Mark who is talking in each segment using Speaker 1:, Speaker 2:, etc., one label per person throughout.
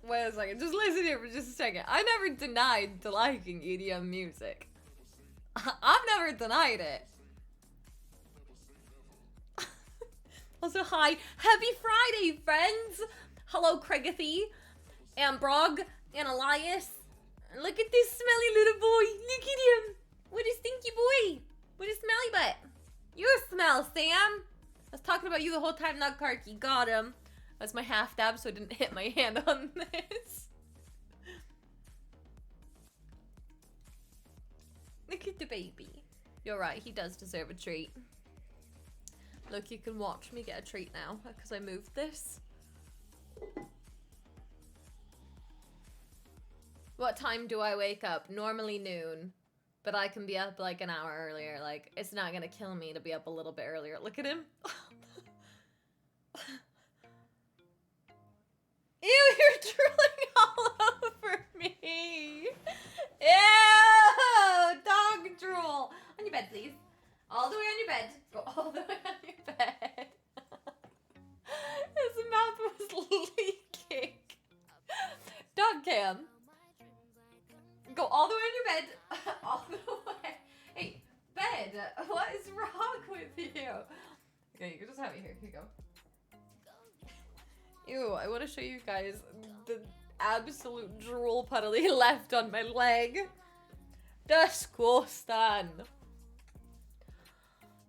Speaker 1: Wait a second, just listen here for just a second. I never denied to liking EDM music. I've never denied it. Also, hi. Happy Friday, friends! Hello, Craigathy, and Brog, and Elias. Look at this smelly little boy. Look at him. What a stinky boy. What a smelly butt. You smell, Sam. I was talking about you the whole time, not Karki. Got him. That's my half dab, so I didn't hit my hand on this. Look at the baby. You're right, he does deserve a treat. Look, you can watch me get a treat now, because I moved this. What time do I wake up? Normally noon. But I can be up like an hour earlier. Like, it's not gonna kill me to be up a little bit earlier. Look at him. Ew, you're drooling all over me. Ew, dog drool. On your bed, please. All the way on your bed. Go all the way on your bed. His mouth was leaking. Dog cam. Go all the way on your bed. All the way. Hey, bed. What is wrong with you? Okay, you can just have it here. Here you go. Ew, I want to show you guys the absolute drool puddle he left on my leg. Disgusting.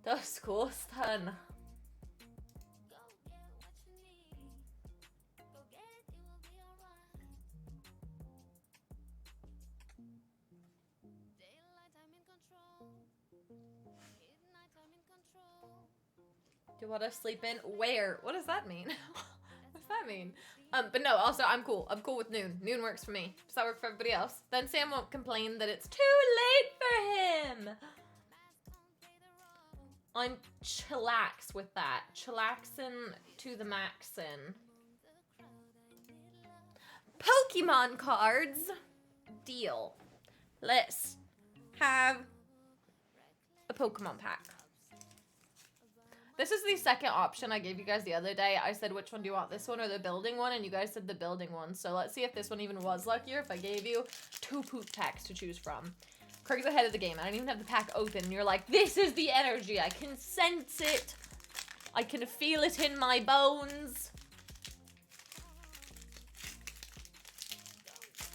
Speaker 1: Disgusting. Do you want to sleep in? Where? What does that mean? What's that mean? But no, also, I'm cool. I'm cool with noon. Noon works for me. Does that work for everybody else? Then Sam won't complain that it's too late for him. I'm chillax with that. Chillaxin' to the maxin'. Pokemon cards. Deal. Let's have Pokemon pack. This is the second option I gave you guys the other day. I said, which one do you want, this one or the building one? And you guys said the building one. So let's see if this one even was luckier if I gave you 2 poop packs to choose from. Craig's ahead of the game. I don't even have the pack open. And you're like, this is the energy. I can sense it. I can feel it in my bones.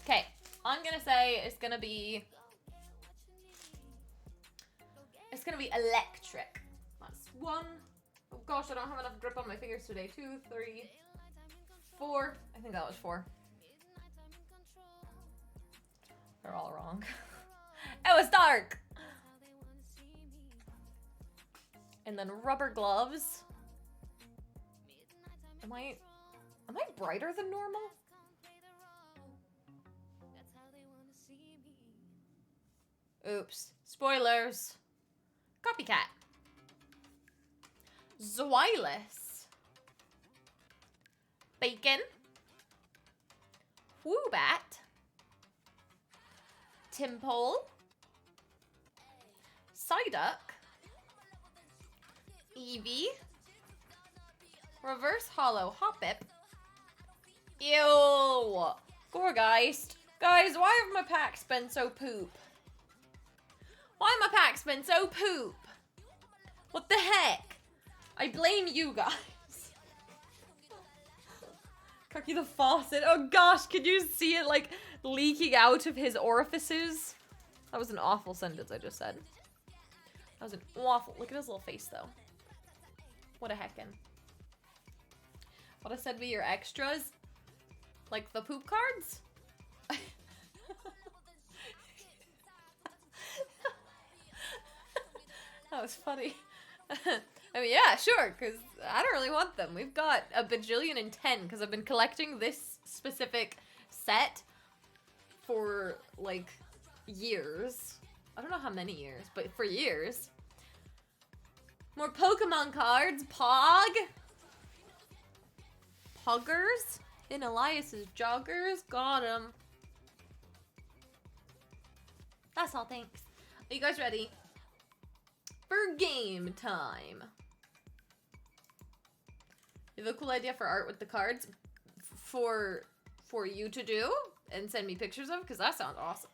Speaker 1: Okay, I'm gonna say it's gonna be electric. That's 1. Oh gosh, I don't have enough grip on my fingers today. 2, 3, 4. I think that was 4. They're all wrong. It was dark. And then rubber gloves. Am I brighter than normal? Oops. Spoilers. Copycat. Zweilous. Bacon. Woobat. Timpole. Psyduck. Eevee. Reverse Hollow Hoppip. Ew. Gourgeist. Guys, why have my packs been so poop? Why have my packs been so poop? What the heck? I blame you guys. Cookie the faucet. Oh gosh, could you see it like leaking out of his orifices? That was an awful sentence I just said. That was an awful. Look at his little face though. What a heckin'. What I said be your extras? Like the poop cards? That was funny. I mean, yeah, sure, because I don't really want them. We've got a bajillion and 10, because I've been collecting this specific set for, like, years. I don't know how many years, but for years. More Pokemon cards. Pog. Puggers. In Elias's joggers. Got him. That's all, thanks. Are you guys ready? For game time. You have a cool idea for art with the cards for you to do and send me pictures of? Because that sounds awesome.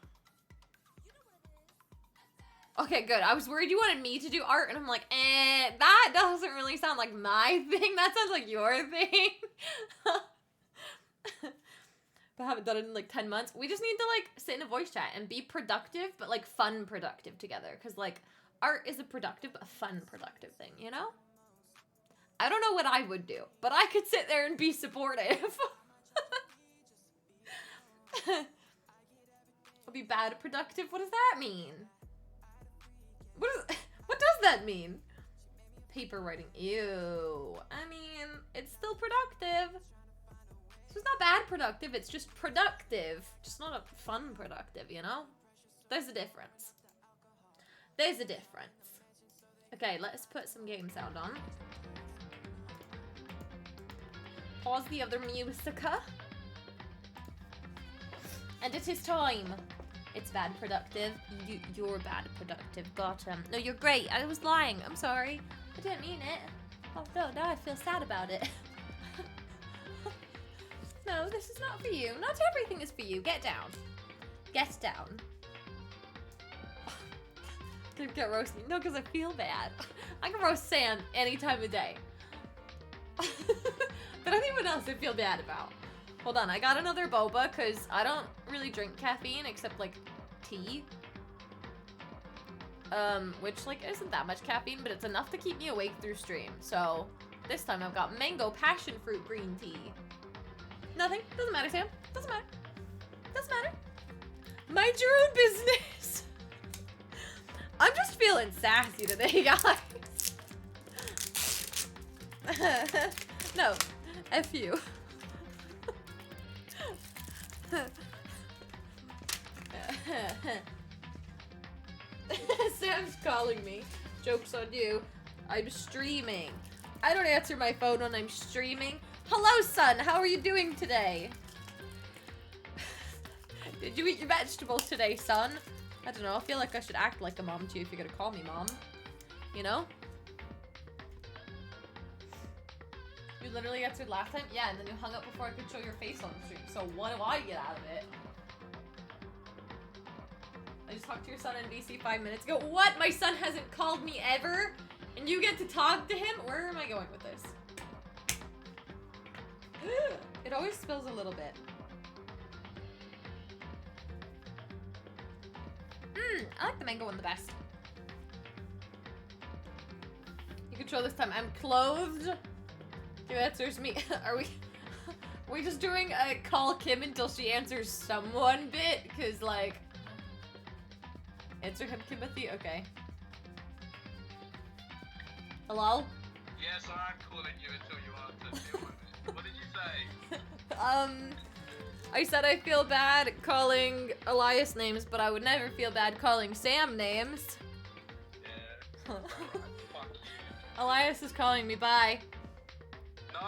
Speaker 1: Okay, good. I was worried you wanted me to do art, and I'm like, that doesn't really sound like my thing. That sounds like your thing. But I haven't done it in like 10 months. We just need to like sit in a voice chat and be productive, but like fun productive together. Because like art is a productive, but a fun productive thing, you know? I don't know what I would do, but I could sit there and be supportive. I'll be bad productive. What does that mean? What does that mean? Paper writing. Ew. I mean, it's still productive. So it's not bad productive, it's just productive. Just not a fun productive, you know? There's a difference. There's a difference. Okay, let's put some game sound on. Pause the other musica. And it is time. It's bad productive. You're bad productive. Got him. No, you're great. I was lying. I'm sorry. I didn't mean it. Oh, no, now I feel sad about it. No, this is not for you. Not everything is for you. Get down. Get down. Can get roasted. No, because I feel bad. I can roast Sam any time of day. But anyone else I feel bad about. Hold on, I got another boba because I don't really drink caffeine except like tea. Which like isn't that much caffeine, but it's enough to keep me awake through stream. So this time I've got mango passion fruit green tea. Nothing. Doesn't matter, Sam. Doesn't matter. Doesn't matter. Mind your own business. I'm just feeling sassy today, guys. No. F you. Sam's calling me. Joke's on you. I'm streaming. I don't answer my phone when I'm streaming. Hello, son. How are you doing today? Did you eat your vegetables today, son? I don't know. I feel like I should act like a mom to you if you're gonna call me mom. you know? You literally answered last time? Yeah, and then you hung up before I could show your face on stream. So what do I get out of it? I just talked to your son in VC 5 minutes ago. What? My son hasn't called me ever? And you get to talk to him? Where am I going with this? It always spills a little bit. I like the mango one the best. You control this time. I'm clothed. Who answers me? Are we just doing a call Kim until she answers someone bit? Cause like, answer him, Kimothy. Okay. Hello?
Speaker 2: Yes, I'm calling you until you answer. Deal with it. What did you say?
Speaker 1: I said I feel bad calling Elias names, but I would never feel bad calling Sam names.
Speaker 2: Yeah. Fuck you.
Speaker 1: Elias is calling me. Bye.
Speaker 2: No,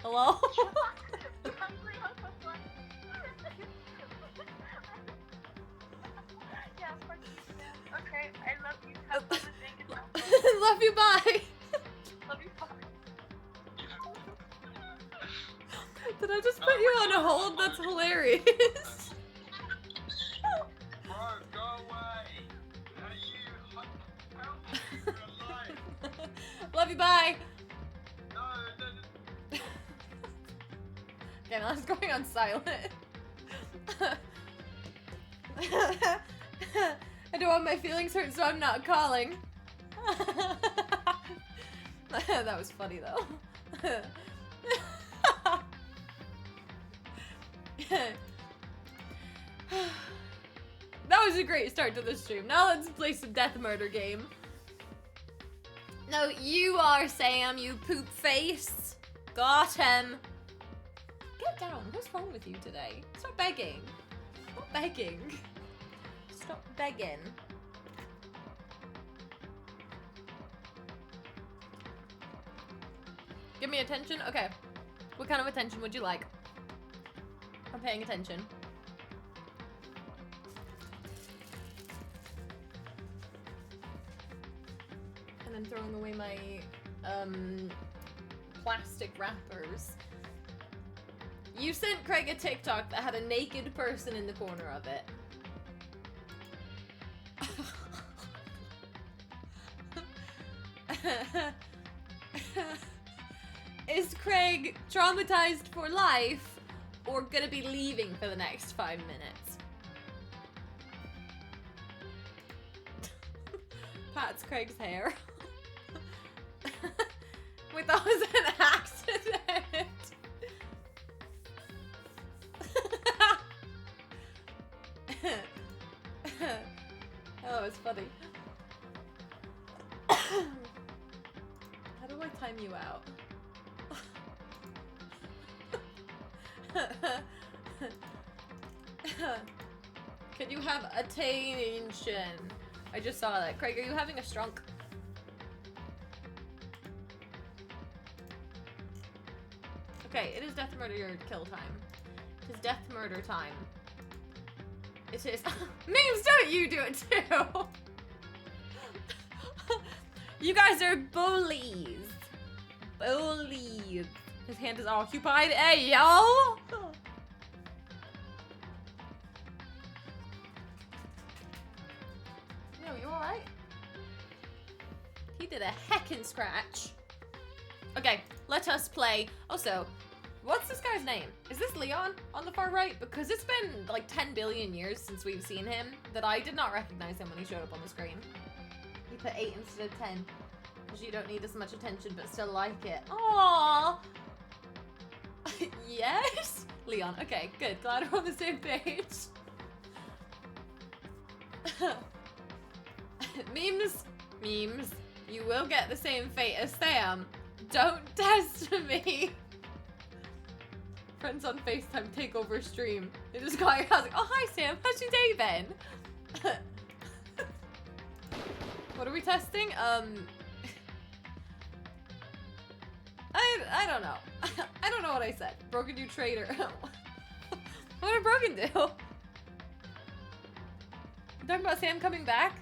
Speaker 1: Hello?
Speaker 3: Okay, I love you. Have fun with
Speaker 1: Love you, bye.
Speaker 3: Love you. Bye.
Speaker 1: Did I just put you on a hold? That's hilarious.
Speaker 2: Bro, go away. Are you? Help me. You're alive.
Speaker 1: Love you, bye.
Speaker 2: No.
Speaker 1: Okay, now it's going on silent. I don't want my feelings hurt, so I'm not calling. That was funny, though. That was a great start to the stream. Now let's play some death murder game. No, you are Sam, you poop face. Got him. Get down. What's wrong with you today? Stop begging. Stop begging. Stop begging. Give me attention? Okay. What kind of attention would you like? I'm paying attention. And I'm throwing away my, plastic wrappers. You sent Craig a TikTok that had a naked person in the corner of it. Is Craig traumatized for life or gonna be leaving for the next 5 minutes? Pat's Craig's hair. Wait, that was an accident. Oh, it's funny. How do I time you out? Can you have attention? I just saw that. Craig, are you having a strunk? Okay, it is death murder kill time. It is death murder time. It is. Memes, don't you do it too? You guys are bullies. Bullies. His hand is occupied. Hey, yo! No, you alright? He did a heckin' scratch. Okay, let us play. Also, what's this guy's name? Is this Leon on the far right? Because it's been like 10 billion years since we've seen him that I did not recognize him when he showed up on the screen. He put 8 instead of 10. Because you don't need as much attention but still like it. Aww! Yes? Leon, okay, good. Glad we're on the same page. Memes, you will get the same fate as Sam. Don't test me. Friends on FaceTime take over stream. They just got your house. Oh, hi Sam, how's your day been? What are we testing? I don't know. I don't know what I said. Broken you traitor. What did Broken do? You talking about Sam coming back?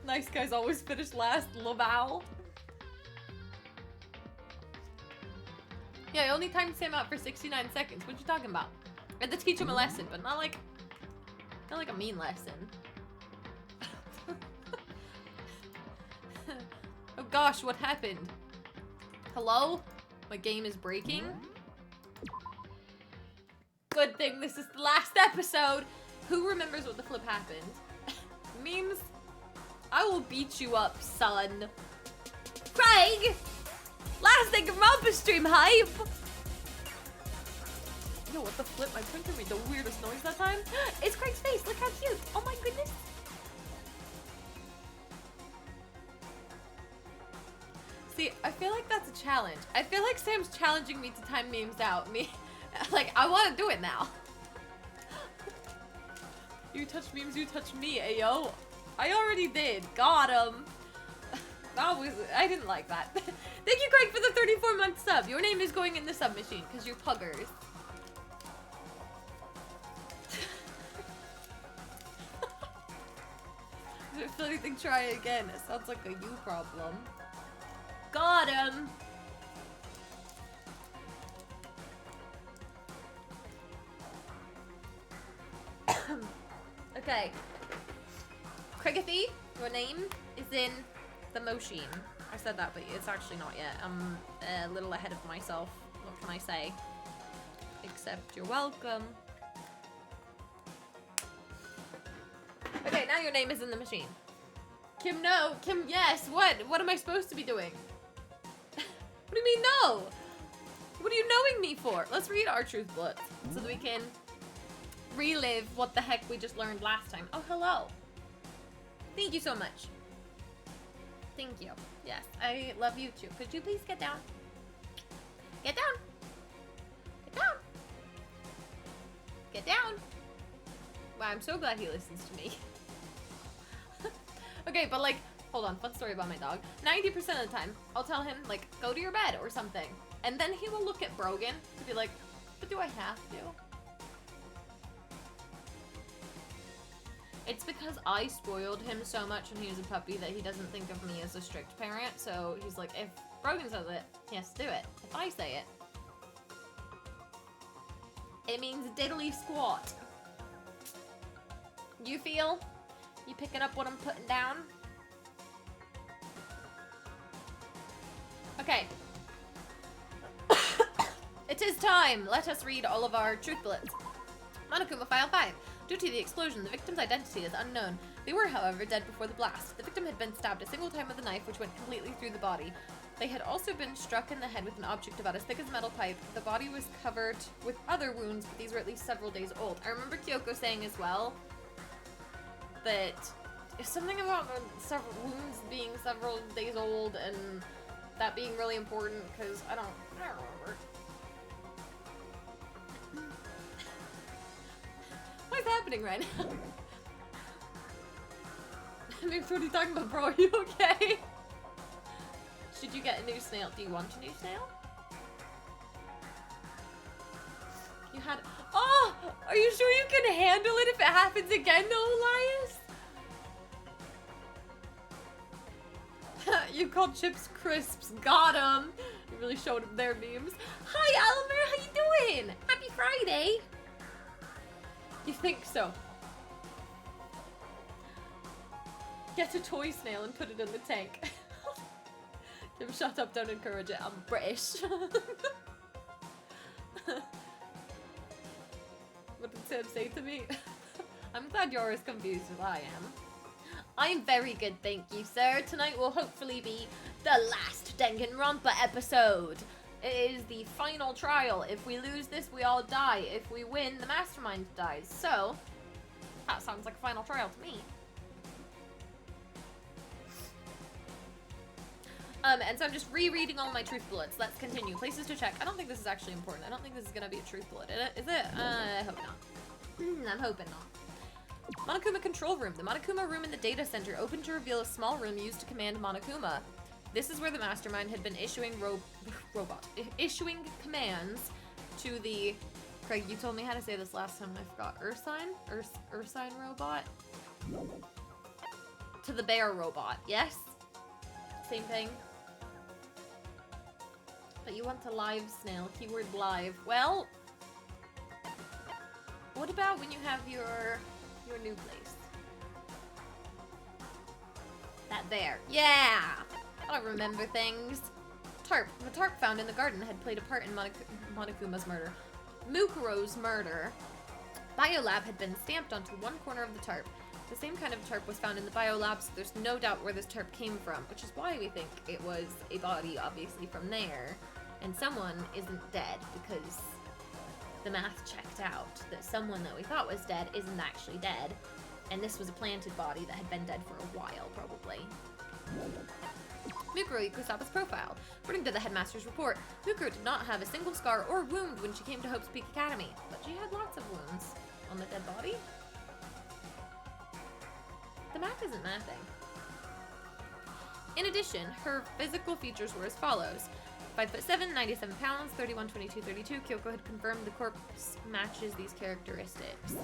Speaker 1: Nice guys always finish last. Laval. Yeah, I only timed Sam out for 69 seconds. What you talking about? I had to teach him a lesson, but not like a mean lesson. Oh gosh, what happened? Hello? My game is breaking? Good thing this is the last episode. Who remembers what the flip happened? Memes? I will beat you up, son. Craig! Last Danganronpa stream hype! Yo, what the flip? My printer made the weirdest noise that time. It's Craig's face. Look how cute. Oh my goodness. See, I feel like that's a challenge. I feel like Sam's challenging me to time memes out. Like, I want to do it now. You touch memes, you touch me, ayo. I already did. Got him. I didn't like that. Thank you, Craig, for the 34-month sub. Your name is going in the sub machine because you're puggers. If anything, try again. It sounds like a you problem. Got him. Okay. Craigathy, your name is in the machine. I said that, but it's actually not yet. I'm a little ahead of myself. What can I say? Except you're welcome. Okay, now your name is in the machine. Kim, no. Kim, yes. What? What am I supposed to be doing? What do you mean, no? What are you knowing me for? Let's read our truth bullets so that we can relive what the heck we just learned last time. Oh, hello. Thank you so much. Thank you. Yes, I love you too. Could you please get down? Get down. Get down. Get down. Wow, I'm so glad he listens to me. Okay, but like, hold on, fun story about my dog. 90% of the time, I'll tell him, like, go to your bed or something. And then he will look at Brogan and be like, but do I have to? It's because I spoiled him so much when he was a puppy that he doesn't think of me as a strict parent. So he's like, if Brogan says it, he has to do it. If I say it, it means diddly squat. You feel? You picking up what I'm putting down? Okay. It is time. Let us read all of our truth bullets. Monokuma File 5. Due to the explosion, the victim's identity is unknown. They were, however, dead before the blast. The victim had been stabbed a single time with a knife, which went completely through the body. They had also been struck in the head with an object about as thick as a metal pipe. The body was covered with other wounds, but these were at least several days old. I remember Kyoko saying as well that if something about several wounds being several days old and that being really important, because I don't remember. What's happening right now? Maybe what are you talking about, bro? Are you okay? Should you get a new snail? Do you want a new snail? You had... Oh! Are you sure you can handle it if it happens again, though, Elias? You called chips crisps. Got 'em. You really showed them their memes. Hi, Elmer. How you doing? Happy Friday. You think so? Get a toy snail and put it in the tank. Kim, shut up. Don't encourage it. I'm British. What did Sam say to me? I'm glad you're as confused as I am. I'm very good, thank you, sir. Tonight will hopefully be the last Danganronpa episode. It is the final trial. If we lose this, we all die. If we win, the mastermind dies. So, that sounds like a final trial to me. And so I'm just rereading all my truth bullets. Let's continue. Places to check. I don't think this is actually important. I don't think this is gonna be a truth bullet. Is it? I hope not. I'm hoping not. Monokuma control room. The Monokuma room in the data center opened to reveal a small room used to command Monokuma. This is where the mastermind had been issuing issuing commands to the Craig, you told me how to say this last time and I forgot. Ursine robot? To the bear robot, yes? Same thing. But you want to live snail, keyword live. Well, what about when you have your new place? That there. Yeah! I don't remember things. Tarp. The tarp found in the garden had played a part in Monokuma's murder. Mukuro's murder. Biolab had been stamped onto one corner of the tarp. The same kind of tarp was found in the biolab, so there's no doubt where this tarp came from, which is why we think it was a body, obviously, from there. And someone isn't dead, because the math checked out that someone that we thought was dead isn't actually dead. And this was a planted body that had been dead for a while, probably. Mukuro Yukusaba's profile. According to the headmaster's report, Mukuro did not have a single scar or wound when she came to Hope's Peak Academy, but she had lots of wounds. On the dead body? The math isn't mathing. In addition, her physical features were as follows. 5'7", 97 pounds, 31, 22, 32. Kyoko had confirmed the corpse matches these characteristics.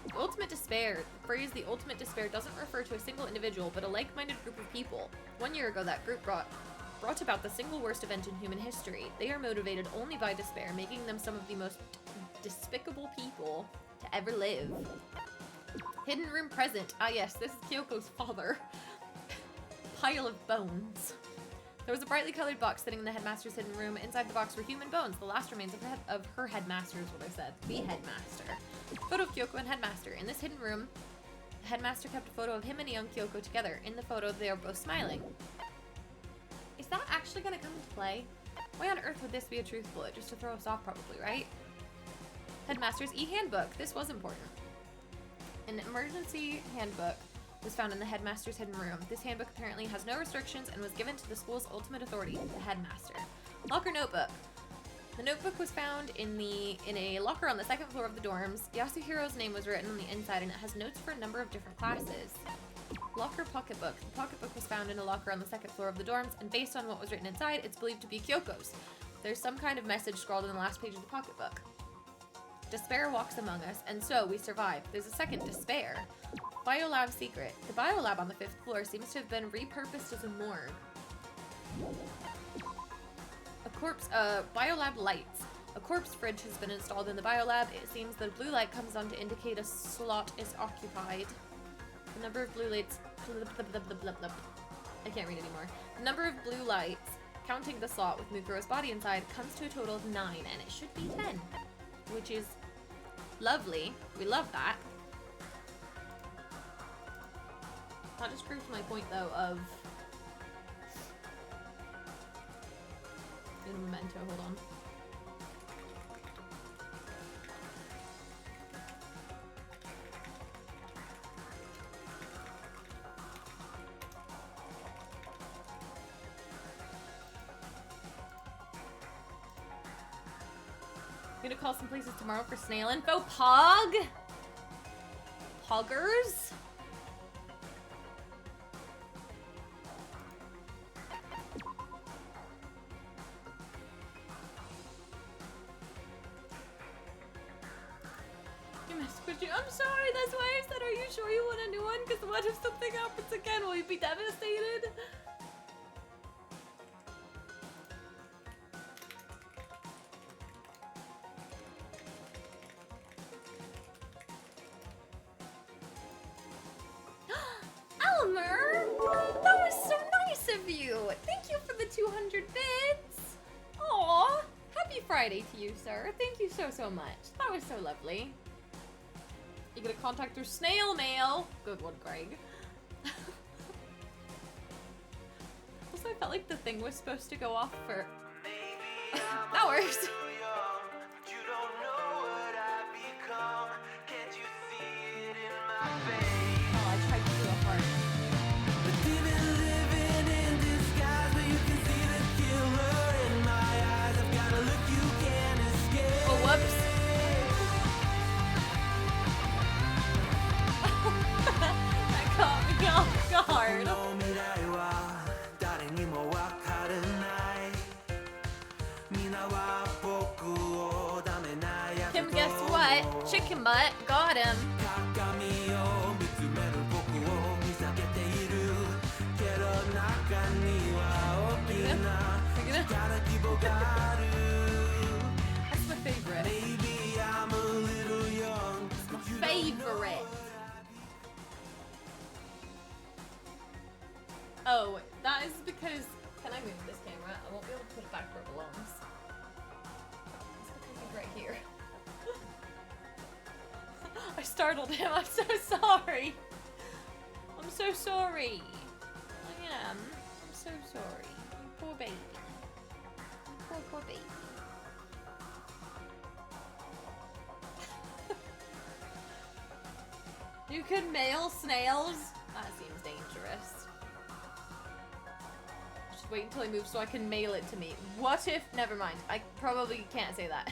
Speaker 1: The ultimate despair. The phrase the ultimate despair doesn't refer to a single individual, but a like-minded group of people. 1 year ago, that group brought about the single worst event in human history. They are motivated only by despair, making them some of the most despicable people to ever live. Hidden room present. Ah yes, this is Kyoko's father. Pile of bones. There was a brightly colored box sitting in the headmaster's hidden room. Inside the box were human bones, the last remains of her headmaster is what I said. The headmaster. Photo of Kyoko and headmaster. In this hidden room, the headmaster kept a photo of him and young Kyoko together. In the photo, they are both smiling. Is that actually going to come into play? Why on earth would this be a truth bullet? Just to throw us off, probably, right? Headmaster's e-handbook. This was important. An emergency handbook was found in the headmaster's hidden room. This handbook apparently has no restrictions and was given to the school's ultimate authority, the headmaster. Locker notebook. The notebook was found in a locker on the second floor of the dorms. Yasuhiro's name was written on the inside and it has notes for a number of different classes. Locker pocketbook. The pocketbook was found in a locker on the second floor of the dorms, and based on what was written inside, it's believed to be Kyoko's. There's some kind of message scrawled in the last page of the pocketbook. Despair walks among us, and so we survive. There's a second despair. Biolab secret. The biolab on the 5th floor seems to have been repurposed as a morgue. Biolab lights. A corpse fridge has been installed in the biolab. It seems that a blue light comes on to indicate a slot is occupied. The number of blue lights... I can't read anymore. The number of blue lights, counting the slot with Mukuro's body inside, comes to a total of 9, and it should be 10. Which is lovely. We love that. That just proves my point, though, of... In a memento, hold on. I'm gonna call some places tomorrow for snail info. Pog? Poggers? I'm sorry, that's why I said, are you sure you want a new one? Because what if something happens again? Will you be devastated? Elmer! That was so nice of you! Thank you for the 200 bits! Aw! Happy Friday to you, sir. Thank you so, so much. That was so lovely. You gonna contact her snail mail. Good one, Greg. Also, I felt like the thing was supposed to go off for... That works. Oh, I tried to do a heart. Oh, whoops. That caught me off guard. Chicken butt. Got him. That's my favorite. Favorite. Oh, that is because. Can I move this camera? I won't be able to put it back where it belongs. It's because he's right here. I startled him. I'm so sorry. I'm so sorry. I am. I'm so sorry. You poor baby. You poor baby. You can mail snails? That seems dangerous. Just wait until he moves so I can mail it to me. What if... Never mind. I probably can't say that.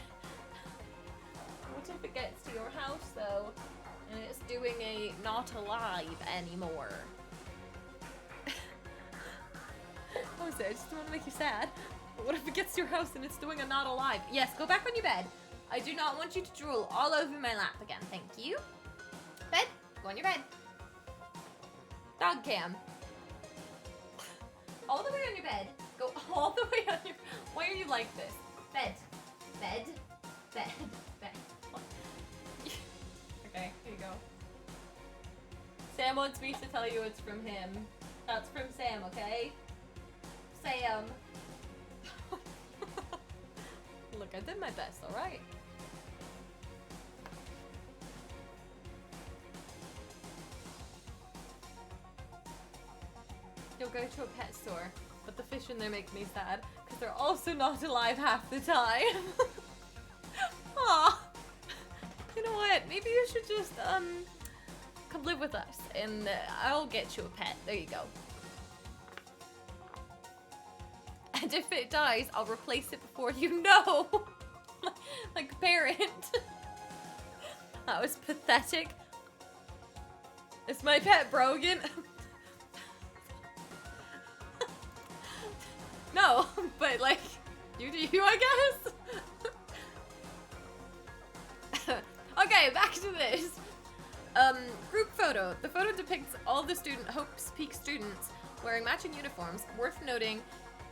Speaker 1: What if it gets to your house, though, and it's doing a not alive anymore? What was it? I just don't want to make you sad. But what if it gets to your house and it's doing a not alive? Yes, go back on your bed. I do not want you to drool all over my lap again. Thank you. Bed. Go on your bed. Dog cam. All the way on your bed. Go all the way on your... Why are you like this? Bed. Bed. Bed. Bed. Okay, here you go. Sam wants me to tell you it's from him. That's from Sam, okay? Sam. Look, I did my best, alright? You'll go to a pet store, but the fish in there make me sad, because they're also not alive half the time. Aw. You know what? Maybe you should just, come live with us, and I'll get you a pet. There you go. And if it dies, I'll replace it before you know. Like a parent. That was pathetic. It's my pet Brogan. No, but like, you do you, I guess. Okay, back to this. Group photo. The photo depicts all the Hopes Peak students wearing matching uniforms. Worth noting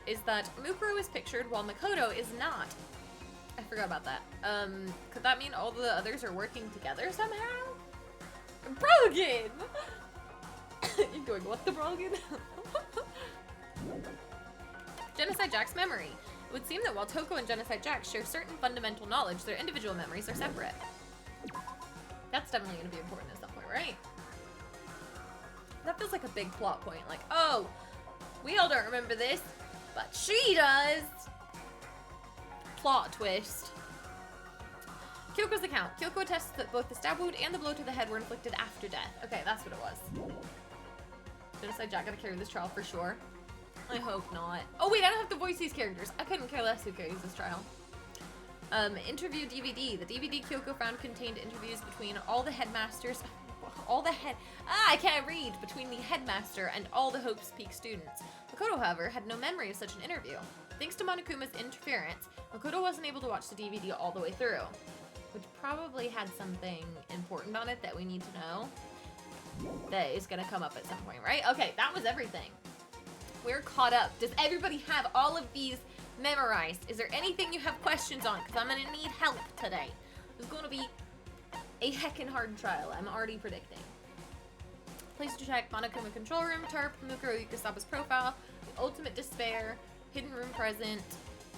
Speaker 1: is that Mukuro is pictured while Makoto is not. I forgot about that. Could that mean all the others are working together somehow? Brogan! You're going, what the Brogan? Genocide Jack's memory. It would seem that while Toko and Genocide Jack share certain fundamental knowledge, their individual memories are separate. That's definitely going to be important at some point, right? That feels like a big plot point. Like, oh, we all don't remember this, but she does. Plot twist. Kyoko's account. Kyoko attests that both the stab wound and the blow to the head were inflicted after death. Okay, that's what it was. Genocide Jack gotta carry this trial for sure. I hope not. Oh wait, I don't have to voice these characters. I couldn't care less who carries this trial. Interview DVD. The DVD Kyoko found contained interviews between all the headmasters. I can't read. Between the headmaster and all the Hopes Peak students. Makoto, however, had no memory of such an interview. Thanks to Monokuma's interference, Makoto wasn't able to watch the DVD all the way through. Which probably had something important on it that we need to know. That is gonna come up at some point, right? Okay, that was everything. We're caught up. Does everybody have all of these memorized? Is there anything you have questions on? Because I'm gonna need help today. It's gonna be a heckin' hard trial, I'm already predicting. Place to check: Monokuma control room, Tarp, Mukuro Yukasaba's profile, the ultimate despair, hidden room present,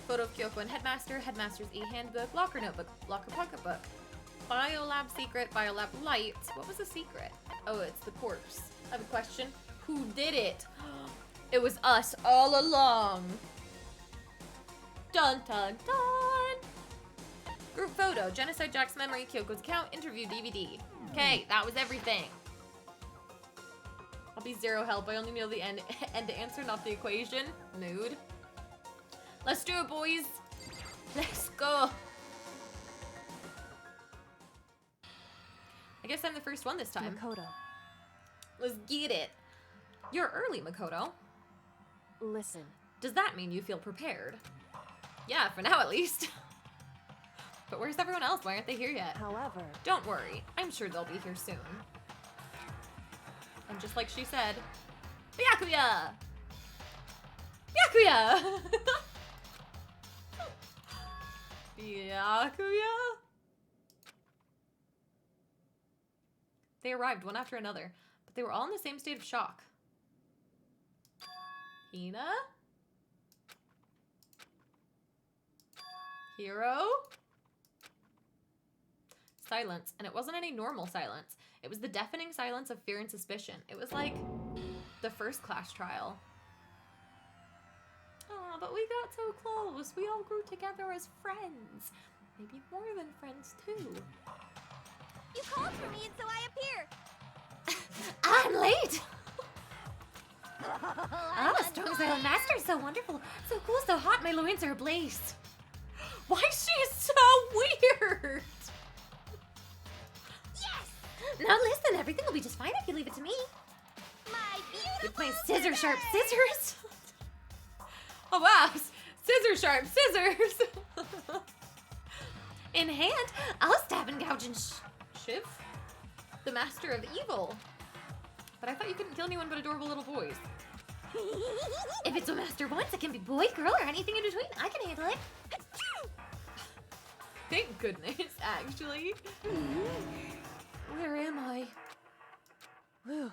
Speaker 1: photo of Kyoko and Headmaster, Headmaster's e-handbook, locker notebook, locker pocketbook, biolab secret, biolab lights. What was the secret? Oh, it's the corpse. I have a question. Who did it? It was us all along. Dun dun dun. Group photo, Genocide Jack's memory, Kyoko's account, interview DVD. Okay, that was everything. I'll be zero help. I only know the end answer, not the equation. Mood. Let's do it, boys. Let's go. I guess I'm the first one this time.
Speaker 4: Makoto.
Speaker 1: Let's get it. You're early, Makoto.
Speaker 4: Listen.
Speaker 1: Does that mean you feel prepared? Yeah, for now at least. But where's everyone else? Why aren't they here yet?
Speaker 4: However,
Speaker 1: Don't worry. I'm sure they'll be here soon. And just like she said, Byakuya! Byakuya! Byakuya? They arrived one after another, but they were all in the same state of shock. Hina? Hiro? Silence, and it wasn't any normal silence. It was the deafening silence of fear and suspicion. It was like the first class trial. Oh, but we got so close. We all grew together as friends. Maybe more than friends, too.
Speaker 5: You called for me and so I appear.
Speaker 1: I'm late! Ah, strong silent master, so wonderful. So cool, so hot, my loins are ablaze. Why is she so weird?
Speaker 5: Yes!
Speaker 1: Now listen, everything will be just fine if you leave it to me.
Speaker 5: My beautiful
Speaker 1: With my scissor sharp scissors. Oh wow, scissor sharp scissors. In hand, I'll stab and gouge and shiv the master of evil. But I thought you couldn't kill anyone but adorable little boys. If it's what master wants, it can be boy, girl, or anything in between. I can handle it. Thank goodness, actually. Where am I? Whew.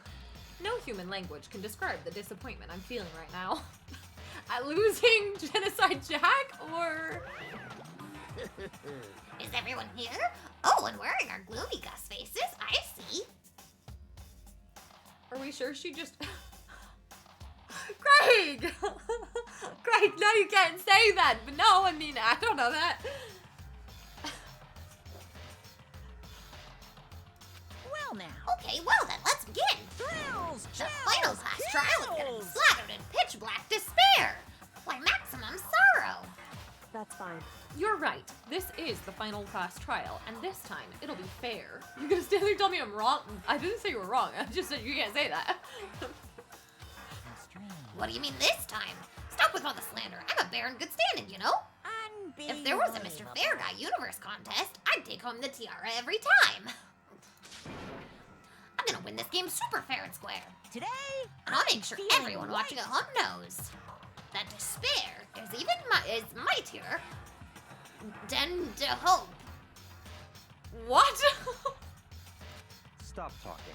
Speaker 1: No human language can describe the disappointment I'm feeling right now. At losing Genocide Jack, or...
Speaker 5: Is everyone here? Oh, and wearing our gloomy Gus faces. I see.
Speaker 1: Are we sure she just... Greg! Greg, no, you can't say that. But no, I mean, I don't know that.
Speaker 5: Well now. Okay, well then, let's begin.
Speaker 4: thrills,
Speaker 5: The final class trial is gonna be slaughtered in pitch black despair. Why, maximum sorrow.
Speaker 4: That's fine.
Speaker 1: You're right. This is the final class trial, and this time it'll be fair. You're gonna stand there and tell me I'm wrong? I didn't say you were wrong. I just said you can't say that.
Speaker 5: What do you mean this time? Stop with all the slander. I'm a bear in good standing, you know? If there was a Mr. Fair Guy Universe contest, I'd take home the tiara every time. I'm gonna win this game super fair and square.
Speaker 4: Today,
Speaker 5: And I'll make sure everyone watching at home knows that despair is mightier than the hope.
Speaker 1: What?
Speaker 6: Stop talking.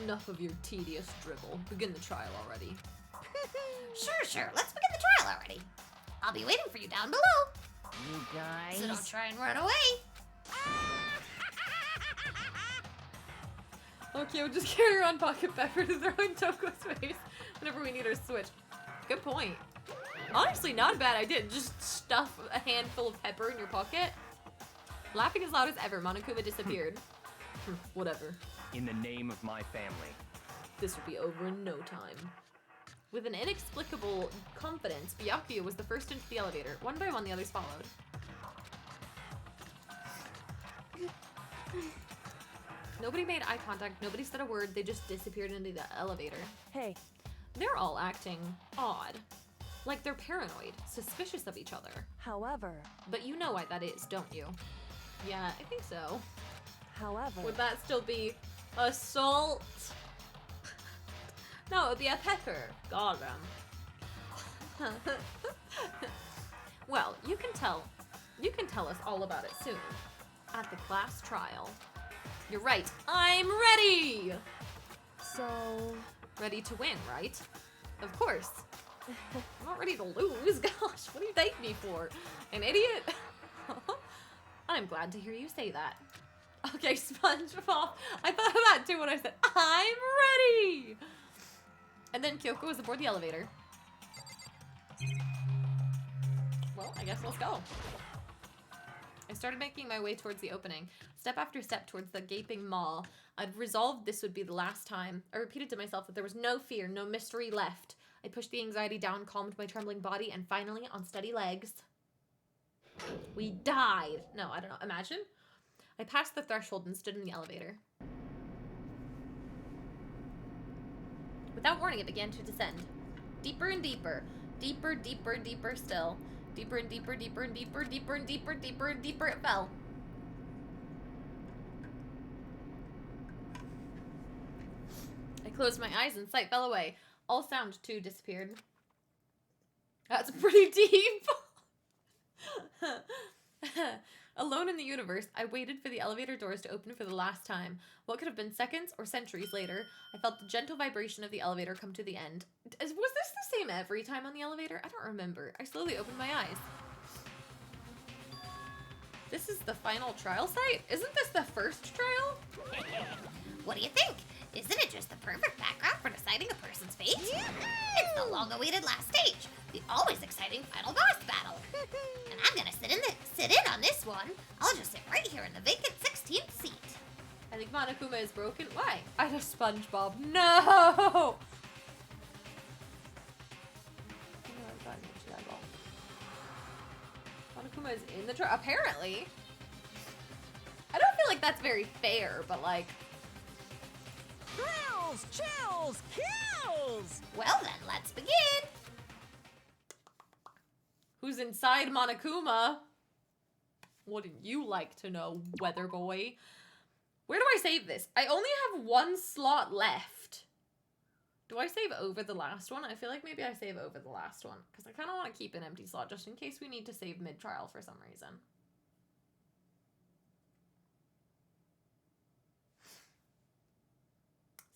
Speaker 1: Enough of your tedious dribble. Begin the trial already.
Speaker 5: Sure. Let's begin the trial already. I'll be waiting for you down below.
Speaker 4: you guys.
Speaker 5: So don't try and run away.
Speaker 1: Okay, we'll just carry around pocket pepper to throw in Toko's face whenever we need her switch. Good point. Honestly, not a bad idea. Just stuff a handful of pepper in your pocket. Laughing as loud as ever, Monokuma disappeared. Whatever.
Speaker 6: In the name of my family.
Speaker 1: This will be over in no time. With an inexplicable confidence, Byakuya was the first into the elevator. One by one, the others followed. Nobody made eye contact, nobody said a word, they just disappeared into the elevator.
Speaker 4: Hey,
Speaker 1: They're all acting odd. Like they're paranoid, suspicious of each other.
Speaker 4: however,
Speaker 1: But you know why that is, don't you? Yeah, I think so.
Speaker 4: however.
Speaker 1: Would that still be assault? No, it would be a pepper. Got him. Well, you can tell us all about it soon. At the class trial. You're right, I'm ready!
Speaker 4: So,
Speaker 1: Ready to win, right? Of course. I'm not ready to lose. Gosh, what do you take me for? An idiot? I'm glad to hear you say that. Okay, SpongeBob. I thought of that too when I said, I'm ready! And then Kyoko was aboard the elevator. Well, I guess let's go. I started making my way towards the opening, step after step towards the gaping maw. I'd resolved this would be the last time. I repeated to myself that there was no fear, no mystery left. I pushed the anxiety down, calmed my trembling body, and finally, on steady legs, we died. No, I don't know. Imagine. I passed the threshold and stood in the elevator. Without warning, it began to descend. Deeper and deeper. Deeper, deeper, deeper still. Deeper and deeper, deeper and deeper, deeper and deeper, deeper and deeper it fell. I closed my eyes and sight fell away. All sound too disappeared. That's pretty deep. Alone in the universe, I waited for the elevator doors to open for the last time. What could have been seconds or centuries later, I felt the gentle vibration of the elevator come to the end. Was this the same every time on the elevator? I don't remember. I slowly opened my eyes. This is the final trial site? Isn't this the first trial?
Speaker 5: What do you think? Isn't it just the perfect background for deciding a person's fate? It's the long-awaited last stage, the always exciting final boss battle. And I'm gonna sit in on this one. I'll just sit right here in the vacant 16th seat.
Speaker 1: I think Monokuma is broken. Why? I had a SpongeBob. No! Monokuma is in the trial. Apparently. I don't feel like that's very fair, but like...
Speaker 7: Thrills, chills, kills!
Speaker 5: Well then, let's begin.
Speaker 1: Who's inside Monokuma? Wouldn't you like to know, weather boy? Where do I save this? I only have one slot left. Do I save over the last one? I feel like maybe I save over the last one, because I kind of want to keep an empty slot just in case we need to save mid-trial for some reason.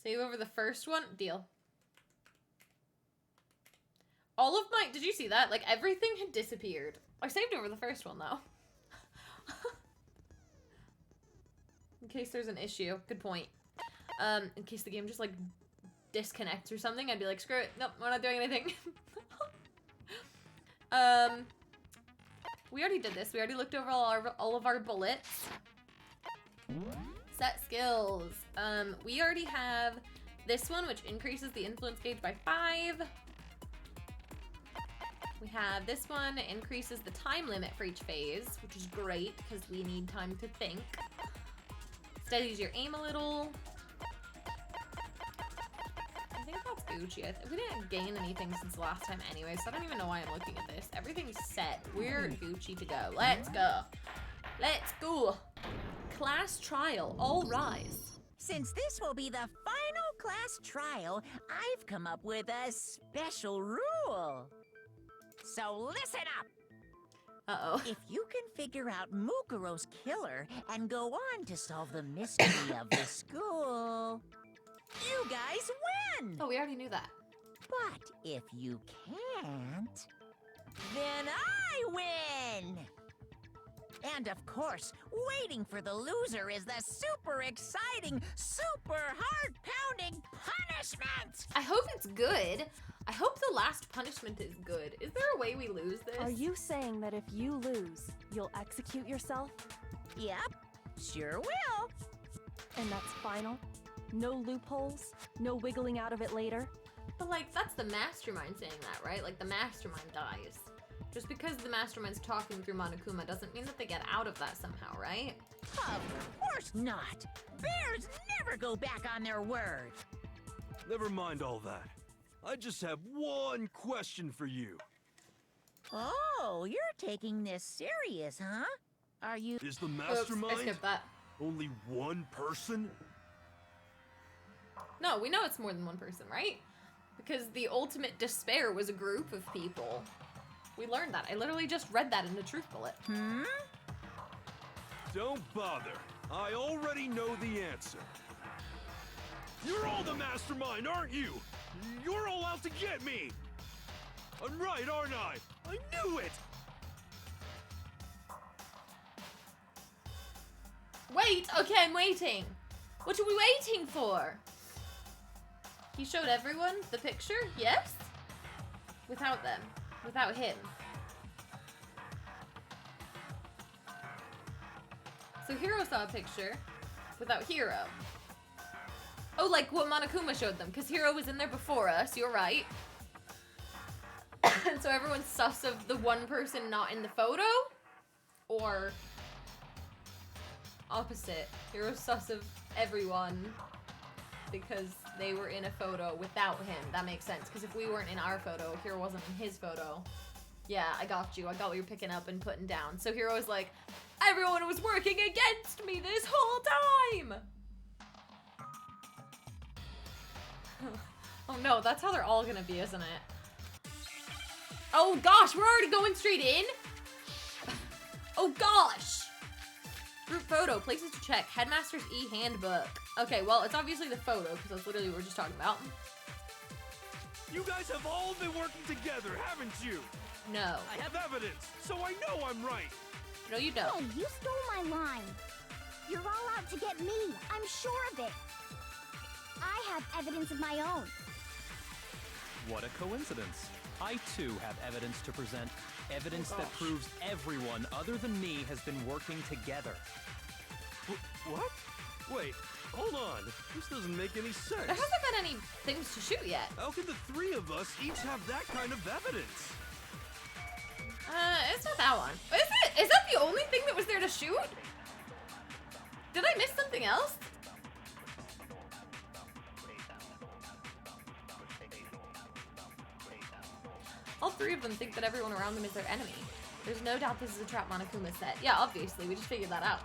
Speaker 1: Save over the first one? Deal. All of my... Did you see that? Like, everything had disappeared. I saved over the first one, though. In case there's an issue. Good point. In case the game just, like, disconnects or something, I'd be like, screw it. Nope, we're not doing anything. We already did this. We already looked over all of our bullets. Set skills. We already have this one, which increases the influence gauge by 5. We have this one, it increases the time limit for each phase, which is great because we need time to think. Steadies your aim a little. I think that's Gucci. We didn't gain anything since the last time anyway, so I don't even know why I'm looking at this. Everything's set. We're Gucci to go. Let's go. Let's go. Class trial. All rise.
Speaker 7: Since this will be the final class trial, I've come up with a special rule. So listen up!
Speaker 1: Uh-oh.
Speaker 7: If you can figure out Mukuro's killer and go on to solve the mystery of the school, you guys win!
Speaker 1: Oh, we already knew that.
Speaker 7: But if you can't, then I win! And of course, waiting for the loser is the super exciting, super heart-pounding punishment!
Speaker 1: I hope it's good. I hope the last punishment is good. Is there a way we lose this?
Speaker 4: Are you saying that if you lose, you'll execute yourself?
Speaker 7: Yep, sure will.
Speaker 4: And that's final? No loopholes? No wiggling out of it later?
Speaker 1: But, like, that's the mastermind saying that, right? Like, the mastermind dies. Just because the mastermind's talking through Monokuma doesn't mean that they get out of that somehow, right?
Speaker 7: Of course not. Bears never go back on their word.
Speaker 8: Never mind all that. I just have one question for you.
Speaker 7: Oh, you're taking this serious, huh? Are you...
Speaker 8: Is the
Speaker 1: Oops, I
Speaker 8: mastermind
Speaker 1: skipped that.
Speaker 8: only one person?
Speaker 1: No, we know it's more than one person, right? Because the ultimate despair was a group of people. We learned that. I literally just read that in the truth bullet.
Speaker 7: Hmm?
Speaker 8: Don't bother. I already know the answer. You're all the mastermind, aren't you? You're all out to get me! I'm right, aren't I? I knew it!
Speaker 1: Wait! Okay, I'm waiting. What are we waiting for? He showed everyone the picture? Yes? Without them. Without him. So Hiro saw a picture without Hiro. Oh, like what Monokuma showed them, because Hiro was in there before us, you're right. And so everyone's sus of the one person not in the photo? Or opposite. Hiro's sus of everyone because they were in a photo without him. That makes sense, because if we weren't in our photo, Hiro wasn't in his photo. Yeah, I got you. I got what you're picking up and putting down. So Hero was like, everyone was working against me this whole time! Oh no, that's how they're all gonna be, isn't it? Oh gosh, we're already going straight in? Oh gosh! Group photo, places to check, Headmaster's e-handbook. Okay, well, it's obviously the photo, because that's literally what we're just talking about.
Speaker 8: You guys have all been working together, haven't you?
Speaker 1: No.
Speaker 8: I have evidence, so I know I'm right.
Speaker 1: No, you don't.
Speaker 9: Hey, you stole my line. You're all out to get me. I'm sure of it. I have evidence of my own.
Speaker 6: What a coincidence. I too have evidence to present. Evidence that proves everyone other than me has been working together.
Speaker 8: What? Wait, hold on. This doesn't make any sense.
Speaker 1: There hasn't been any things to shoot yet.
Speaker 8: How can the three of us each have that kind of evidence?
Speaker 1: It's not that one. Is it? Is that the only thing that was there to shoot? Did I miss something else? All three of them think that everyone around them is their enemy. There's no doubt this is a trap Monokuma set. Yeah, obviously, we just figured that out.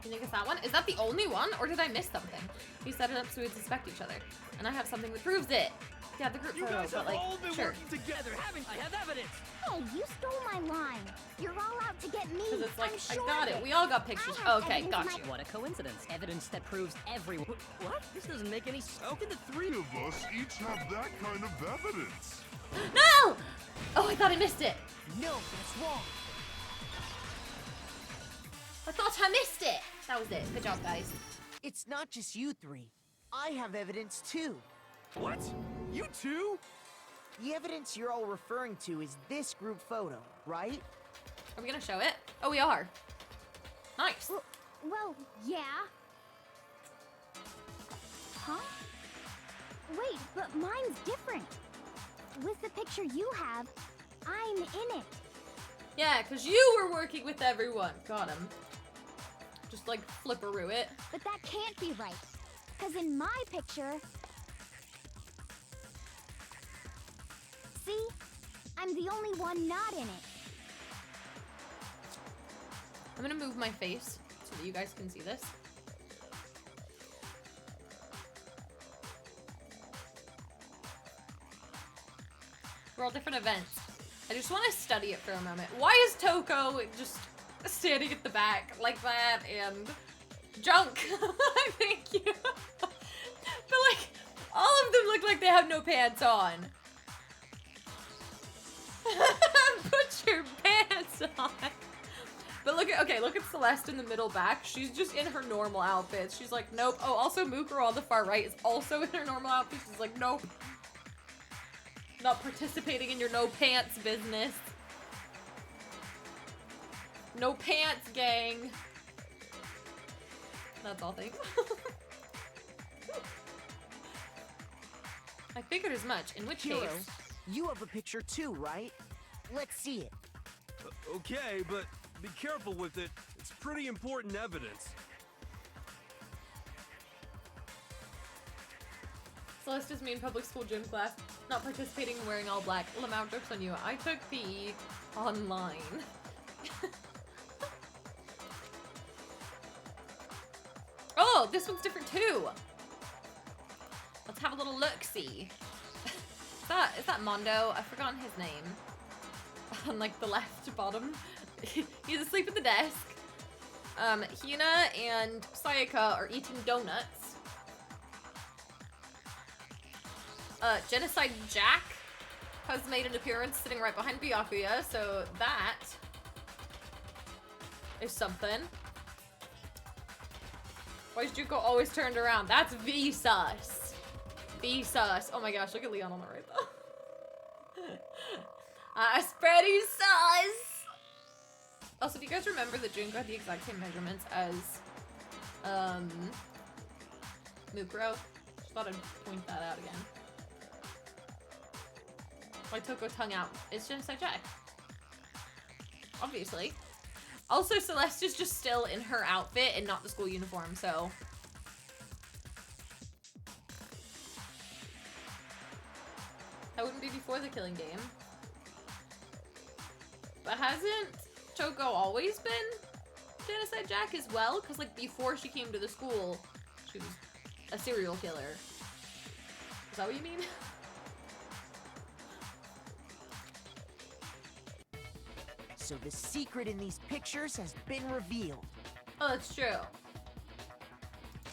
Speaker 1: You think it's that one? Is that the only one, or did I miss something? He set it up so we'd suspect each other. And I have something that proves it. Yeah, the group
Speaker 8: You
Speaker 1: photo,
Speaker 8: guys
Speaker 1: but
Speaker 8: have
Speaker 1: like,
Speaker 8: all been
Speaker 1: sure.
Speaker 8: working together, haven't you? I have evidence.
Speaker 9: Hey, you stole my line. You're all out to get me.
Speaker 1: Because it's like,
Speaker 9: I'm sure
Speaker 1: I got
Speaker 9: of
Speaker 1: it. We all got pictures.
Speaker 9: I have
Speaker 1: Okay,
Speaker 9: evidence
Speaker 1: got
Speaker 9: of
Speaker 1: you.
Speaker 9: my-
Speaker 7: What a coincidence. Evidence that proves everyone. What? This doesn't make any sense.
Speaker 8: How can the three of us each have that kind of evidence?
Speaker 1: No! Oh, I thought I missed it.
Speaker 7: No, that's wrong.
Speaker 1: I thought I missed it. That was it. Good job, guys.
Speaker 10: It's not just you three. I have evidence too.
Speaker 8: What? You two?
Speaker 10: The evidence you're all referring to is this group photo, right?
Speaker 1: Are we gonna show it? Oh, we are. Nice.
Speaker 9: Well, yeah. Huh? Wait, but mine's different. With the picture you have, I'm in it.
Speaker 1: Yeah, because you were working with everyone. Got him. Just like flipperoo it.
Speaker 9: But that can't be right. Because in my picture... See? I'm the only one not in it.
Speaker 1: I'm gonna move my face so that you guys can see this. We're all different events. I just want to study it for a moment. Why is Toko just standing at the back like that and junk? Thank you. But like, all of them look like they have no pants on. Put your pants on. But look at, okay, look at Celeste in the middle back. She's just in her normal outfits. She's like, nope. Oh, also Mukuro on the far right is also in her normal outfit. She's like, nope. Not participating in your no pants business. No pants, gang. That's all, thanks. I figured as much, in which
Speaker 10: Hero,
Speaker 1: case...
Speaker 10: you have a picture too, right? Let's see it.
Speaker 8: Okay, but be careful with it. It's pretty important evidence.
Speaker 1: Celeste is me in public school gym class, not participating and wearing all black. Lamau jokes on you. I took PE online. Oh, this one's different too. Let's have a little look-see. Is that Mondo? I've forgotten his name. On like the left bottom. He's asleep at the desk. Hina and Sayaka are eating donuts. Genocide Jack has made an appearance sitting right behind Byakuya, so that is something. Why is Juko always turned around? That's V-sus. V-sus. Oh my gosh, look at Leon on the right though. Spready sus! Also, do you guys remember that Junko had the exact same measurements as Mukuro? Just thought I'd point that out again. Why Toko tongue out? It's Genocide Jack. Obviously. Also, Celeste is just still in her outfit and not the school uniform, so... That wouldn't be before the killing game. But hasn't Choco always been Genocide Jack as well? Because, like, before she came to the school, she was a serial killer. Is that what you mean?
Speaker 10: So the secret in these pictures has been revealed.
Speaker 1: Oh, that's true.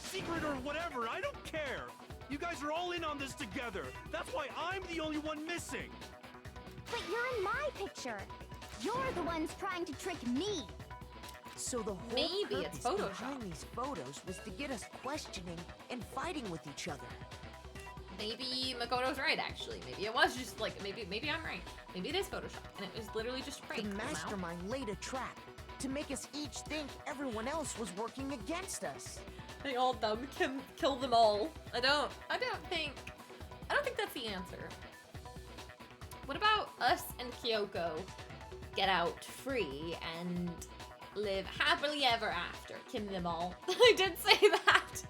Speaker 8: Secret or whatever, I don't care. You guys are all in on this together. That's why I'm the only one missing.
Speaker 9: But you're in my picture. You're the ones trying to trick me.
Speaker 10: So the whole
Speaker 1: Maybe it's
Speaker 10: purpose
Speaker 1: Photoshop.
Speaker 10: behind these photos was to get us questioning and fighting with each other.
Speaker 1: Maybe Makoto's right, actually. Maybe it was just like, maybe I'm right. Maybe it is Photoshop, and it was literally just a prank.
Speaker 10: The
Speaker 1: you know?
Speaker 10: mastermind laid a trap to make us each think everyone else was working against us.
Speaker 1: They all dumb can kill them all. I don't think that's the answer. What about us and Kyoko get out free and live happily ever after? Kill them all. I did say that.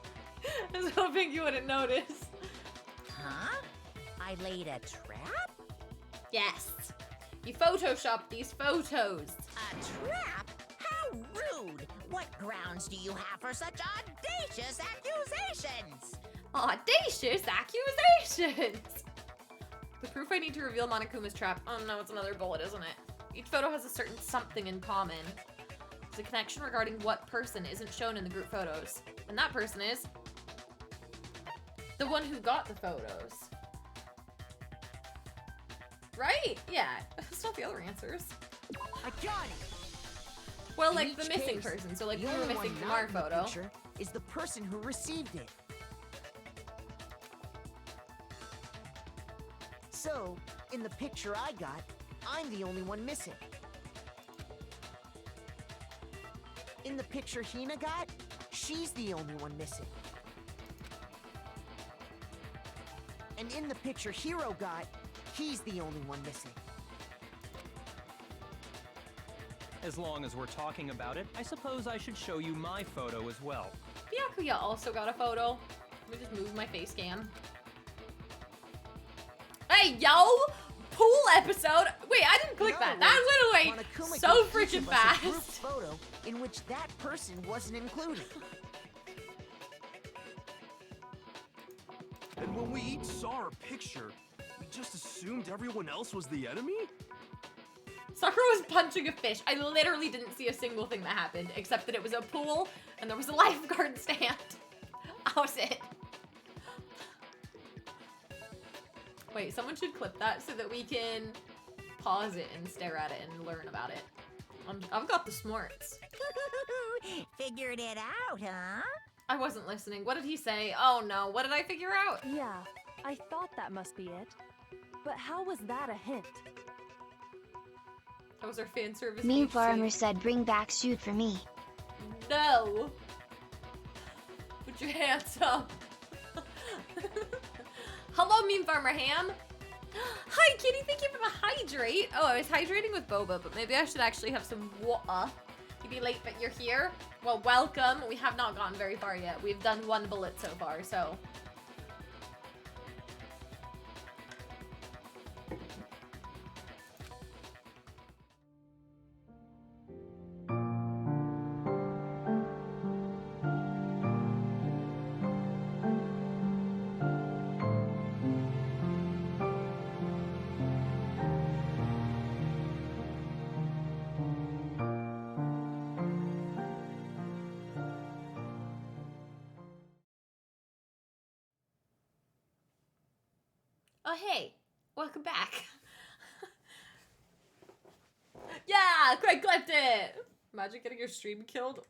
Speaker 1: I was hoping you wouldn't notice.
Speaker 7: Huh? I laid a trap?
Speaker 1: Yes. You photoshopped these photos.
Speaker 7: A trap? How rude! What grounds do you have for such audacious accusations?
Speaker 1: Audacious accusations! The proof I need to reveal Monokuma's trap. Oh no, it's another bullet, isn't it? Each photo has a certain something in common. There's a connection regarding what person isn't shown in the group photos. And that person is the one who got the photos. Right? Yeah. That's not the other answers.
Speaker 10: I got it!
Speaker 1: Well,
Speaker 10: In
Speaker 1: like the
Speaker 10: each
Speaker 1: missing
Speaker 10: case,
Speaker 1: person. So like
Speaker 10: the
Speaker 1: we were
Speaker 10: only
Speaker 1: missing
Speaker 10: one
Speaker 1: from
Speaker 10: not
Speaker 1: our
Speaker 10: in the
Speaker 1: photo.
Speaker 10: picture is the person who received it. So, in the picture I got, I'm the only one missing. In the picture Hina got, she's the only one missing. And in the picture Hiro got, he's the only one missing.
Speaker 6: As long as we're talking about it, I suppose I should show you my photo as well.
Speaker 1: Byakuya also got a photo. Let me just move my face cam. Hey, yo! Pool episode! Wait, I didn't click that. That went away
Speaker 10: Monokuma
Speaker 1: so
Speaker 10: gave each
Speaker 1: freaking
Speaker 10: of us a group
Speaker 1: fast.
Speaker 10: photo in which that person wasn't included.
Speaker 8: And when we each saw our picture, we just assumed everyone else was the enemy?
Speaker 1: Sakura was punching a fish. I literally didn't see a single thing that happened, except that it was a pool and there was a lifeguard stand. That was it. Wait, someone should clip that so that we can pause it and stare at it and learn about it. I've got the smarts.
Speaker 7: Figured it out, huh?
Speaker 1: I wasn't listening. What did he say? Oh no, what did I figure out?
Speaker 4: Yeah, I thought that must be it. But how was that a hint?
Speaker 1: That was our fan service.
Speaker 9: Mean
Speaker 1: HC.
Speaker 9: Farmer said bring back suit for me.
Speaker 1: No. Put your hands up. Hello, Mean Farmer Ham. Hi, kitty. Thank you for the hydrate. Oh, I was hydrating with boba, but maybe I should actually have some water. You'd be late, but you're here. Well, welcome. We have not gotten very far yet. We've done one bullet so far, so. Oh, hey, welcome back. Yeah, Craig clipped it. Imagine getting your stream killed.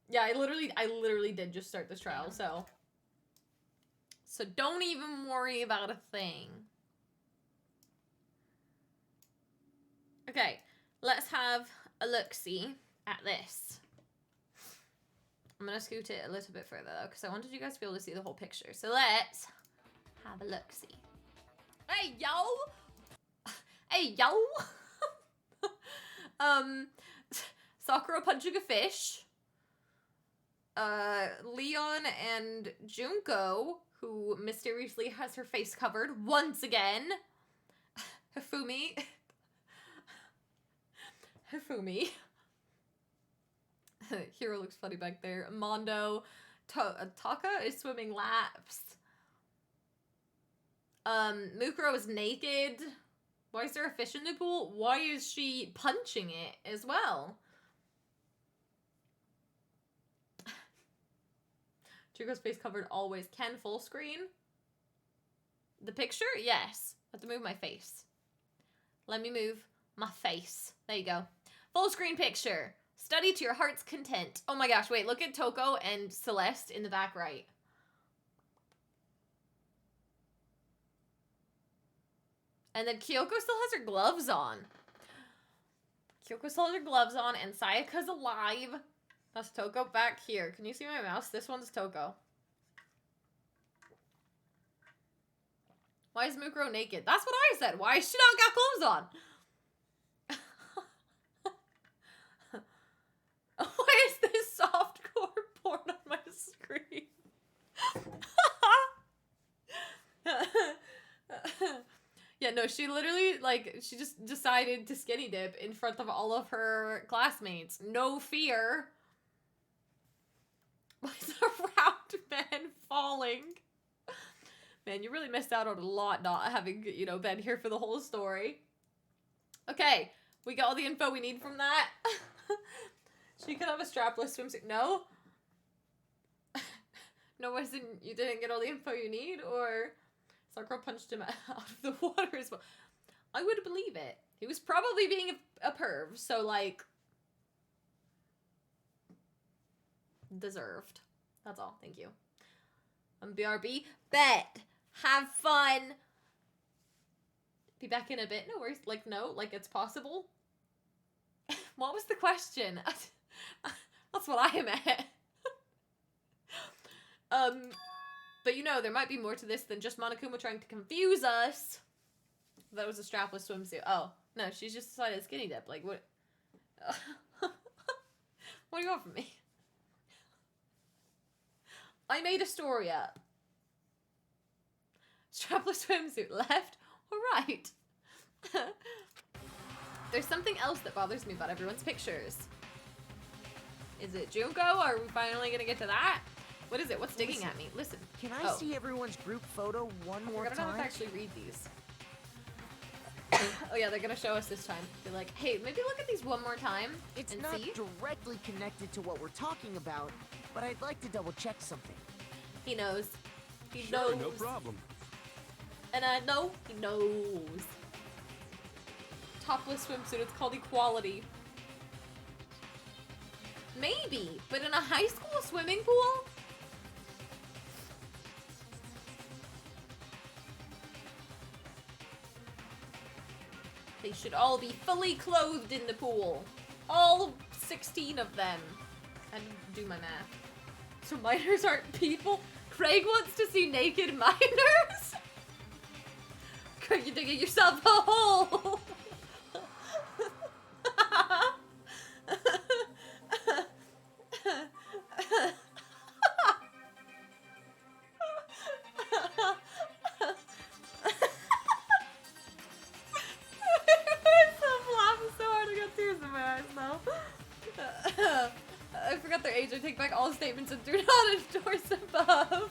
Speaker 1: Yeah, I literally did just start this trial, so don't even worry about a thing. Okay, let's have a look-see at this. I'm gonna scoot it a little bit further though, because I wanted you guys to be able to see the whole picture. So let's have a look-see. Hey, yo! Hey, yo! Sakura punching a fish. Leon and Junko, who mysteriously has her face covered once again. Hifumi. Hifumi. Hero looks funny back there. Mondo. Taka is swimming laps. Mukuro is naked. Why is there a fish in the pool? Why is she punching it as well? Chico's face covered always. Can full screen? The picture? Yes. I have to move my face. Let me move my face. There you go. Full screen picture. Study to your heart's content. Oh my gosh, wait, look at Toko and Celeste in the back right. And then Kyoko still has her gloves on. Kyoko still has her gloves on, and Sayaka's alive. That's Toko back here. Can you see my mouse? This one's Toko. Why is Mukuro naked? That's what I said. Why has she not got clothes on? Why is this softcore porn on my screen? Yeah, no, she literally, like, she just decided to skinny dip in front of all of her classmates. No fear. Why is a round man falling? Man, you really missed out on a lot not having, you know, been here for the whole story. Okay, we got all the info we need from that. She could have a strapless swimsuit. No? No, you didn't get all the info you need? Or Sakura punched him out of the water as well? I would believe it. He was probably being a perv, so, like, deserved. That's all. Thank you. BRB. Bet. Have fun. Be back in a bit. No worries. Like, no. Like, it's possible. What was the question? That's what I meant. But you know, there might be more to this than just Monokuma trying to confuse us. That was a strapless swimsuit. Oh, no, she's just decided to skinny dip. Like, what? What do you want from me? I made a story up. Strapless swimsuit, left or right? There's something else that bothers me about everyone's pictures. Is it Junko? Are we finally gonna get to that? What is it? What's digging at me? Listen.
Speaker 10: Can I see everyone's group photo one more
Speaker 1: I don't know how
Speaker 10: time?
Speaker 1: to actually read these. Oh yeah, they're gonna show us this time. Be like, hey, maybe look at these one more time
Speaker 10: It's
Speaker 1: and
Speaker 10: not
Speaker 1: see.
Speaker 10: directly connected to what we're talking about, but I'd like to double check something.
Speaker 1: He knows. He
Speaker 8: Sure,
Speaker 1: knows.
Speaker 8: no problem.
Speaker 1: And I know he knows. Topless swimsuit. It's called equality. Maybe, but in a high school swimming pool? They should all be fully clothed in the pool. All 16 of them. I didn't do my math. So minors aren't people? Craig wants to see naked minors? Craig, you're digging yourself a hole! I forgot their age. I take back all statements and do not endorse above.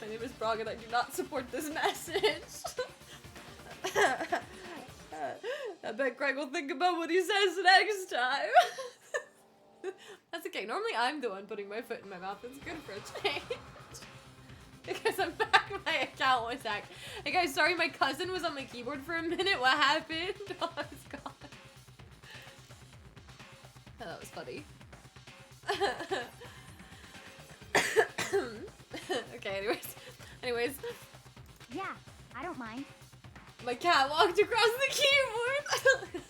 Speaker 1: My name is Brog and I do not support this message. I bet Craig will think about what he says next time. That's okay. Normally I'm the one putting my foot in my mouth. It's good for a change. Because I'm back, my account was hacked. Hey guys, sorry my cousin was on my keyboard for a minute. What happened? Oh, I was gone. Oh, that was funny. Okay, anyways.
Speaker 9: Yeah, I don't mind.
Speaker 1: My cat walked across the keyboard.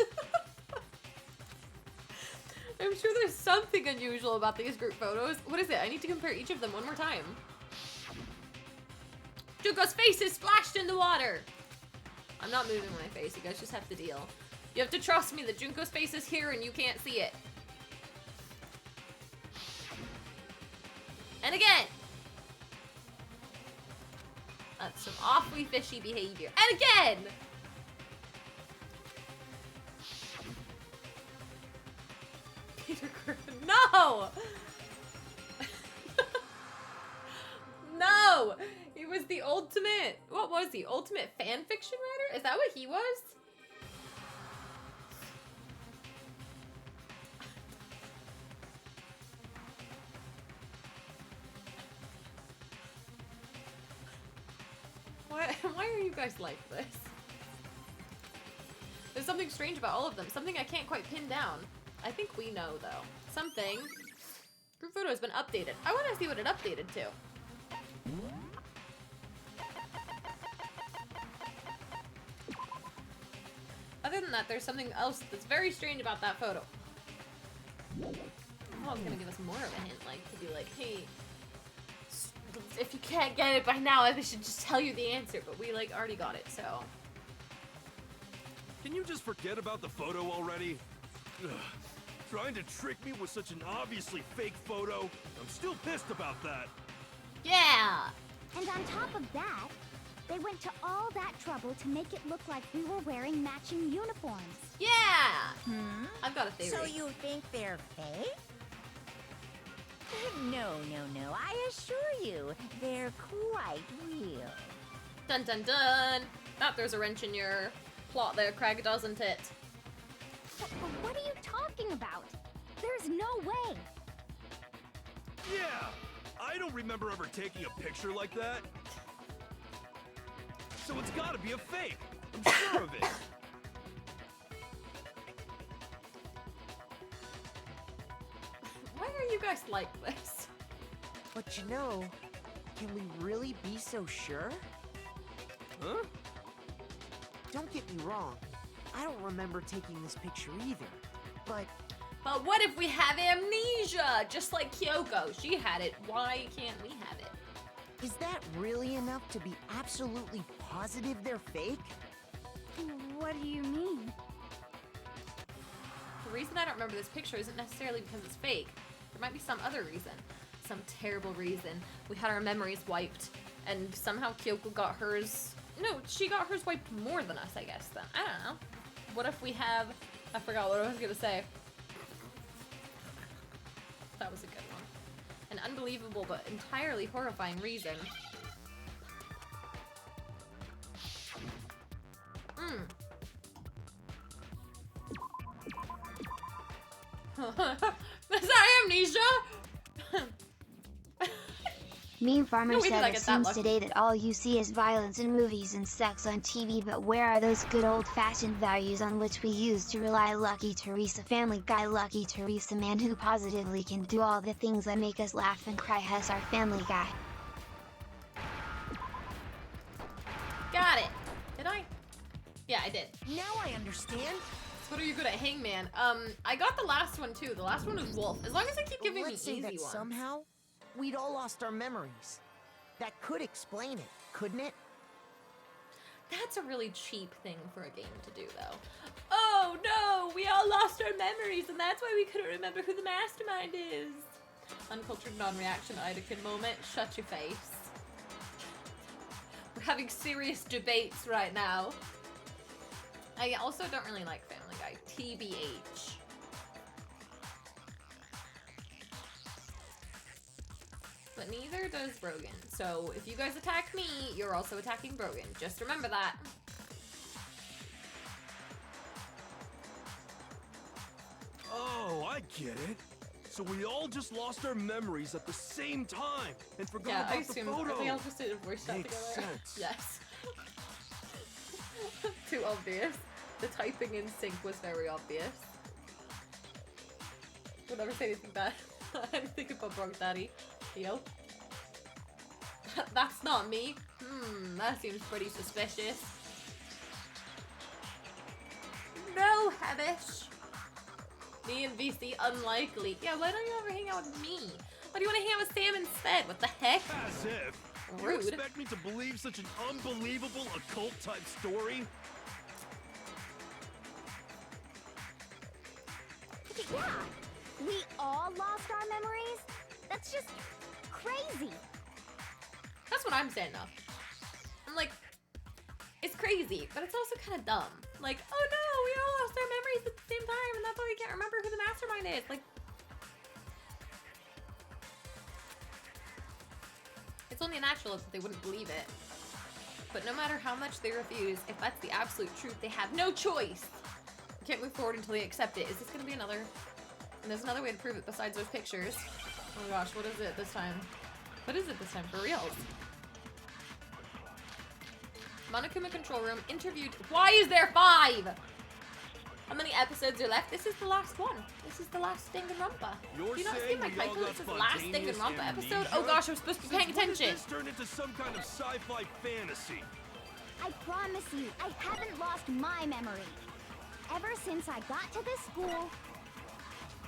Speaker 1: I'm sure there's something unusual about these group photos. What is it? I need to compare each of them one more time. Junko's face is splashed in the water. I'm not moving my face. You guys just have to deal. You have to trust me that Junko's face is here and you can't see it. And again. That's some awfully fishy behavior. And again. No! No! He was the ultimate, what was he? Ultimate fan fiction writer? Is that what he was? Why are you guys like this? There's something strange about all of them. Something I can't quite pin down. I think we know, though. Something. Group photo has been updated. I want to see what it updated to. Other than that, there's something else that's very strange about that photo. I was gonna give us more of a hint, like, to be like, hey, if you can't get it by now, I should just tell you the answer, but we, like, already got it, so.
Speaker 8: Can you just forget about the photo already? Ugh. Trying to trick me with such an obviously fake photo? I'm still pissed about that.
Speaker 1: Yeah!
Speaker 9: And on top of that, they went to all that trouble to make it look like we were wearing matching uniforms.
Speaker 1: Yeah! I've got a theory.
Speaker 7: So you think they're fake? No. I assure you, they're quite real.
Speaker 1: Dun dun dun! That there's a wrench in your plot there, Craig, doesn't it?
Speaker 9: What are you talking about? There's no way.
Speaker 8: Yeah! I don't remember ever taking a picture like that. So it's gotta be a fake. I'm sure of it.
Speaker 1: Why are you guys like this?
Speaker 10: But you know, can we really be so sure?
Speaker 8: Huh?
Speaker 10: Don't get me wrong. I don't remember taking this picture either. But
Speaker 1: what if we have amnesia? Just like Kyoko. She had it. Why can't we have it?
Speaker 10: is that really enough to be absolutely positive they're fake?
Speaker 9: What do you mean?
Speaker 1: The reason I don't remember this picture isn't necessarily because it's fake. There might be some other reason. Some terrible reason. We had our memories wiped, and somehow Kyoko got hers... No, she got hers wiped more than us, I guess, then. I don't know. What if we have... I forgot what I was gonna say. That was a good one. An unbelievable but entirely horrifying reason. Is that amnesia?
Speaker 11: Meme Farmer
Speaker 1: No way did I
Speaker 11: said it
Speaker 1: get that
Speaker 11: seems
Speaker 1: lucky.
Speaker 11: today that all you see is violence in movies and sex on TV, but where are those good old-fashioned values on which we used to rely? Lucky Teresa, Family Guy. Lucky Teresa, man who positively can do all the things that make us laugh and cry, has our Family Guy.
Speaker 1: Got it. Did I? Yeah, I did.
Speaker 10: Now I understand.
Speaker 1: So what are you good at? Hangman. I got the last one too. The last one was Wolf. As long as I keep giving me
Speaker 10: Let's say
Speaker 1: easy
Speaker 10: that
Speaker 1: ones.
Speaker 10: somehow we'd all lost our memories. That could explain it, couldn't it?
Speaker 1: That's a really cheap thing for a game to do, though. Oh no, we all lost our memories, and that's why we couldn't remember who the mastermind is. Uncultured non-reaction Idakin moment. Shut your face. We're having serious debates right now. I also don't really like Family Guy. TBH. But neither does Brogan. So if you guys attack me, you're also attacking Brogan. Just remember that.
Speaker 8: Oh, I get it. So we all just lost our memories at the same time and forgot
Speaker 1: Yeah, I
Speaker 8: about the
Speaker 1: assume
Speaker 8: photo.
Speaker 1: everything else just did a voice shot
Speaker 8: Makes
Speaker 1: together.
Speaker 8: sense.
Speaker 1: Yes. Too obvious. The typing in sync was very obvious. Would never say anything bad. I think about Broke Daddy. Yo. That's not me. That seems pretty suspicious. No, Havish. Me and VC unlikely. Yeah, why don't you ever hang out with me? Why do you want to hang out with Sam instead? What the heck?
Speaker 8: As if.
Speaker 1: Rude.
Speaker 8: You expect me to believe such an unbelievable occult-type story?
Speaker 9: Yeah, we all lost our memories? That's just crazy.
Speaker 1: That's what I'm saying though. I'm like, it's crazy, but it's also kind of dumb. Like, oh no, we all lost our memories at the same time, and that's why we can't remember who the mastermind is. Like, only natural if they wouldn't believe it. But no matter how much they refuse, if that's the absolute truth, they have no choice. Can't move forward until they accept it. Is this gonna be another? And there's another way to prove it besides those pictures. Oh my gosh, what is it this time? What is it this time, for reals? Monokuma control room, interviewed. Why is there 5? How many episodes are left? This is the last one. This is the last Danganronpa.
Speaker 8: You're
Speaker 1: Do you not see
Speaker 8: saying
Speaker 1: my
Speaker 8: we all
Speaker 1: title?
Speaker 8: got
Speaker 1: It says last
Speaker 8: spontaneous
Speaker 1: Danganronpa episode?
Speaker 8: amnesia?
Speaker 1: Oh gosh, I was supposed to be paying
Speaker 8: Since when did
Speaker 1: attention.
Speaker 8: this turn into some kind of sci-fi fantasy?
Speaker 9: I promise you, I haven't lost my memory. Ever since I got to this school,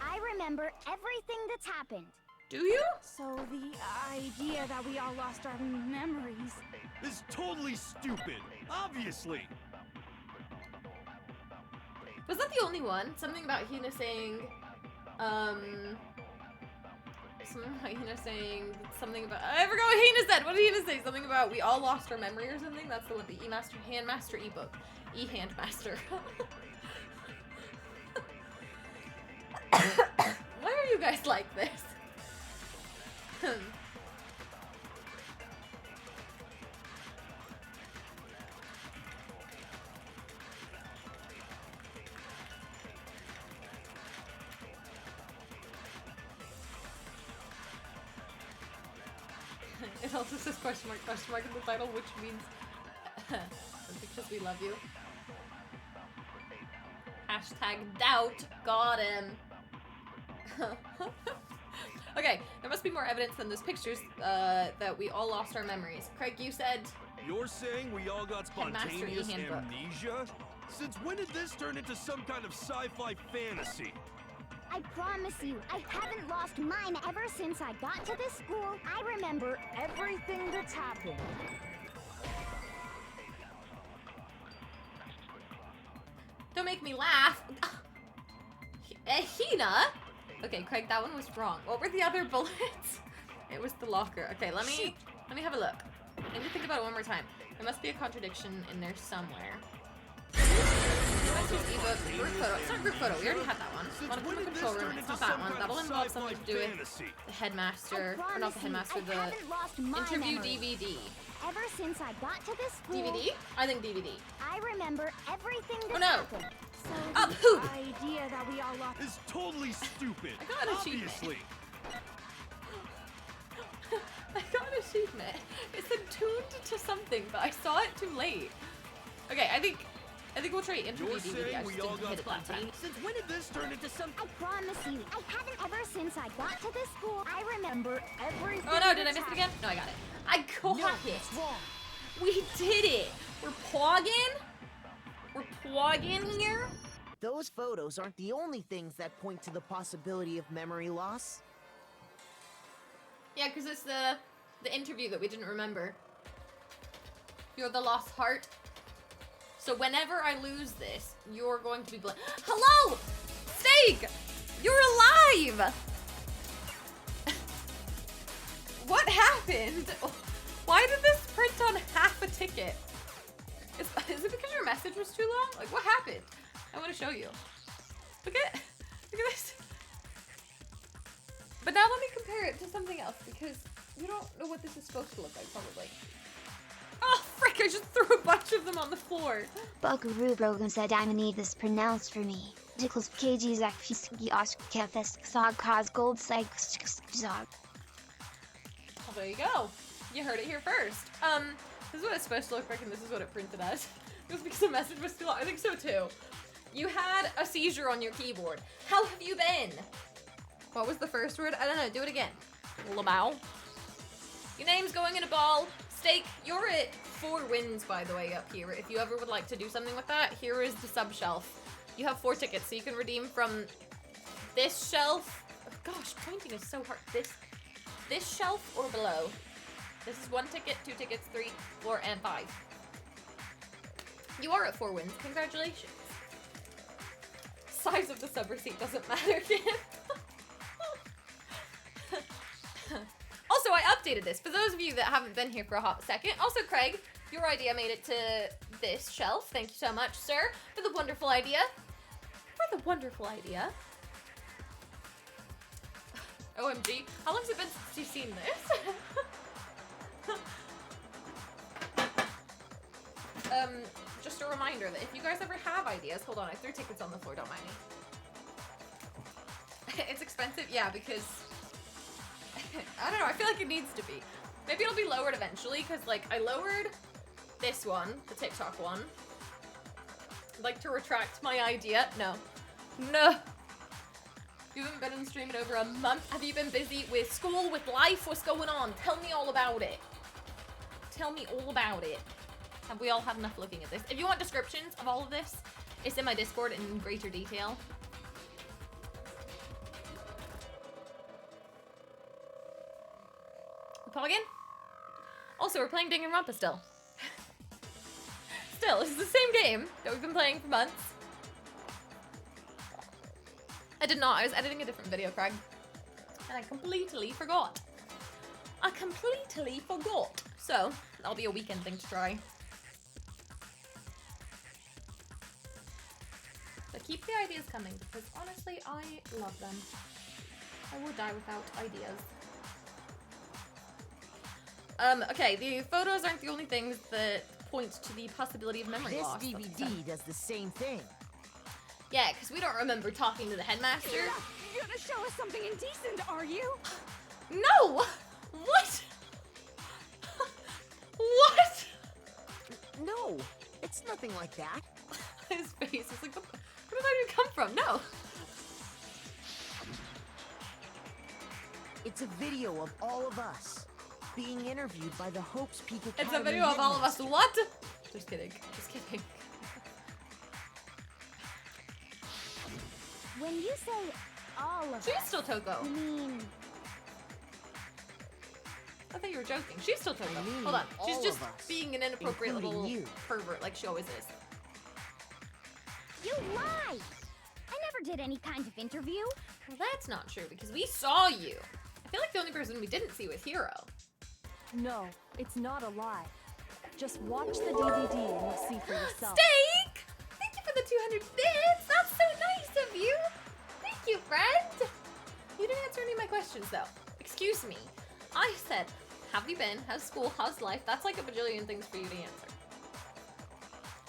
Speaker 9: I remember everything that's happened.
Speaker 1: Do you?
Speaker 4: So the idea that we all lost our memories.
Speaker 8: It's totally stupid. Obviously.
Speaker 1: Was that the only one? Something about Hina saying, something about, I forgot what Hina said. What did Hina say? Something about we all lost our memory or something? That's the one, the E-Master, Handmaster ebook. E-Handmaster. Why are you guys like this? It also says question mark in the title, which means because we love you. Hashtag doubt. Got him. Okay, there must be more evidence than those pictures that we all lost our memories. Craig, you said...
Speaker 8: You're saying we all got spontaneous
Speaker 1: E-handbook.
Speaker 8: amnesia? Since when did this turn into some kind of sci-fi fantasy?
Speaker 9: I promise you, I haven't lost mine ever since I got to this school. I remember everything that's happened.
Speaker 1: Don't make me laugh. Hina? Okay, Craig, that one was wrong. What were the other bullets? It was the locker. Okay, let me have a look. I need to think about it one more time. There must be a contradiction in there somewhere. Ebook, group photo. It's not group photo. We already had that one. Monokuma control room. It's not that one. That'll involve something to do with the headmaster, or not the headmaster, the interview DVD.
Speaker 9: Ever since I got to this school,
Speaker 1: DVD? I think DVD.
Speaker 9: I remember everything that's
Speaker 1: Oh no!
Speaker 9: happened.
Speaker 4: So the
Speaker 1: poop!
Speaker 4: idea that we all lost.
Speaker 8: It's totally stupid.
Speaker 1: I got an achievement.
Speaker 8: Obviously.
Speaker 1: I got an achievement. It's attuned to something, but I saw it too late. Okay, I think we'll try interview
Speaker 8: You're
Speaker 1: DVD. I
Speaker 8: saying
Speaker 1: just
Speaker 8: we all
Speaker 1: didn't
Speaker 8: got
Speaker 1: hit it that time.
Speaker 8: spontaneous? Since when did this turn into some...
Speaker 9: I promise you, I haven't ever since I got to this school. I remember everything.
Speaker 1: Oh no, did I
Speaker 9: that's
Speaker 1: miss it again? No, I got it. I got it.
Speaker 10: It's wrong.
Speaker 1: We did it. We're pogging. We're pogging here.
Speaker 10: Those photos aren't the only things that point to the possibility of memory loss.
Speaker 1: Yeah, because it's the interview that we didn't remember. You're the lost heart. So whenever I lose this, you're going to be Hello! Steak! You're alive! What happened? Why did this print on half a ticket? Is it because your message was too long? Like, what happened? I want to show you. Look at this. But now let me compare it to something else because you don't know what this is supposed to look like, probably. Oh, frick, I just threw a bunch of them on the floor.
Speaker 11: Buckaroo Brogan said I'ma need this pronounced for me. Diklas KG Zak Fiski Osk Kefest Sog Kaz Gold Psych Zog.
Speaker 1: Well, there you go. You heard it here first. This is what it's supposed to look like, and this is what it printed as. It was because the message was too long. I think so too. You had a seizure on your keyboard. How have you been? What was the first word? I don't know. Do it again. Lamau. Your name's going in a ball. Steak, you're at 4 wins, by the way, up here. If you ever would like to do something with that, here is the sub shelf. You have 4 tickets, so you can redeem from this shelf. Oh, gosh, pointing is so hard. This shelf or below. This is 1 ticket, 2 tickets, 3, 4, and 5. You are at 4 wins. Congratulations. Size of the sub receipt doesn't matter again. Also, I updated this for those of you that haven't been here for a hot second. Also, Craig, your idea made it to this shelf. Thank you so much, sir, for the wonderful idea. OMG. How long's it been since you've seen this? just a reminder that if you guys ever have ideas, hold on, I threw tickets on the floor, don't mind me. It's expensive, yeah, because I don't know, I feel like it needs to be. Maybe it'll be lowered eventually, because like I lowered this one, the TikTok one. I'd like to retract my idea. No. You haven't been on stream in over a month. Have you been busy with school, with life? What's going on? Tell me all about it. Tell me all about it. Have we all had enough looking at this? If you want descriptions of all of this, it's in my Discord in greater detail. Poggin? Also, we're playing Danganronpa still. Still, this is the same game that we've been playing for months. I did not. I was editing a different video, Craig. And I completely forgot. So, that'll be a weekend thing to try. But keep the ideas coming, because honestly, I love them. I would die without ideas. Okay, the photos aren't the only things that point to the possibility of memory loss.
Speaker 10: This DVD does the same thing.
Speaker 1: Yeah, because we don't remember talking to the headmaster.
Speaker 4: You're gonna show us something indecent, are you?
Speaker 1: No! What? What?
Speaker 10: No, it's nothing like that.
Speaker 1: His face is like, where did that even come from? No.
Speaker 10: It's a video of all of us being interviewed by the Hope's Peak Academy.
Speaker 1: It's a video of all of us.
Speaker 10: headmaster.
Speaker 1: What? Just kidding. Just kidding.
Speaker 9: When you say all of
Speaker 1: She's
Speaker 9: us,
Speaker 1: still Toko.
Speaker 9: you mean
Speaker 1: I thought you were joking. She's still Toko.
Speaker 10: I mean
Speaker 1: Hold on. She's
Speaker 10: all
Speaker 1: just
Speaker 10: of us,
Speaker 1: being an inappropriate
Speaker 10: including
Speaker 1: little
Speaker 10: you.
Speaker 1: pervert like she always is.
Speaker 9: you lie? I never did any kind of interview.
Speaker 1: Well, that's not true because we saw you. I feel like the only person we didn't see was Hero.
Speaker 4: No, it's not a lie. Just watch the DVD and you'll see for yourself.
Speaker 1: Steak! Thank you for the 200 bits! That's so nice of you! Thank you, friend! You didn't answer any of my questions, though. Excuse me. I said, have you been? How's school? How's life? That's like a bajillion things for you to answer.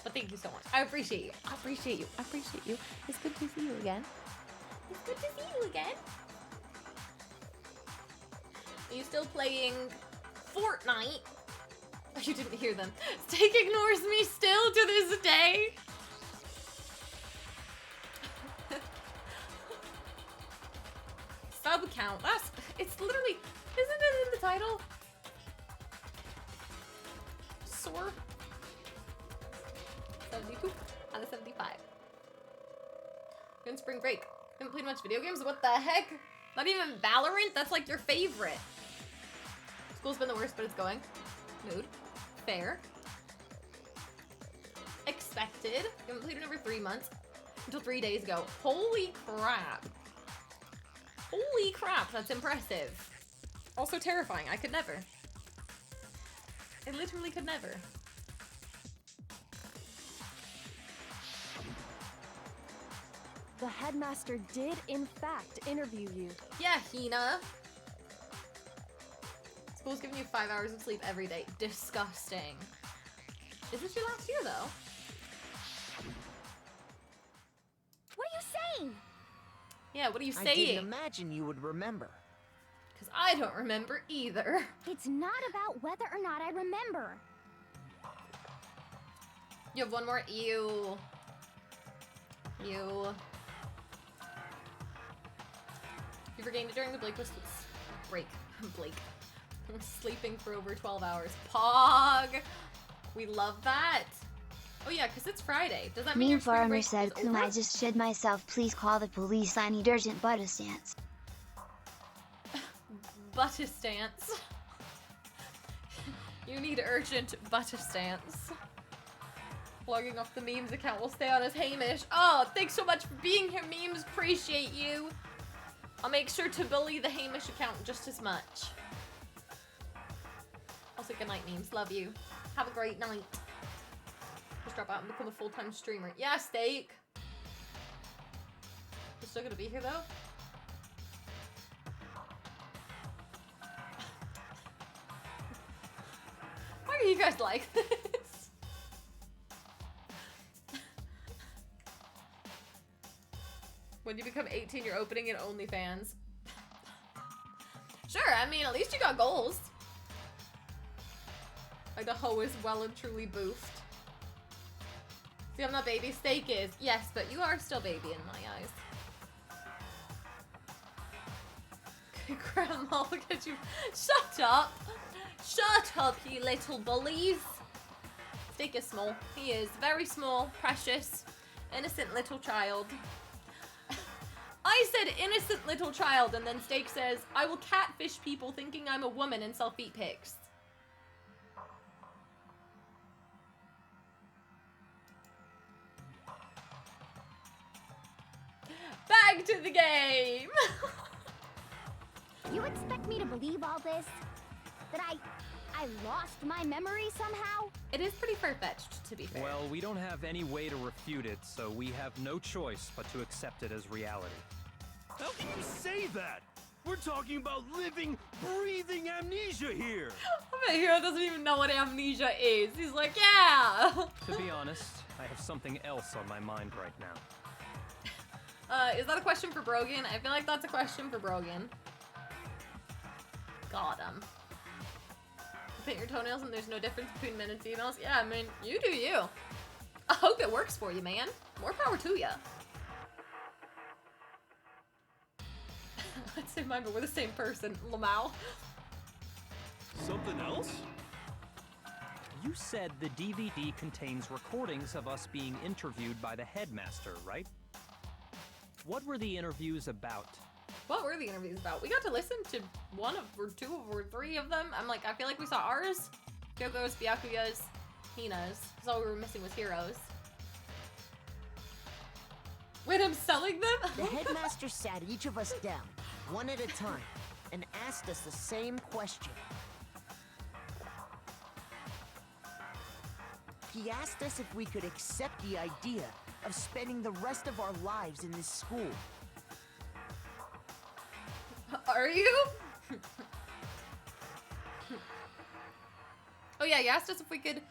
Speaker 1: But thank you so much. I appreciate you. I appreciate you. I appreciate you. It's good to see you again. It's good to see you again. Are you still playing Fortnite? Oh, you didn't hear them. Steak ignores me still to this day. Sub count. It's literally, isn't it in the title? Soar. 72 out of 75. You're in spring break. Haven't played much video games? What the heck? Not even Valorant? That's like your favorite. School's been the worst, but it's going. Mood. Fair. Expected. You haven't played in over 3 months. Until 3 days ago. Holy crap. Holy crap, that's impressive. Also terrifying. I could never. I literally could never.
Speaker 4: The headmaster did, in fact, interview you.
Speaker 1: Yeah, Hina. School's giving you 5 hours of sleep every day. Disgusting. Is this your last year, though?
Speaker 9: What are you saying?
Speaker 1: Yeah, what are you
Speaker 10: I
Speaker 1: saying?
Speaker 10: didn't imagine you would remember.
Speaker 1: Because I don't remember either.
Speaker 9: It's not about whether or not I remember.
Speaker 1: You have one more? Ew. Ew. You regained it during the break. Blake. Sleeping for over 12 hours. Pog! We love that. Oh yeah, because it's Friday. Does that mean
Speaker 11: Me
Speaker 1: your spring
Speaker 11: farmer
Speaker 1: break
Speaker 11: said,
Speaker 1: is
Speaker 11: Kum,
Speaker 1: over?
Speaker 11: I just shit myself. Please call the police. I need urgent butt stance.
Speaker 1: Butt stance. You need urgent butt stance. Logging off the memes account will stay on as Hamish. Oh, thanks so much for being here, memes. Appreciate you. I'll make sure to bully the Hamish account just as much. Also, good night, memes. Love you. Have a great night. Just drop out and become a full-time streamer. Yeah, Steak. You're still gonna be here, though? Why are you guys like this? When you become 18, you're opening an OnlyFans. Sure, I mean, at least you got goals. Like, the hoe is well and truly boofed. See, I'm not baby. Steak is. Yes, but you are still baby in my eyes. Grandma, look at you. Shut up. Shut up, you little bullies. Steak is small. He is very small, precious, innocent little child. I said innocent little child, and then Steak says, I will catfish people thinking I'm a woman and sell feet pics. Back to the game!
Speaker 9: You expect me to believe all this? That I lost my memory somehow?
Speaker 1: It is pretty far-fetched, to be fair.
Speaker 6: Well, we don't have any way to refute it, so we have no choice but to accept it as reality.
Speaker 8: How can you say that? We're talking about living, breathing amnesia here.
Speaker 1: I bet Hero doesn't even know what amnesia is. He's like, yeah!
Speaker 6: To be honest, I have something else on my mind right now.
Speaker 1: Is that a question for Brogan? I feel like that's a question for Brogan. Got him. Paint your toenails and there's no difference between men and females? Yeah, I mean, you do you. I hope it works for you, man. More power to ya. I'd say mine, but we're the same person. Lamau.
Speaker 8: Something else?
Speaker 6: You said the DVD contains recordings of us being interviewed by the headmaster, right? What were the interviews about?
Speaker 1: What were the interviews about? We got to listen to one of, or two or three of them. I'm like, I feel like we saw ours, Kyoko's, Byakuya's, Hina's. Because all we were missing was Hero's. Wait, I'm selling them?
Speaker 10: The headmaster sat each of us down, one at a time, and asked us the same question. He asked us if we could accept the idea of spending the rest of our lives in this school.
Speaker 1: Are you? Oh yeah, he asked us if we could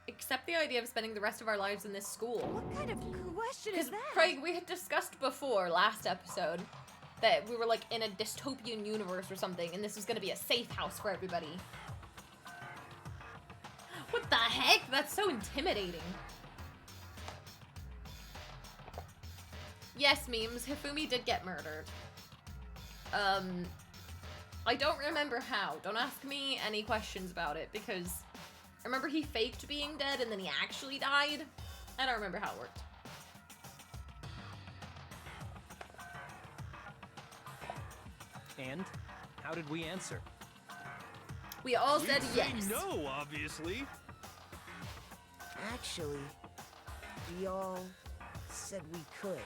Speaker 1: accept the idea of spending the rest of our lives in this school.
Speaker 4: What kind of question is that?
Speaker 1: Craig, we had discussed before, last episode, that we were like in a dystopian universe or something, and this was gonna be a safe house for everybody. What the heck? That's so intimidating. Yes, memes, Hifumi did get murdered. I don't remember how. Don't ask me any questions about it, because I remember he faked being dead and then he actually died. I don't remember how it worked.
Speaker 6: And how did we answer?
Speaker 1: We all said
Speaker 8: We'd say
Speaker 1: yes.
Speaker 8: no, obviously.
Speaker 10: Actually, we all said we could.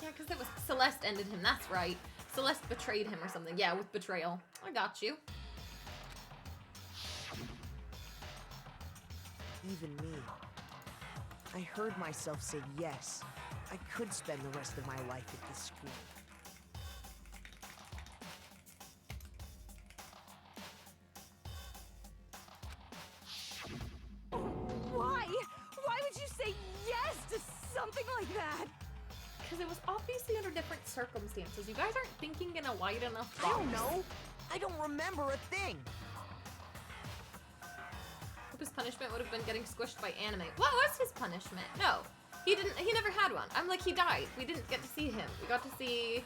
Speaker 1: Yeah, because it was Celeste ended him. That's right. Celeste betrayed him or something. Yeah, with betrayal. I got you.
Speaker 10: Even me. I heard myself say yes. I could spend the rest of my life at this school.
Speaker 4: Why? Why would you say yes to something like that?
Speaker 1: Because it was obviously under different circumstances. You guys aren't thinking in a wide enough box.
Speaker 10: I don't know. I don't remember a thing.
Speaker 1: Hope his punishment would have been getting squished by anime. What was his punishment? No. He didn't. He never had one. I'm like, he died. We didn't get to see him. We got to see,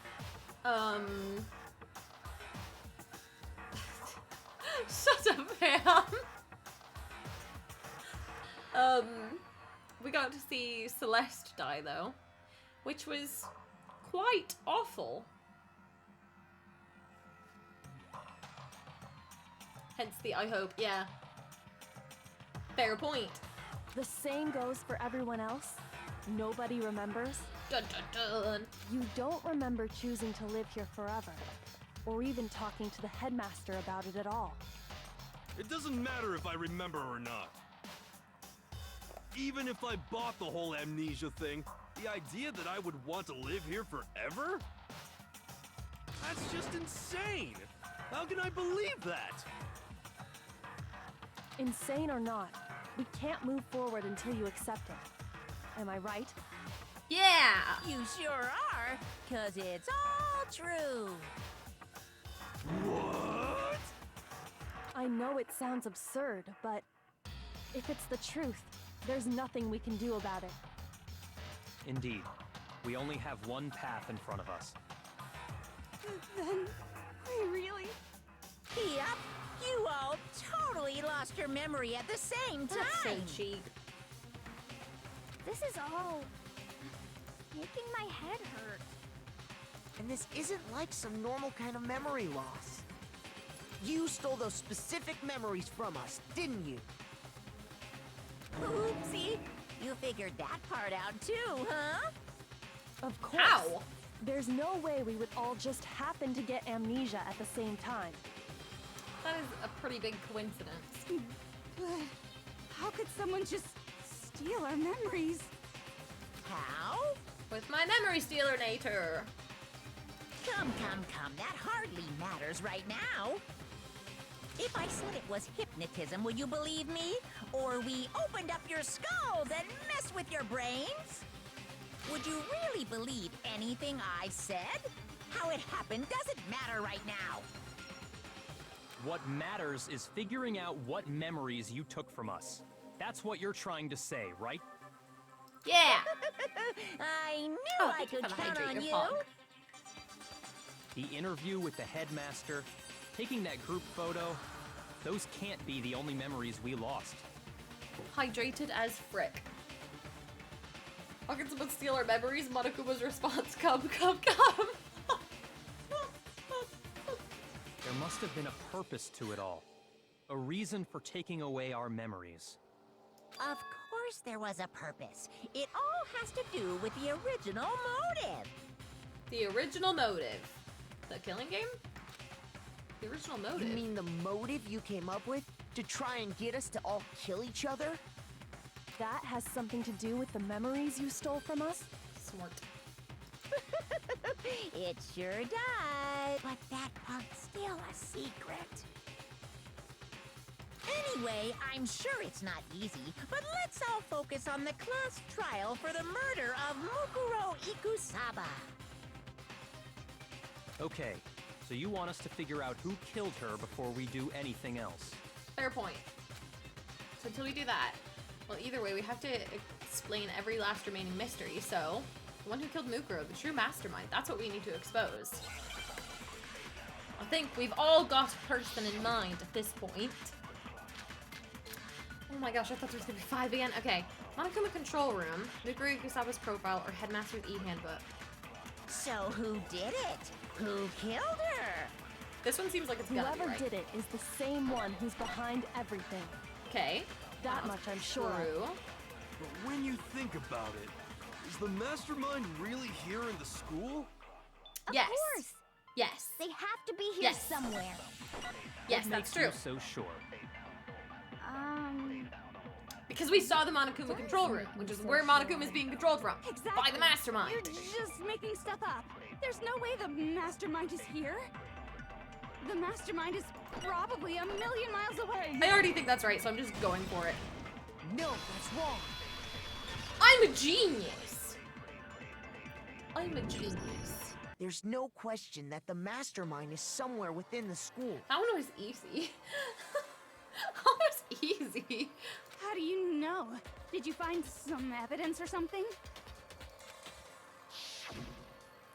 Speaker 1: Shut up, Pam. We got to see Celeste die, though, which was quite awful. Hence the I hope, yeah. Fair point.
Speaker 4: The same goes for everyone else. Nobody remembers.
Speaker 1: Dun dun dun.
Speaker 4: You don't remember choosing to live here forever, or even talking to the headmaster about it at all.
Speaker 8: It doesn't matter if I remember or not. Even if I bought the whole amnesia thing, the idea that I would want to live here forever? That's just insane! How can I believe that?
Speaker 4: Insane or not, we can't move forward until you accept it. Am I right?
Speaker 1: Yeah!
Speaker 7: You sure are. there, 'cause it's all true.
Speaker 8: What?
Speaker 4: I know it sounds absurd, but if it's the truth, there's nothing we can do about it.
Speaker 6: Indeed. We only have one path in front of us.
Speaker 4: Then we really...
Speaker 7: Yep, you all totally lost your memory at the same time.
Speaker 1: That's so cheap.
Speaker 9: This is all making my head hurt.
Speaker 10: And this isn't like some normal kind of memory loss. You stole those specific memories from us, didn't you?
Speaker 7: Oopsie, you figured that part out too, huh?
Speaker 4: Of course.
Speaker 1: How?
Speaker 4: There's no way we would all just happen to get amnesia at the same time.
Speaker 1: That is a pretty big coincidence.
Speaker 3: But how could someone just steal our memories?
Speaker 7: How?
Speaker 1: With my memory stealer-nator.
Speaker 7: Come, that hardly matters right now. If I said it was hypnotism, would you believe me? Or we opened up your skulls and messed with your brains? Would you really believe anything I said? How it happened doesn't matter right now.
Speaker 6: What matters is figuring out what memories you took from us. That's what you're trying to say, right?
Speaker 1: Yeah.
Speaker 7: I knew
Speaker 1: Oh,
Speaker 7: I could
Speaker 1: thank you for the
Speaker 7: count on
Speaker 1: hydrator
Speaker 7: you.
Speaker 1: fog.
Speaker 6: The interview with the headmaster, taking that group photo, those can't be the only memories we lost.
Speaker 1: Hydrated as frick. How can someone steal our memories? Monokuma's response, come.
Speaker 6: There must have been a purpose to it all. A reason for taking away our memories.
Speaker 7: Of course there was a purpose. It all has to do with the original motive.
Speaker 1: The original motive. The killing game? The original motive.
Speaker 10: You mean the motive you came up with to try and get us to all kill each other?
Speaker 4: That has something to do with the memories you stole from us?
Speaker 1: Smart.
Speaker 7: It sure does. But that part's still a secret. Anyway, I'm sure it's not easy, but let's all focus on the class trial for the murder of Mukuro Ikusaba.
Speaker 6: Okay, so you want us to figure out who killed her before we do anything else.
Speaker 1: Fair point. So until we do that, well, either way, we have to explain every last remaining mystery. So, the one who killed Mukuro, the true mastermind, that's what we need to expose. I think we've all got a person in mind at this point. Oh my gosh, I thought there was gonna be 5 again. Okay, Monokuma control room, Mukuro Ikusaba's profile, or Headmaster's e-handbook.
Speaker 7: So who did it? Who killed her?
Speaker 1: This one seems like it's gonna be
Speaker 4: Whoever
Speaker 1: right.
Speaker 4: did it is the same one who's behind everything.
Speaker 1: Okay.
Speaker 4: That much I'm sure of.
Speaker 1: True.
Speaker 8: But when you think about it, is the mastermind really here in the school?
Speaker 9: Of
Speaker 1: Yes.
Speaker 9: course.
Speaker 1: Yes.
Speaker 9: They have to be here
Speaker 1: Yes.
Speaker 9: somewhere.
Speaker 1: Yes,
Speaker 6: What
Speaker 1: that's
Speaker 6: makes
Speaker 1: true.
Speaker 6: you so sure?
Speaker 1: Because we saw the Monokuma control room, which is where Monokuma is being controlled from.
Speaker 3: Exactly.
Speaker 1: By the mastermind.
Speaker 3: You're just making stuff up. There's no way the mastermind is here. The mastermind is probably a million miles away.
Speaker 1: I already think that's right, so I'm just going for it.
Speaker 10: No, that's wrong.
Speaker 1: I'm a genius. I'm a genius.
Speaker 10: There's no question that the mastermind is somewhere within the school.
Speaker 1: That one was easy. That was easy.
Speaker 3: How do you know? Did you find some evidence or something?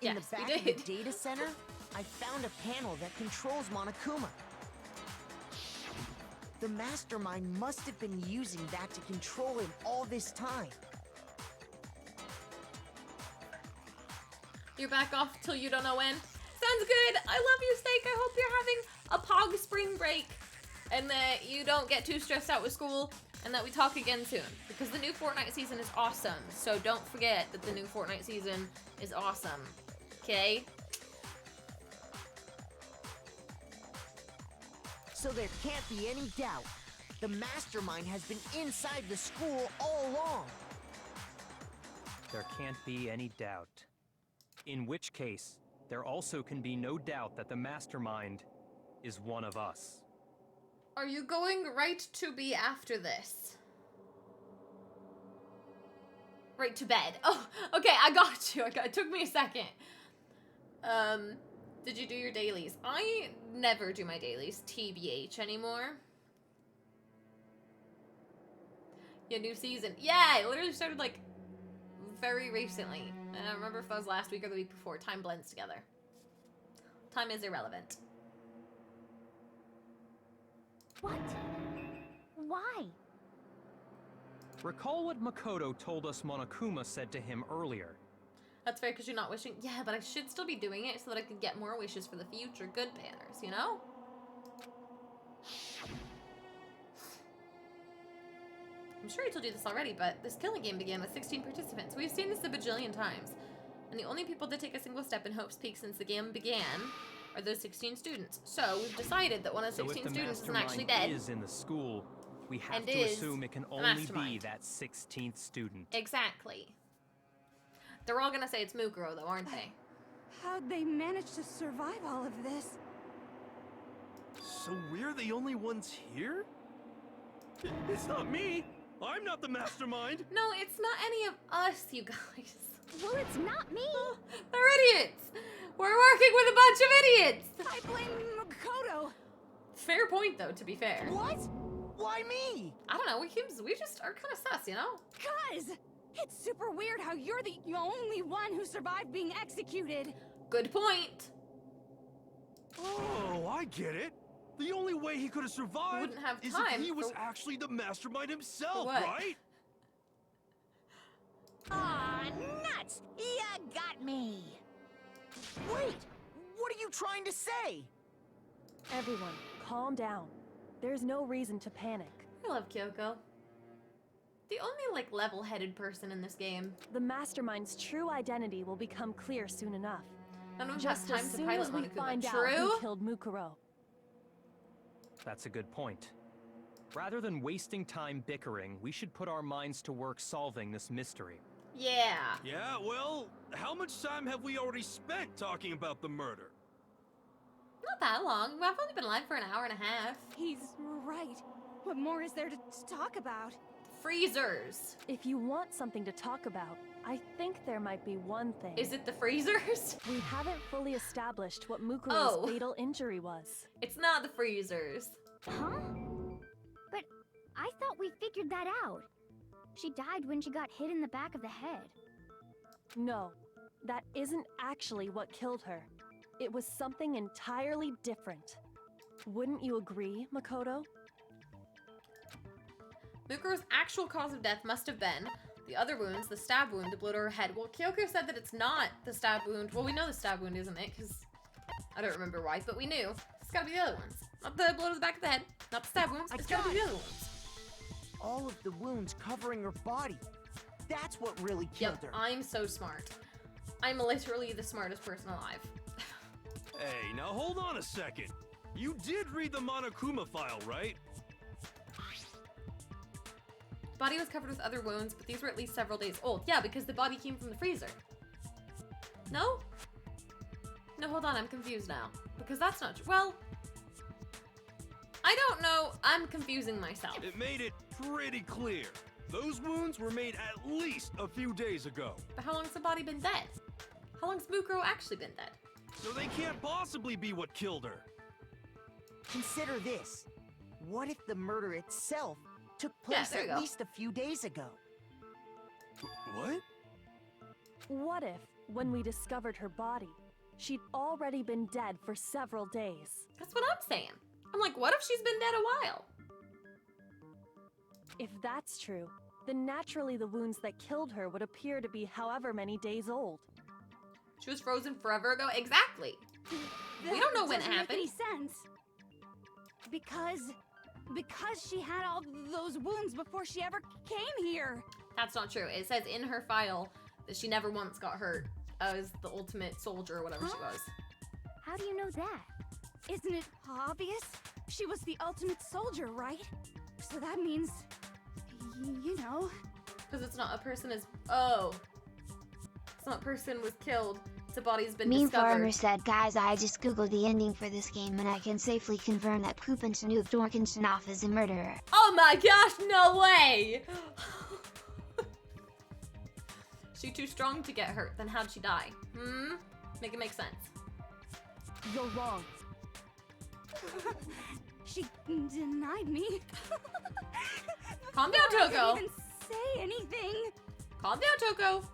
Speaker 10: In
Speaker 1: Yes,
Speaker 10: the
Speaker 1: we
Speaker 10: back of the
Speaker 1: did.
Speaker 10: data center, I found a panel that controls Monokuma. The mastermind must have been using that to control him all this time.
Speaker 1: You're back off till you don't know when. Sounds good. I love you, Steak. I hope you're having a pog spring break and that you don't get too stressed out with school and that we talk again soon because the new Fortnite season is awesome. So don't forget that the new Fortnite season is awesome. Okay?
Speaker 10: So there can't be any doubt. The mastermind has been inside the school all along.
Speaker 6: There can't be any doubt. In which case, there also can be no doubt that the mastermind is one of us.
Speaker 1: Are you going right to be after this? Right to bed. Oh, okay, I got you. It took me a second. Did you do your dailies? I never do my dailies, TBH, anymore. Yeah, new season. Yeah, it literally started, like, very recently. And I don't remember if that was last week or the week before. Time blends together. Time is irrelevant.
Speaker 9: What? Why?
Speaker 6: Recall what Makoto told us Monokuma said to him earlier.
Speaker 1: That's fair because you're not wishing. Yeah, but I should still be doing it so that I could get more wishes for the future good banners, you know? I'm sure I told you this already, but this killing game began with 16 participants. We've seen this a bajillion times. And the only people to take a single step in Hope's Peak since the game began are those 16 students. So we've decided that one of the 16 students isn't actually dead.
Speaker 6: Is in the school, we have
Speaker 1: And
Speaker 6: to
Speaker 1: is
Speaker 6: assume it can
Speaker 1: the
Speaker 6: only be
Speaker 1: mastermind.
Speaker 6: that 16th student.
Speaker 1: Exactly. They're all gonna say it's Mukuro, though, aren't they?
Speaker 3: How'd they manage to survive all of this?
Speaker 8: So we're the only ones here? It's not me! I'm not the mastermind!
Speaker 1: No, it's not any of us, you guys.
Speaker 9: Well, it's not me.
Speaker 1: They're idiots. We're working with a bunch of idiots.
Speaker 3: I blame Makoto.
Speaker 1: Fair point, though, to be fair.
Speaker 10: What? Why me?
Speaker 1: I don't know, we just are kind of sus, you know?
Speaker 3: Cuz it's super weird how you're the only one who survived being executed.
Speaker 1: Good point.
Speaker 8: Oh, I get it. The only way he could have survived
Speaker 1: wouldn't have
Speaker 8: is
Speaker 1: time
Speaker 8: if he was
Speaker 1: for-
Speaker 8: actually the mastermind himself,
Speaker 1: what?
Speaker 8: right?
Speaker 7: Aw, nuts! You got me!
Speaker 10: Wait, what are you trying to say?
Speaker 4: Everyone, calm down. There's no reason to panic.
Speaker 1: I love Kyoko. The only, like, level-headed person in this game.
Speaker 4: The Mastermind's true identity will become clear soon enough.
Speaker 1: None of them
Speaker 4: Just
Speaker 1: have
Speaker 4: as
Speaker 1: time to
Speaker 4: soon
Speaker 1: pilot
Speaker 4: as we
Speaker 1: Monokuma.
Speaker 4: find out
Speaker 1: True?
Speaker 4: who killed Mukuro.
Speaker 6: That's a good point. Rather than wasting time bickering, we should put our minds to work solving this mystery.
Speaker 1: Yeah.
Speaker 8: Yeah, well, how much time have we already spent talking about the murder?
Speaker 1: Not that long. I've only been alive for an hour and a half.
Speaker 3: He's right. What more is there to talk about?
Speaker 1: Freezers.
Speaker 4: If you want something to talk about, I think there might be one thing.
Speaker 1: Is it the freezers?
Speaker 4: We haven't fully established what Mukuro's
Speaker 1: Oh.
Speaker 4: fatal injury was.
Speaker 1: It's not the freezers.
Speaker 9: Huh? But I thought we figured that out. She died when she got hit in the back of the head.
Speaker 4: No, that isn't actually what killed her. It was something entirely different. Wouldn't you agree, Makoto?
Speaker 1: Mukuro's actual cause of death must have been the other wounds, the stab wound, the blow to her head. Well, Kyoko said that it's not the stab wound. Well, we know the stab wound, isn't it? Because I don't remember why, but we knew. It's gotta be the other ones. Not the blow to the back of the head, not the stab wounds. It's gotta be the other ones.
Speaker 10: All of the wounds covering her body. That's what really killed her.
Speaker 1: I'm so smart. I'm literally the smartest person alive.
Speaker 8: Hey, now hold on a second. You did read the Monokuma file, right?
Speaker 1: Body was covered with other wounds, but these were at least several days old. Yeah, because the body came from the freezer. No? No, hold on, I'm confused now. Because that's not true. Well, I don't know. I'm confusing myself.
Speaker 8: It made it pretty clear. Those wounds were made at least a few days ago.
Speaker 1: But how long's the body been dead? How long's Mukuro actually been dead?
Speaker 8: So they can't possibly be what killed her.
Speaker 10: Consider this. What if the murder itself took
Speaker 1: Yeah,
Speaker 10: place
Speaker 1: there you
Speaker 10: at
Speaker 1: go.
Speaker 10: least a few days ago?
Speaker 8: What?
Speaker 4: What if, when we discovered her body, she'd already been dead for several days?
Speaker 1: That's what I'm saying. I'm like, what if she's been dead a while?
Speaker 4: If that's true, then naturally the wounds that killed her would appear to be however many days old.
Speaker 1: She was frozen forever ago? Exactly. We don't know when it
Speaker 3: Doesn't make any
Speaker 1: happened.
Speaker 3: sense. Because she had all those wounds before she ever came here.
Speaker 1: That's not true. It says in her file that she never once got hurt as the ultimate soldier or whatever she was.
Speaker 9: How do you know that?
Speaker 3: Isn't it obvious? She was the ultimate soldier, right? So that means, you know.
Speaker 1: Because it's not a person is. Oh. It's not a person was killed. The body's been
Speaker 11: Meme
Speaker 1: discovered.
Speaker 11: Farmer said, guys, I just googled the ending for this game and I can safely confirm that Poopin' Snoop Dorkinshanoff is a murderer.
Speaker 1: Oh my gosh, no way! She too strong to get hurt, then how'd she die? Make it make sense.
Speaker 4: You're wrong.
Speaker 3: She denied me.
Speaker 1: Calm down,
Speaker 3: Before I
Speaker 1: Toko.
Speaker 3: could even say anything.
Speaker 1: Calm down, Toko.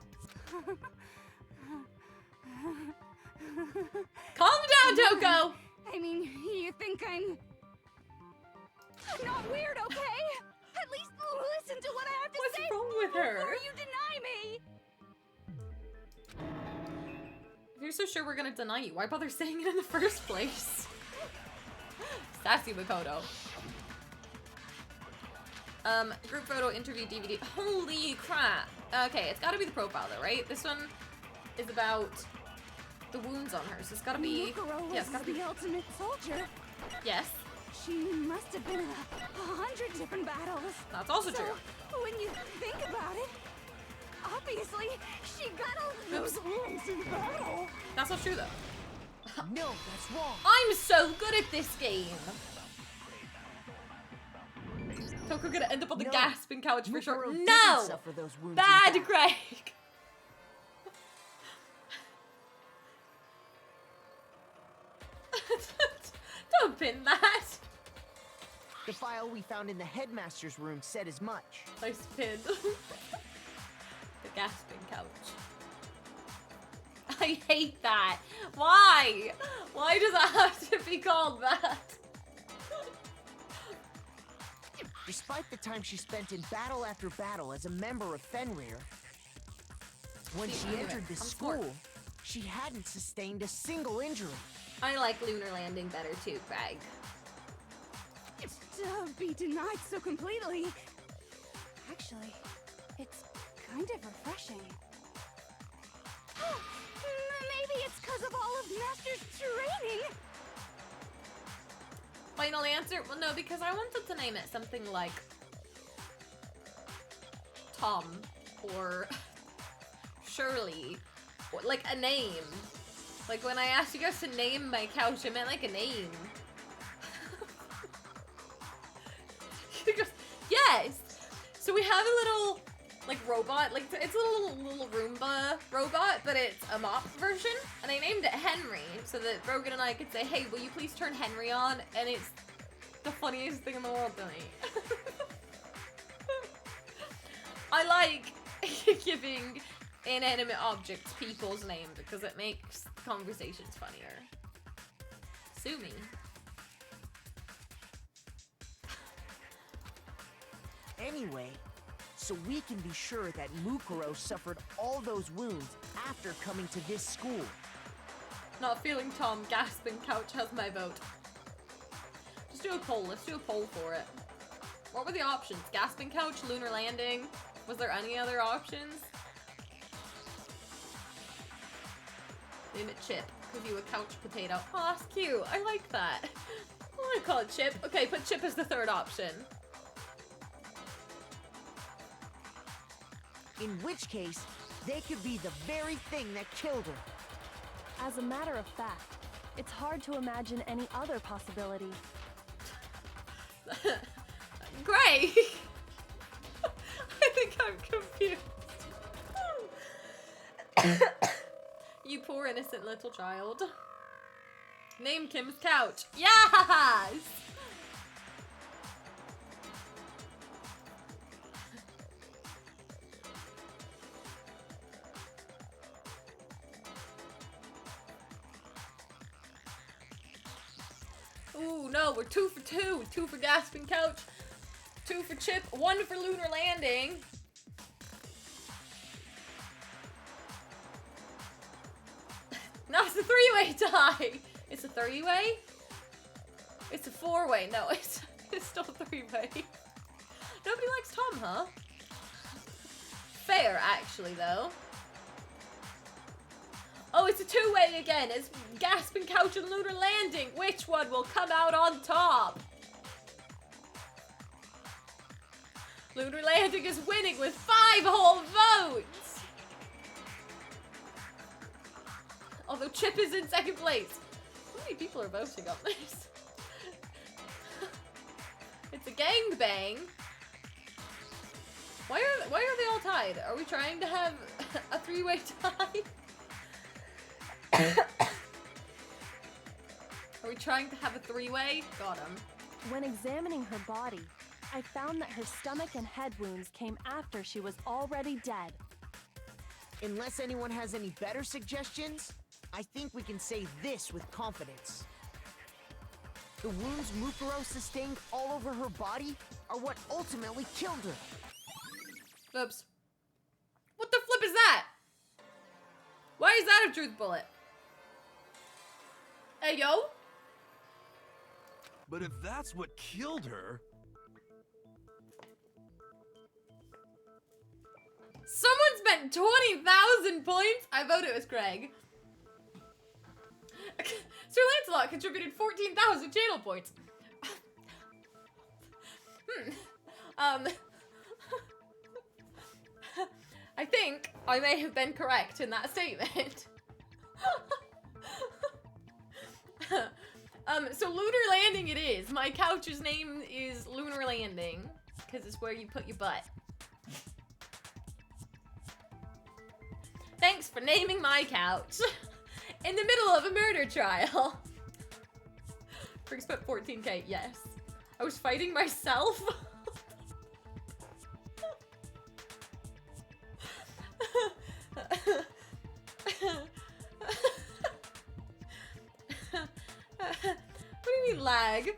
Speaker 1: Calm down, Toko.
Speaker 3: I mean, you think I'm not weird, okay? At least listen to what I have to
Speaker 1: What's
Speaker 3: say
Speaker 1: wrong with her?
Speaker 3: before you deny me.
Speaker 1: If you're so sure we're gonna deny you, why bother saying it in the first place? Sassy Makoto. Group photo, interview, DVD. Holy crap. Okay, it's gotta be the profile though, right? This one is about the wounds on her, so it's gotta be...
Speaker 3: Mukuro was
Speaker 1: Yeah, it's gotta be...
Speaker 3: the ultimate soldier.
Speaker 1: Yes.
Speaker 3: She must have been in 100 different battles.
Speaker 1: That's also
Speaker 3: So,
Speaker 1: true.
Speaker 3: when you think about it, obviously, she got all those wounds in battle.
Speaker 1: That's not true though.
Speaker 10: No, that's wrong.
Speaker 1: I'm so good at this game. Toko gonna end up on the
Speaker 10: No.
Speaker 1: gasping couch for sure.
Speaker 10: Mukuro didn't
Speaker 1: No!
Speaker 10: suffer those wounds in
Speaker 1: Bad
Speaker 10: battle.
Speaker 1: Greg! Don't pin that.
Speaker 10: The file we found in the headmaster's room said as much.
Speaker 1: Nice pin. The gasping couch. I hate that. Why? Why does it have to be called that?
Speaker 10: Despite the time she spent in battle after battle as a member of Fenrir, when
Speaker 1: See,
Speaker 10: she
Speaker 1: anyway,
Speaker 10: entered this
Speaker 1: I'm
Speaker 10: school,
Speaker 1: smart.
Speaker 10: she hadn't sustained a single injury.
Speaker 1: I like Lunar Landing better too, Craig.
Speaker 3: To be denied so completely. Actually, it's kind of refreshing. Maybe it's because of all of Master's training.
Speaker 1: Final answer? Well, no, because I wanted to name it something like Tom or Shirley, or like a name. Like when I asked you guys to name my couch, I meant like a name. You goes, yes. So we have a little like robot, like it's a little Roomba robot, but it's a mop version, and I named it Henry so that Brogan and I could say, hey, will you please turn Henry on? And it's the funniest thing in the world to me. I like giving inanimate objects people's name because it makes conversations funnier. Sue me.
Speaker 10: Anyway, so we can be sure that Mukuro suffered all those wounds after coming to this school.
Speaker 1: Not feeling Tom, gasping couch has my vote. Just do a poll. Let's do a poll for it. What were the options? Gasping couch, lunar landing. Was there any other options? Name it Chip, because you a couch potato. Oh, that's cute. I like that. I want to call it Chip. Okay, put Chip as the third option.
Speaker 10: In which case, they could be the very thing that killed her.
Speaker 4: As a matter of fact, it's hard to imagine any other possibility.
Speaker 1: Great! I think I'm confused. You poor innocent little child. Name Kim's couch. Yes! Ooh, no, we're 2 for 2. 2 for gasping couch, 2 for Chip, 1 for lunar landing. No, it's a 3-way tie. It's a 3-way? It's a 4-way. No, it's still 3-way. Nobody likes Tom, huh? Fair, actually, though. Oh, it's a 2-way again. It's gasping couch and lunar landing. Which one will come out on top? Lunar landing is winning with 5 whole votes. Although Chip is in second place. How many people are voting on this? It's a gangbang. Why are they all tied? Are we trying to have A three-way tie? Are we trying to have a three-way? Got him.
Speaker 4: When examining her body, I found that her stomach and head wounds came after she was already dead.
Speaker 10: Unless anyone has any better suggestions, I think we can say this with confidence. The wounds Mukuro sustained all over her body are what ultimately killed her.
Speaker 1: Oops. What the flip is that? Why is that a truth bullet? Hey, yo?
Speaker 8: But if that's what killed her...
Speaker 1: Someone spent 20,000 points? I vote it was Craig. Sir Lancelot contributed 14,000 channel points. I think I may have been correct in that statement. So Lunar Landing it is. My couch's name is Lunar Landing, because it's where you put your butt. Thanks for naming my couch. In the middle of a murder trial. Frick spent 14K, yes. I was fighting myself. What do you mean lag?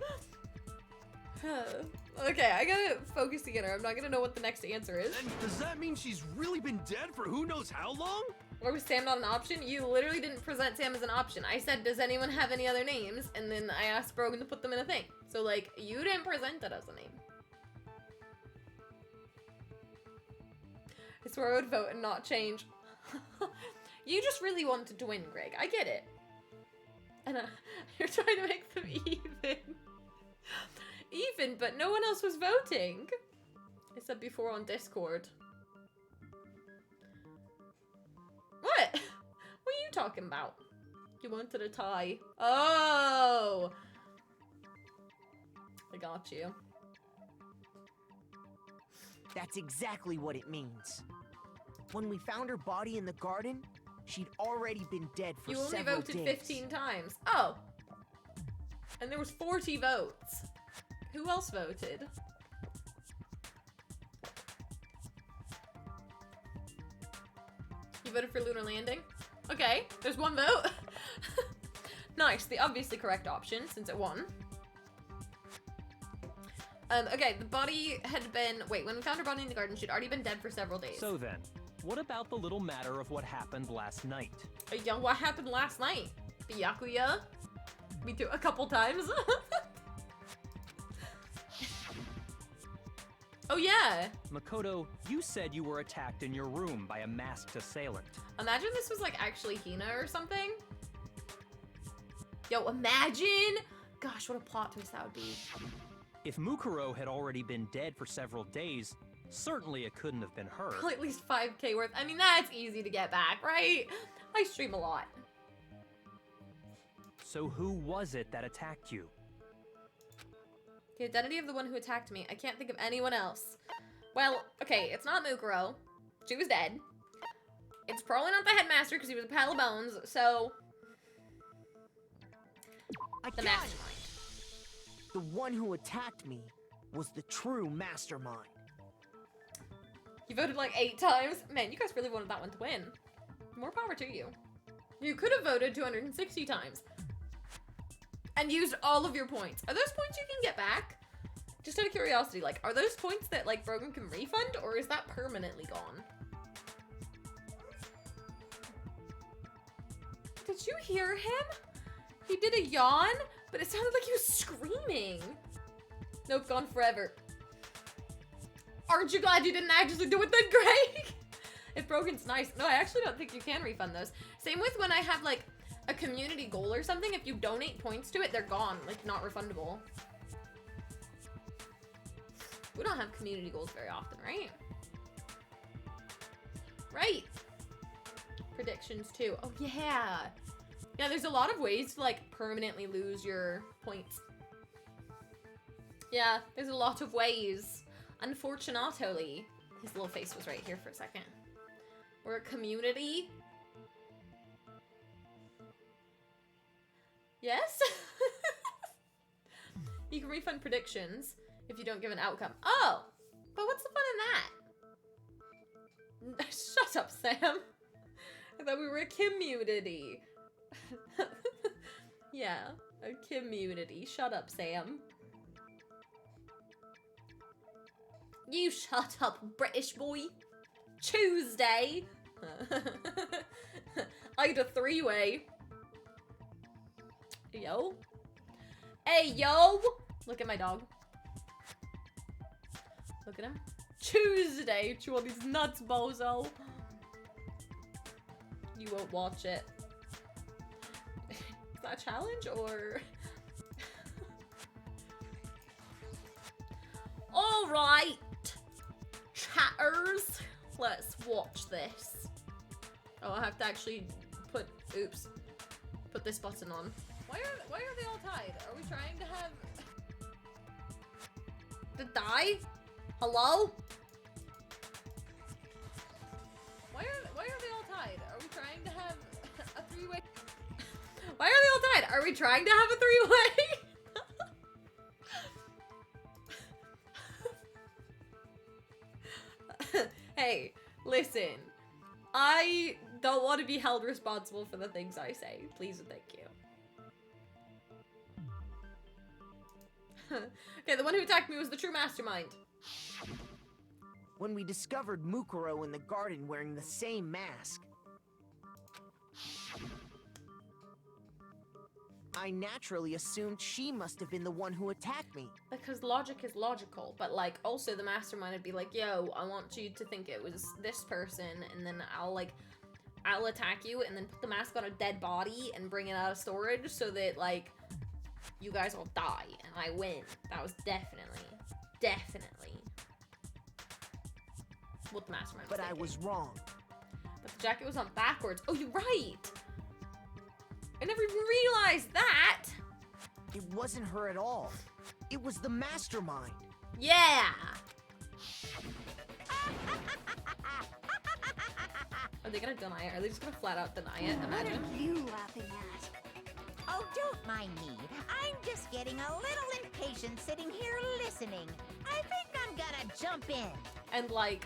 Speaker 1: Okay, I gotta focus again or I'm not gonna know what the next answer is.
Speaker 8: And does that mean she's really been dead for who knows how long?
Speaker 1: Or was Sam not an option? You literally didn't present Sam as an option. I said, does anyone have any other names? And then I asked Brogan to put them in a thing. So, like, you didn't present it as a name. I swear I would vote and not change. You just really wanted to win, Greg. I get it. And you're trying to make them even. Even, but no one else was voting. I said before on Discord. What? What are you talking about? You wanted a tie. Oh! I got you.
Speaker 10: That's exactly what it means. When we found her body in the garden, she'd already been dead for several days.
Speaker 1: You only voted 15 times. Oh! And there was 40 votes. Who else voted? You voted for Lunar Landing? Okay, there's one vote. Nice, the obviously correct option since it won. Okay, the body had been... Wait, when we found her body in the garden, she'd already been dead for several days.
Speaker 6: So then, what about the little matter of what happened last night?
Speaker 1: Yeah, what happened last night? The Yakuya? Me too, a couple times. Oh yeah!
Speaker 6: Makoto, you said you were attacked in your room by a masked assailant.
Speaker 1: Imagine this was like actually Hina or something. Yo, imagine! Gosh, what a plot twist that would be.
Speaker 6: If Mukuro had already been dead for several days, certainly it couldn't have been her.
Speaker 1: Probably at least 5K worth. I mean, that's easy to get back, right? I stream a lot.
Speaker 6: So who was it that attacked you?
Speaker 1: The identity of the one who attacked me. I can't think of anyone else. Well, okay, it's not Mukuro. She was dead. It's probably not the headmaster because he was a pile of bones, so... The mastermind.
Speaker 10: The one who attacked me was the true mastermind.
Speaker 1: You voted like 8 times? Man, you guys really wanted that one to win. More power to you. You could have voted 260 times. And used all of your points. Are those points you can get back? Just out of curiosity, like, are those points that, like, Brogan can refund? Or is that permanently gone? Did you hear him? He did a yawn, but it sounded like he was screaming. Nope, gone forever. Aren't you glad you didn't actually do it then, Greg? If Brogan's nice. No, I actually don't think you can refund those. Same with when I have, like, a community goal or something. If you donate points to it, they're gone. Like, not refundable. We don't have community goals very often, right? Right. Predictions, too. Oh, yeah. Yeah, there's a lot of ways to, like, permanently lose your points. Yeah, there's a lot of ways. Unfortunately. His little face was right here for a second. We're a community. Yes? You can refund predictions if you don't give an outcome. Oh! But what's the fun in that? Shut up, Sam. I thought we were a community. Yeah, a community. Shut up, Sam. You shut up, British boy. Tuesday. I had a three-way. Yo. Hey, yo. Look at my dog. Look at him. Tuesday. Chew all these nuts, bozo. You won't watch it. Is that a challenge or? Alright. Chatters. Let's watch this. Oh, I have to actually put, oops. Put this button on. Why are they all tied? Are we trying to have... To die? Hello? Why are they all tied? Are we trying to have a three-way? Why are they all tied? Are we trying to have a three-way? Hey, listen. I don't want to be held responsible for the things I say. Please and thank you. Okay, the one who attacked me was the true mastermind.
Speaker 10: When we discovered Mukuro in the garden wearing the same mask, I naturally assumed she must have been the one who attacked me.
Speaker 1: Because logic is logical, but like also the mastermind would be like, yo, I want you to think it was this person, and then I'll attack you and then put the mask on a dead body and bring it out of storage so that like you guys will die and I win. That was definitely what the mastermind was
Speaker 10: But I
Speaker 1: thinking.
Speaker 10: was wrong.
Speaker 1: But the jacket was on backwards. Oh, you're right. I never even realized that.
Speaker 10: It wasn't her at all. It was the mastermind.
Speaker 1: Yeah. Are they gonna deny it? Are they just gonna flat out deny it? Imagine.
Speaker 9: What are you laughing at?
Speaker 7: Oh, don't mind me. I'm just getting a little impatient sitting here listening. I think I'm gonna jump in.
Speaker 1: And like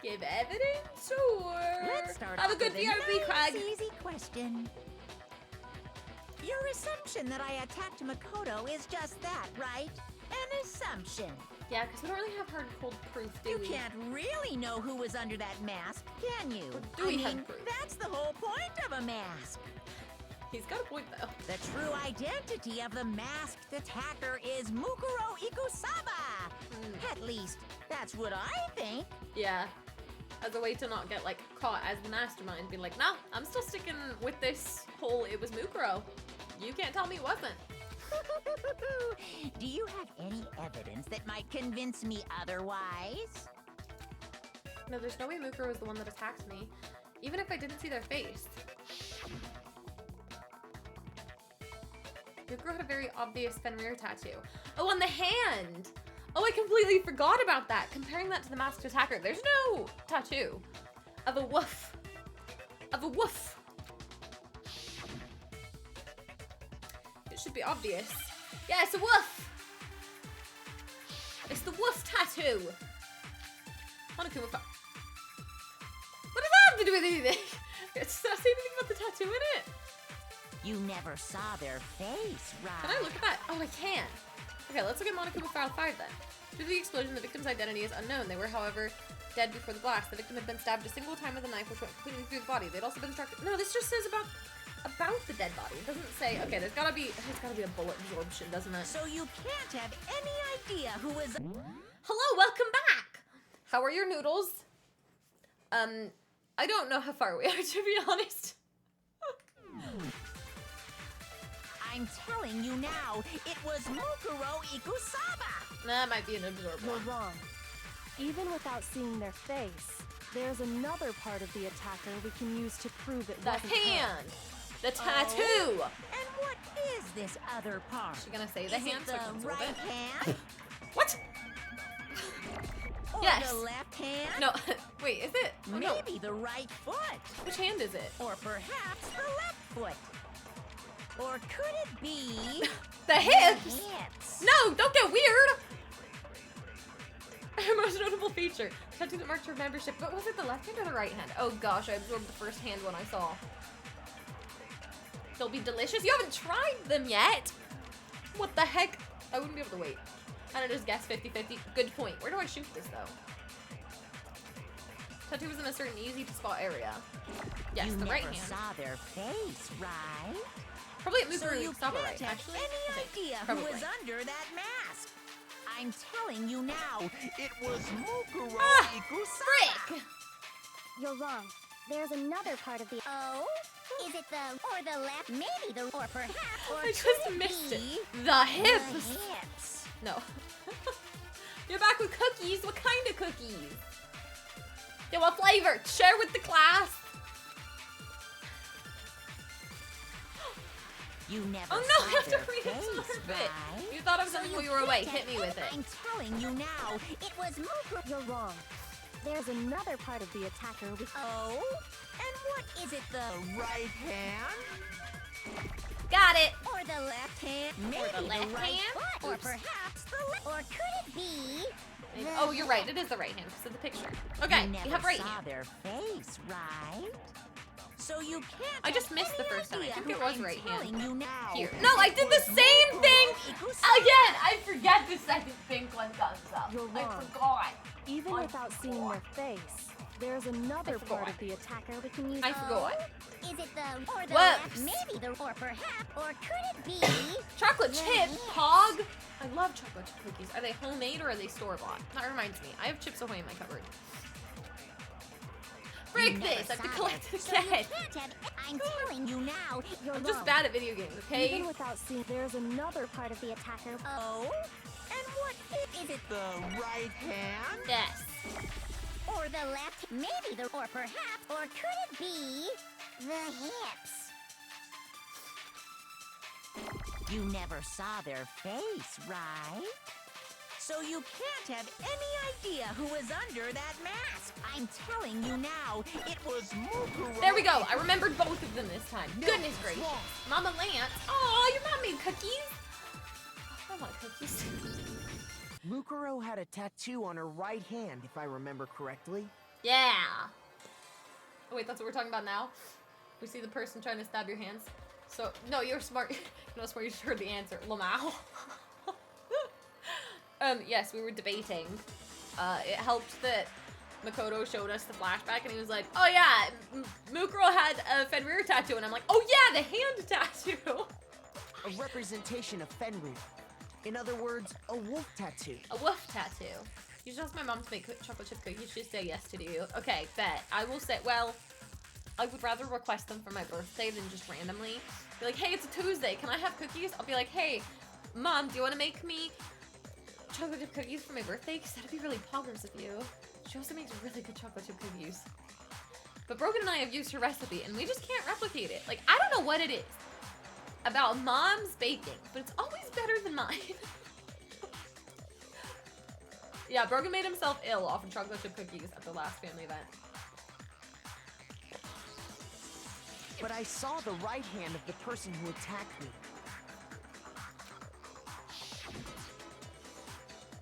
Speaker 1: give evidence or
Speaker 7: Let's start
Speaker 1: have a
Speaker 7: off
Speaker 1: good
Speaker 7: with
Speaker 1: VOD,
Speaker 7: nice,
Speaker 1: Craig.
Speaker 7: easy question. Your assumption that I attacked Makoto is just that, right? An assumption.
Speaker 1: Yeah, because we don't really have hard cold proof, do
Speaker 7: You
Speaker 1: we?
Speaker 7: can't really know who was under that mask, can you?
Speaker 1: do
Speaker 7: I
Speaker 1: we have
Speaker 7: mean,
Speaker 1: proof?
Speaker 7: that's the whole point of a mask.
Speaker 1: He's got a point though.
Speaker 7: The true identity of the masked attacker is Mukuro Ikusaba. At least, that's what I think.
Speaker 1: Yeah. As a way to not get like caught as the mastermind, be like, no, I'm still sticking with this whole it was Mukuro. You can't tell me it wasn't.
Speaker 7: Do you have any evidence that might convince me otherwise?
Speaker 1: No, there's no way Mukuro was the one that attacked me. Even if I didn't see their face. Mukuro had a very obvious Fenrir tattoo. Oh, on the hand! Oh, I completely forgot about that. Comparing that to the masked attacker, there's no tattoo of a woof. Of a woof. It should be obvious. Yeah, it's a woof. It's the woof tattoo. Monokuma. What does that have to do with anything? Does that say anything about the tattoo in it?
Speaker 7: You never saw their face, right?
Speaker 1: Can I look at that? Oh, I can. Okay, let's look at Monokuma File 5 then. Due to the explosion, the victim's identity is unknown. They were, however, dead before the blast. The victim had been stabbed a single time with a knife, which went completely through the body. They'd also been struck. No, this just says about the dead body. It doesn't say. Okay, there's gotta be a bullet absorption, doesn't it?
Speaker 7: So you can't have any idea who was.
Speaker 1: Hello, welcome back. How are your noodles? I don't know how far we are, to be honest.
Speaker 7: I'm telling you now, it was Mukuro Ikusaba.
Speaker 1: That might be an absorber.
Speaker 4: You're wrong. Even without seeing their face, there's another part of the attacker we can use to prove it
Speaker 1: The
Speaker 4: wasn't her.
Speaker 1: hand. The tattoo.
Speaker 7: Oh? And what is this other part?
Speaker 1: She's gonna say the
Speaker 7: Is
Speaker 1: hand
Speaker 7: it
Speaker 1: so I
Speaker 7: the
Speaker 1: can absorb
Speaker 7: right
Speaker 1: it.
Speaker 7: hand?
Speaker 1: What?
Speaker 7: Or
Speaker 1: Yes.
Speaker 7: the left hand?
Speaker 1: No, wait, is it? Oh, no.
Speaker 7: Maybe the right foot.
Speaker 1: Which hand is it?
Speaker 7: Or perhaps the left foot. Or could it be
Speaker 1: The hips?
Speaker 7: hips?
Speaker 1: No, don't get weird. Most notable feature. Tattoo that marked your membership. But was it the left hand or the right hand? Oh gosh, I absorbed the first hand one I saw. They'll be delicious. You haven't tried them yet. What the heck? I wouldn't be able to wait. And I just guessed 50-50. Good point. Where do I shoot this though? Tattoo was in a certain easy to spot area. Yes,
Speaker 7: You
Speaker 1: the right
Speaker 7: never
Speaker 1: hand.
Speaker 7: saw their face, right?
Speaker 1: Probably at
Speaker 7: So
Speaker 1: Mukuru
Speaker 7: you
Speaker 1: stop it
Speaker 7: can't
Speaker 1: right,
Speaker 7: have
Speaker 1: actually.
Speaker 7: any
Speaker 1: Okay,
Speaker 7: idea
Speaker 1: probably.
Speaker 7: who was under that mask. I'm telling you now, it was Mukuro
Speaker 1: Ah,
Speaker 7: Ikusama.
Speaker 1: frick!
Speaker 9: You're wrong. There's another part of the.
Speaker 5: Oh? Is it the or the left? Maybe the or perhaps or
Speaker 1: I just
Speaker 5: could it
Speaker 1: missed it.
Speaker 5: be
Speaker 1: The hips.
Speaker 5: the hips?
Speaker 1: No. You're back with cookies. What kind of cookies? Yeah, what flavor? Share with the class.
Speaker 7: You never
Speaker 1: Oh no,
Speaker 7: saw
Speaker 1: I have
Speaker 7: their
Speaker 1: to read it to
Speaker 7: face,
Speaker 1: learn it.
Speaker 7: right?
Speaker 1: You thought I was
Speaker 5: So
Speaker 1: something
Speaker 5: you
Speaker 1: while you were away.
Speaker 5: can't
Speaker 1: Hit me with it.
Speaker 7: I'm telling you now,
Speaker 5: It was Mukuro.
Speaker 3: You're wrong. There's another part of the attacker we.
Speaker 7: oh? And what is it, the right hand?
Speaker 1: Got it.
Speaker 5: Or the left hand?
Speaker 7: Maybe
Speaker 5: Or the left
Speaker 7: right
Speaker 5: hand?
Speaker 7: foot.
Speaker 5: Or perhaps the left? Or could it be? the
Speaker 1: Oh, you're right. It is the right hand because of the picture. Okay,
Speaker 7: You
Speaker 1: you
Speaker 7: never
Speaker 1: have right
Speaker 7: saw
Speaker 1: hand.
Speaker 7: their face, right? So you can't.
Speaker 1: I just
Speaker 7: have
Speaker 1: missed the
Speaker 7: any
Speaker 1: first time. I
Speaker 7: idea
Speaker 1: think
Speaker 7: who
Speaker 1: it was
Speaker 7: I'm
Speaker 1: right hand.
Speaker 7: telling you now.
Speaker 1: Here. No, I did the same thing again. I forget the second pink one comes up.
Speaker 3: You're
Speaker 1: I
Speaker 3: wrong.
Speaker 1: forgot.
Speaker 3: Even
Speaker 1: I
Speaker 3: without seeing their face, there's another
Speaker 1: forgot.
Speaker 3: part of the attacker we can use.
Speaker 1: I forgot.
Speaker 5: Is it the or the
Speaker 1: Whoops.
Speaker 5: left? Maybe the or perhaps or could it be?
Speaker 1: Chocolate
Speaker 5: The
Speaker 1: chip,
Speaker 5: hips.
Speaker 1: Pog. I love chocolate chip cookies. Are they homemade or are they store-bought? That reminds me. I have Chips Ahoy in my cupboard. Frick
Speaker 5: You
Speaker 1: this!
Speaker 5: never
Speaker 1: I have to
Speaker 5: saw
Speaker 1: collect
Speaker 5: them,
Speaker 1: it
Speaker 5: so you
Speaker 1: again.
Speaker 5: can't have. I'm telling you now.
Speaker 3: You're
Speaker 1: I'm
Speaker 3: wrong.
Speaker 1: just bad at video games, okay?
Speaker 3: Even without seeing, there's another part of the attacker.
Speaker 7: Oh? And what is it, the right hand?
Speaker 1: Yes.
Speaker 5: Or the left? Maybe the or perhaps or could it be the hips?
Speaker 7: You never saw their face, right? So you can't have any idea who was under that mask. I'm telling you now, it was Mukuro.
Speaker 1: There we go. I remembered both of them this time.
Speaker 10: No,
Speaker 1: Goodness
Speaker 10: it's
Speaker 1: gracious.
Speaker 10: wrong.
Speaker 1: Mama Lance. Oh, your mom made cookies. I want cookies.
Speaker 10: Mukuro had a tattoo on her right hand, if I remember correctly.
Speaker 1: Yeah. Oh, wait, that's what we're talking about now? We see the person trying to stab your hands. So, no, you're smart. You know, smart, you just heard the answer. Lamau. Yes, we were debating. It helped that Makoto showed us the flashback and he was like, oh yeah, Mukuro had a Fenrir tattoo. And I'm like, oh yeah, the hand tattoo.
Speaker 10: A representation of Fenrir. In other words, a wolf tattoo.
Speaker 1: A wolf tattoo. You should ask my mom to make chocolate chip cookies. She'd say yes to you. Okay, bet. I will say, well, I would rather request them for my birthday than just randomly. Be like, hey, it's a Tuesday. Can I have cookies? I'll be like, hey, Mom, do you want to make me chocolate chip cookies for my birthday? Because that'd be really poggers of you. She also makes really good chocolate chip cookies. But Brogan and I have used her recipe, and we just can't replicate it. Like, I don't know what it is about Mom's baking, but it's always better than mine. Yeah, Brogan made himself ill off of chocolate chip cookies at the last family event.
Speaker 10: But I saw the right hand of the person who attacked me.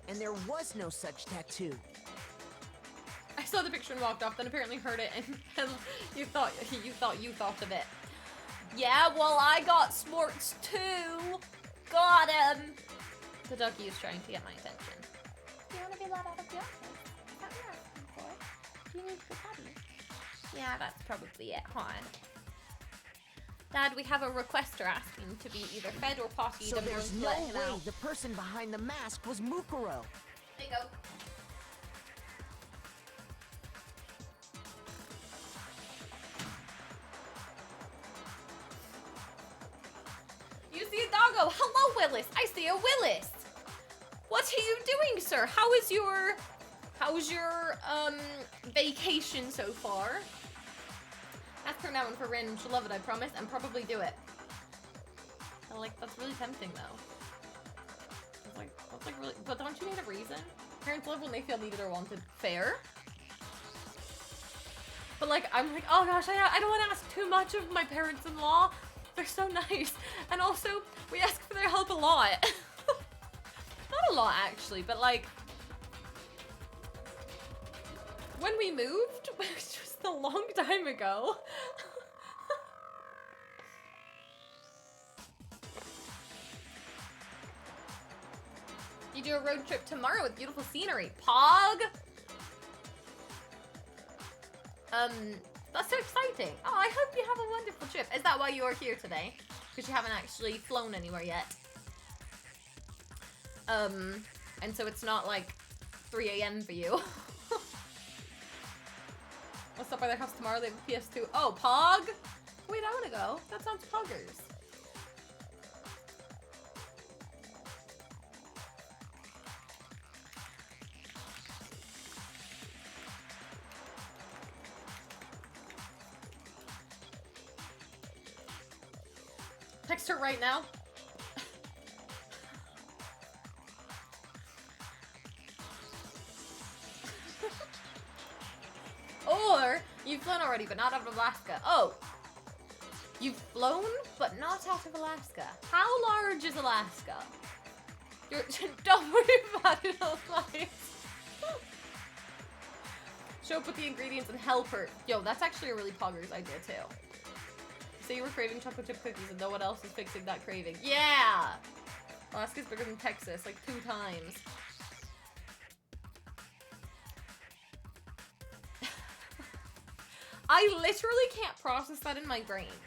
Speaker 10: And there was no such tattoo.
Speaker 1: I saw the picture and walked off, then apparently heard it, and you thought of it. Yeah, well, I got sports too. Got him. The ducky is trying to get my attention. Do you want to be let out of the office? Is that what you're asking for? Do you need the potty? Yeah, that's probably it, huh? Dad, we have a requester asking to be either fed or pottied,
Speaker 10: So
Speaker 1: and
Speaker 10: there's
Speaker 1: we'll
Speaker 10: no
Speaker 1: let him
Speaker 10: way
Speaker 1: out.
Speaker 10: the person behind the mask was Mukuro.
Speaker 1: There you go. You see a doggo. Hello, Willis. I see a Willis. What are you doing, sir? How's your vacation so far? Ask her now and for Rin. She'll love it, I promise, and probably do it. Like, that's really tempting, though. That's like really, but don't you need a reason? Parents live when they feel needed or wanted. Fair. But like, I'm like, oh gosh, I don't want to ask too much of my parents-in-law. They're so nice. And also, we ask for their help a lot. Not a lot, actually, but like, when we moved, which was a long time ago. You do a road trip tomorrow with beautiful scenery. Pog! That's so exciting. Oh, I hope you have a wonderful trip. Is that why you are here today? Because you haven't actually flown anywhere yet. And so it's not like 3 a.m. for you. I'll stop by their house tomorrow. They have a PS2. Oh, Pog? Wait, I want to go. That sounds poggers. Text her right now. Or you've flown already, but not out of Alaska. Oh, you've flown, but not out of Alaska. How large is Alaska? Don't worry about it, Elias. Show up with the ingredients and help her. Yo, that's actually a really poggers idea too. Say you were craving chocolate chip cookies and no one else is fixing that craving. Yeah! Alaska's bigger than Texas, like 2 times. I literally can't process that in my brain.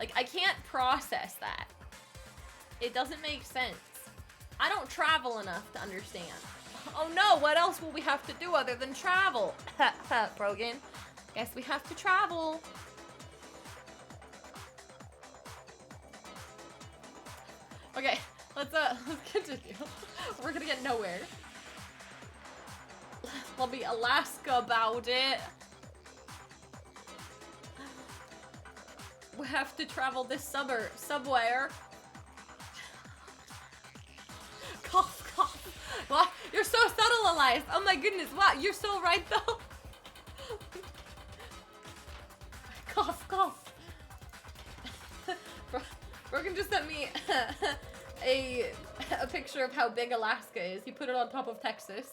Speaker 1: Like, I can't process that. It doesn't make sense. I don't travel enough to understand. Oh no, what else will we have to do other than travel? Brogan. Guess we have to travel. Okay, let's continue. We're gonna get nowhere. Let me Alaska about it. We have to travel this summer somewhere. Cough, cough. What? You're so subtle, Elias. Oh my goodness, wow, you're so right though. Cough, cough. Brogan just sent me a picture of how big Alaska is. He put it on top of Texas.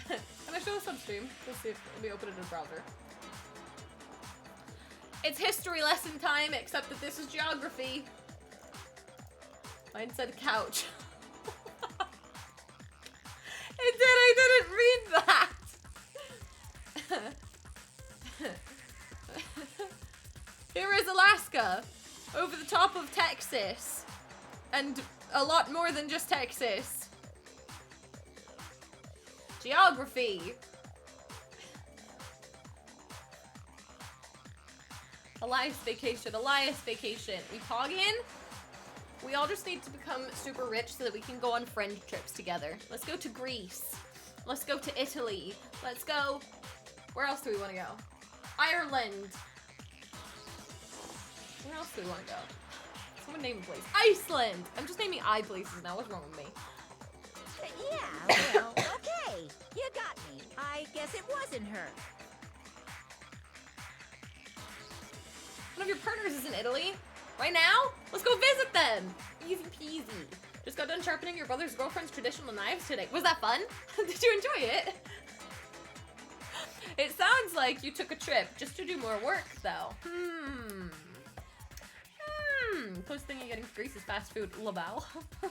Speaker 1: Can I show a substream? Let's see if let me open it in a browser. It's history lesson time, except that this is geography. Mine said couch. It did, I didn't read that. Here is Alaska, over the top of Texas, and a lot more than just Texas. Geography. Elias vacation, Elias vacation. We poggin'? We all just need to become super rich so that we can go on friend trips together. Let's go to Greece. Let's go to Italy. Let's go... Where else do we want to go? Ireland. Where else do we want to go? Someone name a place. Iceland! I'm just naming places now. What's wrong with me?
Speaker 7: Yeah, well, okay. You got me. I guess it wasn't her.
Speaker 1: One of your partners is in Italy. Right now? Let's go visit them! Easy peasy. Just got done sharpening your brother's girlfriend's traditional knives today. Was that fun? Did you enjoy it? It sounds like you took a trip just to do more work, though. Closest thing you're getting to Greece is fast food. Laval. Oh,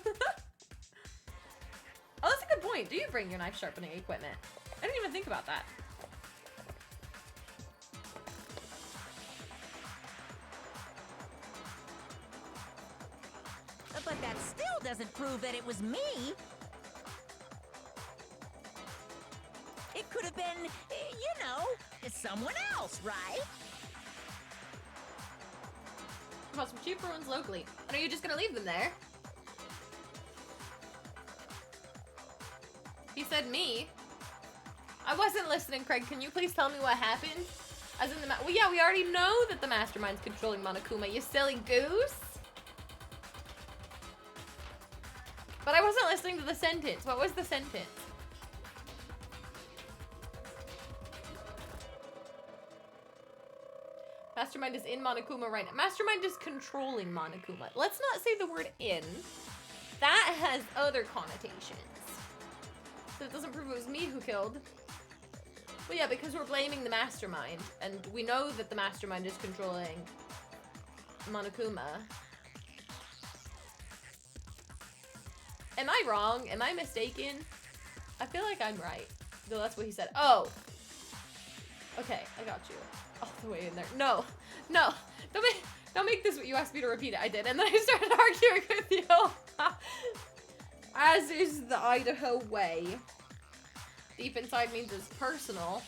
Speaker 1: that's a good point. Do you bring your knife sharpening equipment? I didn't even think about that.
Speaker 7: But that still doesn't prove that it was me. It could have been, you know, someone else, right?
Speaker 1: About some cheaper ones locally. And are you just gonna leave them there? He said me. I wasn't listening, Craig. Can you please tell me what happened? As in the well, yeah, we already know that the mastermind's controlling Monokuma, you silly goose. But I wasn't listening to the sentence. What was the sentence? Mastermind is in Monokuma right now. Mastermind is controlling Monokuma. Let's not say the word in. That has other connotations. So it doesn't prove it was me who killed. Well, yeah, because we're blaming the mastermind. And we know that the mastermind is controlling Monokuma. Am I wrong? Am I mistaken? I feel like I'm right. No, that's what he said. Oh. Okay, I got you. All the way in there. No. No. Don't make this what you asked me to repeat it. I did. And then I started arguing with you. As is the Idaho way. Deep inside means it's personal.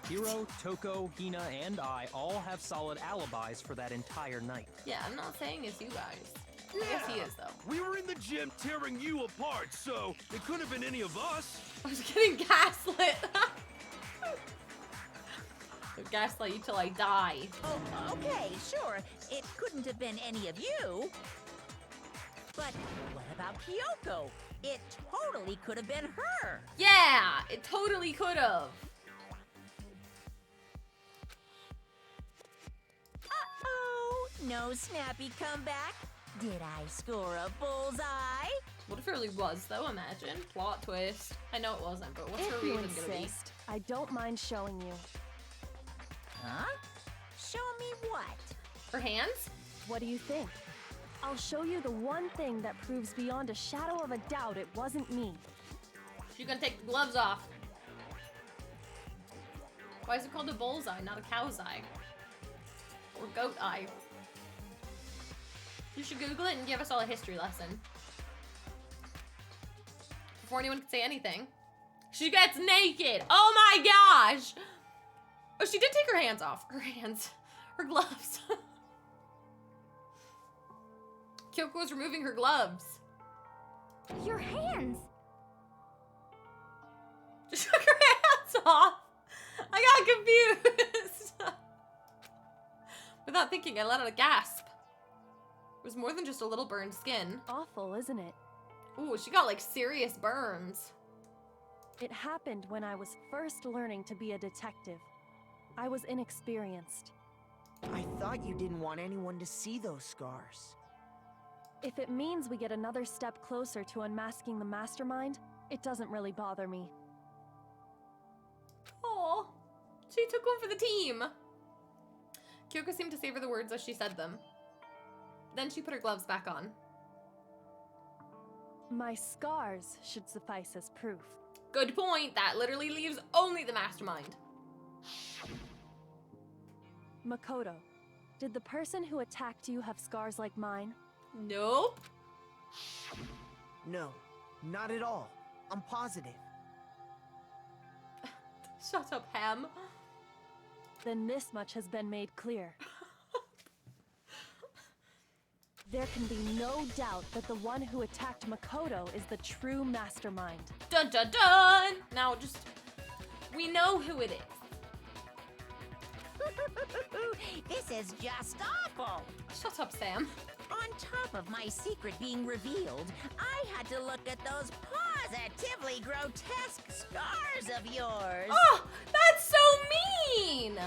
Speaker 6: Hiro, Toko, Hina, and I all have solid alibis for that entire night.
Speaker 1: Yeah, I'm not saying it's you guys. I guess he is, though.
Speaker 8: We were in the gym tearing you apart, so it couldn't have been any of us.
Speaker 1: I was getting gaslit. I'll gaslight you till I die.
Speaker 7: Oh, okay, sure. It couldn't have been any of you. But what about Kyoko? It totally could have been her.
Speaker 1: Yeah, it totally could have.
Speaker 7: Uh-oh, no snappy comeback. Did I score a bullseye?
Speaker 1: What if it really was, though? Imagine. Plot twist. I know it wasn't, but what's her
Speaker 4: If you
Speaker 1: reason gonna be?
Speaker 4: insist, I don't mind showing you.
Speaker 7: Huh? Show me what?
Speaker 1: Her hands?
Speaker 4: What do you think? I'll show you the one thing that proves beyond a shadow of a doubt it wasn't me.
Speaker 1: She's gonna take the gloves off. Why is it called a bullseye, not a cow's eye? Or goat eye? You should Google it and give us all a history lesson. Before anyone can say anything. She gets naked! Oh my gosh! Oh, she did take her hands off. Her hands. Her gloves. Kyoko was removing her gloves.
Speaker 3: Your hands!
Speaker 1: Just took her hands off. I got confused. Without thinking, I let out a gasp. It was more than just a little burned skin.
Speaker 4: Awful, isn't it?
Speaker 1: Ooh, she got like serious burns.
Speaker 4: It happened when I was first learning to be a detective. I was inexperienced.
Speaker 10: I thought you didn't want anyone to see those scars.
Speaker 4: If it means we get another step closer to unmasking the mastermind, it doesn't really bother me.
Speaker 1: Aw, she took one for the team. Kyoko seemed to savor the words as she said them. Then she put her gloves back on.
Speaker 4: My scars should suffice as proof.
Speaker 1: Good point. That literally leaves only the mastermind.
Speaker 4: Makoto, did the person who attacked you have scars like mine?
Speaker 1: Nope.
Speaker 10: No, not at all. I'm positive.
Speaker 1: Shut up, Ham.
Speaker 4: Then this much has been made clear. There can be no doubt that the one who attacked Makoto is the true mastermind.
Speaker 1: Dun dun dun! Now just, we know who it is.
Speaker 7: This is just awful.
Speaker 1: Shut up, Sam.
Speaker 7: On top of my secret being revealed, I had to look at those positively grotesque scars of yours.
Speaker 1: Oh, that's so mean!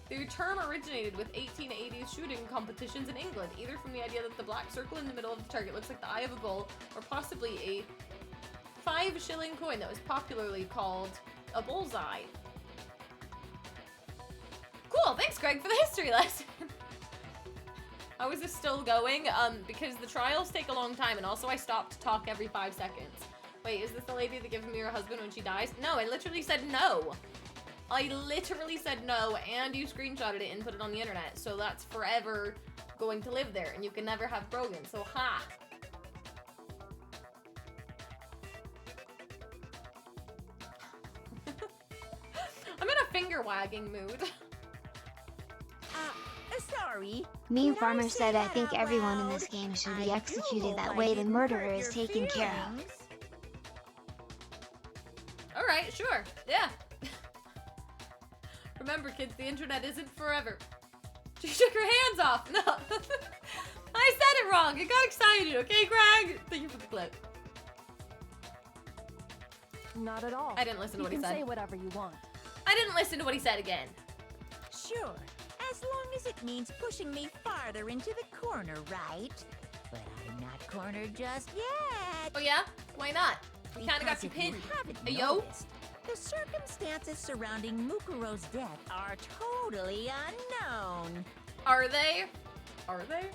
Speaker 1: The term originated with 1880s shooting competitions in England, either from the idea that the black circle in the middle of the target looks like the eye of a bull, or possibly a 5-shilling coin that was popularly called a bullseye. Cool, thanks Greg for the history lesson. How is this still going? Because the trials take a long time, and also I stop to talk every 5 seconds. Wait, is this the lady that gives me her husband when she dies? No, I literally said no. I literally said no, and you screenshotted it and put it on the internet, so that's forever going to live there, and you can never have Brogan, so ha! I'm in a finger-wagging mood.
Speaker 7: Sorry.
Speaker 11: Meme
Speaker 7: Did
Speaker 11: Farmer
Speaker 7: I say
Speaker 11: said, I
Speaker 7: that
Speaker 11: think
Speaker 7: out
Speaker 11: everyone in
Speaker 7: loud?
Speaker 11: this game should
Speaker 7: I
Speaker 11: be
Speaker 7: do
Speaker 11: executed
Speaker 7: hope
Speaker 11: that
Speaker 7: I
Speaker 11: way the
Speaker 7: didn't
Speaker 11: murderer
Speaker 7: hurt
Speaker 11: is
Speaker 7: your
Speaker 11: taken care of.
Speaker 7: feelings.
Speaker 1: Alright, sure. Yeah. Remember, kids, the internet isn't forever. She took her hands off. No. I said it wrong. I got excited. Okay, Greg? Thank you for the clip.
Speaker 4: Not at all.
Speaker 1: I didn't listen to what he
Speaker 4: You
Speaker 1: said.
Speaker 4: can say whatever you want.
Speaker 1: I didn't listen to what he said again.
Speaker 7: Sure, as long as it means pushing me farther into the corner, right? But I'm not cornered just yet.
Speaker 1: Oh yeah? Why not? We kind of got
Speaker 7: Because
Speaker 1: you
Speaker 7: if you
Speaker 1: pinned.
Speaker 7: haven't
Speaker 1: Hey, yo.
Speaker 7: noticed, the circumstances surrounding Mukuro's death are totally unknown.
Speaker 1: Are they? Are they?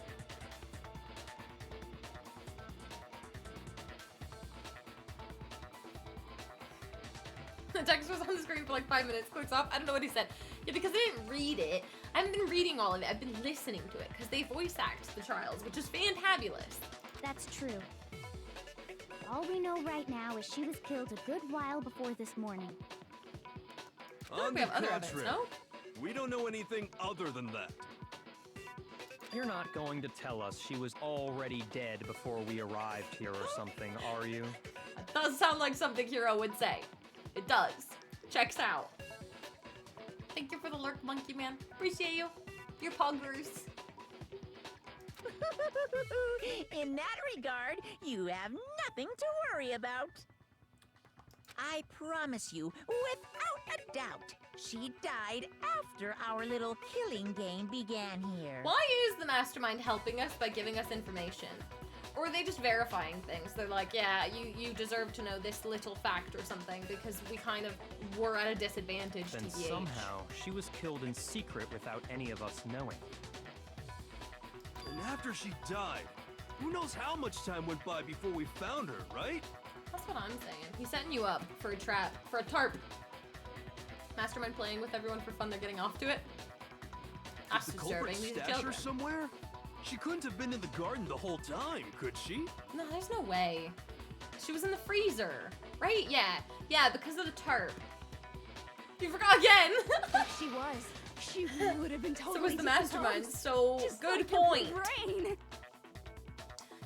Speaker 1: The text was on the screen for like 5 minutes. Clicks off. I don't know what he said. Yeah, because I didn't read it. I haven't been reading all of it. I've been listening to it because they voice act the trials, which is fantabulous.
Speaker 9: That's true. All we know right now is she was killed a good while before this morning.
Speaker 8: On
Speaker 1: we
Speaker 8: the
Speaker 1: have other evidence,
Speaker 8: contrary,
Speaker 1: no?
Speaker 8: we don't know anything other than that.
Speaker 6: You're not going to tell us she was already dead before we arrived here or something, are you?
Speaker 1: That does sound like something Hero would say. It does. Checks out. Thank you for the lurk, Monkey Man. Appreciate you. Your poggers.
Speaker 7: In that regard, you have nothing to worry about. I promise you, without a doubt, she died after our little killing game began here.
Speaker 1: Why is the mastermind helping us by giving us information? Or are they just verifying things? They're like, yeah, you deserve to know this little fact or something because we kind of were at a disadvantage,
Speaker 6: Then
Speaker 1: TBH.
Speaker 6: somehow she was killed in secret without any of us knowing.
Speaker 8: And after she died, who knows how much time went by before we found her, right?
Speaker 1: That's what I'm saying. He's setting you up for a trap, for a tarp. Mastermind playing with everyone for fun, they're getting off to it. Us
Speaker 8: Did the
Speaker 1: observing
Speaker 8: culprit
Speaker 1: these
Speaker 8: stash
Speaker 1: children.
Speaker 8: her somewhere? She couldn't have been in the garden the whole time, could she?
Speaker 1: No, there's no way. She was in the freezer, right? Yeah, yeah, because of the tarp. You forgot again.
Speaker 3: If she was, she would have been totally
Speaker 1: So was the mastermind.
Speaker 3: decomposed.
Speaker 1: So
Speaker 3: Just
Speaker 1: good
Speaker 3: like her
Speaker 1: point.
Speaker 3: brain.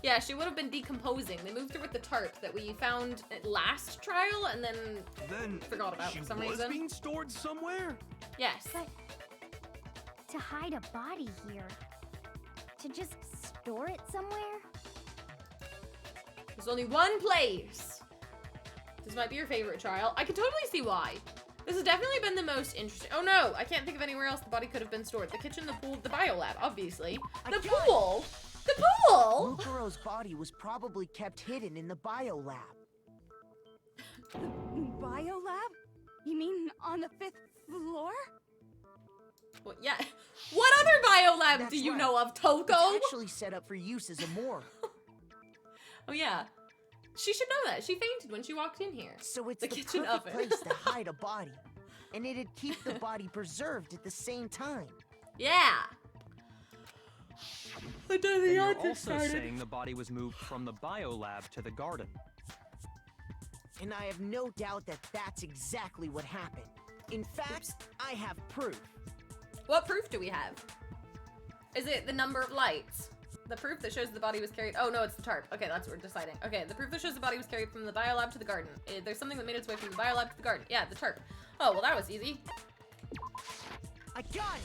Speaker 1: Yeah, she would have been decomposing. They moved her with the tarp that we found at last trial, and then forgot about
Speaker 8: she
Speaker 1: for some
Speaker 8: was
Speaker 1: reason.
Speaker 8: being stored somewhere?
Speaker 1: Yes.
Speaker 9: But to hide a body here, to just store it somewhere?
Speaker 1: There's only one place. This might be your favorite trial. I can totally see why. This has definitely been the most interesting. Oh no, I can't think of anywhere else the body could have been stored. The kitchen, the pool, the biolab, obviously. The pool? The pool?
Speaker 10: Mukuro's body was probably kept hidden in the biolab.
Speaker 3: Biolab? You mean on the 5th floor?
Speaker 1: Well, yeah. What other biolab
Speaker 10: That's
Speaker 1: do you
Speaker 10: right.
Speaker 1: know of, Toko?
Speaker 10: It's actually set up for use as a morgue.
Speaker 1: Oh yeah. She should know that. She fainted when she walked in here.
Speaker 10: So it's
Speaker 1: the
Speaker 10: the
Speaker 1: kitchen
Speaker 10: perfect
Speaker 1: oven.
Speaker 10: place to hide a body. And it'd keep the body preserved at the same time.
Speaker 1: Yeah.
Speaker 6: And you're also saying the body was moved from the biolab to the garden.
Speaker 10: And I have no doubt that that's exactly what happened. In fact, I have proof.
Speaker 1: What proof do we have? Is it the number of lights? The proof that shows the body was carried. Oh no, it's the tarp. Okay, that's what we're deciding. Okay, the proof that shows the body was carried from the biolab to the garden. There's something that made its way from the biolab to the garden. Yeah, the tarp. Oh, well, that was easy.
Speaker 10: I got it!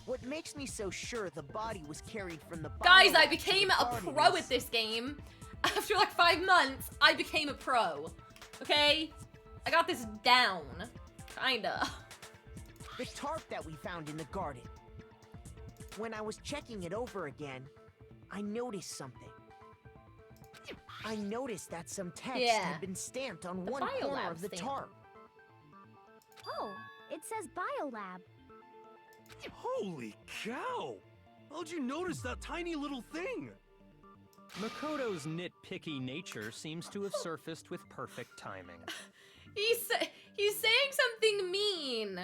Speaker 10: What makes me so sure the body was carried from the
Speaker 1: Guys,
Speaker 10: biolab
Speaker 1: I
Speaker 10: to
Speaker 1: became
Speaker 10: the
Speaker 1: a
Speaker 10: garden
Speaker 1: pro
Speaker 10: is-
Speaker 1: at this game. After like 5 months, I became a pro. Okay? I got this down. Kinda.
Speaker 10: The tarp that we found in the garden. When I was checking it over again, I noticed something. I noticed that some text
Speaker 1: Yeah.
Speaker 10: had been stamped on
Speaker 1: The
Speaker 10: one corner
Speaker 1: biolab
Speaker 10: of the
Speaker 1: stamp.
Speaker 10: tarp.
Speaker 9: Oh, it says biolab.
Speaker 8: Holy cow! How'd you notice that tiny little thing?
Speaker 6: Makoto's nitpicky nature seems to have surfaced with perfect timing.
Speaker 1: He's saying something mean.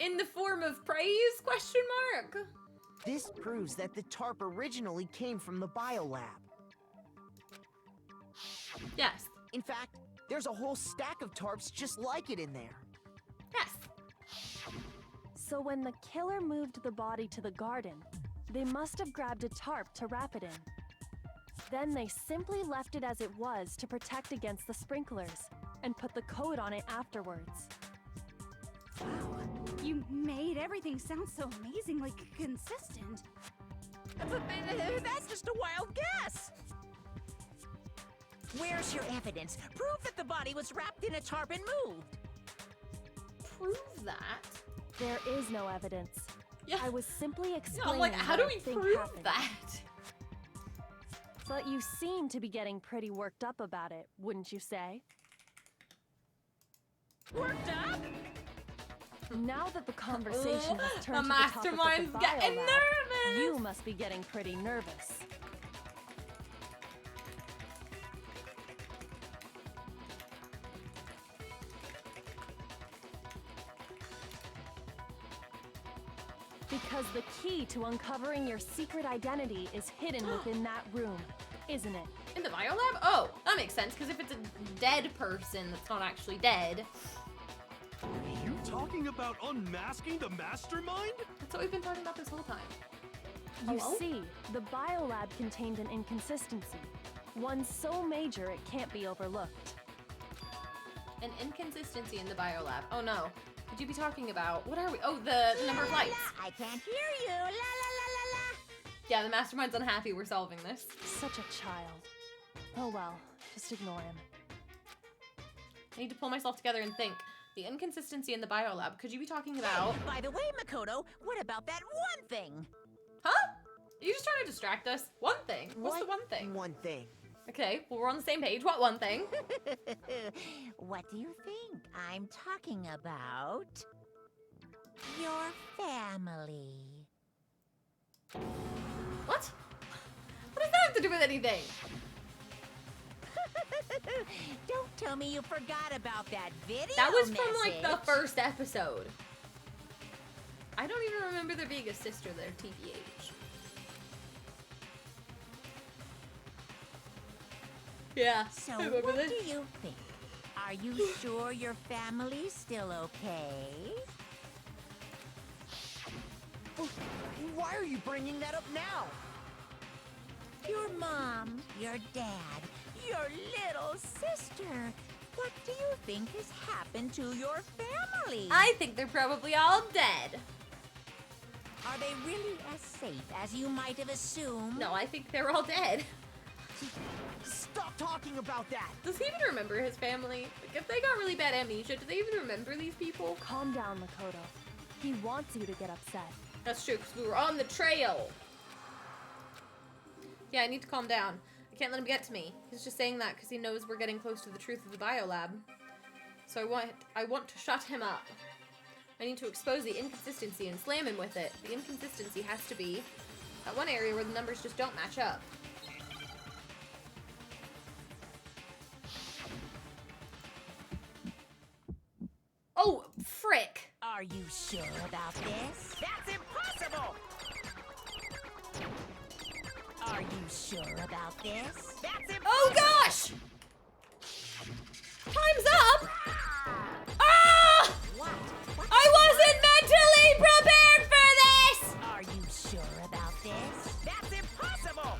Speaker 1: In the form of praise, question mark?
Speaker 10: This proves that the tarp originally came from the biolab.
Speaker 1: Yes.
Speaker 10: In fact, there's a whole stack of tarps just like it in there.
Speaker 1: Yes.
Speaker 4: So when the killer moved the body to the garden, they must have grabbed a tarp to wrap it in. Then they simply left it as it was to protect against the sprinklers, and put the coat on it afterwards.
Speaker 3: Wow, you made everything sounds so amazingly consistent.
Speaker 7: That's just a wild guess. Where's your evidence? Prove that the body was wrapped in a tarp and moved.
Speaker 1: Prove that?
Speaker 4: There is no evidence.
Speaker 1: Yeah.
Speaker 4: I was simply
Speaker 1: Yeah,
Speaker 4: explaining
Speaker 1: I'm like, how do
Speaker 4: what I
Speaker 1: we
Speaker 4: think
Speaker 1: prove
Speaker 4: happened.
Speaker 1: that?
Speaker 4: But you seem to be getting pretty worked up about it, wouldn't you say?
Speaker 7: Worked up?
Speaker 4: Now that the conversation has
Speaker 1: the
Speaker 4: turned to the topic of
Speaker 1: mastermind's
Speaker 4: the
Speaker 1: getting
Speaker 4: biolab,
Speaker 1: nervous.
Speaker 4: you must be getting pretty nervous. Because the key to uncovering your secret identity is hidden within that room, isn't it?
Speaker 1: In the biolab? Oh, that makes sense, because if it's a dead person that's not actually dead,
Speaker 8: Are you talking about unmasking the mastermind?
Speaker 1: that's what we've been talking about this whole time.
Speaker 4: You
Speaker 1: Hello?
Speaker 4: see, the biolab contained an inconsistency. One so major it can't be overlooked.
Speaker 1: An inconsistency in the biolab. Oh no. Could you be talking about, what are we? Oh, the number of lights.
Speaker 7: I can't hear you. La la la la la.
Speaker 1: Yeah, the mastermind's unhappy we're solving this.
Speaker 4: Such a child. Oh well, just ignore him.
Speaker 1: I need to pull myself together and think. The inconsistency in the biolab. Could you be talking about?
Speaker 7: By the way, Makoto, what about that one thing?
Speaker 1: Huh? Are you just trying to distract us? One thing. What's the one thing?
Speaker 10: One thing.
Speaker 1: Okay, well we're on the same page. What one thing?
Speaker 7: What do you think I'm talking about? Your family.
Speaker 1: What? What does that have to do with anything?
Speaker 7: Don't tell me you forgot about that video
Speaker 1: That was from like the
Speaker 7: message.
Speaker 1: first episode. I don't even remember there being a sister there, TBH. Yeah.
Speaker 7: So
Speaker 1: I remember
Speaker 7: what
Speaker 1: this.
Speaker 7: do you think? Are you sure your family's still okay?
Speaker 10: Why are you bringing that up now?
Speaker 7: Your mom, your dad, your little sister. What do you think has happened to your family?
Speaker 1: I think they're probably all dead.
Speaker 7: Are they really as safe as you might have assumed?
Speaker 1: No, I think they're all dead.
Speaker 10: Stop talking about that!
Speaker 1: Does he even remember his family? Like, if they got really bad amnesia, do they even remember these people?
Speaker 4: Calm down, Makoto. He wants you to get upset.
Speaker 1: That's true, because we were on the trail. Yeah, I need to calm down. I can't let him get to me. He's just saying that because he knows we're getting close to the truth of the biolab. So I want to shut him up. I need to expose the inconsistency and slam him with it. The inconsistency has to be that one area where the numbers just don't match up. Oh, frick.
Speaker 7: Are you sure about this? That's impossible! Are you sure about this? That's impossible!
Speaker 1: Oh gosh! Time's up! Ah!
Speaker 7: What?
Speaker 1: I wasn't mentally prepared for this!
Speaker 7: Are you sure about this? That's impossible!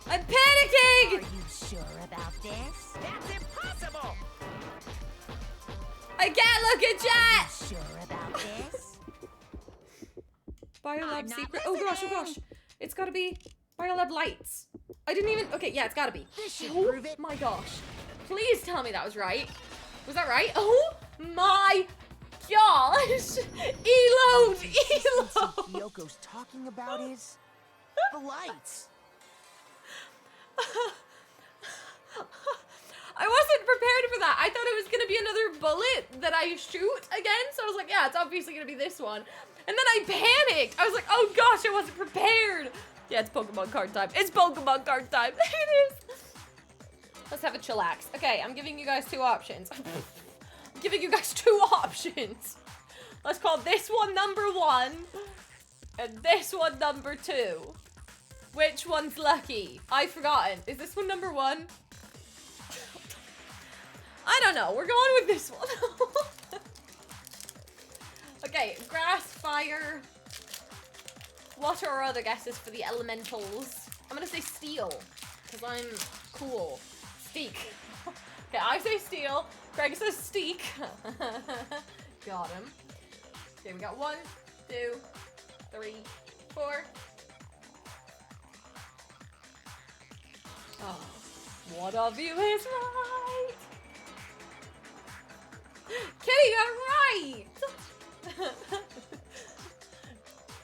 Speaker 1: I'm
Speaker 7: Are
Speaker 1: panicking!
Speaker 7: you sure about this? That's impossible!
Speaker 1: I can't look at
Speaker 7: Are
Speaker 1: chat!
Speaker 7: you sure about this?
Speaker 1: Biolab
Speaker 7: I'm not
Speaker 1: secret. Oh gosh, oh gosh.
Speaker 7: listening.
Speaker 1: It's gotta be Biolab lights. I didn't even. Okay, yeah, it's gotta be.
Speaker 10: This should
Speaker 1: Oh
Speaker 10: prove it.
Speaker 1: my gosh. Please tell me that was right. Was that right? Oh my gosh! Eload! Eload!
Speaker 10: Yoko's talking about is the lights.
Speaker 1: I wasn't prepared for that. I thought it was gonna be another bullet that I shoot again. So I was like, yeah, it's obviously gonna be this one. And then I panicked. I was like, oh gosh, I wasn't prepared. Yeah, it's Pokemon card time. It's Pokemon card time. It is. Let's have a chillax. Okay, I'm giving you guys two options. I'm giving you guys two options. Let's call this one number 1 and this one number 2. Which one's lucky? I've forgotten. Is this one number 1? I don't know. We're going with this one. Okay, grass, fire. What are our other guesses for the elementals? I'm gonna say steel, because I'm cool. Steak. Okay, I say steel. Greg says steak. Got him. Okay, we got 1, 2, 3, 4. Oh, one of you is right. Kitty got right.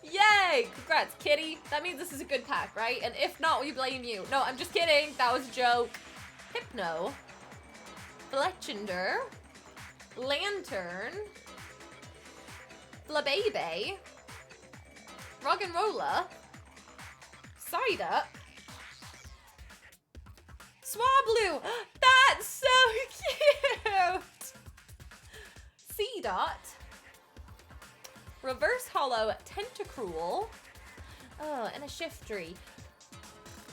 Speaker 1: Yay! Congrats, Kitty. That means this is a good pack, right? And if not, we blame you. No, I'm just kidding. That was a joke. Hypno. Fletchender. Lantern. Flababy. Rock and Roller. Psyduck. Swablu. That's so cute. C-Dot. Reverse Hollow Tentacruel. Oh, and a Shiftry.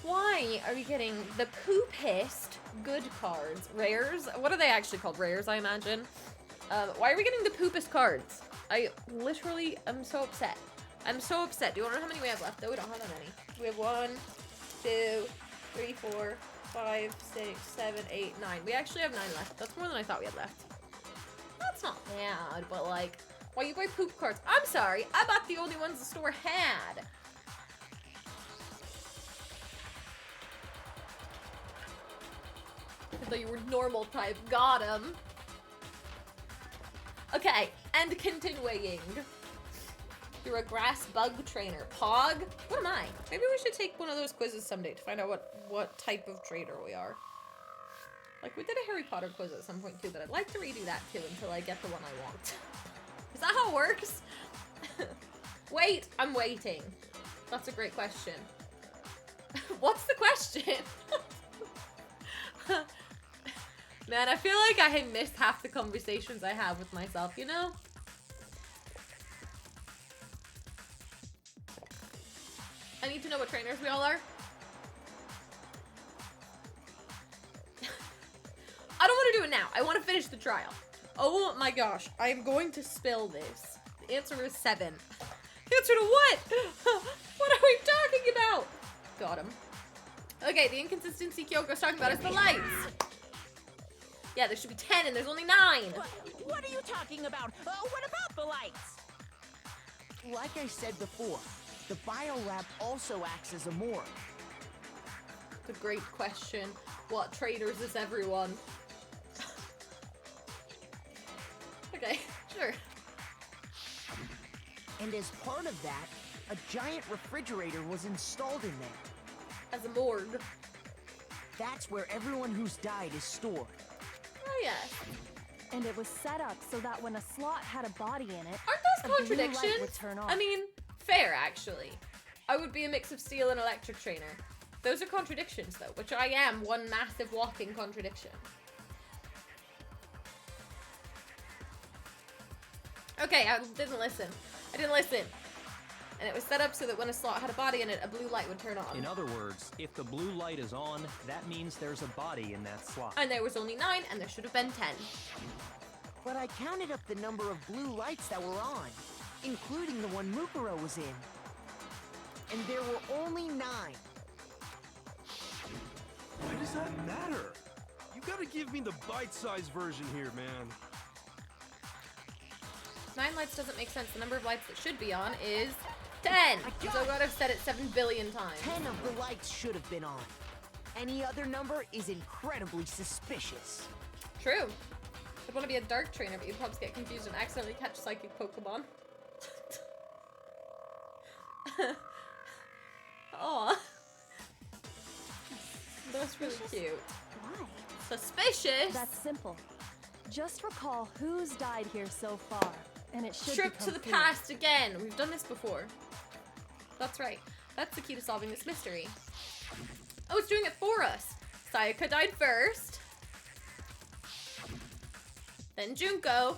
Speaker 1: Why are we getting the poopest good cards? Rares? What are they actually called? Rares, I imagine. Why are we getting the poopest cards? I literally am so upset. I'm so upset. Do you want to know how many we have left? Though we don't have that many. We have 1, 2, 3, 4, 5, 6, 7, 8, 9. We actually have 9 left. That's more than I thought we had left. That's not bad, but like, why you buy poop cards? I'm sorry, I bought the only ones the store had. I thought you were normal type. Got him. Okay, and continuing. You're a grass bug trainer. Pog? What am I? Maybe we should take one of those quizzes someday to find out what type of trainer we are. Like, we did a Harry Potter quiz at some point too, but I'd like to redo that too until I get the one I want. Is that how it works? Wait, I'm waiting. That's a great question. What's the question? Man, I feel like I missed half the conversations I have with myself, you know? I need to know what trainers we all are. I don't want to do it now. I want to finish the trial. Oh my gosh. I am going to spill this. The answer is 7. The answer to what? What are we talking about? Got him. Okay, the inconsistency Kyoko's talking about is the lights. Yeah, there should be 10 and there's only 9.
Speaker 7: What are you talking about? What about the lights?
Speaker 10: Like I said before, the biolab also acts as a morgue.
Speaker 1: It's a great question. What trainers is everyone? Okay, sure.
Speaker 10: And as part of that, a giant refrigerator was installed in there.
Speaker 1: As a morgue.
Speaker 10: That's where everyone who's died is stored.
Speaker 1: Oh yeah.
Speaker 4: And it was set up so that when a slot had a body in it,
Speaker 1: aren't those
Speaker 4: a blue light
Speaker 1: contradictions?
Speaker 4: would turn on.
Speaker 1: I mean, fair actually. I would be a mix of steel and electric trainer. Those are contradictions though, which I am one massive walking contradiction. Okay, I didn't listen. I didn't listen. And it was set up so that when a slot had a body in it, a blue light would turn on.
Speaker 6: In other words, if the blue light is on, that means there's a body in that slot.
Speaker 1: And there was only 9, and there should have been 10.
Speaker 10: But I counted up the number of blue lights that were on, including the one Mukuro was in. And there were only 9.
Speaker 8: Why does that matter? You gotta give me the bite-sized version here, man.
Speaker 1: 9 lights doesn't make sense. The number of lights that should be on is 10. So I gotta have said it 7 billion times.
Speaker 10: 10 of the lights should have been on. Any other number is incredibly suspicious.
Speaker 1: True. I'd want to be a dark trainer, but you'd probably get confused and accidentally catch psychic Pokemon. Aw. That's really cute.
Speaker 4: Why?
Speaker 1: Suspicious?
Speaker 4: That's simple. Just recall who's died here so far, and it should
Speaker 1: Trip to the
Speaker 4: clear.
Speaker 1: past again. We've done this before. That's right. That's the key to solving this mystery. Oh, it's doing it for us. Sayaka died first. Then Junko.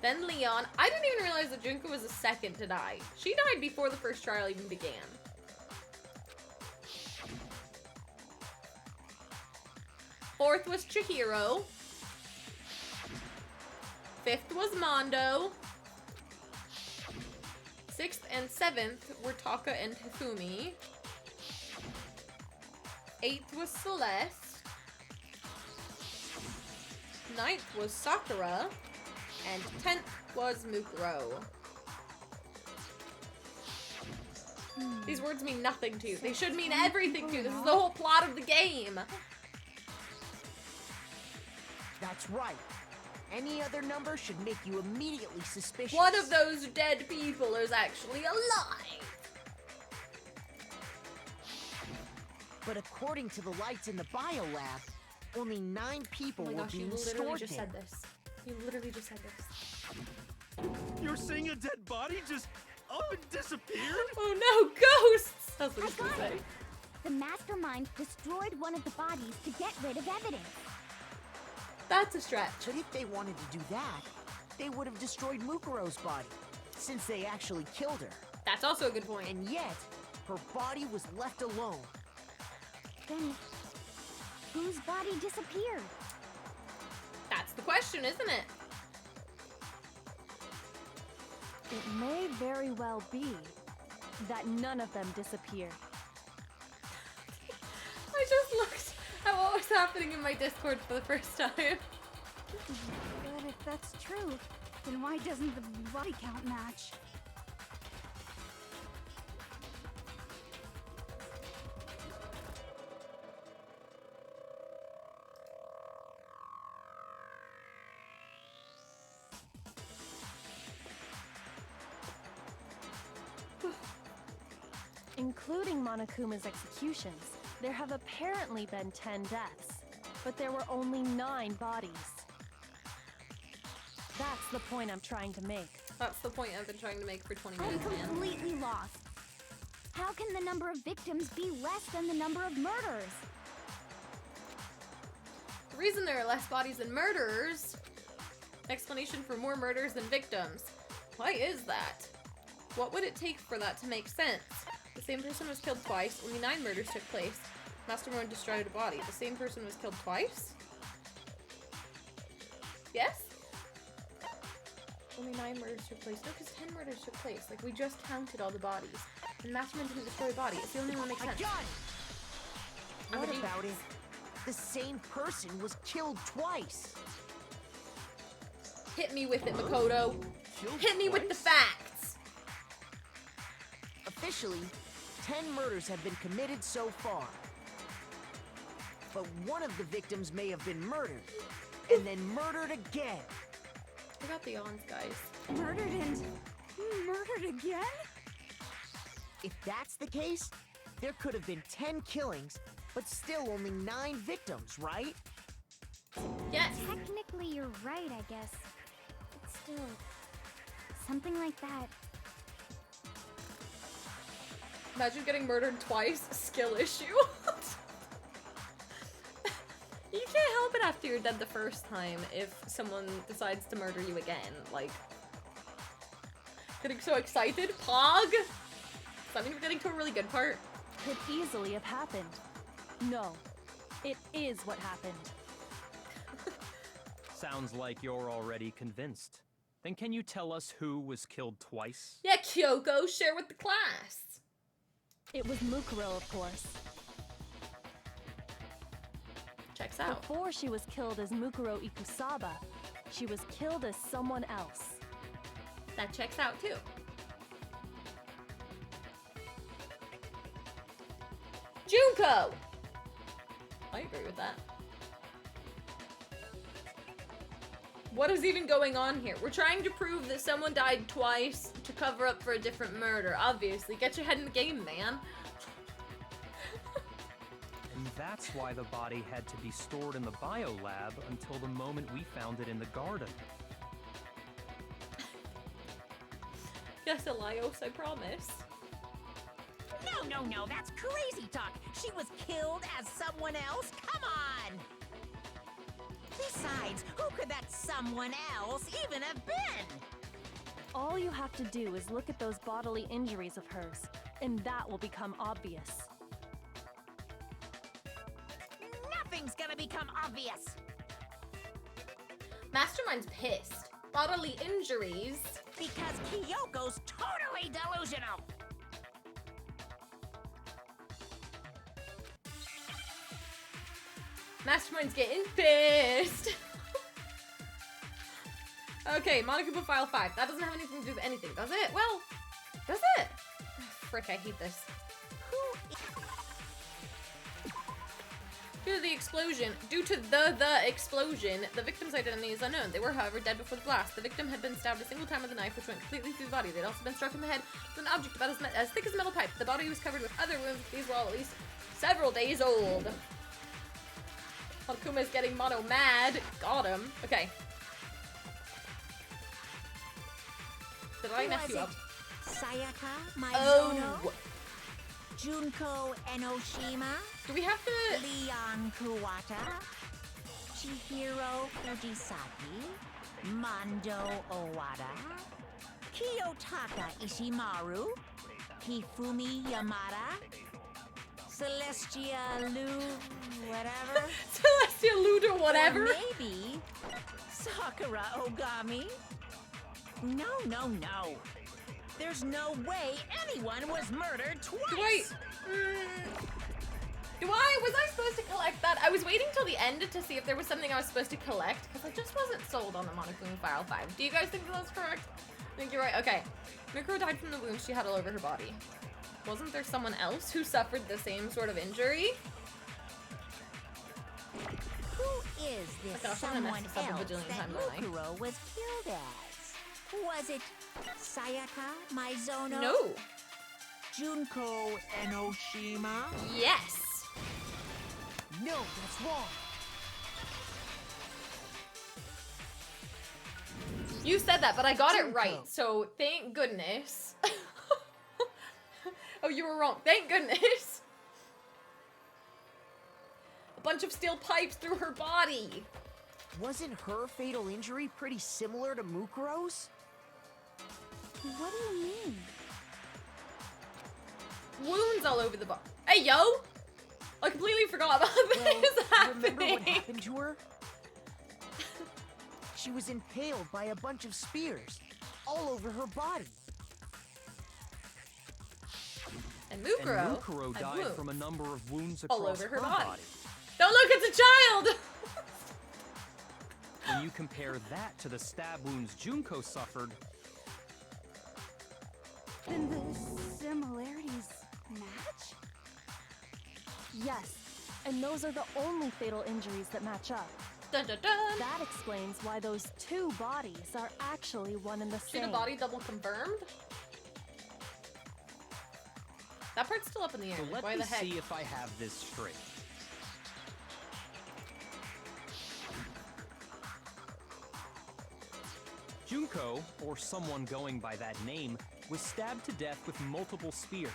Speaker 1: Then Leon. I didn't even realize that Junko was the second to die. She died before the first trial even began. Fourth was Chihiro. Fifth was Mondo. 6th and 7th were Taka and Hifumi. 8th was Celeste. 9th was Sakura. And 10th was Mukuro. These words mean nothing to you. They should mean everything to you. This is the whole plot of the game.
Speaker 10: That's right. Any other number should make you immediately suspicious.
Speaker 1: One of those dead people is actually alive.
Speaker 10: But according to the lights in the biolab, only 9 people
Speaker 1: Oh my
Speaker 10: were
Speaker 1: gosh, you
Speaker 10: being
Speaker 1: literally
Speaker 10: stored
Speaker 1: just
Speaker 10: there.
Speaker 1: said this. You literally just said this.
Speaker 8: You're saying a dead body just up and disappeared?
Speaker 1: Oh no, ghosts! That's what
Speaker 9: I
Speaker 1: he's gonna
Speaker 9: got
Speaker 1: say.
Speaker 9: it. The mastermind destroyed one of the bodies to get rid of evidence.
Speaker 1: That's a stretch.
Speaker 10: But if they wanted to do that, they would have destroyed Mukuro's body, since they actually killed her.
Speaker 1: That's also a good point.
Speaker 10: And yet, her body was left alone.
Speaker 9: Then, whose body disappeared?
Speaker 1: That's the question, isn't it?
Speaker 4: It may very well be that none of them disappeared.
Speaker 1: I just looked at what was happening in my Discord for the first time.
Speaker 3: But if that's true, then why doesn't the body count match?
Speaker 4: Including Monokuma's executions, there have apparently been 10 deaths, but there were only 9 bodies. That's the point I'm trying to make.
Speaker 1: That's the point I've been trying to make for 20
Speaker 9: I'm
Speaker 1: minutes, man.
Speaker 9: completely lost. How can the number of victims be less than the number of murders?
Speaker 1: The reason there are less bodies than murderers, explanation for more murders than victims. Why is that? What would it take for that to make sense? The same person was killed twice, only 9 murders took place. Mastermind destroyed a body. The same person was killed twice? Yes? Only 9 murders took place. No, because 10 murders took place. Like, we just counted all the bodies. And Mastermind didn't destroy a body. It's the only one that makes
Speaker 10: I
Speaker 1: sense.
Speaker 10: got it!
Speaker 1: I'm
Speaker 10: What
Speaker 1: a genius.
Speaker 10: about it? The same person was killed twice.
Speaker 1: Hit me with it, Makoto.
Speaker 8: Killed
Speaker 1: Hit me with the
Speaker 8: twice?
Speaker 1: facts.
Speaker 10: Officially, 10 murders have been committed so far. But one of the victims may have been murdered, and then murdered again.
Speaker 1: I got the yawns, guys.
Speaker 3: Murdered and murdered again?
Speaker 10: If that's the case, there could have been 10 killings, but still only 9 victims, right?
Speaker 1: Yes.
Speaker 9: Technically, you're right, I guess. But still, something like that.
Speaker 1: Imagine getting murdered twice. Skill issue. You can't help it after you're dead the first time if someone decides to murder you again. Like, getting so excited. Pog? Does that mean we're getting to a really good part?
Speaker 4: Could easily have happened. No, it is what happened.
Speaker 6: Sounds like you're already convinced. Then can you tell us who was killed twice?
Speaker 1: Yeah, Kyoko, share with the class.
Speaker 4: It was Mukuro, of course.
Speaker 1: Checks out.
Speaker 4: Before she was killed as Mukuro Ikusaba, she was killed as someone else.
Speaker 1: That checks out too. Junko! I agree with that. What is even going on here? We're trying to prove that someone died twice to cover up for a different murder. Obviously. Get your head in the game, man.
Speaker 6: And that's why the body had to be stored in the biolab until the moment we found it in the garden.
Speaker 1: Yes, Elios, I promise.
Speaker 7: No, that's crazy talk. She was killed as someone else? Come on! Besides, who could that someone else even have been?
Speaker 4: All you have to do is look at those bodily injuries of hers, and that will become obvious.
Speaker 7: Nothing's gonna become obvious.
Speaker 1: Mastermind's pissed. Bodily injuries.
Speaker 7: Because Kyoko's totally delusional.
Speaker 1: Mastermind's getting pissed. Okay, Monokuma File 5. That doesn't have anything to do with anything, does it? Well, does it? Frick, I hate this. Due to the explosion, the victim's identity is unknown. They were, however, dead before the blast. The victim had been stabbed a single time with a knife, which went completely through the body. They'd also been struck in the head with an object about as thick as a metal pipe. The body was covered with other wounds. These were all at least several days old. Monokuma is getting mono mad. Got him. Okay. Did I mess you up?
Speaker 7: Sayaka Maizono? Junko Enoshima?
Speaker 1: Do we have to...
Speaker 7: Leon Kuwata? Chihiro Fujisaki? Mando Owada? Kiyotaka Ishimaru? Hifumi Yamada? Celestia Lu... whatever?
Speaker 1: Celestia Luda whatever?
Speaker 7: Or maybe... Sakura Ogami? No. There's no way anyone was murdered twice!
Speaker 1: Was I supposed to collect that? I was waiting till the end to see if there was something I was supposed to collect, because I just wasn't sold on the Monokuma File 5. Do you guys think that's correct? I think you're right. Okay. Mikuro died from the wounds she had all over her body. Wasn't there someone else who suffered the same sort of injury?
Speaker 7: Who is this someone else that Mukuro was killed as? Was it Sayaka Maizono?
Speaker 1: No.
Speaker 7: Junko Enoshima?
Speaker 1: Yes.
Speaker 10: No, that's wrong.
Speaker 1: You said that, but I got it right, so thank goodness. Oh, you were wrong. Thank goodness. A bunch of steel pipes through her body.
Speaker 10: Wasn't her fatal injury pretty similar to Mukuro's?
Speaker 3: What do you mean?
Speaker 1: Wounds all over the body. Hey, yo! I completely forgot about this happening.
Speaker 10: Remember what happened to her? She was impaled by a bunch of spears all over her body.
Speaker 1: And Mukuro
Speaker 6: died from a number of wounds
Speaker 1: all
Speaker 6: across
Speaker 1: over her body.
Speaker 6: body.
Speaker 1: Don't look, it's a child!
Speaker 6: When you compare that to the stab wounds Junko suffered...
Speaker 3: Then the similarities match?
Speaker 4: Yes, and those are the only fatal injuries that match up.
Speaker 1: Dun, dun, dun.
Speaker 4: That explains why those two bodies are actually one and the same.
Speaker 1: Should a body double confirmed? That part's still up in the air.
Speaker 6: So let
Speaker 1: Why
Speaker 6: me
Speaker 1: the heck?
Speaker 6: see if I have this straight. Junko, or someone going by that name, was stabbed to death with multiple spears.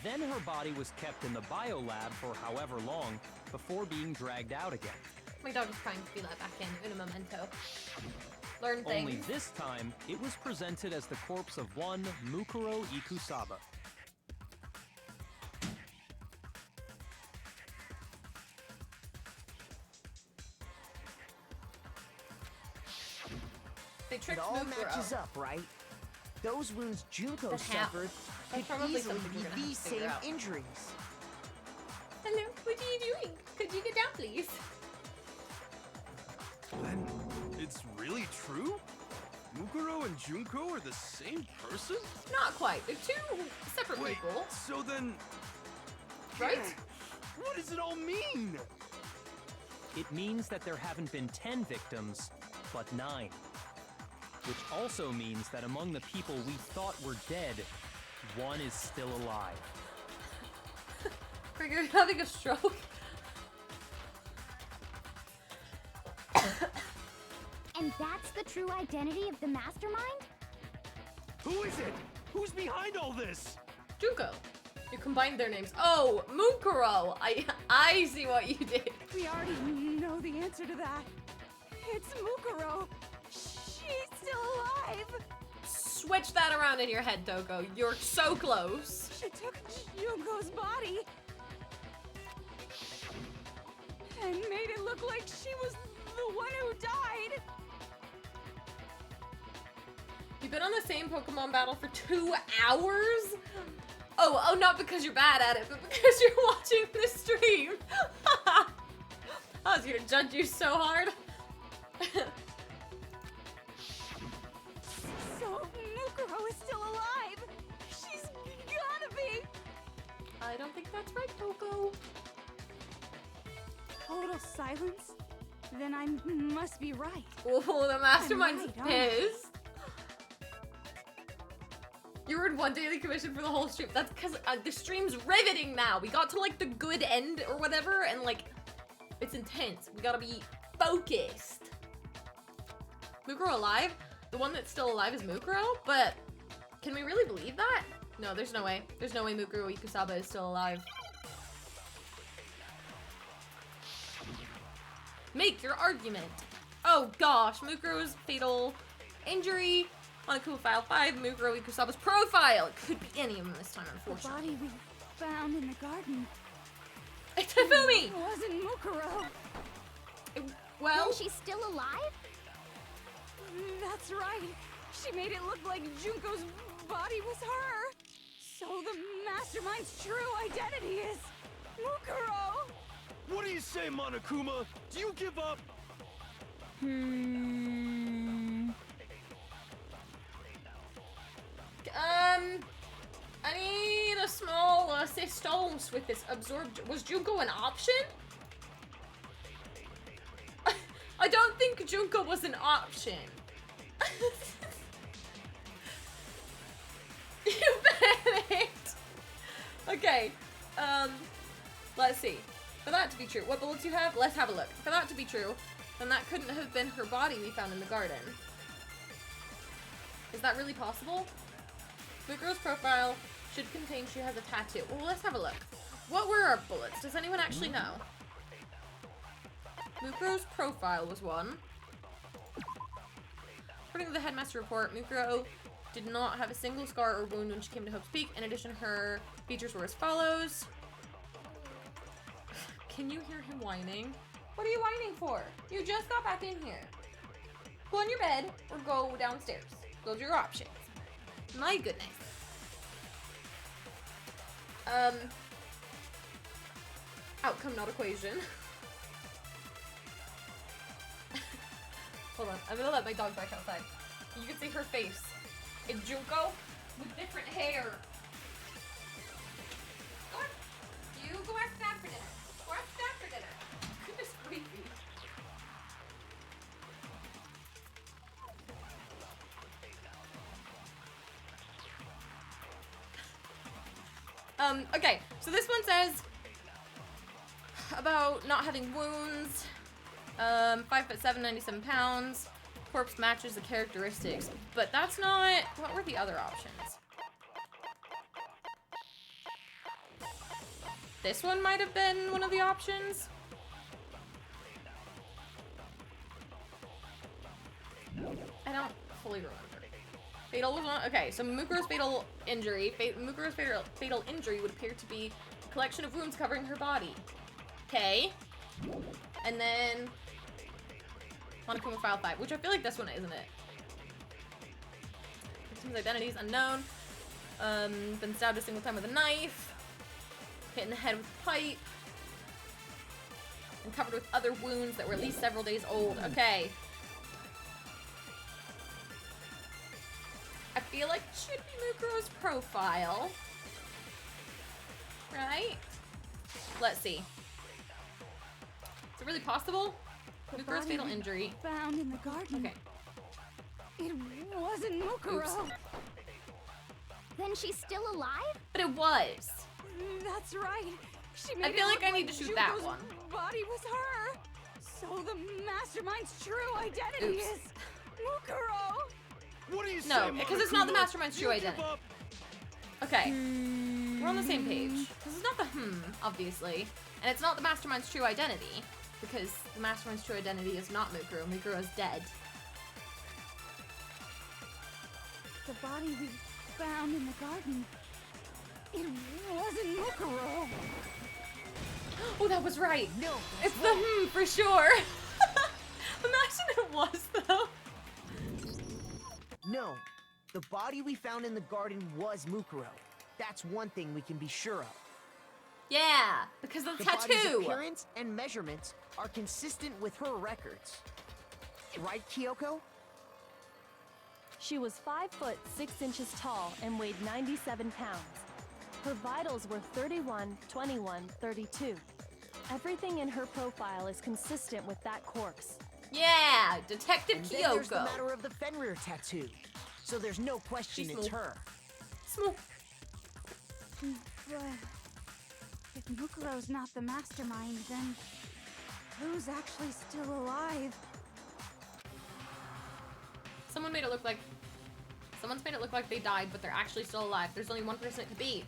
Speaker 6: Then her body was kept in the biolab for however long before being dragged out again.
Speaker 1: My dog is trying to be let back in. Una memento. Learn things.
Speaker 6: Only this time, it was presented as the corpse of one Mukuro Ikusaba.
Speaker 1: They tricked
Speaker 10: It all
Speaker 1: Mukuro.
Speaker 10: matches up, right? Those wounds Junko
Speaker 1: But how?
Speaker 10: suffered
Speaker 1: That's
Speaker 10: could
Speaker 1: probably
Speaker 10: easily
Speaker 1: something
Speaker 10: be
Speaker 1: we're gonna have
Speaker 10: these
Speaker 1: to figure
Speaker 10: same
Speaker 1: out.
Speaker 10: injuries.
Speaker 1: Hello, what are you doing? Could you get down, please?
Speaker 8: Then it's really true? Mukuro and Junko are the same person?
Speaker 1: Not quite. They're two separate
Speaker 8: Wait,
Speaker 1: people,
Speaker 8: so then...
Speaker 1: right?
Speaker 8: What does it all mean?
Speaker 6: It means that there haven't been 10 victims, but 9. Which also means that among the people we thought were dead, one is still alive.
Speaker 1: Are you having a stroke?
Speaker 9: And that's the true identity of the mastermind?
Speaker 8: Who is it? Who's behind all this?
Speaker 1: Junko. You combined their names. Oh, Mukuro. I see what you did.
Speaker 3: We already know the answer to that. It's Mukuro. She's still alive.
Speaker 1: Switch that around in your head, Doko. You're so close.
Speaker 3: She took Junko's body and made it look like she was the one who died.
Speaker 1: You've been on the same Pokemon battle for 2 hours? Oh, not because you're bad at it, but because you're watching the stream. I was gonna judge you so hard. That's right, Coco.
Speaker 3: Total silence? Then I must be right.
Speaker 1: Oh, the mastermind's
Speaker 3: right, aren't I?
Speaker 1: pissed. You earned 1 daily commission for the whole stream. That's because the stream's riveting now. We got to like the good end or whatever, and like it's intense. We gotta be focused. Mukuro alive? The one that's still alive is Mukuro, but can we really believe that? No, there's no way. There's no way Mukuro Ikusaba is still alive. Make your argument. Oh gosh, Mukuro's fatal injury. On a cool file 5, Mukuro Ikusaba's profile. It could be any of them this time,
Speaker 3: The
Speaker 1: unfortunately.
Speaker 3: body we found in the garden
Speaker 1: It's Hifumi!
Speaker 3: wasn't Mukuro.
Speaker 1: Well,
Speaker 9: Then she's still alive?
Speaker 3: That's right. She made it look like Junko's body was her. So the mastermind's true identity is Mukuro.
Speaker 8: What do you say, Monokuma? Do you give up?
Speaker 1: I need a small assistance with this absorbed. Was Junko an option? I don't think Junko was an option. You panicked. Okay, let's see. For that to be true, what bullets you have? Let's have a look. For that to be true, then that couldn't have been her body we found in the garden. Is that really possible? Mukuro's profile should contain she has a tattoo. Well, let's have a look. What were our bullets? Does anyone actually know? Mukuro's profile was one. According to the headmaster report, Mukuro did not have a single scar or wound when she came to Hope's Peak. In addition, her features were as follows. Can you hear him whining? What are you whining for? You just got back in here. Go on your bed or go downstairs. Those are your options. My goodness. Outcome, not equation. Hold on, I'm gonna let my dog back outside. You can see her face. It's Junko with different hair. Go on. You go ask Dad for dinner. Go ask Dad for dinner. Goodness gracious. Okay, so this one says about not having wounds, 5'7", 97 pounds, corpse matches the characteristics, but that's not, what were the other options? This one might have been one of the options. I don't fully remember. Fatal was one. Okay, so Mukuro's fatal injury. Mukuro's fatal injury would appear to be a collection of wounds covering her body. Okay. And then Monokuma File 5, which I feel like this one, isn't it? Victim's identity is unknown. Been stabbed a single time with a knife. Hit in the head with a pipe. And covered with other wounds that were at least several days old. Okay. I feel like it should be Mukuro's profile. Right? Let's see. Is it really possible? Mukuro's fatal injury.
Speaker 3: Found in the garden.
Speaker 1: Okay.
Speaker 3: It wasn't Mukuro.
Speaker 1: Oops.
Speaker 9: Then she's still alive?
Speaker 1: But it was.
Speaker 3: That's right. She made
Speaker 1: I feel
Speaker 3: it
Speaker 1: like
Speaker 3: look
Speaker 1: I need to shoot
Speaker 3: Junko's
Speaker 1: that one.
Speaker 3: Body was her. So the mastermind's true identity
Speaker 1: Oops.
Speaker 3: is Mukuro.
Speaker 8: What do you say,
Speaker 1: No, because it's not the
Speaker 8: Monokuma?
Speaker 1: mastermind's
Speaker 8: Do
Speaker 1: true
Speaker 8: you give
Speaker 1: identity.
Speaker 8: up?
Speaker 1: Okay. We're on the same page. This is not the obviously. And it's not the mastermind's true identity. Because the mastermind's true identity is not Mukuro. Mukuro is dead.
Speaker 3: The body we found in the garden. It wasn't Mukuro.
Speaker 1: Oh, that was right.
Speaker 10: No,
Speaker 1: It's the for sure. Imagine it was, though.
Speaker 10: no. The body we found in the garden was Mukuro. That's one thing we can be sure of.
Speaker 1: Yeah, because of the
Speaker 10: The body's
Speaker 1: tattoo.
Speaker 10: appearance and measurements are consistent with her records. Right, Kyoko?
Speaker 4: She was 5 foot 6 inches tall and weighed 97 pounds. Her vitals were 31, 21, 32. Everything in her profile is consistent with that corpse.
Speaker 1: Yeah, Detective
Speaker 10: And then there's the
Speaker 1: Kyoko.
Speaker 10: matter of the Fenrir tattoo. So there's no question
Speaker 1: She's
Speaker 10: it's
Speaker 1: small.
Speaker 10: her.
Speaker 1: Small.
Speaker 3: But if Mukuro's not the mastermind, then who's actually still alive?
Speaker 1: Someone's made it look like they died, but they're actually still alive. There's only one person it could be.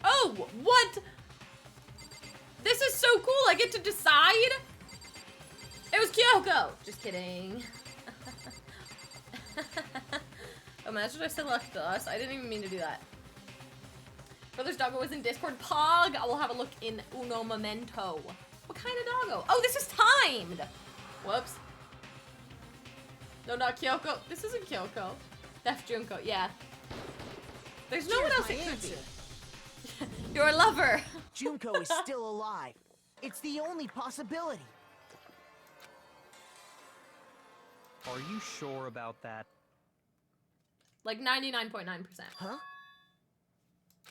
Speaker 1: Oh, what? This is so cool. I get to decide. It was Kyoko. Just kidding. Imagine I select us. I didn't even mean to do that. Brothers Doggo is in Discord. Pog. I will have a look in uno momento. What kind of doggo? Oh, this is timed. Whoops. No, not Kyoko. This isn't Kyoko. That's Junko. Yeah. There's no one
Speaker 10: Here's
Speaker 1: else
Speaker 10: my
Speaker 1: it could
Speaker 10: answer.
Speaker 1: be. Your lover.
Speaker 10: Junko is still alive. It's the only possibility.
Speaker 6: Are you sure about that?
Speaker 1: Like 99.9%.
Speaker 10: Huh?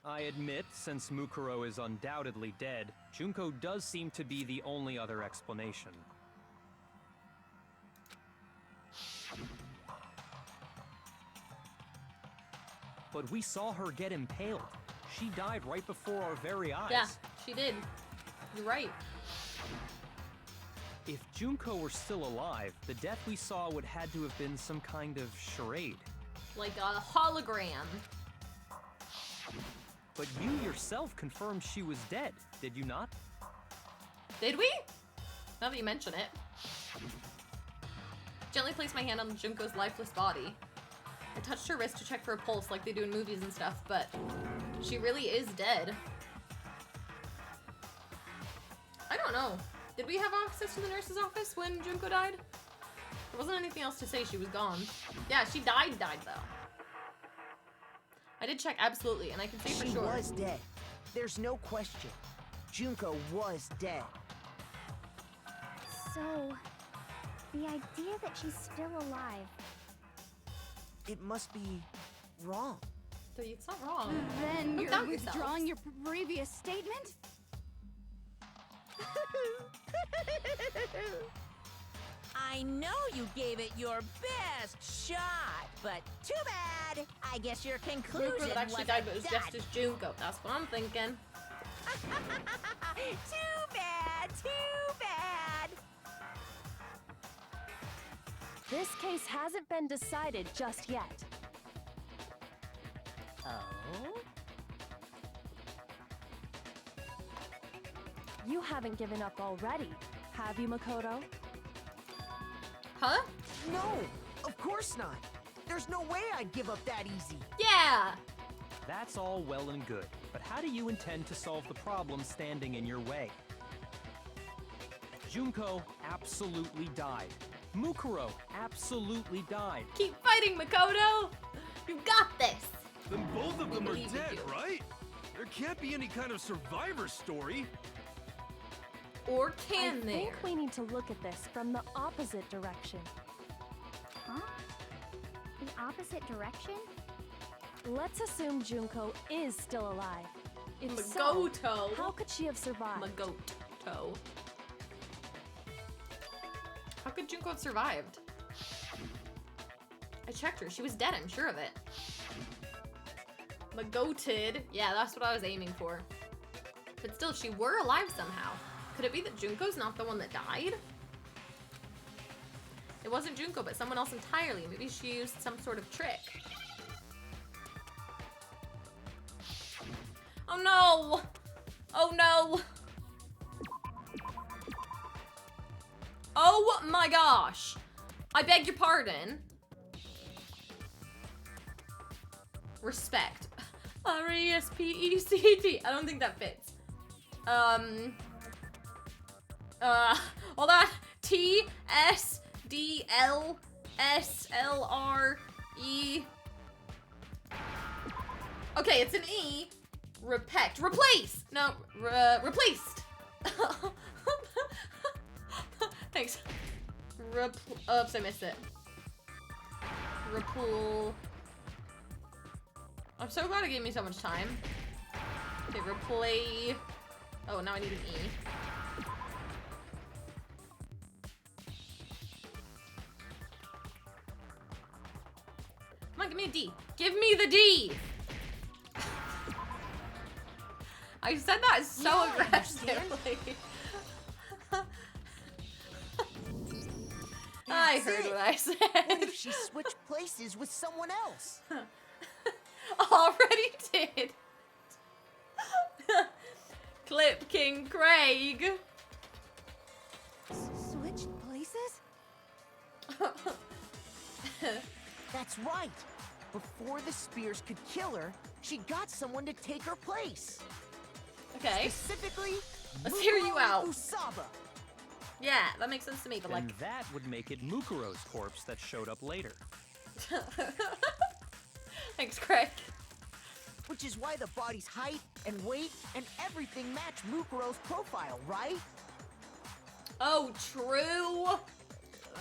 Speaker 6: I admit, since Mukuro is undoubtedly dead, Junko does seem to be the only other explanation. But we saw her get impaled. She died right before our very eyes.
Speaker 1: Yeah, she did. You're right.
Speaker 6: If Junko were still alive, the death we saw would had to have been some kind of charade.
Speaker 1: Like a hologram.
Speaker 6: But you yourself confirmed she was dead, did you not?
Speaker 1: Did we? Now that you mention it. Gently placed my hand on Junko's lifeless body. I touched her wrist to check for a pulse like they do in movies and stuff, but she really is dead. I don't know. Did we have access to the nurse's office when Junko died? There wasn't anything else to say she was gone. Yeah, she died though. I did check absolutely, and I can say for
Speaker 10: She
Speaker 1: sure.
Speaker 10: was dead. There's no question. Junko was dead.
Speaker 9: So, the idea that she's still alive.
Speaker 10: It must be wrong.
Speaker 1: So it's not wrong.
Speaker 3: Then
Speaker 1: Don't
Speaker 3: you're
Speaker 1: doubt yourself.
Speaker 3: withdrawing your previous statement?
Speaker 7: I know you gave it your best shot, but too bad. I guess your conclusion
Speaker 1: Junko that actually
Speaker 7: was
Speaker 1: died, but it was
Speaker 7: dud.
Speaker 1: just as Junko. That's what I'm thinking.
Speaker 7: Too bad, too bad.
Speaker 4: This case hasn't been decided just yet.
Speaker 7: Oh?
Speaker 4: You haven't given up already, have you, Makoto?
Speaker 1: Huh?
Speaker 10: No, of course not. There's no way I'd give up that easy.
Speaker 1: Yeah!
Speaker 6: That's all well and good, but how do you intend to solve the problem standing in your way? Junko absolutely died. Mukuro absolutely died.
Speaker 1: Keep fighting, Makoto! You got this!
Speaker 8: Then both of them are
Speaker 1: believe in
Speaker 8: dead,
Speaker 1: you.
Speaker 8: right? There can't be any kind of survivor story.
Speaker 1: Or can
Speaker 4: I
Speaker 1: there?
Speaker 4: think we need to look at this from the opposite direction.
Speaker 9: Huh? The opposite direction?
Speaker 4: Let's assume Junko is still alive. If so,
Speaker 1: Magoto.
Speaker 4: how could she have survived?
Speaker 1: Magoto. How could Junko have survived? I checked her. She was dead, I'm sure of it. Magoted. Yeah, that's what I was aiming for. But still, she were alive somehow. Could it be that Junko's not the one that died? It wasn't Junko, but someone else entirely. Maybe she used some sort of trick. Oh no! Oh no! Oh my gosh! I beg your pardon. Respect. R-E-S-P-E-C-T. I don't think that fits. Hold on. T-S-D-L-S-L-R-E. Okay, it's an E. Repect. Replace! No, replaced. Thanks. Oops, I missed it. Repool. I'm so glad it gave me so much time. Okay, replay. Oh, now I need an E. Come on, give me a D. Give me the D! I said that so aggressively. I heard what I said.
Speaker 10: What if she switched places with someone else?
Speaker 1: Already did. Clip King Craig.
Speaker 3: Switched places?
Speaker 10: That's right. Before the spears could kill her, she got someone to take her place.
Speaker 1: Okay.
Speaker 10: Specifically,
Speaker 1: Let's hear you out.
Speaker 10: Usaba.
Speaker 1: Yeah, that makes sense to me, but
Speaker 6: Then
Speaker 1: like...
Speaker 6: that would make it Mukuro's corpse that showed up later.
Speaker 1: Thanks, Craig.
Speaker 10: Which is why the body's height and weight and everything match Mukuro's profile, right?
Speaker 1: Oh, true.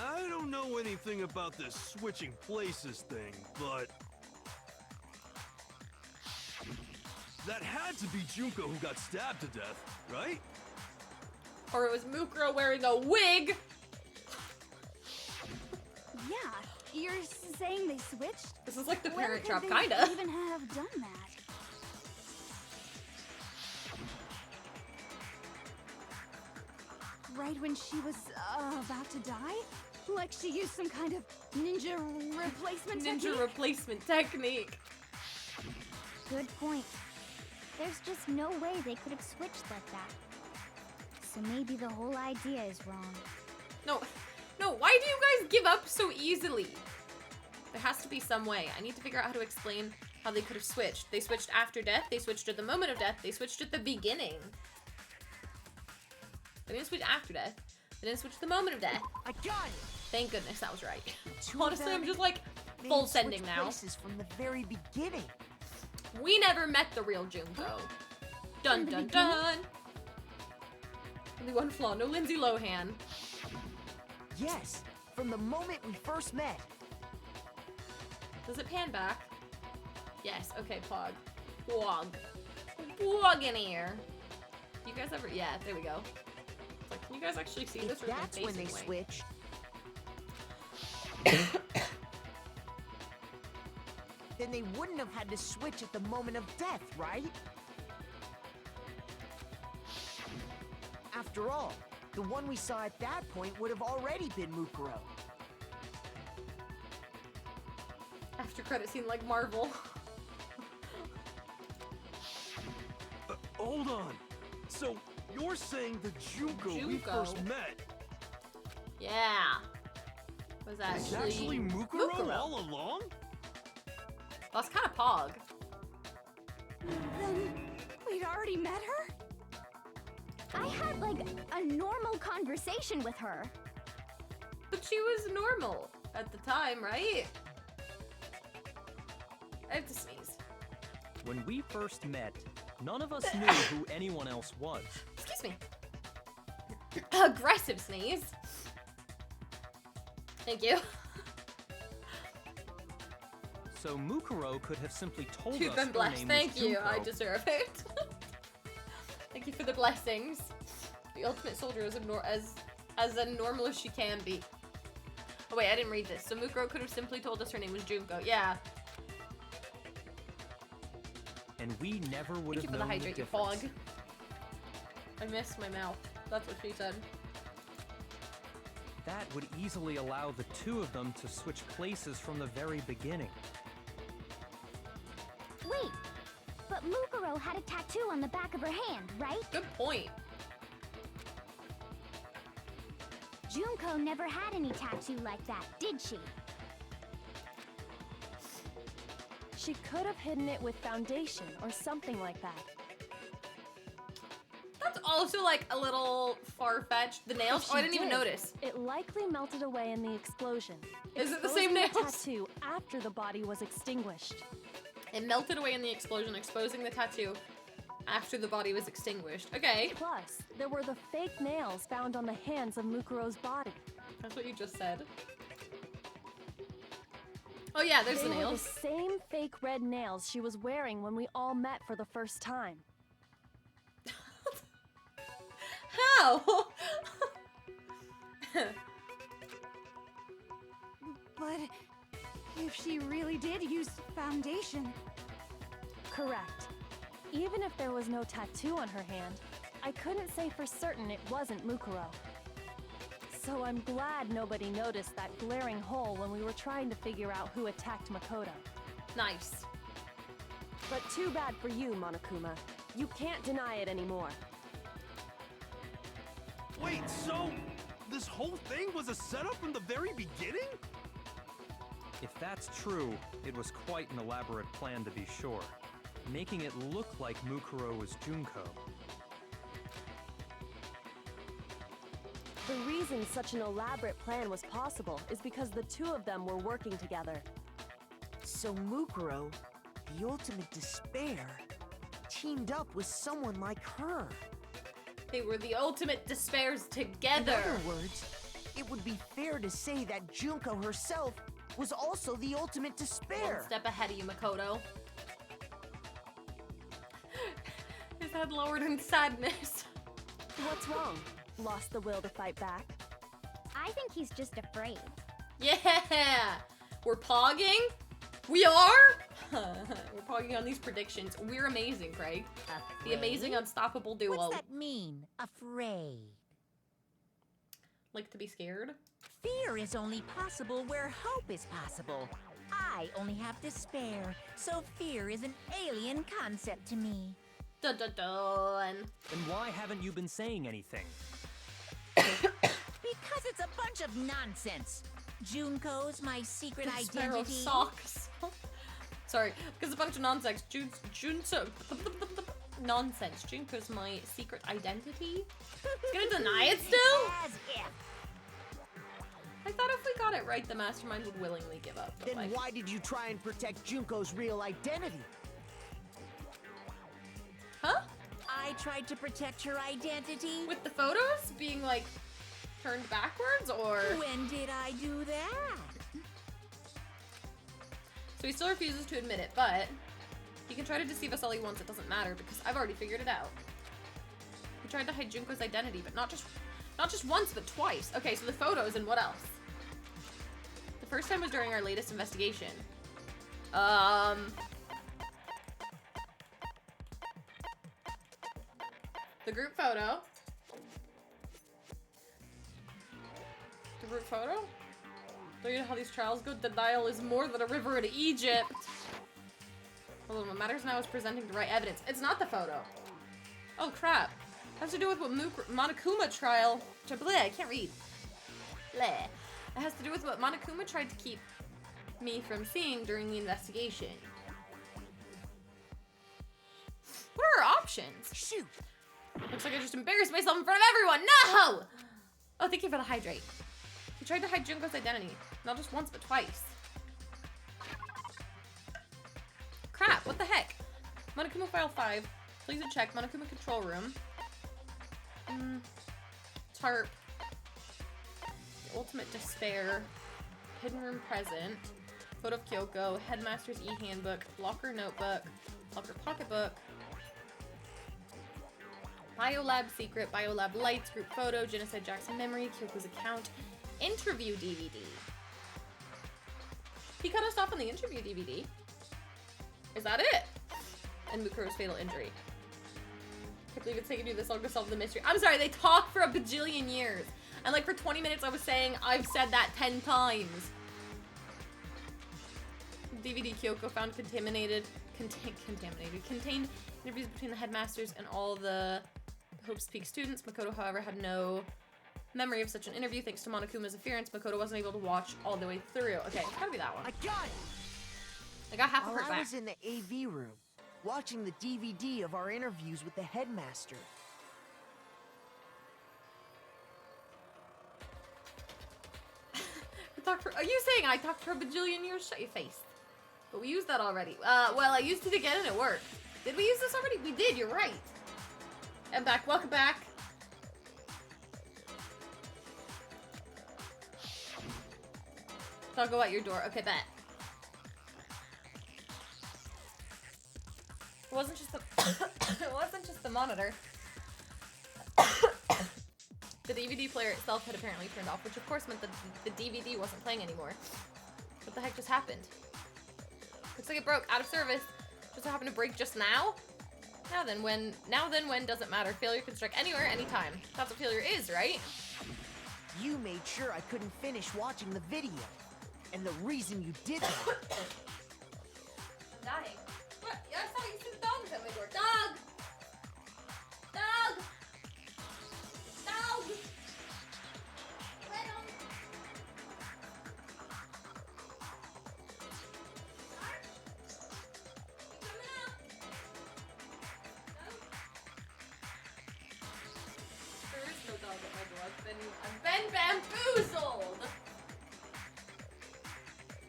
Speaker 8: I don't know anything about this switching places thing, but... that had to be Junko who got stabbed to death, right?
Speaker 1: Or it was Mukuro wearing a wig.
Speaker 3: Yeah, you're saying they switched?
Speaker 1: This is like the
Speaker 3: When
Speaker 1: Parent
Speaker 3: could
Speaker 1: Trap,
Speaker 3: they
Speaker 1: kinda.
Speaker 3: even have done that? Right when she was about to die? Like she used some kind of ninja replacement
Speaker 1: Ninja
Speaker 3: technique?
Speaker 1: replacement technique.
Speaker 9: Good point. There's just no way they could have switched like that. So maybe the whole idea is wrong.
Speaker 1: No, why do you guys give up so easily? There has to be some way. I need to figure out how to explain how they could have switched. They switched after death, they switched at the moment of death, they switched at the beginning. They didn't switch after death. They didn't switch at the moment of death.
Speaker 10: I got it.
Speaker 1: Thank goodness that was right.
Speaker 10: Two
Speaker 1: Honestly,
Speaker 10: of
Speaker 1: I'm
Speaker 10: them
Speaker 1: just like
Speaker 10: may
Speaker 1: full
Speaker 10: have
Speaker 1: sending
Speaker 10: switched
Speaker 1: now.
Speaker 10: places from the very beginning.
Speaker 1: We never met the real Junko. Dun
Speaker 3: the
Speaker 1: dun
Speaker 3: beginning?
Speaker 1: dun. Only one flaw, no Lindsay Lohan.
Speaker 10: Yes, from the moment we first met.
Speaker 1: Does it pan back? Yes, okay, Pog. Pog in here. You guys ever, yeah, there we go. It's like, can you guys actually see this?
Speaker 10: If
Speaker 1: Or am I
Speaker 10: that's when they
Speaker 1: facing away?
Speaker 10: switch, then they wouldn't have had to switch at the moment of death, right? After all, the one we saw at that point would have already been Mukuro.
Speaker 1: After credit scene like Marvel.
Speaker 8: Hold on. So, you're saying the Junko we
Speaker 1: Junko.
Speaker 8: first met
Speaker 1: Yeah. Was
Speaker 8: is
Speaker 1: actually,
Speaker 8: actually Mukuro
Speaker 1: Mukuro.
Speaker 8: all along?
Speaker 1: That's kind of Pog.
Speaker 3: Then we'd already met her?
Speaker 9: I had like a normal conversation with her.
Speaker 1: But she was normal at the time, right? I have to sneeze.
Speaker 6: When we first met, none of us knew who anyone else was.
Speaker 1: Excuse me. Aggressive sneeze. Thank you.
Speaker 6: So Mukuro could have simply told
Speaker 1: You've
Speaker 6: us
Speaker 1: been
Speaker 6: her
Speaker 1: blessed.
Speaker 6: name
Speaker 1: Thank
Speaker 6: was
Speaker 1: you.
Speaker 6: Junko.
Speaker 1: I deserve it. Thank you for the blessings. The ultimate soldier is as normal as she can be. Oh wait, I didn't read this. So Mukuro could have simply told us her name was Junko. Yeah.
Speaker 6: And we never would
Speaker 1: Thank you
Speaker 6: have
Speaker 1: for the
Speaker 6: known the
Speaker 1: hydrate, you
Speaker 6: difference.
Speaker 1: fog. I missed my mouth. That's what she said.
Speaker 6: That would easily allow the two of them to switch places from the very beginning.
Speaker 9: Wait, but Mukuro had a tattoo on the back of her hand, right?
Speaker 1: Good point.
Speaker 9: Junko never had any tattoo like that, did she?
Speaker 4: She could have hidden it with foundation or something like that.
Speaker 1: That's also like a little far-fetched. The nails?
Speaker 4: If
Speaker 1: Oh, I
Speaker 4: she
Speaker 1: didn't even
Speaker 4: did,
Speaker 1: notice.
Speaker 4: It likely melted away in the explosion.
Speaker 1: Is it the
Speaker 4: exposing
Speaker 1: same nails?
Speaker 4: tattoo after the body was extinguished.
Speaker 1: It melted away in the explosion, exposing the tattoo after the body was extinguished. Okay.
Speaker 4: Plus, there were the fake nails found on the hands of Mukuro's body.
Speaker 1: That's what you just said. Oh yeah, there's
Speaker 4: They
Speaker 1: the
Speaker 4: were
Speaker 1: nails.
Speaker 4: the same fake red nails she was wearing when we all met for the first time.
Speaker 1: How?
Speaker 3: But if she really did use foundation...
Speaker 4: Correct. Even if there was no tattoo on her hand, I couldn't say for certain it wasn't Mukuro. So I'm glad nobody noticed that glaring hole when we were trying to figure out who attacked Makoto.
Speaker 1: Nice.
Speaker 4: But too bad for you, Monokuma. You can't deny it anymore.
Speaker 8: Wait, so this whole thing was a setup from the very beginning?
Speaker 6: If that's true, it was quite an elaborate plan to be sure, making it look like Mukuro was Junko.
Speaker 4: The reason such an elaborate plan was possible is because the two of them were working together.
Speaker 10: So Mukuro, the ultimate despair, teamed up with someone like her.
Speaker 1: They were the ultimate despairs
Speaker 10: In
Speaker 1: together.
Speaker 10: other words, it would be fair to say that Junko herself was also the ultimate
Speaker 1: One
Speaker 10: despair.
Speaker 1: step ahead of you, Makoto. His head lowered in sadness.
Speaker 4: What's wrong? Lost the will to fight back?
Speaker 9: I think he's just afraid.
Speaker 1: Yeah! We're pogging? We are? We're pogging on these predictions. We're amazing, Craig. The amazing, unstoppable duo.
Speaker 7: What's that mean, afraid?
Speaker 1: Like to be scared?
Speaker 7: Fear is only possible where hope is possible. I only have despair, so fear is an alien concept to me.
Speaker 1: Dun dun dun.
Speaker 6: Then why haven't you been saying anything?
Speaker 7: Because it's a bunch of nonsense. Junko's my secret
Speaker 1: Sparrow
Speaker 7: identity.
Speaker 1: socks. Sorry, because a bunch of nonsense. Nonsense. Junko's my secret identity? He's gonna deny it still?
Speaker 7: As if.
Speaker 1: I thought if we got it right, the mastermind would willingly give up. But
Speaker 10: Then
Speaker 1: like,
Speaker 10: why did you try and protect Junko's real identity?
Speaker 1: huh?
Speaker 7: I tried to protect her identity.
Speaker 1: With the photos being like turned backwards, or
Speaker 7: When did I do that?
Speaker 1: so he still refuses to admit it, but he can try to deceive us all he wants. It doesn't matter because I've already figured it out. He tried to hide Junko's identity, but not just once, but twice. Okay, so the photos and what else? The first time was during our latest investigation. The group photo. The group photo? Don't you know how these trials go? The Nile is more than a river in Egypt. Hold on, what matters now is presenting the right evidence. It's not the photo. Oh crap. It has to do with what Monokuma trial. Bleh, I can't read. Bleh. It has to do with what Monokuma tried to keep me from seeing during the investigation. What are our options?
Speaker 10: Shoot!
Speaker 1: Looks like I just embarrassed myself in front of everyone. No! Oh, thank you for the hydrate. He tried to hide Junko's identity. Not just once, but twice. Crap, what the heck? Monokuma File 5. Please check. Monokuma Control Room. Tarp. The Ultimate Despair. Hidden Room Present. Photo of Kyoko. Headmaster's E-Handbook. Locker Notebook. Locker Pocketbook. Biolab Secret. Biolab Lights. Group Photo. Genocide Jackson Memory. Kyoko's Account. Interview DVD. He cut us off on the interview DVD. Is that it? And Mukuro's fatal injury. Can't believe it's taken you this long to solve the mystery. I'm sorry, they talked for a bajillion years. And like for 20 minutes I was saying, I've said that 10 times. DVD Kyoko found contained interviews between the headmasters and all the Hope's Peak students. Makoto, however, had no memory of such an interview. Thanks to Monokuma's interference, Makoto wasn't able to watch all the way through. Okay, it's gotta be that one.
Speaker 10: I got it!
Speaker 1: I got half of
Speaker 10: While
Speaker 1: her
Speaker 10: I
Speaker 1: back.
Speaker 10: was in the AV room, watching the DVD of our interviews with the headmaster.
Speaker 1: Are you saying I talked for a bajillion years? Shut your face. But we used that already. Well, I used it again and it worked. Did we use this already? We did, you're right. I'm back, welcome back. So I'll go out your door. Okay, bet. wasn't just the it wasn't just the monitor. The DVD player itself had apparently turned off, which of course meant that the DVD wasn't playing anymore. What the heck just happened? Looks like it broke, out of service. Just so happened to break just now? Now then when doesn't matter. Failure can strike anywhere, anytime. That's what failure is, right?
Speaker 10: You made sure I couldn't finish watching the video. And the reason you did that...
Speaker 1: I'm dying. What? Yeah, I saw you see the dog at my door. Dog! Dog! Dog! Let him! Mark? You coming out? No? There is no dog at my door. I've been bamboozled!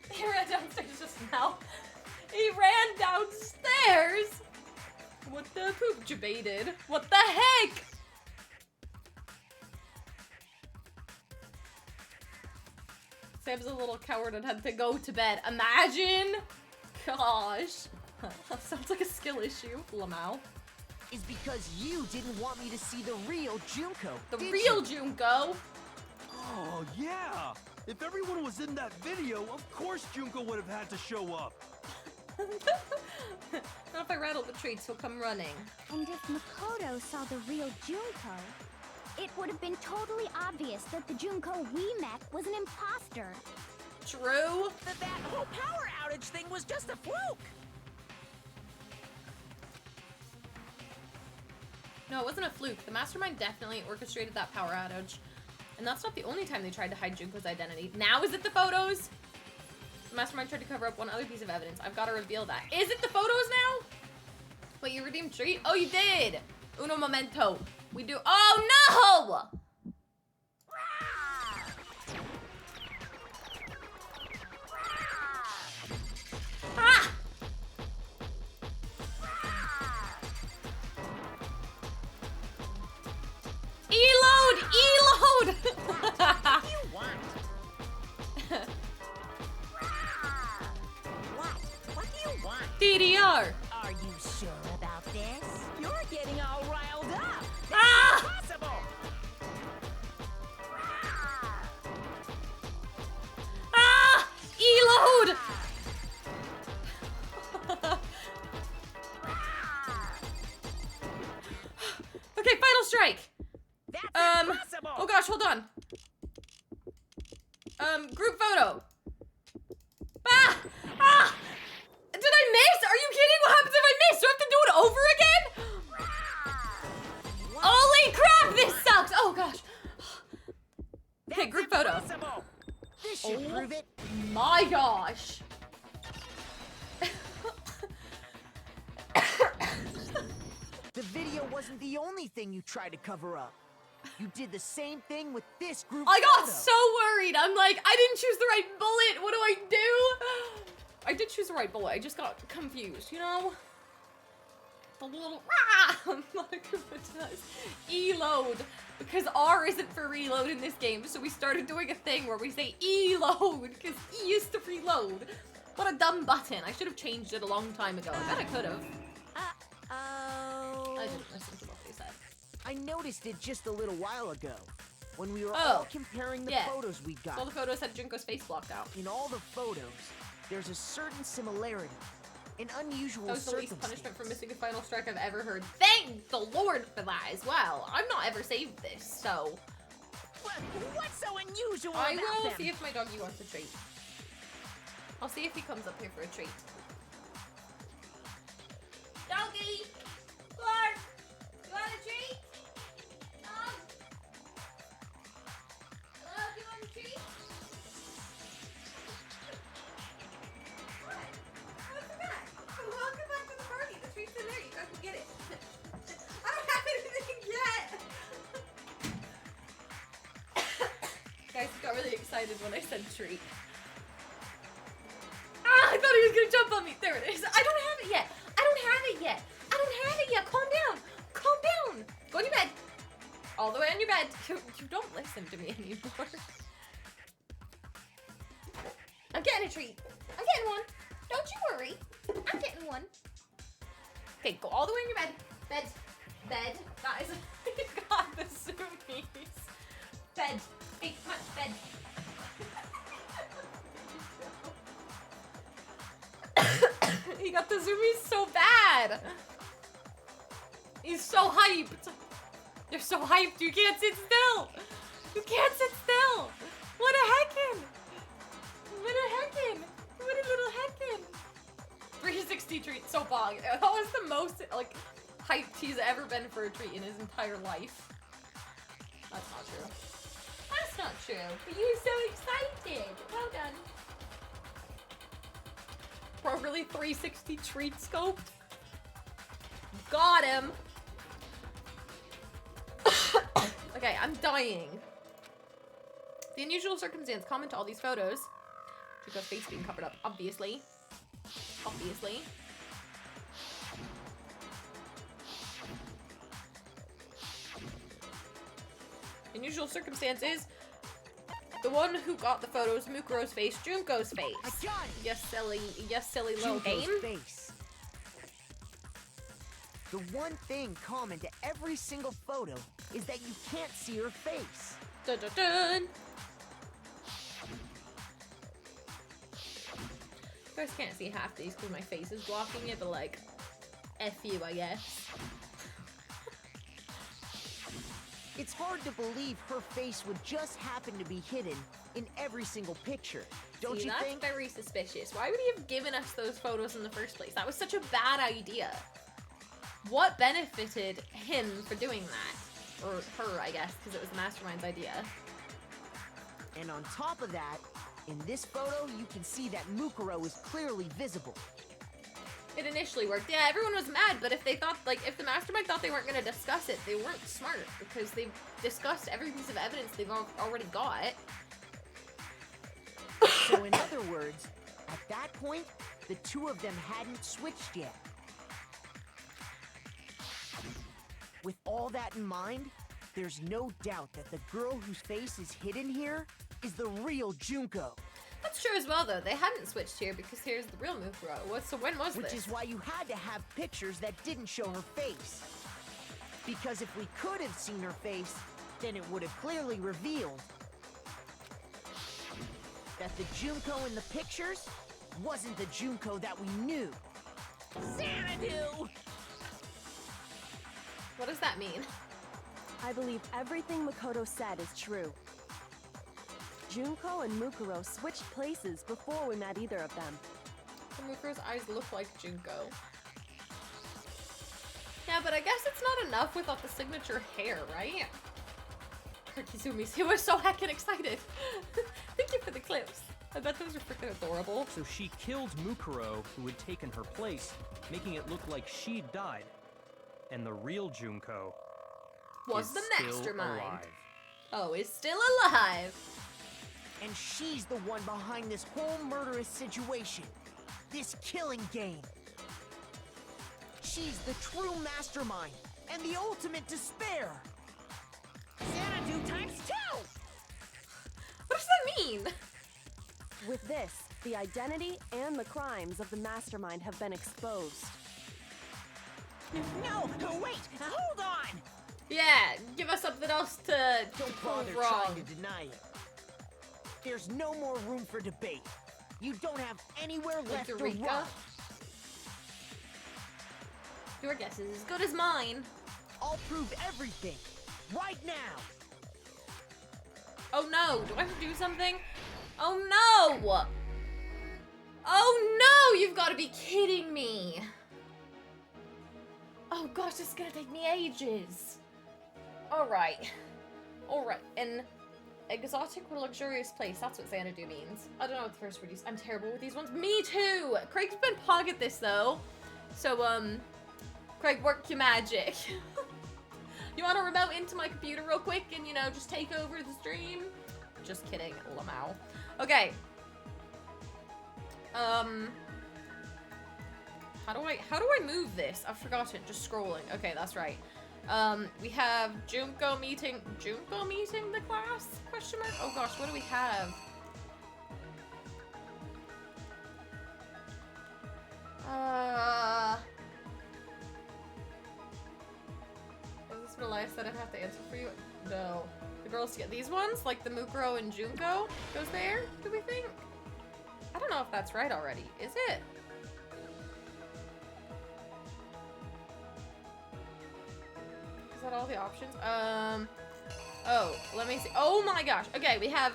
Speaker 1: He ran downstairs just now. He ran downstairs! What the poop debated? What the heck? Sam's a little coward and had to go to bed. Imagine! Gosh. That sounds like a skill issue, Lamau.
Speaker 10: Is because you didn't want me to see the real Junko.
Speaker 1: The real Junko?
Speaker 8: Oh, yeah! If everyone was in that video, of course Junko would have had to show up.
Speaker 1: Not if I rattle the treats, he'll come running.
Speaker 9: And if Makoto saw the real Junko, it would have been totally obvious that the Junko we met was an imposter.
Speaker 1: True.
Speaker 7: That whole power outage thing was just a fluke.
Speaker 1: No, it wasn't a fluke. The mastermind definitely orchestrated that power outage. And that's not the only time they tried to hide Junko's identity. Now is it the photos? The mastermind tried to cover up one other piece of evidence. I've got to reveal that. Is it the photos now? Wait, you redeemed treat? Oh, you did! Uno momento. We do- Oh, no! Ah! Eload! Eload!
Speaker 7: What do you want? What do you want?
Speaker 1: DDR!
Speaker 7: Are you sure about this? You're getting all riled up.
Speaker 1: Ah!
Speaker 7: Impossible.
Speaker 1: Ah! Eload! Okay, final strike.
Speaker 7: That's impossible.
Speaker 1: Oh gosh, hold on. Group photo. Ah! Ah! Did I miss? Are you kidding? What happens if I miss? Do I have to do it over again? Holy crap, this sucks. Oh gosh. Okay, group photo.
Speaker 7: Impossible.
Speaker 10: This should prove it.
Speaker 1: My gosh.
Speaker 10: The video wasn't the only thing you tried to cover up. You did the same thing with this group
Speaker 1: I got
Speaker 10: photo.
Speaker 1: so worried. I'm like, I didn't choose the right bullet. What do I do? I did choose the right bullet. I just got confused, you know? The little I'm not good at this. Eload. Because R isn't for reload in this game, so we started doing a thing where we say eload, because E is to reload. What a dumb button. I should have changed it a long time ago. I bet I could have.
Speaker 10: Uh-oh.
Speaker 1: I didn't listen to what they said.
Speaker 10: I noticed it just a little while ago, when we were
Speaker 1: Oh,
Speaker 10: all comparing the
Speaker 1: yeah.
Speaker 10: photos we got.
Speaker 1: All the photos had Junko's face blocked out.
Speaker 10: In all the photos, there's a certain similarity, an unusual
Speaker 1: That was the least
Speaker 10: circumstance.
Speaker 1: punishment for missing a final strike I've ever heard. Thank the Lord for that as well. I've not ever saved this, so...
Speaker 7: What's so unusual
Speaker 1: I
Speaker 7: about
Speaker 1: will
Speaker 7: them?
Speaker 1: see if my doggy wants a treat. I'll see if he comes up here for a treat. Doggy! Clark! You want a treat? Dog? Hello, do you want a treat? What? Welcome back. Welcome back to the party. The treat's in there. You guys will get it. I don't have anything yet. Guys got really excited when I said treat. Ah, I thought he was gonna jump on me. There it is. I don't have it yet. I don't have it yet. I don't have it yet. Calm down. Calm down. Go on your bed. All the way on your bed. You don't listen to me anymore. I'm getting a treat. I'm getting one. Don't you worry. I'm getting one. Okay, go all the way in your bed. Bed. Bed. That is... You got the zoomies. Bed. Hey, come on, bed. He got the zoomies so bad. He's so hyped. You're so hyped. You can't sit still. You can't sit still. What a heckin'. What a heckin'. What a little heckin'. 360 treat so bog. That was the most like hyped he's ever been for a treat in his entire life. That's not true. That's not true. But you were so excited. Well done. Bro, really 360 treat scoped? Got him. Okay, I'm dying. The unusual circumstance common to all these photos. Chico's face being covered up, obviously. Obviously. Unusual circumstance is the one who got the photos, Mukuro's face, Junko's face.
Speaker 10: I got it.
Speaker 1: Yes, silly little
Speaker 10: Junko's
Speaker 1: game.
Speaker 10: face. The one thing common to every single photo is that you can't see her face.
Speaker 1: Dun dun dun. You guys can't see half these because my face is blocking it, but like, F you, I guess.
Speaker 10: It's hard to believe her face would just happen to be hidden in every single picture. Don't you think?
Speaker 1: That's very suspicious. Why would he have given us those photos in the first place? That was such a bad idea. What benefited him for doing that? Or her, I guess, because it was the mastermind's idea.
Speaker 10: And on top of that, in this photo, you can see that Mukuro is clearly visible.
Speaker 1: It initially worked. Yeah, everyone was mad, but if they thought, like, if the mastermind thought they weren't going to discuss it, they weren't smart, because they've discussed every piece of evidence they've already got.
Speaker 10: So in other words, at that point, the two of them hadn't switched yet. With all that in mind, there's no doubt that the girl whose face is hidden here is the real Junko.
Speaker 1: That's true as well, though. They hadn't switched here because here's the real Mukuro. So when was this?
Speaker 10: Which is why you had to have pictures that didn't show her face. Because if we could have seen her face, then it would have clearly revealed that the Junko in the pictures wasn't the Junko that we knew.
Speaker 7: Xanadu!
Speaker 1: What does that mean?
Speaker 4: I believe everything Makoto said is true. Junko and Mukuro switched places before we met either of them.
Speaker 1: So Mukuro's eyes look like Junko. Yeah, but I guess it's not enough without the signature hair, right? Kizumi's, he was so heckin' excited. Thank you for the clips. I bet those are freaking adorable.
Speaker 6: So she killed Mukuro, who had taken her place, making it look like she'd died. And the real Junko
Speaker 1: was
Speaker 6: is
Speaker 1: the
Speaker 6: still
Speaker 1: mastermind.
Speaker 6: alive.
Speaker 1: Oh, is still alive.
Speaker 10: And she's the one behind this whole murderous situation. This killing game. She's the true mastermind and the ultimate despair.
Speaker 7: Xanadu times 2!
Speaker 1: What does that mean?
Speaker 4: With this, the identity and the crimes of the mastermind have been exposed.
Speaker 7: No, wait, hold on!
Speaker 1: Yeah, give us something else to
Speaker 10: Don't bother
Speaker 1: prove wrong.
Speaker 10: trying to deny it. There's no more room for debate. You don't have anywhere left to
Speaker 1: Eureka.
Speaker 10: run.
Speaker 1: Your guess is as good as mine.
Speaker 10: I'll prove everything. Right now.
Speaker 1: Oh no, do I have to do something? Oh no! Oh no, you've got to be kidding me. Oh gosh, this is gonna take me ages. Alright. Alright, an exotic or luxurious place, that's what Xanadu means. I don't know what the first word is. I'm terrible with these ones. Me too! Craig's been pog at this though. So, Craig, work your magic. You want to remote into my computer real quick and, you know, just take over the stream? Just kidding, Lamau. Okay. How do I move this? I've forgotten. Just scrolling. Okay, that's right. We have Junko meeting the class? Question mark? Oh gosh, what do we have? else? Yeah, these ones, like the Mukuro and Junko, goes there, do we think? I don't know if that's right already. Is it? Is that all the options? Oh, let me see. Oh my gosh. Okay, we have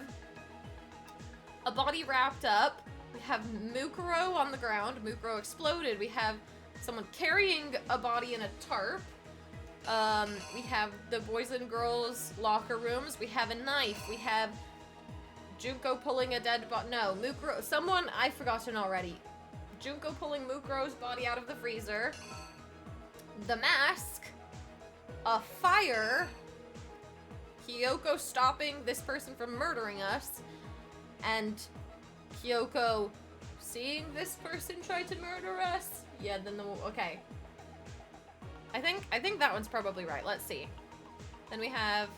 Speaker 1: a body wrapped up. We have Mukuro on the ground. Mukuro exploded. We have someone carrying a body in a tarp. We have the boys and girls locker rooms. We have a knife. We have Junko pulling a dead body. No, Mukuro. Someone, I've forgotten already. Junko pulling Mukuro's body out of the freezer. The mask. A fire. Kyoko stopping this person from murdering us. And Kyoko seeing this person try to murder us. Yeah, then okay. I think that one's probably right. Let's see. Then we have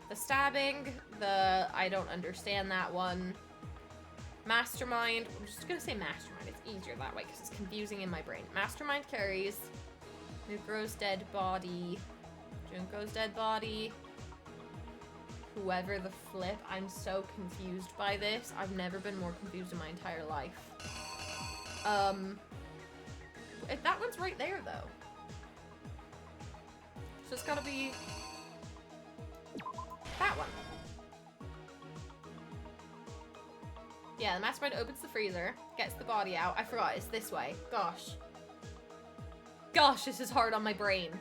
Speaker 1: the stabbing, the I don't understand that one. Mastermind. I'm just gonna say mastermind. It's easier that way because it's confusing in my brain. Mastermind carries Mukuro's dead body, Junko's dead body. Whoever the flip. I'm so confused by this. I've never been more confused in my entire life. That one's right there though. So it's gotta be that one. Yeah, the mastermind opens the freezer, gets the body out. I forgot, it's this way. Gosh. Gosh, this is hard on my brain.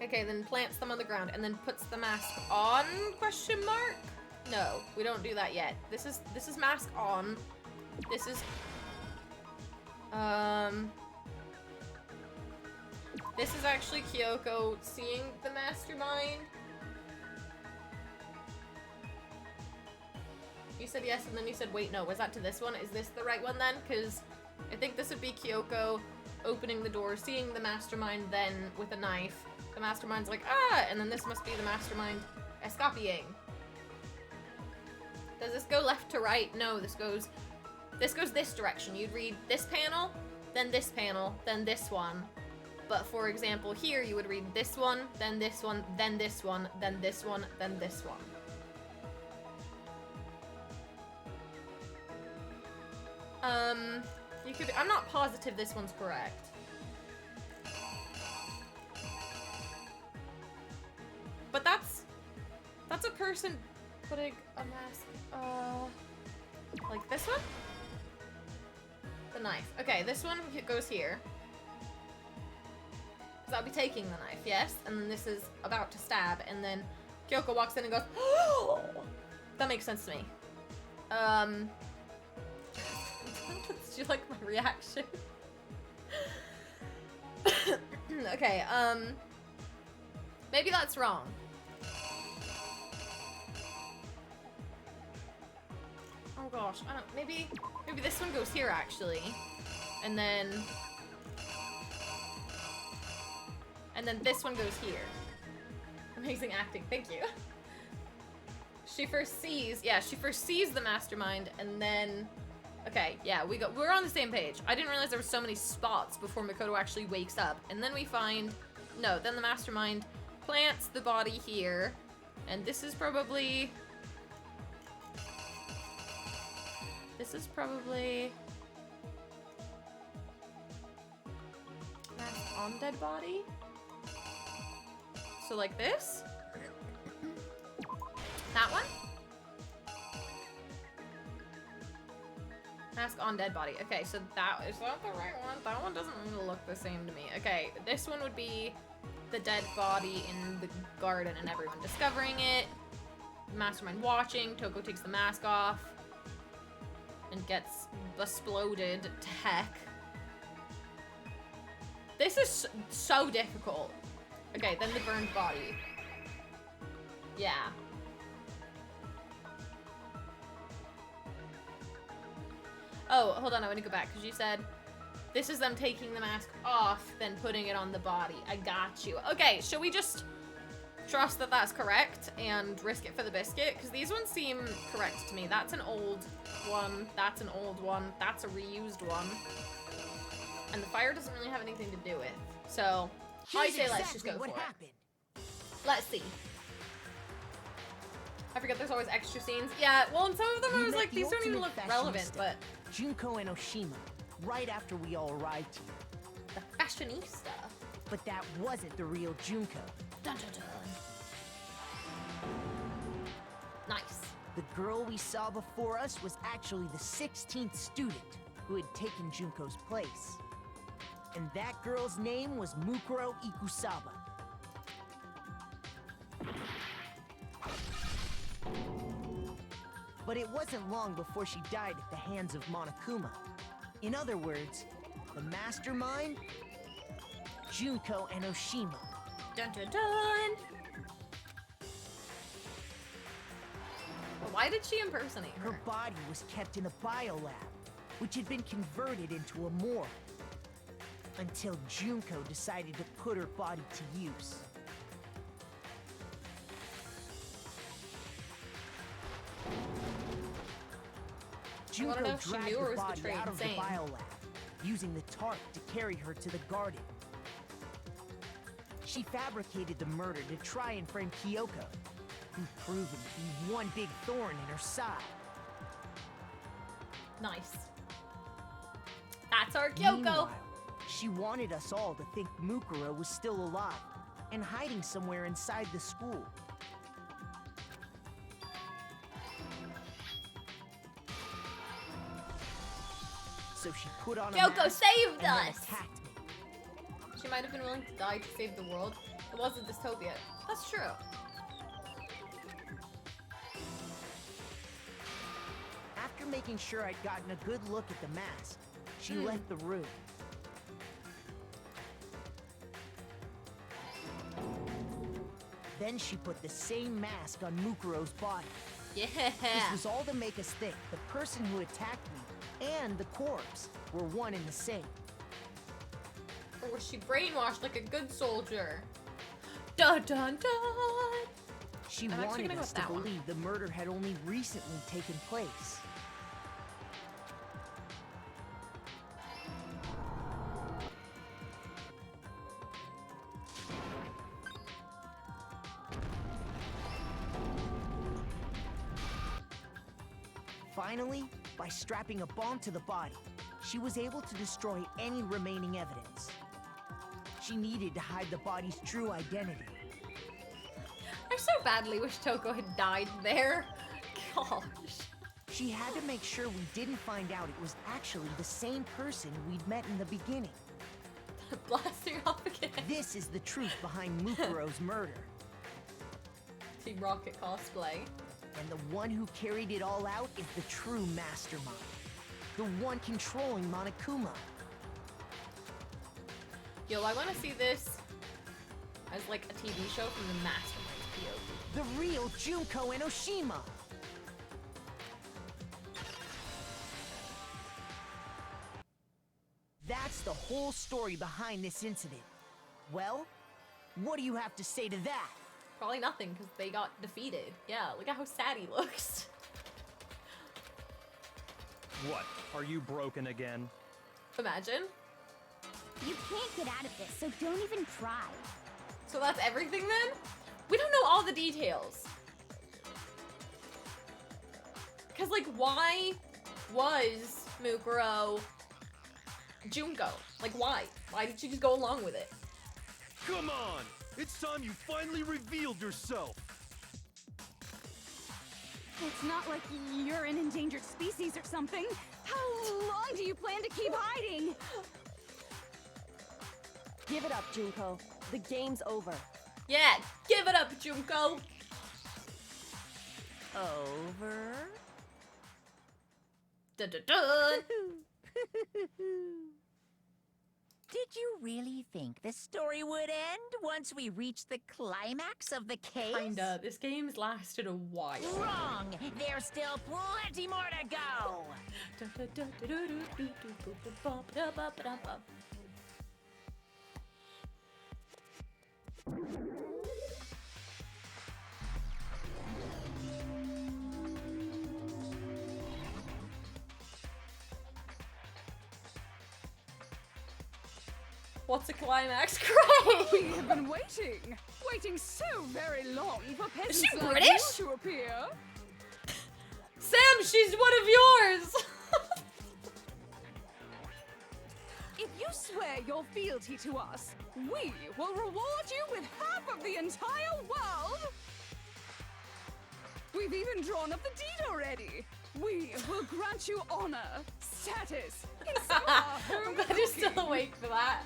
Speaker 1: Okay, then plants them on the ground and then puts the mask on, question mark? No, we don't do that yet. This is mask on. This is this is actually Kyoko seeing the mastermind. You said yes, and then you said wait, no. Was that to this one? Is this the right one then? Because I think this would be Kyoko opening the door, seeing the mastermind, then with a knife. The mastermind's like, ah! And then this must be the mastermind escaping. Does this go left to right? No, this goes this direction. You'd read this panel, then this panel, then this one. But for example, here you would read this one, then this one, then this one, then this one, then this one. You could, I'm not positive this one's correct. But that's a person putting a mask, like this one? The knife. Okay, this one goes here. So I'll be taking the knife, yes? And then this is about to stab, and then Kyoko walks in and goes, oh! That makes sense to me. Did you like my reaction? Okay, maybe that's wrong. Oh gosh, I don't, maybe this one goes here actually. And then this one goes here. Amazing acting, thank you. She first sees the mastermind, and then, okay, yeah, we're on the same page. I didn't realize there were so many spots before Makoto actually wakes up. And then we find, no, then the mastermind plants the body here, and this is probably mask on dead body. So like this? That one? Mask on dead body. Okay, so is that the right one? That one doesn't really look the same to me. Okay, this one would be the dead body in the garden and everyone discovering it. Mastermind watching. Toko takes the mask off and gets exploded to heck. This is so difficult. Okay, then the burned body. Yeah. Oh, hold on, I want to go back, because you said this is them taking the mask off, then putting it on the body. I got you. Okay, should we just trust that that's correct and risk it for the biscuit? Because these ones seem correct to me. That's an old one, that's an old one, that's a reused one. And the fire doesn't really have anything to do with. So, I say let's just go for it. Let's see. I forget there's always extra scenes. Yeah, well, and some of them I
Speaker 10: We
Speaker 1: was
Speaker 10: met
Speaker 1: like,
Speaker 10: the
Speaker 1: these don't even look
Speaker 10: ultimate
Speaker 1: relevant,
Speaker 10: fashionista,
Speaker 1: but
Speaker 10: Junko and Oshima, right after we all arrived here.
Speaker 1: the fashionista.
Speaker 10: But that wasn't the real Junko.
Speaker 1: Dun dun dun. Nice.
Speaker 10: The girl we saw before us was actually the 16th student who had taken Junko's place. And that girl's name was Mukuro Ikusaba. But it wasn't long before she died at the hands of Monokuma. In other words, the mastermind, Junko and Oshima.
Speaker 1: Dun dun dun. Why did she impersonate
Speaker 10: Her
Speaker 1: her?
Speaker 10: body was kept in a biolab, which had been converted into a morgue. Until Junko decided to put her body to use.
Speaker 1: I wanna
Speaker 10: Junko
Speaker 1: know if she
Speaker 10: dragged
Speaker 1: knew or
Speaker 10: the
Speaker 1: was
Speaker 10: body
Speaker 1: betrayed
Speaker 10: out of the
Speaker 1: insane.
Speaker 10: biolab, using the tarp to carry her to the garden. She fabricated the murder to try and frame Kyoko, who'd proven to be one big thorn in her side.
Speaker 1: Nice. That's our Kyoko.
Speaker 10: Meanwhile, she wanted us all to think Mukuro was still alive and hiding somewhere inside the school. So she put on a
Speaker 1: Kyoko
Speaker 10: mask
Speaker 1: saved
Speaker 10: and then
Speaker 1: us!
Speaker 10: attacked me.
Speaker 1: She might have been willing to die to save the world. It was a dystopia. That's true.
Speaker 10: After making sure I'd gotten a good look at the mask, she left the room. Then she put the same mask on Mukuro's body.
Speaker 1: Yeah.
Speaker 10: This was all to make us think the person who attacked me and the corpse were one and the same.
Speaker 1: Or was she brainwashed like a good soldier? Dun dun dun!
Speaker 10: She
Speaker 1: I'm actually
Speaker 10: wanted
Speaker 1: gonna go
Speaker 10: us
Speaker 1: with
Speaker 10: to
Speaker 1: that one.
Speaker 10: believe the murder had only recently taken place. Finally, by strapping a bomb to the body, she was able to destroy any remaining evidence. She needed to hide the body's true identity.
Speaker 1: I so badly wish Toko had died there. Gosh.
Speaker 10: She had to make sure we didn't find out it was actually the same person we'd met in the beginning.
Speaker 1: Blasting off again.
Speaker 10: This is the truth behind Mukuro's murder.
Speaker 1: Team Rocket cosplay.
Speaker 10: And the one who carried it all out is the true mastermind. The one controlling Monokuma.
Speaker 1: Yo, I want to see this as like a TV show from the Mastermind's POV.
Speaker 10: The real Junko and Oshima. That's the whole story behind this incident. Well, what do you have to say to that?
Speaker 1: Probably nothing, because they got defeated. Yeah, look at how sad he looks.
Speaker 6: What? Are you broken again?
Speaker 1: Imagine.
Speaker 9: You can't get out of this, so don't even try.
Speaker 1: So that's everything then? We don't know all the details. Because, like, why was Mukuro Junko? Like, why? Why did she just go along with it?
Speaker 8: Come on! It's time you finally revealed yourself!
Speaker 3: It's not like you're an endangered species or something. How long do you plan to keep hiding?
Speaker 4: Give it up, Junko. The game's over.
Speaker 1: Yeah, give it up, Junko.
Speaker 7: Over?
Speaker 1: Dun dun dun.
Speaker 7: Did you really think the story would end once we reached the climax of the case?
Speaker 1: Kinda. This game's lasted a while.
Speaker 7: Wrong! There's still plenty more to go!
Speaker 1: What's a climax, Craig?
Speaker 3: We have been waiting. waiting so very long for
Speaker 1: Is she
Speaker 3: peasants like
Speaker 1: British?
Speaker 3: you to appear.
Speaker 1: Sam, she's one of yours!
Speaker 3: If you swear your fealty to us, we will reward you with half of the entire world! We've even drawn up the deed already. We will grant you honor, status, in some of our
Speaker 1: I'm
Speaker 3: home
Speaker 1: glad you're still
Speaker 3: cooking.
Speaker 1: awake for that.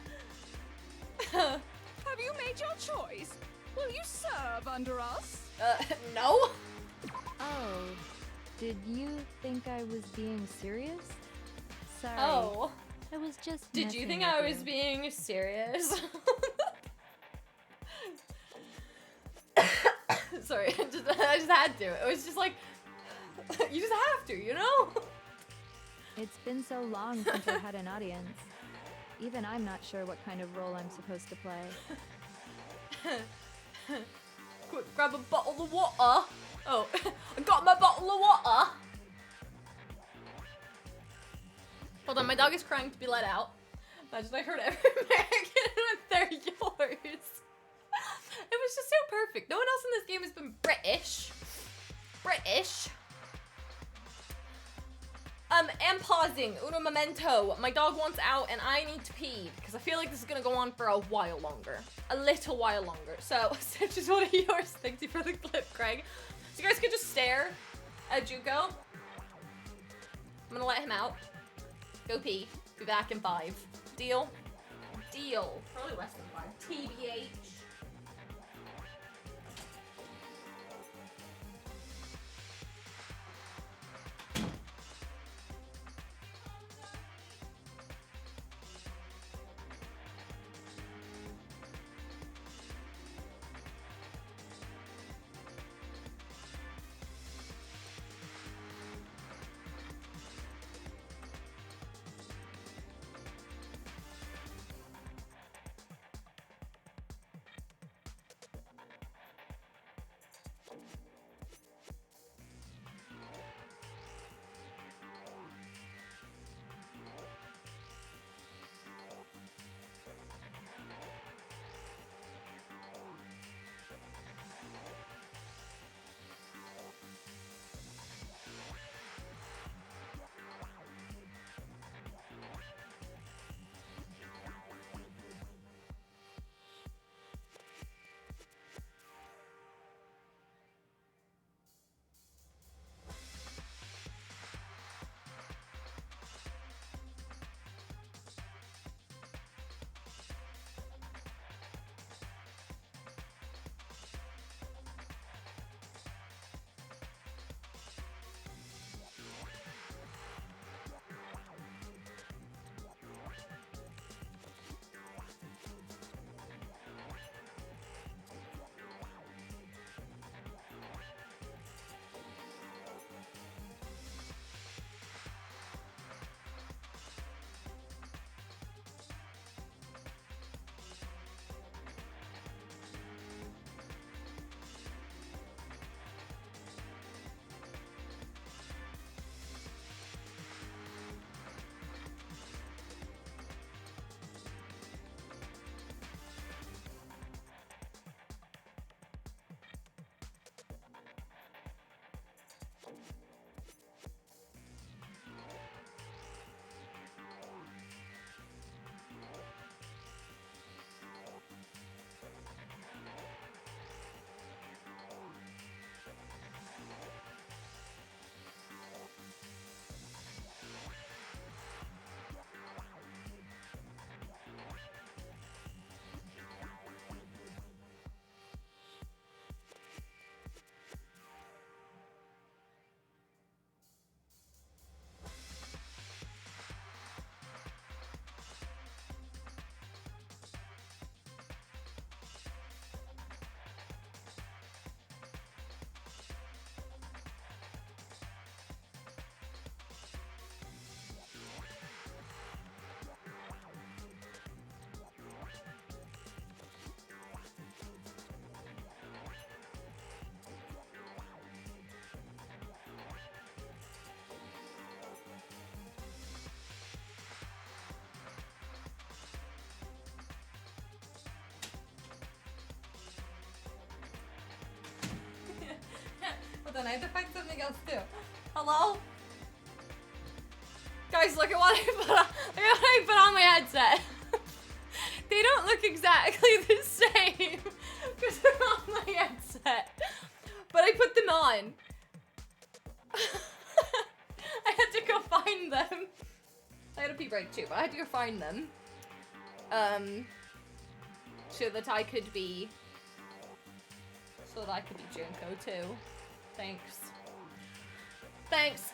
Speaker 3: Have you made your choice? Will you serve under us?
Speaker 1: No?
Speaker 12: Oh, did you think I was being serious? Sorry.
Speaker 1: Oh.
Speaker 12: I was just
Speaker 1: Did you
Speaker 12: messing
Speaker 1: think I
Speaker 12: with
Speaker 1: was
Speaker 12: you.
Speaker 1: being serious? Sorry, I just had to. It was just like, you just have to, you know?
Speaker 12: It's been so long since I had an audience. Even I'm not sure what kind of role I'm supposed to play.
Speaker 1: Quick, grab a bottle of water. Oh, I got my bottle of water. Hold on, my dog is crying to be let out. Imagine I heard every American and they're yours. It was just so perfect. No one else in this game has been British. British. And pausing. Uno momento. My dog wants out and I need to pee because I feel like this is gonna go on for a while longer. A little while longer. So, Stitch is one of yours. Thank you for the clip, Craig. So you guys could just stare at Juko. I'm gonna let him out. Go pee. Be back in 5. Deal? Deal. Probably less than 5. TBH. I had to find something else too. Hello? Guys, look at what I put on my headset. They don't look exactly the same because they're on my headset. But I put them on. I had to go find them. I had a pee break too, but I had to go find them. So that I could be Junko too. Thanks. Thanks.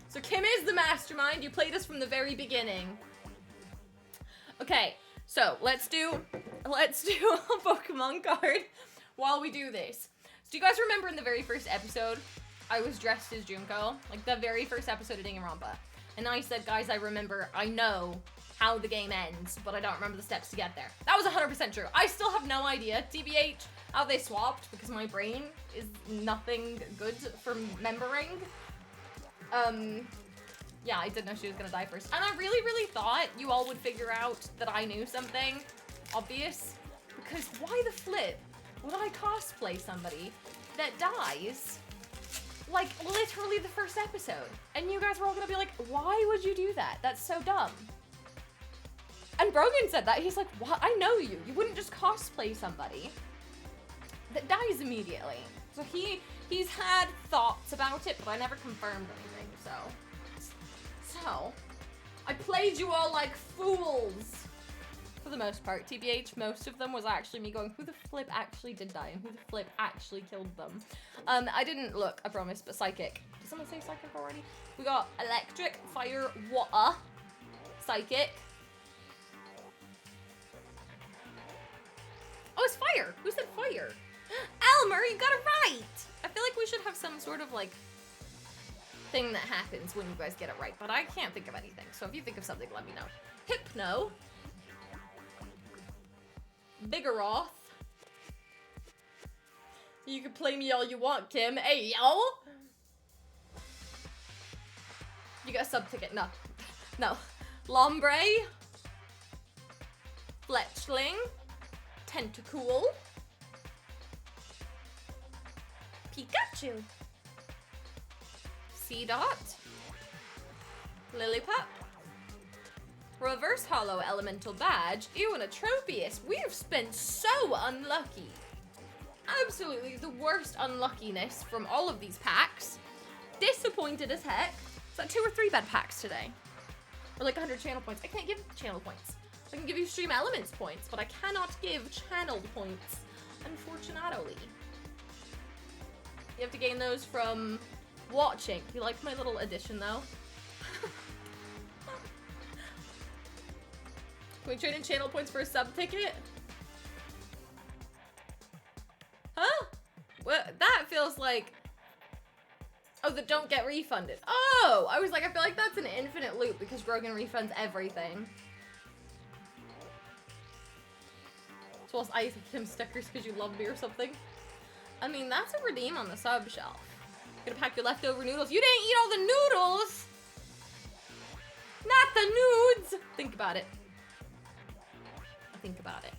Speaker 1: So Kim is the mastermind. You played us from the very beginning. Okay, so let's do a Pokemon card while we do this. So do you guys remember in the very first episode, I was dressed as Junko? Like the very first episode of Danganronpa. And I said, guys, I know how the game ends, but I don't remember the steps to get there. That was 100% true. I still have no idea, TBH, how they swapped, because my brain is nothing good for remembering. Yeah, I didn't know she was gonna die first. And I really, really thought you all would figure out that I knew something obvious, because why the flip would I cosplay somebody that dies, like, literally the first episode? And you guys were all gonna be like, why would you do that? That's so dumb. And Brogan said that. He's like, what? I know you. You wouldn't just cosplay somebody that dies immediately. So he's had thoughts about it, but I never confirmed anything, so I played you all like fools. For the most part, TBH, most of them was actually me going, who the flip actually did die and who the flip actually killed them? I didn't look, I promise, but psychic. Did someone say psychic already? We got electric, fire, water, psychic. Oh, it's fire. Who said fire? Elmer, you got it right. I feel like we should have some sort of like thing that happens when you guys get it right, but I can't think of anything. So if you think of something, let me know. Hypno. Vigoroth. You can play me all you want, Kim. Hey, yo! You got a sub-ticket. No. No. Lombre. Fletchling. Tentacool. Pikachu. Seedot. Lillipup. Reverse Hollow Elemental Badge. Ew, and a Tropius. We have been so unlucky. Absolutely the worst unluckiness from all of these packs. Disappointed as heck. Is that 2 or 3 bad packs today? Or like 100 channel points. I can't give channel points. I can give you stream elements points, but I cannot give channel points, unfortunately. You have to gain those from watching. You like my little addition though? Can we trade in channel points for a sub ticket? Huh? What? That feels like... Oh, that don't get refunded. Oh! I was like, I feel like that's an infinite loop because Brogan refunds everything. So else I give him stickers because you love me or something. I mean, that's a redeem on the sub shelf. Gonna pack your leftover noodles. You didn't eat all the noodles! Not the nudes! Think about it. Think about it.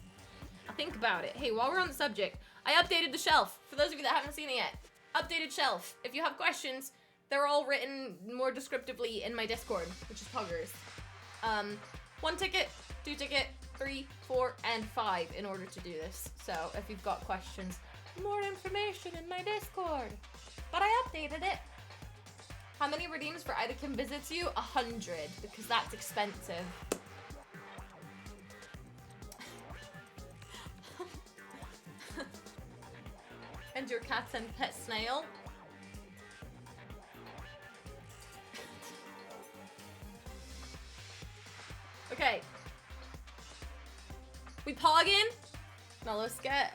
Speaker 1: I think about it. Hey, while we're on the subject, I updated the shelf. For those of you that haven't seen it yet, updated shelf. If you have questions, they're all written more descriptively in my Discord, which is Puggers. 1 ticket, 2 ticket, 3, 4, and 5 in order to do this. So if you've got questions, more information in my Discord. But I updated it. How many redeems for Ida Kim visits you? 100, because that's expensive. And your cat and pet snail. Okay. We pogging? Now let's get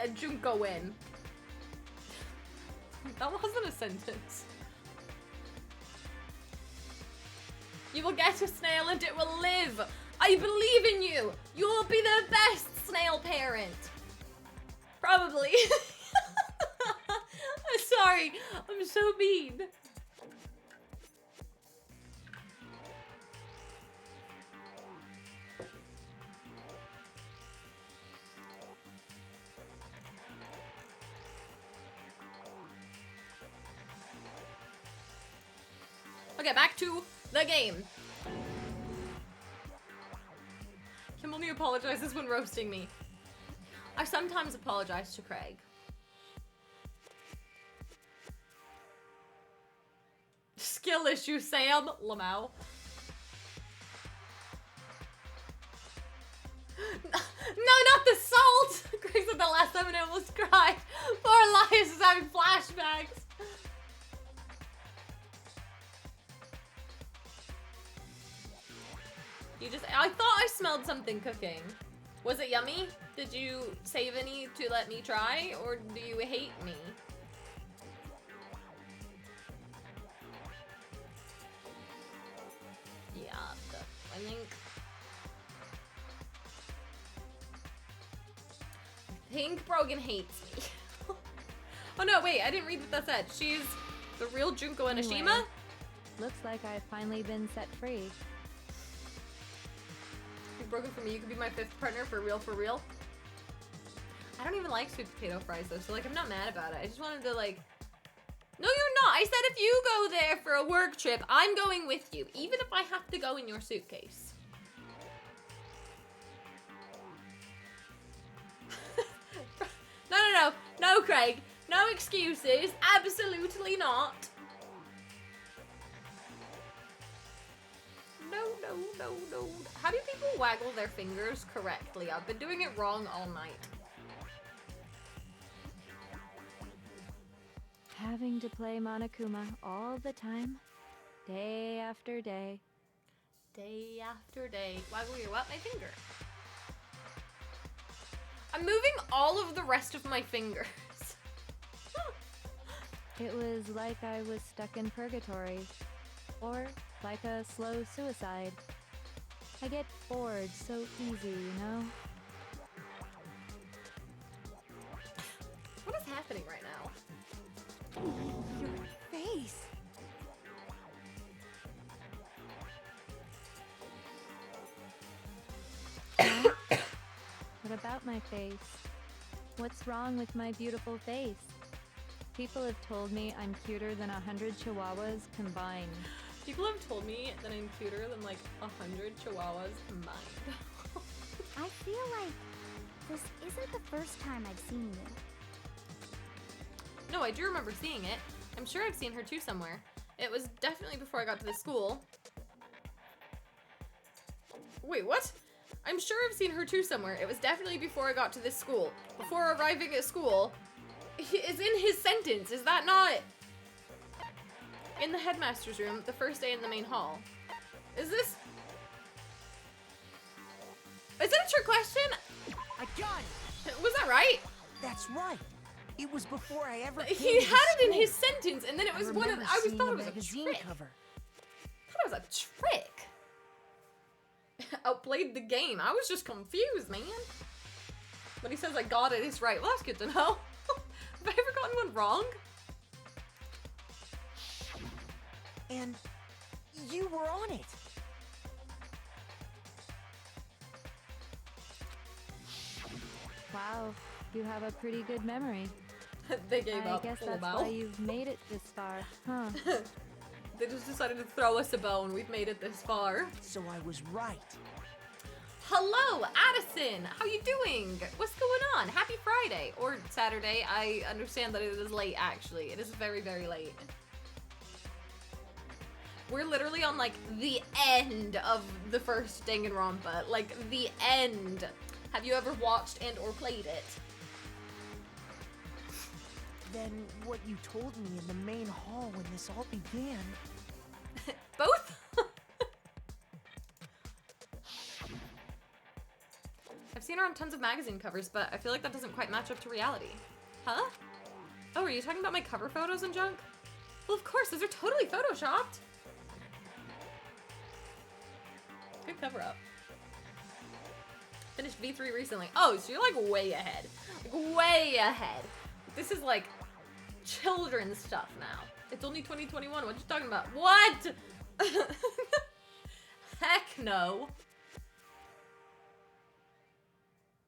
Speaker 1: a Junko in. That wasn't a sentence. You will get a snail and it will live. I believe in you. You will be the best snail parent. Probably. I'm sorry. I'm so mean. Okay, back to the game. Kim only apologizes when roasting me. I sometimes apologize to Craig. Skill issue, Sam. Lamau. No, not the salt! Craig said that last time and I almost cried. Poor Elias is having flashbacks. I thought I smelled something cooking. Was it yummy? Did you save any to let me try? Or do you hate me? Yeah, I think Brogan hates me. Oh no, wait, I didn't read what that said. She's the real Junko Enoshima?
Speaker 12: Anyway, looks like I've finally been set free.
Speaker 1: You've broken for me, you could be my 5th partner for real, for real. I don't even like sweet potato fries though, so like I'm not mad about it. I just wanted to like... No, you're not! I said if you go there for a work trip, I'm going with you, even if I have to go in your suitcase. No, Craig. No excuses. Absolutely not. No. How do people waggle their fingers correctly? I've been doing it wrong all night.
Speaker 12: Having to play Monokuma all the time, day after day.
Speaker 1: Day after day. Waggle your what? My finger. I'm moving all of the rest of my fingers.
Speaker 12: It was like I was stuck in purgatory. Or like a slow suicide. I get bored so easy, you know?
Speaker 1: What is happening right now?
Speaker 3: Your face.
Speaker 12: What about my face? What's wrong with my beautiful face? People have told me I'm cuter than 100 chihuahuas combined.
Speaker 1: People have told me that I'm cuter than like 100 chihuahuas combined.
Speaker 9: I feel like this isn't the first time I've seen you.
Speaker 1: No, I do remember seeing it. I'm sure I've seen her too somewhere. It was definitely before I got to the school. Wait, what? I'm sure I've seen her too somewhere. It was definitely before I got to this school. Before arriving at school. Is in his sentence. Is that not... In the headmaster's room, the first day in the main hall. Is this... Is it a trick question?
Speaker 10: I got it!
Speaker 1: Was that right?
Speaker 10: That's right. It was before I ever came
Speaker 1: He
Speaker 10: to
Speaker 1: had it in
Speaker 10: school.
Speaker 1: his sentence, and then it was one of... I was thought it was a trick.
Speaker 10: Cover.
Speaker 1: I thought it was a trick. Outplayed the game. I was just confused, man. When he says I got it, it's right. Well, that's good to know. Have I ever gotten one wrong?
Speaker 10: And you were on it.
Speaker 12: Wow, you have a pretty good memory.
Speaker 1: They gave up.
Speaker 12: I guess
Speaker 1: Full
Speaker 12: that's
Speaker 1: bow.
Speaker 12: why you've made it this far, huh?
Speaker 1: They just decided to throw us a bone. We've made it this far.
Speaker 10: So I was right.
Speaker 1: Hello, Addison. How you doing? What's going on? Happy Friday or Saturday. I understand that it is late. Actually, it is very, very late. We're literally on like the end of the first Danganronpa. Like the end. Have you ever watched and or played it?
Speaker 10: Then what you told me in the main hall when this all began.
Speaker 1: Both? I've seen her on tons of magazine covers, but I feel like that doesn't quite match up to reality. Huh? Oh, are you talking about my cover photos and junk? Well, of course, those are totally photoshopped. Good cover up. Finished V3 recently. Oh, so you're like way ahead. Like way ahead. This is like children's stuff now. It's only 2021. What you talking about? What? Heck no.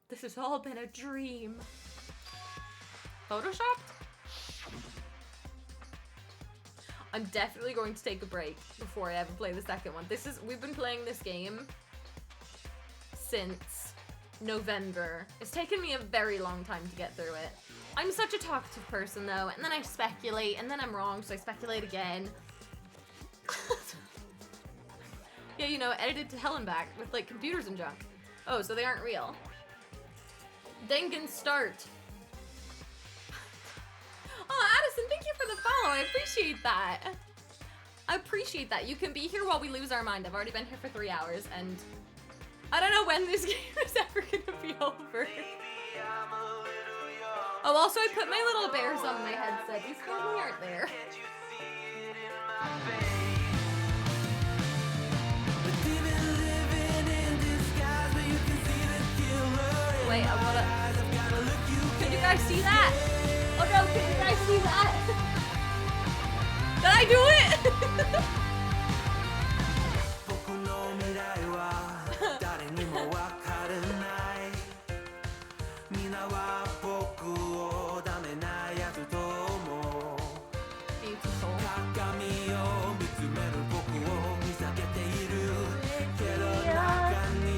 Speaker 1: This has all been a dream. Photoshopped? I'm definitely going to take a break before I ever play the second one. We've been playing this game since November. It's taken me a very long time to get through it. I'm such a talkative person though, and then I speculate, and then I'm wrong, so I speculate again. Yeah, you know, edited to hell and back with like computers and junk. Oh, so they aren't real. Dangan start. Oh, Addison, thank you for the follow. I appreciate that. I appreciate that. You can be here while we lose our mind. I've already been here for 3 hours, and I don't know when this game is ever gonna be over. Oh, also I put my little bears on my headset. These probably aren't there. Wait, I wanna... Can you guys see that? Oh no, can you guys see that? Did I do it? Beautiful.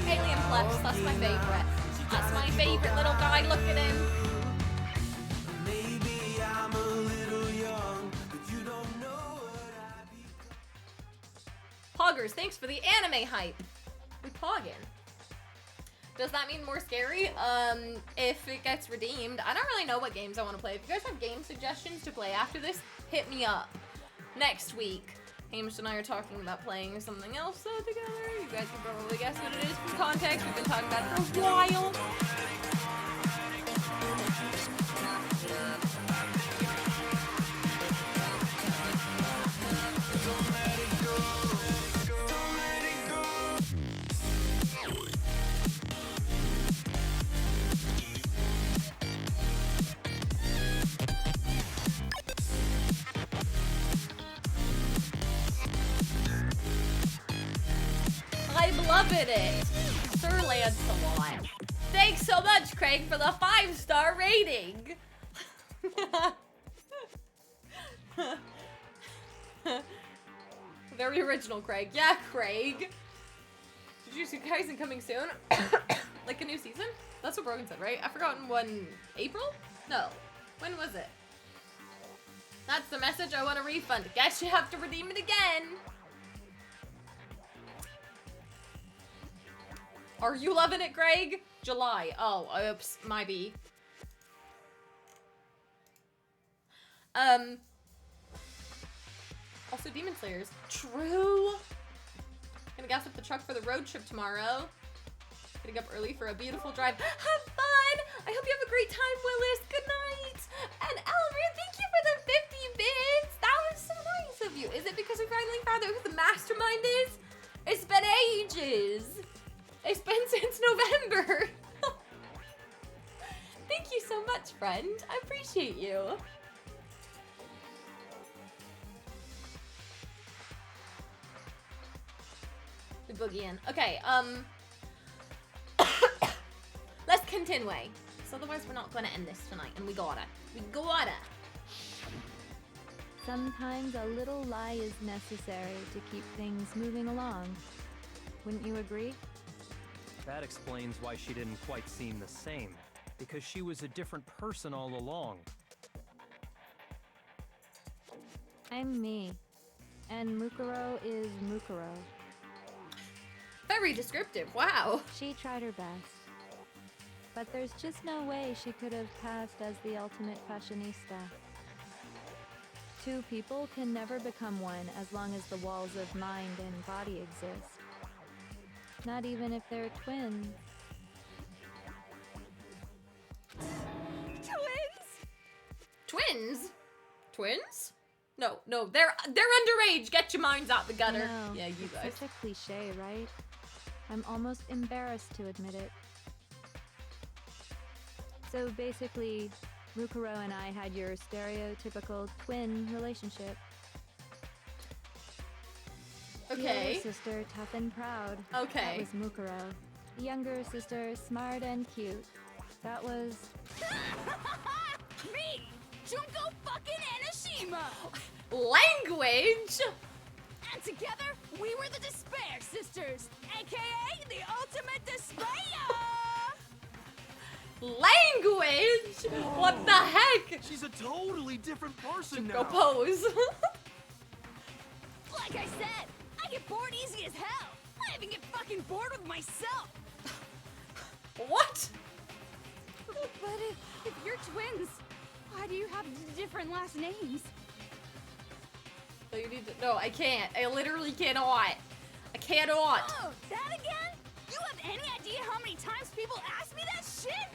Speaker 1: Alien Flesh, that's my favorite. That's my favorite little guy, look at him. Poggers, thanks for the anime hype. We poggin'. Does that mean more scary? If it gets redeemed. I don't really know what games I want to play. If you guys have game suggestions to play after this, hit me up. Next week, Hamish and I are talking about playing something else together. You guys can probably guess what it is from context. We've been talking about it for a while. I'm loving it. Sir Lancelot. Thanks so much, Craig, for the 5-star rating. Very original, Craig. Yeah, Craig. Did you see Kaisen coming soon? Like a new season? That's what Brogan said, right? I've forgotten when. April? No. When was it? That's the message. I want a refund. Guess you have to redeem it again. Are you loving it, Greg? July. Oh, oops. Might be. Also, Demon Slayers. True. Gonna gas up the truck for the road trip tomorrow. Getting up early for a beautiful drive. Have fun! I hope you have a great time, Willis. Good night! And Elmer, thank you for the 50 bits! That was so nice of you. Is it because we finally found out who the mastermind is? It's been ages! It's been since November! Thank you so much, friend. I appreciate you. The boogie in. Okay, let's continue. So otherwise we're not gonna end this tonight, and we gotta.
Speaker 12: Sometimes a little lie is necessary to keep things moving along. Wouldn't you agree?
Speaker 6: That explains why she didn't quite seem the same. Because she was a different person all along.
Speaker 12: I'm me. And Mukuro is Mukuro.
Speaker 1: Very descriptive, wow.
Speaker 12: She tried her best. But there's just no way she could have passed as the ultimate fashionista. Two people can never become one as long as the walls of mind and body exist. Not even if they're twins.
Speaker 1: Twins? No, they're underage. Get your minds out the gutter.
Speaker 12: No,
Speaker 1: Yeah, you guys.
Speaker 12: It's such a cliche, right? I'm almost embarrassed to admit it. So basically, Mukuro and I had your stereotypical twin relationship.
Speaker 1: Okay.
Speaker 12: The older sister, tough and proud.
Speaker 1: Okay.
Speaker 12: That was Mukuro. The younger sister, smart and cute. That was...
Speaker 3: Me! Junko fucking Enoshima!
Speaker 1: Language?
Speaker 3: And together, we were the Despair Sisters, aka the Ultimate Despair!
Speaker 1: Language? What the heck?
Speaker 8: She's a totally different person
Speaker 1: Go
Speaker 8: now.
Speaker 1: pose.
Speaker 3: Like I said, I get bored easy as hell. I even get fucking bored with myself.
Speaker 1: What?
Speaker 3: But if you're twins, why do you have different last names?
Speaker 1: So you need to. No, I can't. I literally cannot. I cannot.
Speaker 3: Oh, that again? You have any idea how many times people ask me that shit?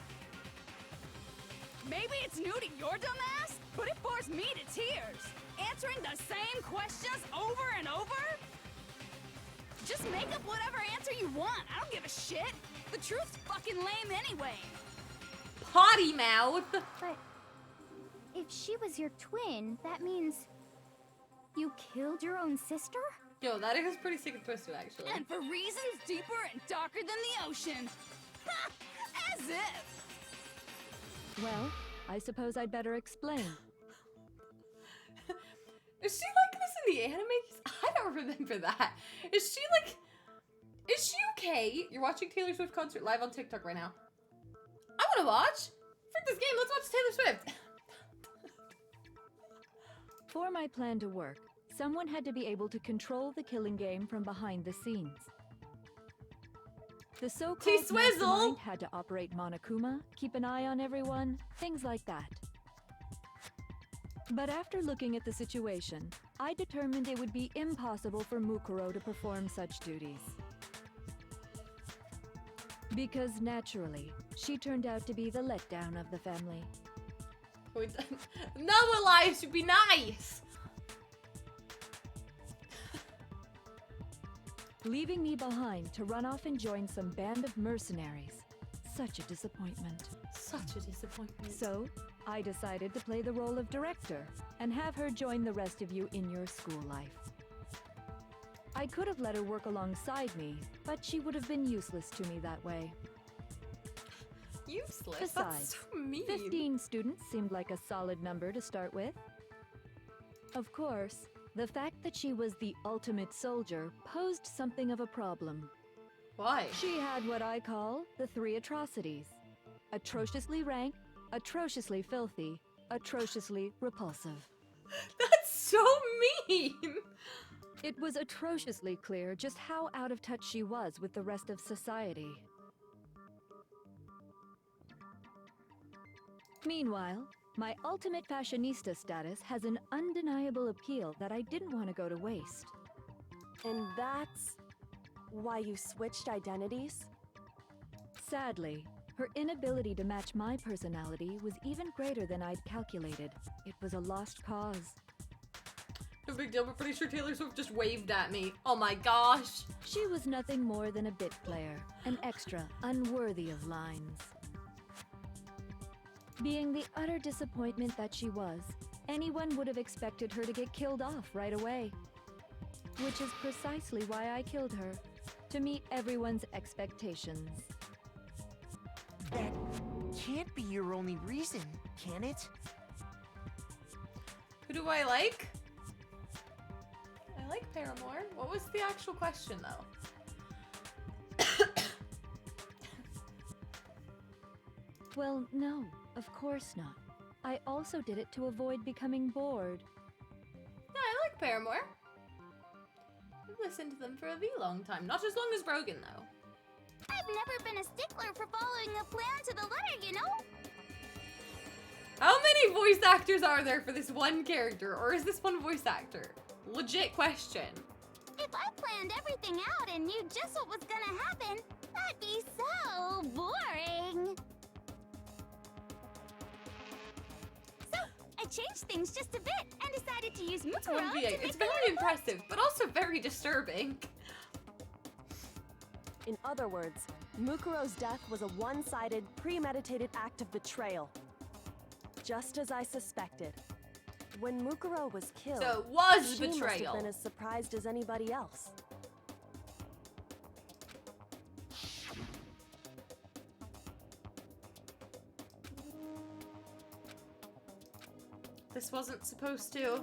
Speaker 3: Maybe it's new to your dumb ass, but it bores me to tears. Answering the same questions over and over? Just make up whatever answer you want. I don't give a shit. The truth's fucking lame anyway.
Speaker 1: Potty mouth.
Speaker 9: But if she was your twin, that means you killed your own sister?
Speaker 1: Yo, that is pretty sick and twisted, actually.
Speaker 3: And for reasons deeper and darker than the ocean. Ha! As if.
Speaker 12: Well, I suppose I'd better explain.
Speaker 1: Is she like this in the anime? I don't remember that. Is she okay? You're watching Taylor Swift concert live on TikTok right now. I want to watch. Frick this game. Let's watch Taylor Swift.
Speaker 12: For my plan to work, someone had to be able to control the killing game from behind the scenes. The so-called
Speaker 1: T-Swizzle
Speaker 12: mastermind had to operate Monokuma, keep an eye on everyone, things like that. But after looking at the situation, I determined it would be impossible for Mukuro to perform such duties. Because naturally, she turned out to be the letdown of the family.
Speaker 1: No, Elias, should be nice.
Speaker 12: Leaving me behind to run off and join some band of mercenaries. Such a disappointment.
Speaker 1: Such a disappointment.
Speaker 12: So, I decided to play the role of director and have her join the rest of you in your school life. I could have let her work alongside me, but she would have been useless to me that way.
Speaker 1: Useless?
Speaker 12: Besides,
Speaker 1: That's so mean.
Speaker 12: 15 students seemed like a solid number to start with. Of course, the fact that she was the ultimate soldier posed something of a problem.
Speaker 1: Why?
Speaker 12: She had what I call the 3 atrocities. Atrociously rank, atrociously filthy, atrociously repulsive.
Speaker 1: That's so mean.
Speaker 12: It was atrociously clear just how out of touch she was with the rest of society. Meanwhile, my ultimate fashionista status has an undeniable appeal that I didn't want to go to waste.
Speaker 4: And that's why you switched identities?
Speaker 12: Sadly, her inability to match my personality was even greater than I'd calculated. It was a lost cause.
Speaker 1: No big deal, but pretty sure Taylor Swift just waved at me. Oh my gosh.
Speaker 12: She was nothing more than a bit player, an extra unworthy of lines. Being the utter disappointment that she was, anyone would have expected her to get killed off right away. Which is precisely why I killed her, to meet everyone's expectations.
Speaker 10: That can't be your only reason, can it?
Speaker 1: Who do I like? I like Paramore. What was the actual question, though?
Speaker 12: Well, no, of course not. I also did it to avoid becoming bored.
Speaker 1: Yeah, I like Paramore. I've listened to them for a long time. Not as long as Brogan, though.
Speaker 9: I've never been a stickler for following a plan to the letter, you know?
Speaker 1: How many voice actors are there for this one character? Or is this one voice actor? Legit question.
Speaker 9: If I planned everything out and knew just what was gonna happen, that'd be so boring. So, I changed things just a bit and decided to use Mukuro to make
Speaker 1: It's
Speaker 9: a
Speaker 1: very
Speaker 9: little
Speaker 1: impressive, but also very disturbing.
Speaker 4: In other words, Mukuro's death was a one-sided, premeditated act of betrayal. Just as I suspected. When Mukuro was killed,
Speaker 1: So it was
Speaker 4: she must
Speaker 1: betrayal.
Speaker 4: have been as surprised as anybody else.
Speaker 1: This wasn't supposed to.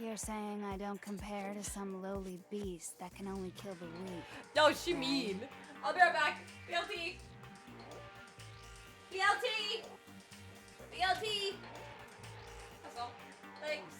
Speaker 9: You're saying I don't compare to some lowly beast that can only kill the weak.
Speaker 1: No, she mean. I'll be right back. BLT. BLT. BLT. That's all. Thanks.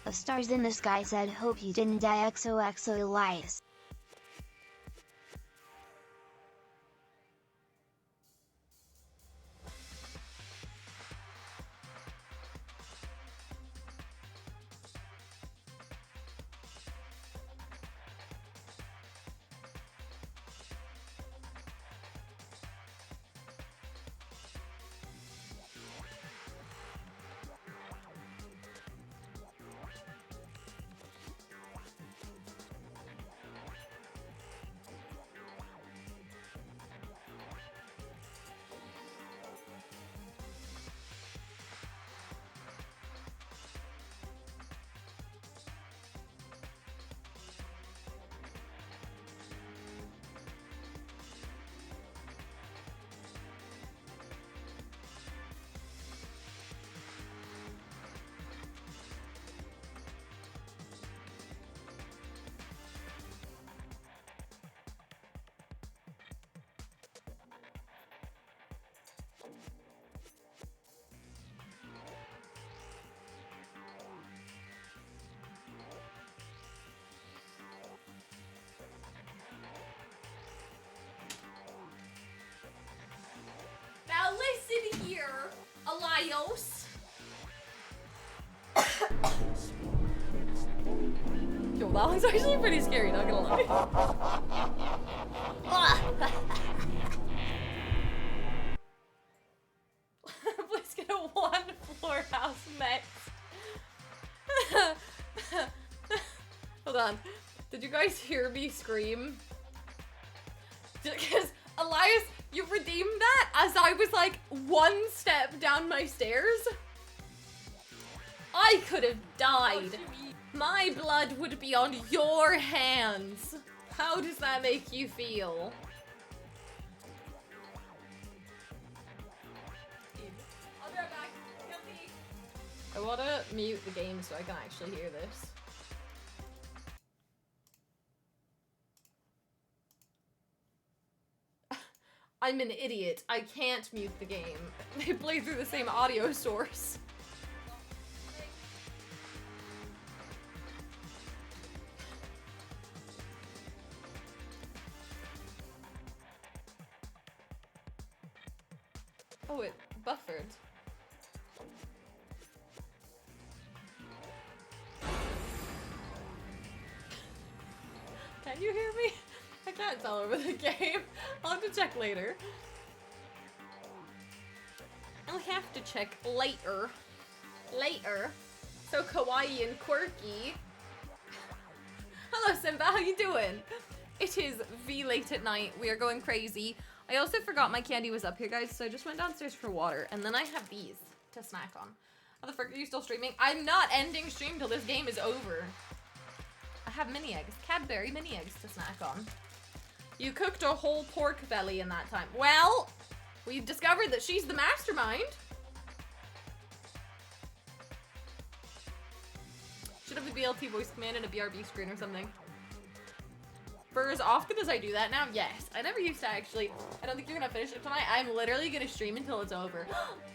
Speaker 11: The stars in the sky said hope you didn't die XOXO Elias.
Speaker 1: Now listen here, Elias. Yo, that one's actually pretty scary, not gonna lie. Please get a one-floor house next. Hold on. Did you guys hear me scream? Because Elias, you redeemed that as I was like one step down my stairs. I could have died. My blood would be on your hands. How does that make you feel? I'll be right back. Guilty. I wanna mute the game so I can actually hear this. I'm an idiot. I can't mute the game. They play through the same audio source. Oh, it buffered. Can you hear me? I can't tell over the game. I'll have to check later. I'll have to check later. Later. So kawaii and quirky. Hello, Simba. How you doing? It is V late at night. We are going crazy. I also forgot my candy was up here, guys, so I just went downstairs for water, and then I have these to snack on. How the frick are you still streaming? I'm not ending stream till this game is over. I have mini eggs, Cadbury mini eggs to snack on. You cooked a whole pork belly in that time. Well, we've discovered that she's the mastermind. Should have a BLT voice command and a BRB screen or something. For as often as I do that now, yes. I never used to actually. I don't think you're gonna finish it tonight. I'm literally gonna stream until it's over.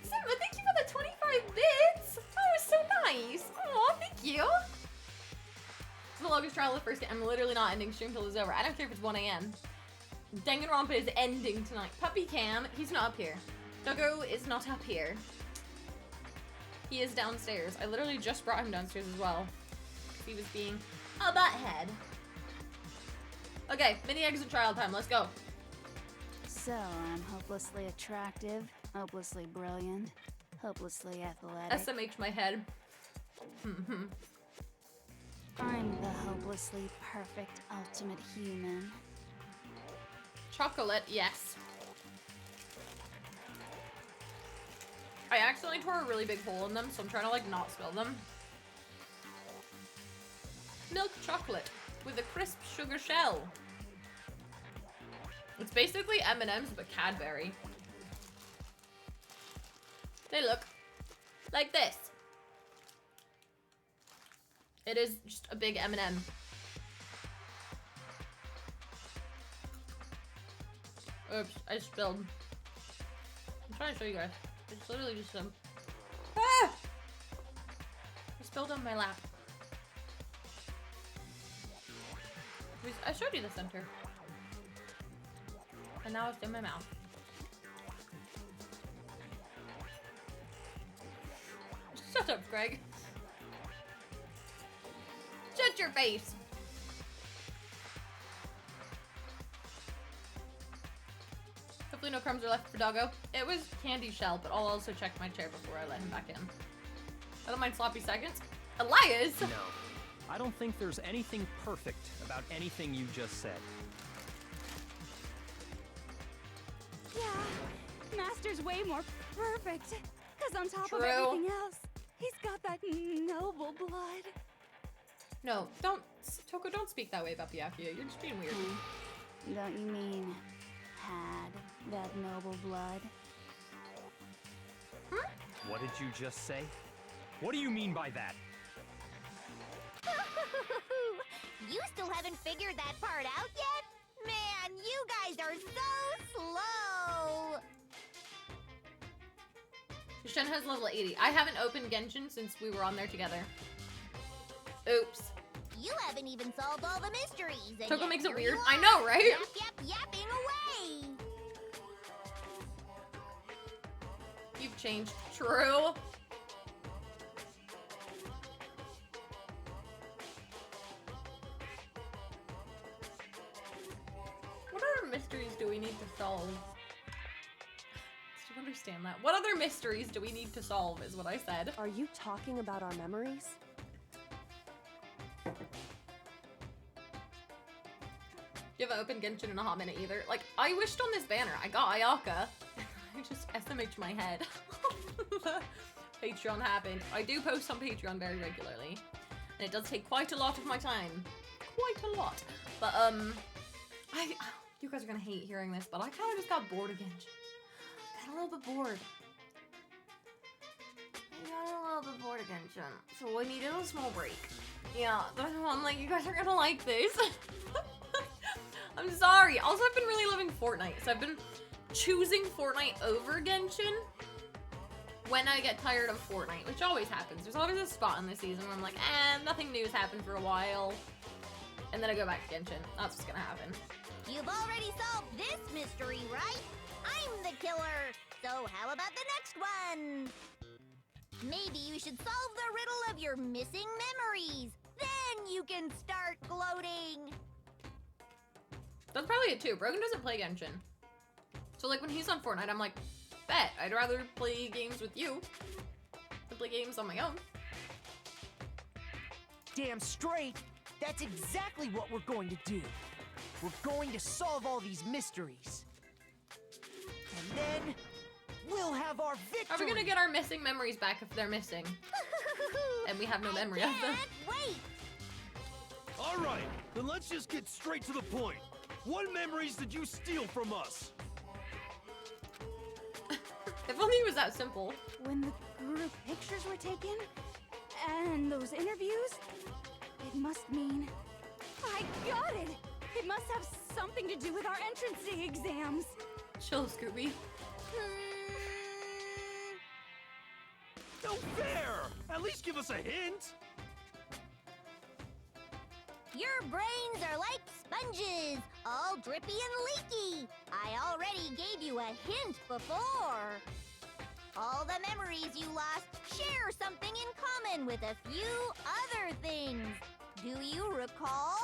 Speaker 1: Simba, thank you for the 25 bits. That was so nice. Aw, thank you. It's the longest trial of the first day. I'm literally not ending stream till it's over. I don't care if it's 1 a.m. Danganronpa is ending tonight. Puppy Cam, he's not up here. Doggo is not up here. He is downstairs. I literally just brought him downstairs as well. He was being a butthead. Okay, mini eggs and trial time. Let's go.
Speaker 3: So, I'm hopelessly attractive, hopelessly brilliant, hopelessly athletic.
Speaker 1: SMH my head.
Speaker 3: I'm the hopelessly perfect ultimate human.
Speaker 1: Chocolate, yes. I accidentally tore a really big hole in them, so I'm trying to like not spill them. Milk chocolate with a crisp sugar shell. It's basically M&M's but Cadbury. They look like this. It is just a big M&M. Oops, I spilled. I'm trying to show you guys. It's literally just some. Ah! I spilled on my lap. I showed you the center. And now it's in my mouth. Shut up, Greg. Shut your face. Hopefully no crumbs are left for Doggo. It was candy shell, but I'll also check my chair before I let him back in. I don't mind sloppy seconds. Elias!
Speaker 6: No. I don't think there's anything perfect about anything you just said.
Speaker 3: Yeah, Master's way more perfect. Because on top
Speaker 1: True.
Speaker 3: of everything else, he's got that noble blood.
Speaker 1: No, don't. Toko, don't speak that way about Byakuya. You're just being weird.
Speaker 3: Don't you mean had that noble blood?
Speaker 6: What did you just say? What do you mean by that?
Speaker 5: You still haven't figured that part out yet? Man, you guys are so slow!
Speaker 1: Shen has level 80. I haven't opened Genshin since we were on there together. Oops.
Speaker 5: You haven't even solved all the mysteries. And
Speaker 1: Toko
Speaker 5: yet
Speaker 1: makes it
Speaker 5: here
Speaker 1: weird.
Speaker 5: you
Speaker 1: I
Speaker 5: are,
Speaker 1: know, right?
Speaker 5: yapping away!
Speaker 1: You've changed. True. What other mysteries do we need to solve? Do you understand that? What other mysteries do we need to solve is what I said.
Speaker 4: Are you talking about our memories?
Speaker 1: You haven't opened Genshin in a hot minute either. Like, I wished on this banner. I got Ayaka. I just SMH my head. Patreon happened. I do post on Patreon very regularly. And it does take quite a lot of my time. Quite a lot. But, you guys are gonna hate hearing this, but I kind of just got bored of Genshin. Got a little bit bored. I got a little bit bored of Genshin. So we needed a small break. Yeah, I'm like, you guys are gonna like this. I'm sorry. Also, I've been really loving Fortnite, so I've been choosing Fortnite over Genshin when I get tired of Fortnite, which always happens. There's always a spot in the season where I'm like, nothing new's happened for a while. And then I go back to Genshin. That's what's gonna happen.
Speaker 5: You've already solved this mystery, right? I'm the killer! So how about the next one? Maybe you should solve the riddle of your missing memories. Then you can start gloating.
Speaker 1: That's probably it too. Brogan doesn't play Genshin. So like when he's on Fortnite, I'm like, bet, I'd rather play games with you than play games on my own.
Speaker 10: Damn straight. That's exactly what we're going to do. We're going to solve all these mysteries. And then we'll have our victory.
Speaker 1: Are we gonna get our missing memories back if they're missing? And we have no memory of them.
Speaker 3: Wait!
Speaker 8: All right, then let's just get straight to the point. What memories did you steal from us?
Speaker 1: If only it was that simple.
Speaker 3: When the group pictures were taken, and those interviews, it must mean... I got it! It must have something to do with our entrance day exams.
Speaker 1: Chill, Scooby.
Speaker 8: No fair! At least give us a hint!
Speaker 7: Your brains are like sponges, all drippy and leaky. I already gave you a hint before. All the memories you lost share something in common with a few other things. Do you recall?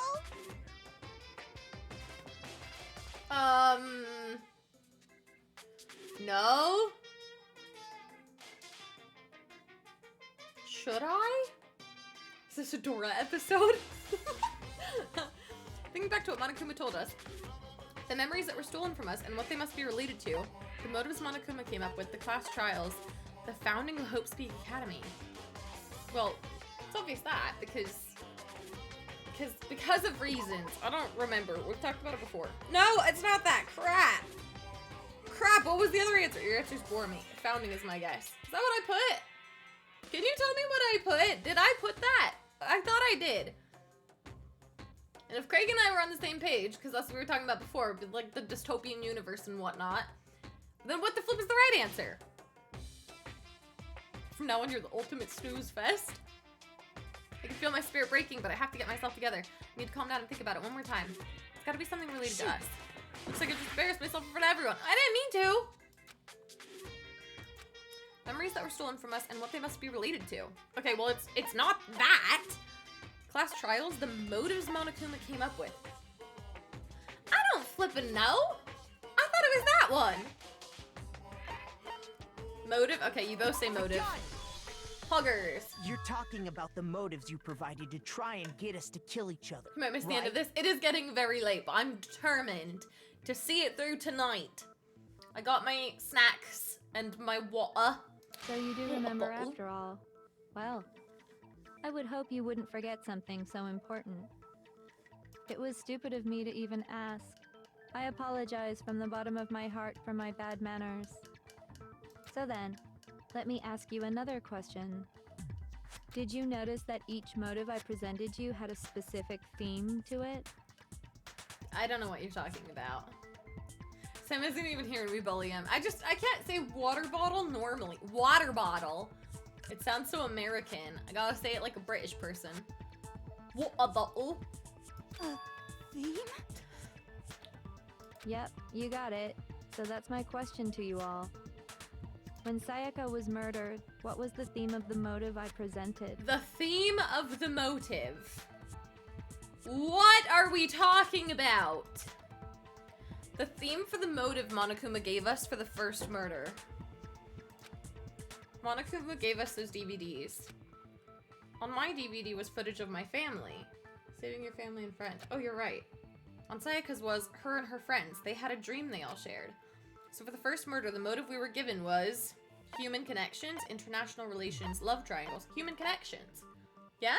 Speaker 1: No? Should I? Is this a Dora episode? Thinking back to what Monokuma told us, the memories that were stolen from us and what they must be related to, the motives Monokuma came up with, the class trials, the founding of Hope Speak Academy. Well, it's obvious that because of reasons. I don't remember. We've talked about it before. No, it's not that. Crap, what was the other answer? Your answers bore me. Founding is my guess. Is that what I put? Can you tell me what I put? Did I put that? I thought I did. And if Craig and I were on the same page, because that's what we were talking about before, like the dystopian universe and whatnot, then what the flip is the right answer? From now on, you're the ultimate snooze fest. I can feel my spirit breaking, but I have to get myself together. I need to calm down and think about it one more time. It's gotta be something related to us. Looks like I just embarrassed myself in front of everyone. I didn't mean to! Memories that were stolen from us and what they must be related to. Okay, well, it's not that. Class trials, the motives Monokuma came up with. I don't flippin' know. I thought it was that one. Motive? Okay, you both say motive. Huggers.
Speaker 10: You're talking about the motives you provided to try and get us to kill each other.
Speaker 1: You might miss the end of this. It is getting very late, but I'm determined to see it through tonight. I got my snacks and my water.
Speaker 12: So you do remember after all. Well, I would hope you wouldn't forget something so important. It was stupid of me to even ask. I apologize from the bottom of my heart for my bad manners. So then, let me ask you another question. Did you notice that each motive I presented you had a specific theme to it?
Speaker 1: I don't know what you're talking about. Sam isn't even here and we bully him. I can't say water bottle normally. Water bottle. It sounds so American. I gotta say it like a British person. Water bottle.
Speaker 3: Theme?
Speaker 12: Yep, you got it. So that's my question to you all. When Sayaka was murdered, what was the theme of the motive I presented?
Speaker 1: The theme of the motive. What are we talking about? The theme for the motive Monokuma gave us for the first murder. Monokuma gave us those DVDs. On my DVD was footage of my family. Saving your family and friends. Oh, you're right. On Sayaka's was her and her friends. They had a dream they all shared. So for the first murder, the motive we were given was human connections, international relations, love triangles, human connections. Yeah?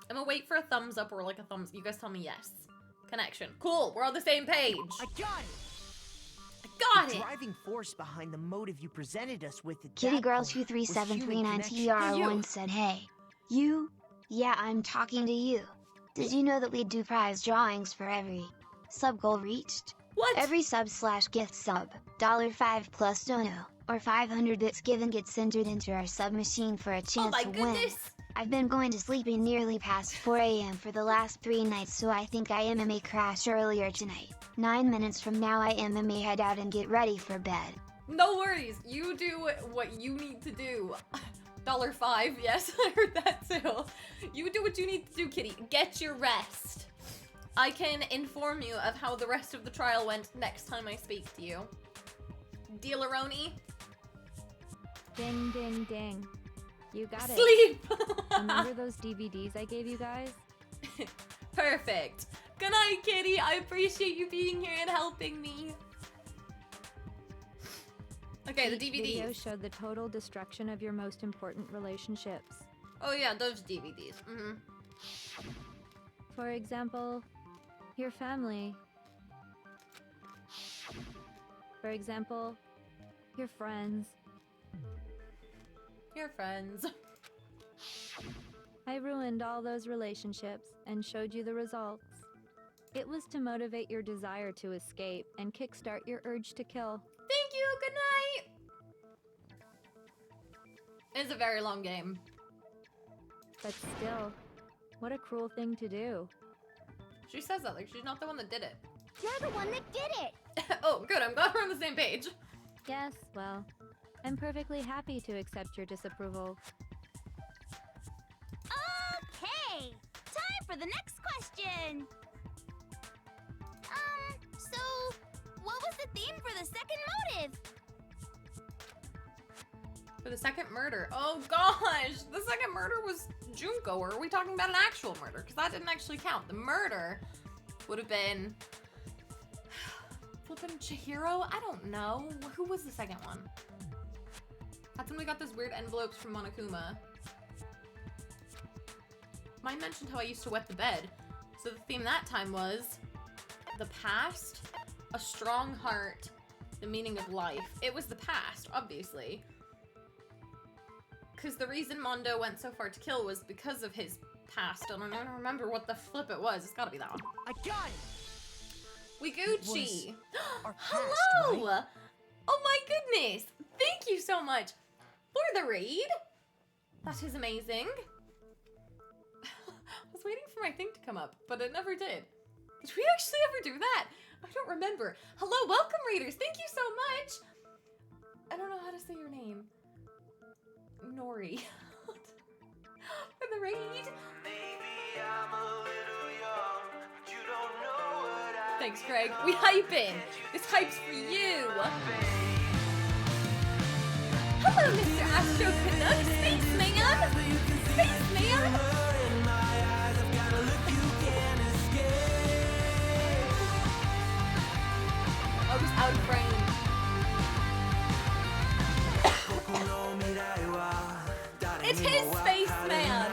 Speaker 1: I'm gonna wait for a thumbs up or like a thumbs. You guys tell me yes. Connection. Cool. We're on the same page.
Speaker 10: I got it.
Speaker 1: The
Speaker 10: driving force behind the motive you presented us with at
Speaker 11: Kitty
Speaker 10: that
Speaker 11: Girl
Speaker 10: point was human
Speaker 11: 23739TR1 said, "Hey, you? Yeah, I'm talking to you. Did you know that we do prize drawings for every sub goal reached?
Speaker 1: What?
Speaker 11: Every sub/gift sub, $5 plus dono, or 500 that's given gets entered into our sub machine for a chance to win. I've been going to sleeping nearly past 4 a.m. for the last 3 nights, so I think I MMA crash earlier tonight. 9 minutes from now I MMA head out and get ready for bed."
Speaker 1: No worries. You do what you need to do. $5. Yes, I heard that too. You do what you need to do, Kitty. Get your rest. I can inform you of how the rest of the trial went next time I speak to you. Dealeroni?
Speaker 12: Ding, ding, ding. You got it.
Speaker 1: Sleep!
Speaker 12: Remember those DVDs I gave you guys?
Speaker 1: Perfect. Good night, Kitty. I appreciate you being here and helping me. Okay, the
Speaker 12: Each
Speaker 1: DVDs.
Speaker 12: video showed the total destruction of your most important relationships.
Speaker 1: Oh yeah, those DVDs.
Speaker 12: For example, your family. For example, your friends.
Speaker 1: Your friends.
Speaker 12: I ruined all those relationships and showed you the results. It was to motivate your desire to escape and kickstart your urge to kill.
Speaker 1: Thank you. Good night. It's a very long game.
Speaker 12: But still, what a cruel thing to do.
Speaker 1: She says that like she's not the one that did it.
Speaker 9: You're the one that did it.
Speaker 1: Oh, good. I'm glad we're on the same page.
Speaker 12: Yes, well, I'm perfectly happy to accept your disapproval.
Speaker 9: Okay, time for the next question. So what was the theme for the second motive?
Speaker 1: For the second murder. Oh gosh, the second murder was Junko, or are we talking about an actual murder? Because that didn't actually count. The murder would have been flippin' Chihiro? I don't know. Who was the second one? That's when we got those weird envelopes from Monokuma. Mine mentioned how I used to wet the bed. So the theme that time was the past, a strong heart, the meaning of life. It was the past, obviously. Because the reason Mondo went so far to kill was because of his past. I don't remember what the flip it was. It's gotta be that one.
Speaker 10: I got it!
Speaker 1: Wiguchi!
Speaker 10: Our past,
Speaker 1: Hello!
Speaker 10: right?
Speaker 1: Oh my goodness! Thank you so much for the raid! That is amazing. I was waiting for my thing to come up, but it never did. Did we actually ever do that? I don't remember. Hello, welcome raiders! Thank you so much! I don't know how to say your name. Nori. For the raid. Thanks, Greg. We hyping. This hype's for you. Hello, Mr. Astro Canuck, Spaceman. Spaceman. I was out of frame. It's his Spaceman.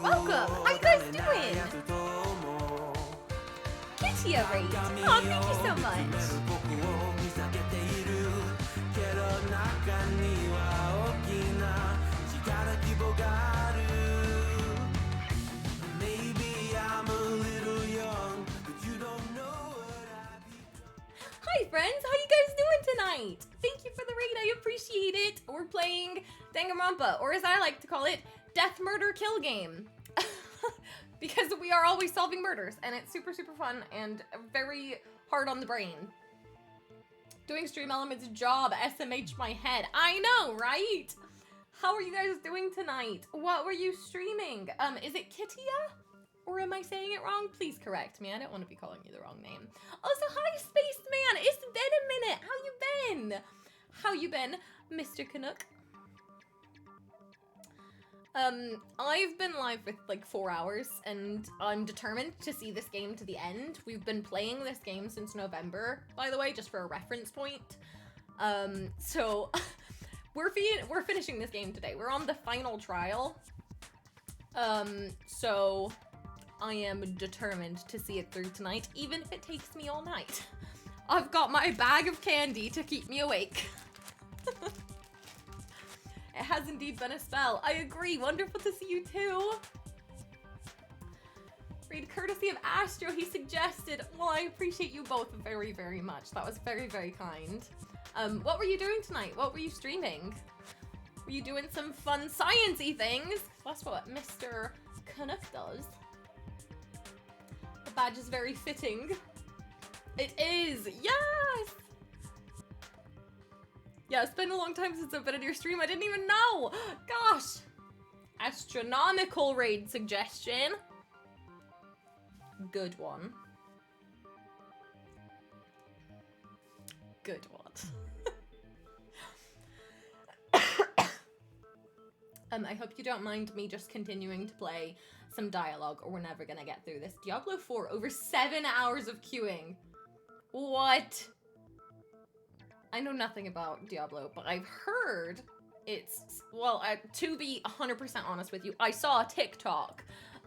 Speaker 1: Welcome. How you guys doing? Kitty raid. Oh, thank you so much. Hi friends, how you guys doing tonight? Thank you for the raid, I appreciate it. We're playing Danganronpa, or as I like to call it, Death Murder Kill Game. Because we are always solving murders, and it's super, super fun and very hard on the brain. Doing Stream Elements job, SMH my head. I know, right? How are you guys doing tonight? What were you streaming? Is it Kittia? Or am I saying it wrong? Please correct me. I don't want to be calling you the wrong name. Also, hi, Spaceman. It's been a minute. How you been? How you been, Mr. Canuck? I've been live for like 4 hours, and I'm determined to see this game to the end. We've been playing this game since November, by the way, just for a reference point. So we're finishing this game today. We're on the final trial. So I am determined to see it through tonight, even if it takes me all night. I've got my bag of candy to keep me awake. It has indeed been a spell. I agree. Wonderful to see you too. Read courtesy of Astro, he suggested. Well, I appreciate you both very, very much. That was very, very kind. What were you doing tonight? What were you streaming? Were you doing some fun science-y things? That's what Mr. Canuck does. The badge is very fitting. It is! Yes! Yeah, it's been a long time since I've been in your stream. I didn't even know! Gosh! Astronomical raid suggestion. Good one. Good one. I hope you don't mind me just continuing to play some dialogue, or we're never gonna get through this. Diablo 4, over 7 hours of queuing. What? I know nothing about Diablo, but I've heard it's, well, to be 100% honest with you, I saw a TikTok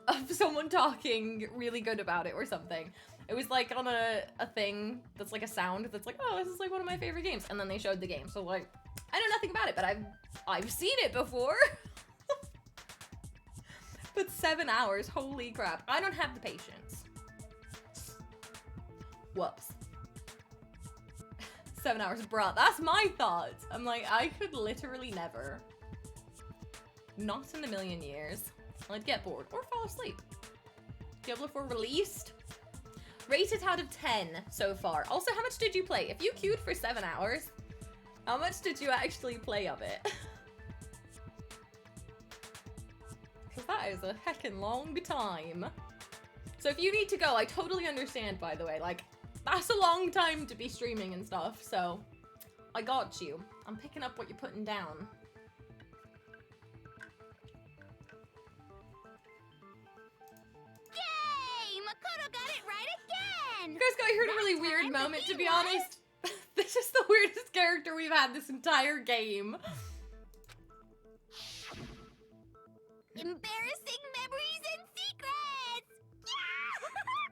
Speaker 1: of someone talking really good about it or something. It was like on a thing that's like a sound that's like, oh, this is like one of my favorite games. And then they showed the game. So like, I know nothing about it, but I've seen it before. But 7 hours, holy crap. I don't have the patience. Whoops. 7 hours, bruh, that's my thoughts. I'm like, I could literally never. Not in a million years. I'd get bored or fall asleep. Diablo 4 released. Rated out of 10 so far. Also, how much did you play? If you queued for 7 hours, how much did you actually play of it? Because that is a heckin' long time. So if you need to go, I totally understand, by the way. Like, that's a long time to be streaming and stuff, so I got you. I'm picking up what you're putting down.
Speaker 9: Yay! Makoto got it right again!
Speaker 1: You guys got here at a really weird moment, to be honest. This is the weirdest character we've had this entire game.
Speaker 9: Embarrassing memories and secrets!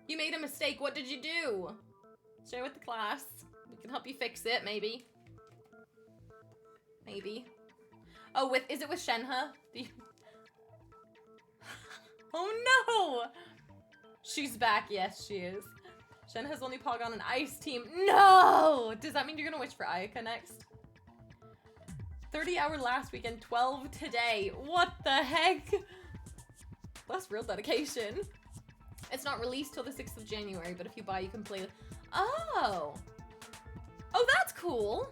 Speaker 1: You made a mistake. What did you do? Share with the class. We can help you fix it, maybe. Maybe. Oh, is it with Shenhe? Oh no! She's back. Yes, she is. Shenhe's only Pog on an ice team. No! Does that mean you're gonna wish for Ayaka next? 30-hour last weekend, 12 today. What the heck? That's real dedication. It's not released till the 6th of January, but if you buy, you can play. Oh! Oh, that's cool!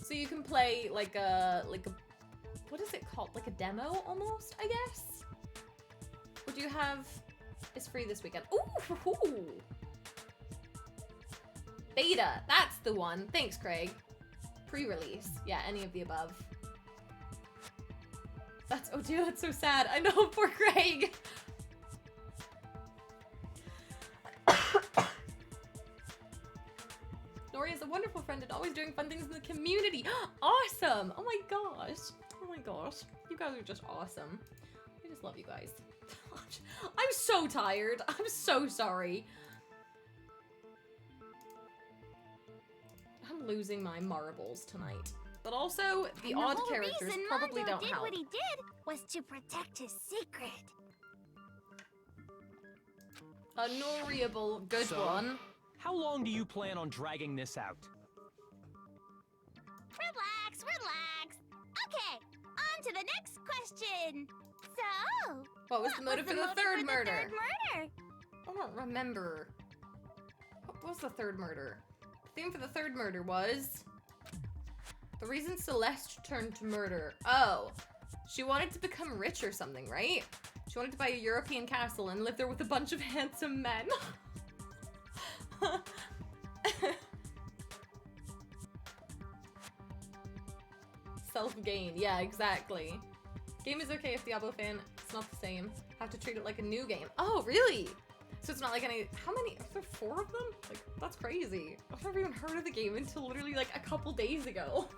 Speaker 1: So you can play like a, what is it called? Like a demo almost, I guess? What do you have? It's free this weekend. Ooh! Beta, that's the one. Thanks, Craig. Pre-release. Yeah, any of the above. That's, oh dude, that's so sad. I know, poor Craig. Nori is a wonderful friend and always doing fun things in the community. Awesome! Oh my gosh. Oh my gosh. You guys are just awesome. I just love you guys. I'm so tired. I'm so sorry. I'm losing my marbles tonight. But also, the odd characters probably don't help.
Speaker 9: What he did was to protect his secret.
Speaker 1: A Noriable good one.
Speaker 6: How long do you plan on dragging this out?
Speaker 9: Relax, relax. Okay, on to the next question. So,
Speaker 1: what was the motive for the third murder?
Speaker 9: I
Speaker 1: don't remember. What was the third murder? The theme for the third murder was the reason Celeste turned to murder. Oh, she wanted to become rich or something, right? She wanted to buy a European castle and live there with a bunch of handsome men. Self-gain, yeah, exactly. Game is okay if Diablo fan, it's not the same. Have to treat it like a new game. Oh, really? So it's not like any, how many, are there 4 of them? Like, that's crazy. I've never even heard of the game until literally like a couple days ago.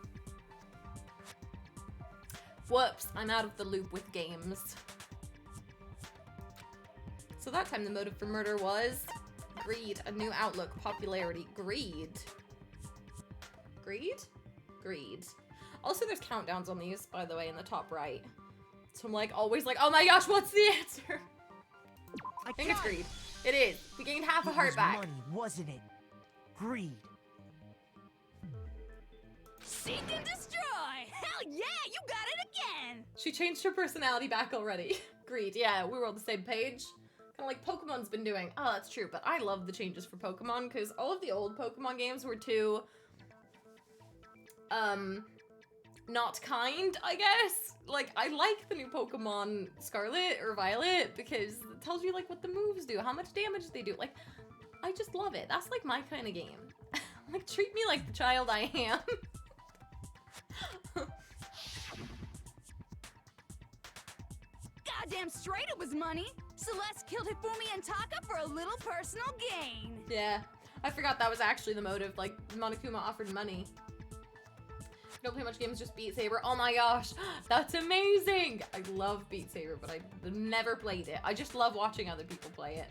Speaker 1: Whoops, I'm out of the loop with games. So that time the motive for murder was greed, a new outlook, popularity, greed. Greed? Greed. Also, there's countdowns on these, by the way, in the top right. So I'm like, always like, oh my gosh, what's the answer? I think it's greed. It is. We gained half a heart back.
Speaker 10: Money, wasn't it? Greed.
Speaker 3: Seek and destroy! Hell yeah, you got it again!
Speaker 1: She changed her personality back already. Greed, yeah, we were on the same page. Kind of like Pokemon's been doing. Oh, that's true, but I love the changes for Pokemon because all of the old Pokemon games were too, not kind, I guess. Like, I like the new Pokemon Scarlet or Violet because it tells you, like, what the moves do, how much damage they do. Like, I just love it. That's, like, my kind of game. Like, treat me like the child I am.
Speaker 3: goddamn straight it was money. Celeste killed Hifumi and Taka for a little personal gain.
Speaker 1: Yeah, I forgot that was actually the motive. Like, Monokuma offered money. Don't play much games, just Beat Saber. Oh my gosh, that's amazing! I love Beat Saber, but I never played it. I just love watching other people play it.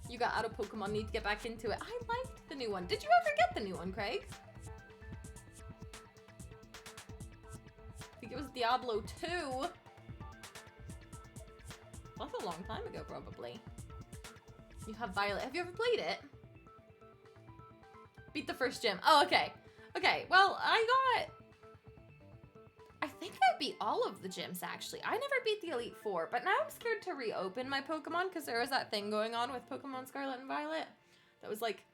Speaker 1: You got out of Pokemon, need to get back into it. I liked the new one. Did you ever get the new one, Craig? I think it was Diablo 2. That's a long time ago, probably. You have Violet. Have you ever played it? Beat the first gym. Oh, okay. Okay, well, I think I beat all of the gyms, actually. I never beat the Elite Four, but now I'm scared to reopen my Pokemon because there was that thing going on with Pokemon Scarlet and Violet that was like,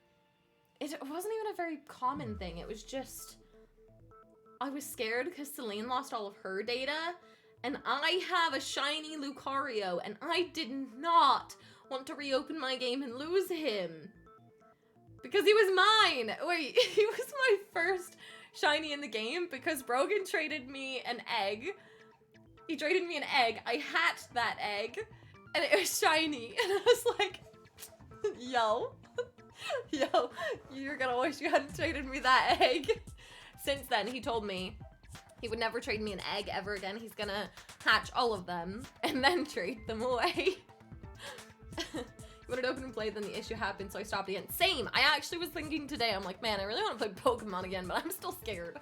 Speaker 1: it wasn't even a very common thing. It was just, I was scared because Celine lost all of her data, and I have a shiny Lucario, and I did not want to reopen my game and lose him. Because he was mine. Wait, he was my first shiny in the game because Brogan traded me an egg. He traded me an egg. I hatched that egg and it was shiny. And I was like, yo, you're gonna wish you hadn't traded me that egg. Since then, he told me he would never trade me an egg ever again. He's gonna hatch all of them and then trade them away. When it opened and played, then the issue happened, so I stopped again. Same! I actually was thinking today, I'm like, man, I really want to play Pokemon again, but I'm still scared.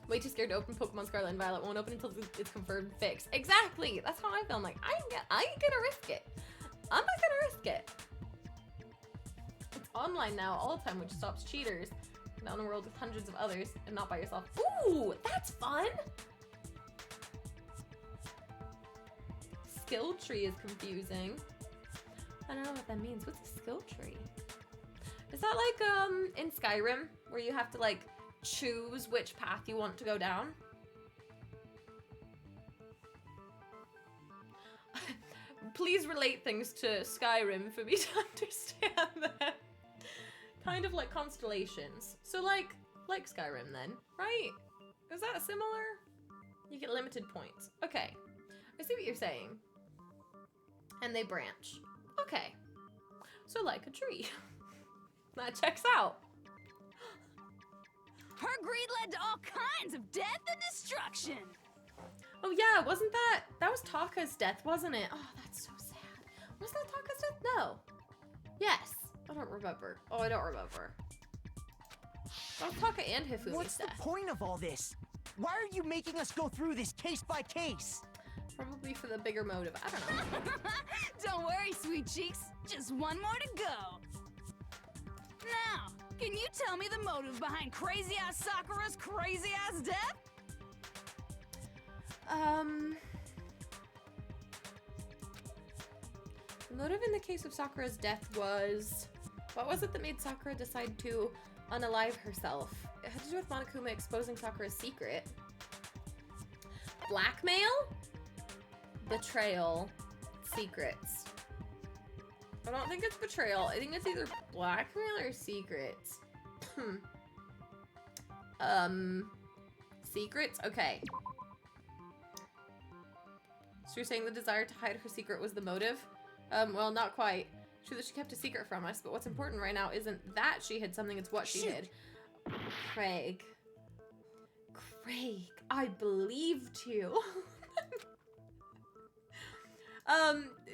Speaker 1: Way too scared to open Pokemon Scarlet and Violet. Won't open until it's confirmed fixed. Exactly! That's how I feel. I'm like, I ain't gonna risk it. I'm not gonna risk it. It's online now all the time, which stops cheaters. Now in a world with hundreds of others, and not by yourself. Ooh! That's fun! Skill tree is confusing. I don't know what that means. What's a skill tree? Is that like in Skyrim where you have to like choose which path you want to go down? Please relate things to Skyrim for me to understand that. Kind of like constellations. So like Skyrim then, right? Is that similar? You get limited points. Okay. I see what you're saying. And they branch. Okay, so like a tree. That checks out.
Speaker 3: Her greed led to all kinds of death and destruction.
Speaker 1: Oh yeah, wasn't that was Taka's death, wasn't it? Oh, that's so sad. Was that Taka's death? No. Yes. I don't remember. Oh, I don't remember. That was Taka and Hifumi's
Speaker 10: What's
Speaker 1: death.
Speaker 10: the point of all this? Why are you making us go through this case by case?
Speaker 1: Probably for the bigger motive. I don't know.
Speaker 3: Don't worry, sweet cheeks. Just one more to go. Now, can you tell me the motive behind crazy-ass Sakura's crazy-ass death?
Speaker 1: The motive in the case of Sakura's death was... What was it that made Sakura decide to unalive herself? It had to do with Monokuma exposing Sakura's secret. Blackmail? Betrayal. Secrets. I don't think it's betrayal. I think it's either blackmail or secrets. Secrets? Okay. So you're saying the desire to hide her secret was the motive? Well, not quite. True that she kept a secret from us, but what's important right now isn't that she hid something, it's what she hid. Craig. Craig, I believed you.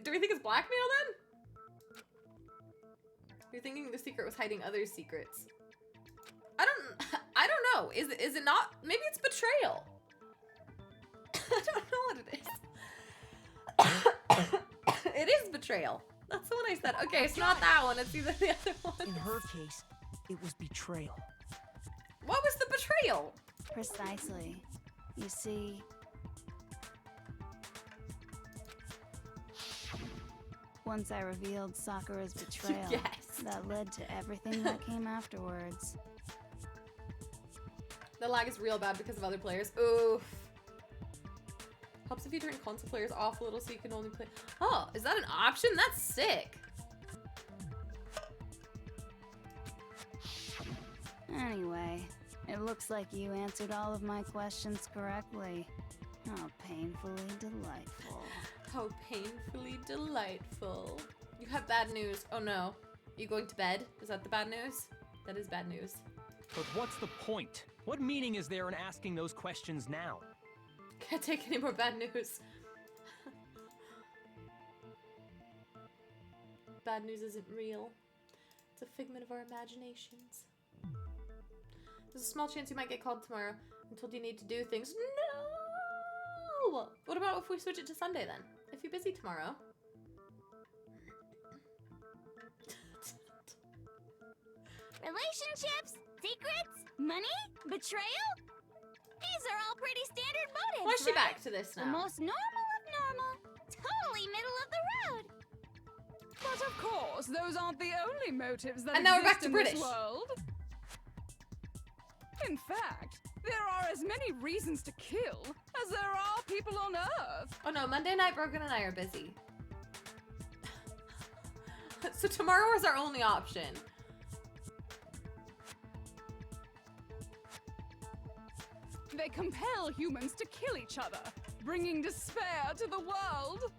Speaker 1: Do we think it's blackmail then? You're thinking the secret was hiding other secrets. I don't know. Is it not? Maybe it's betrayal. I don't know what it is. It is betrayal. That's the one I said. Okay, it's not that one. It's either the other one.
Speaker 10: In her case, it was betrayal.
Speaker 1: What was the betrayal?
Speaker 9: Precisely. You see... Once I revealed Sakura's betrayal,
Speaker 1: Yes.
Speaker 9: that led to everything that came afterwards.
Speaker 1: The lag is real bad because of other players. Oof. Helps if you turn console players off a little so you can only play... Oh, is that an option? That's sick.
Speaker 9: Anyway,
Speaker 3: It looks like you answered all of my questions correctly. How painfully delightful.
Speaker 1: How painfully delightful. You have bad news. Oh no. You going to bed? Is that the bad news? That is bad news.
Speaker 6: But what's the point? What meaning is there in asking those questions now?
Speaker 1: Can't take any more bad news. Bad news isn't real. It's a figment of our imaginations. There's a small chance you might get called tomorrow and told you need to do things. No! What about if we switch it to Sunday then? If you're busy tomorrow.
Speaker 9: Relationships, secrets, money, betrayal? These are all pretty standard motives.
Speaker 1: Why is she
Speaker 9: right?
Speaker 1: back to this now?
Speaker 9: The most normal of normal. Totally middle of the road.
Speaker 3: But of course, those aren't the only motives that
Speaker 1: And now we're back
Speaker 3: exist
Speaker 1: to
Speaker 3: in
Speaker 1: British.
Speaker 3: this world. In fact, there are as many reasons to kill as there are people on Earth.
Speaker 1: Oh no, Monday night Brogan and I are busy. So tomorrow is our only option.
Speaker 3: They compel humans to kill each other, bringing despair to the world.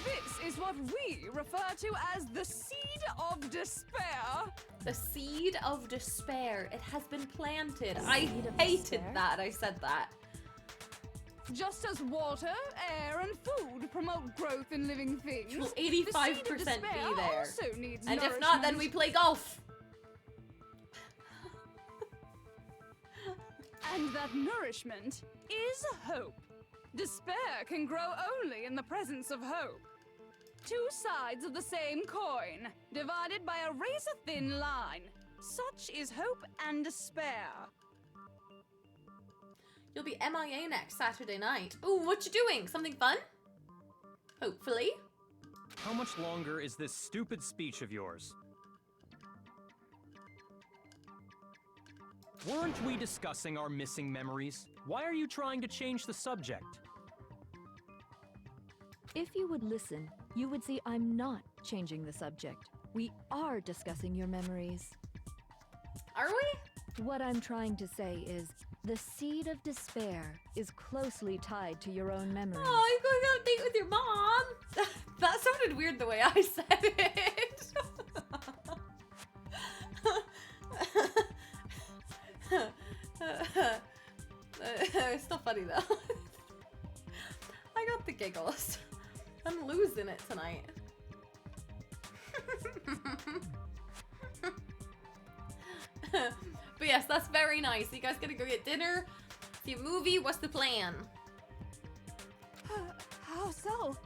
Speaker 3: This is what we refer to as the seed of despair.
Speaker 1: The seed of despair. It has been planted. I
Speaker 4: Seed of
Speaker 1: hated
Speaker 4: despair?
Speaker 1: that I said that.
Speaker 3: Just as water, air, and food promote growth in living things,
Speaker 1: Will
Speaker 3: the seed of
Speaker 1: 85%
Speaker 3: despair
Speaker 1: be there.
Speaker 3: also needs
Speaker 1: And if not, then
Speaker 3: nourishment.
Speaker 1: we play golf.
Speaker 3: And that nourishment is hope. Despair can grow only in the presence of hope. Two sides of the same coin, divided by a razor-thin line. Such is hope and despair.
Speaker 1: You'll be MIA next Saturday night. Ooh, what you doing? Something fun? Hopefully.
Speaker 6: How much longer is this stupid speech of yours? Weren't we discussing our missing memories? Why are you trying to change the subject?
Speaker 12: If you would listen, you would see I'm not changing the subject. We are discussing your memories.
Speaker 1: Are we?
Speaker 12: What I'm trying to say is, the seed of despair is closely tied to your own memories.
Speaker 1: Oh, you're going on a date with your mom. That sounded weird the way I said it. It's still funny though. I got the giggles. I'm losing it tonight. But yes, that's very nice. You guys gonna go get dinner? See a movie? What's the plan?
Speaker 3: How so?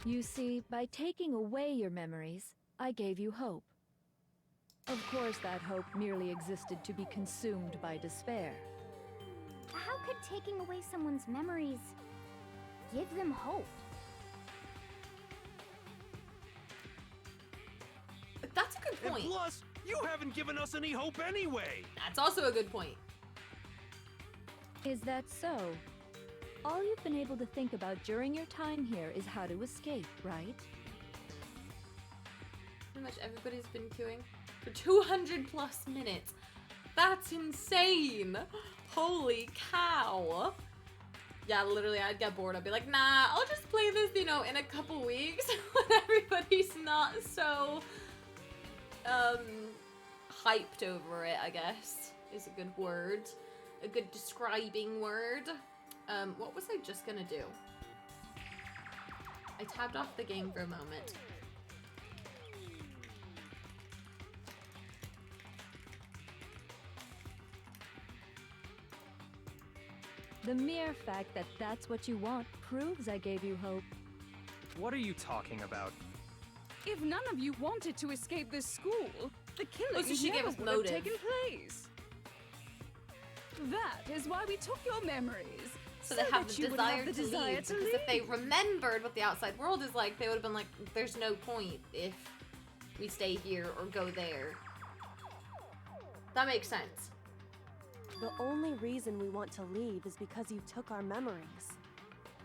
Speaker 12: You see, by taking away your memories, I gave you hope. Of course, that hope merely existed to be consumed by despair.
Speaker 9: How could taking away someone's memories give them hope?
Speaker 1: That's a good
Speaker 8: And
Speaker 1: point.
Speaker 8: plus, you haven't given us any hope anyway.
Speaker 1: That's also a good point.
Speaker 12: Is that so? All you've been able to think about during your time here is how to escape, right?
Speaker 1: Pretty much everybody's been queuing for 200 plus minutes. That's insane. Holy cow. Yeah, literally, I'd get bored. I'd be like, nah, I'll just play this, you know, in a couple weeks when everybody's not so, hyped over it, I guess, is a good word. A good describing word. What was I just gonna do? I tabbed off the game for a moment.
Speaker 12: The mere fact that that's what you want proves I gave you hope.
Speaker 6: What are you talking about?
Speaker 3: If none of you wanted to escape this school, the killing
Speaker 1: so she gave us
Speaker 3: would have
Speaker 1: motive.
Speaker 3: taken place. That is why we took your memories.
Speaker 1: So they have
Speaker 3: that
Speaker 1: the
Speaker 3: you would
Speaker 1: desire
Speaker 3: have the
Speaker 1: to
Speaker 3: desire
Speaker 1: leave.
Speaker 3: to
Speaker 1: Because if they
Speaker 3: leave.
Speaker 1: remembered what the outside world is like, they would have been like, there's no point if we stay here or go there. That makes sense.
Speaker 4: The only reason we want to leave is because you took our memories.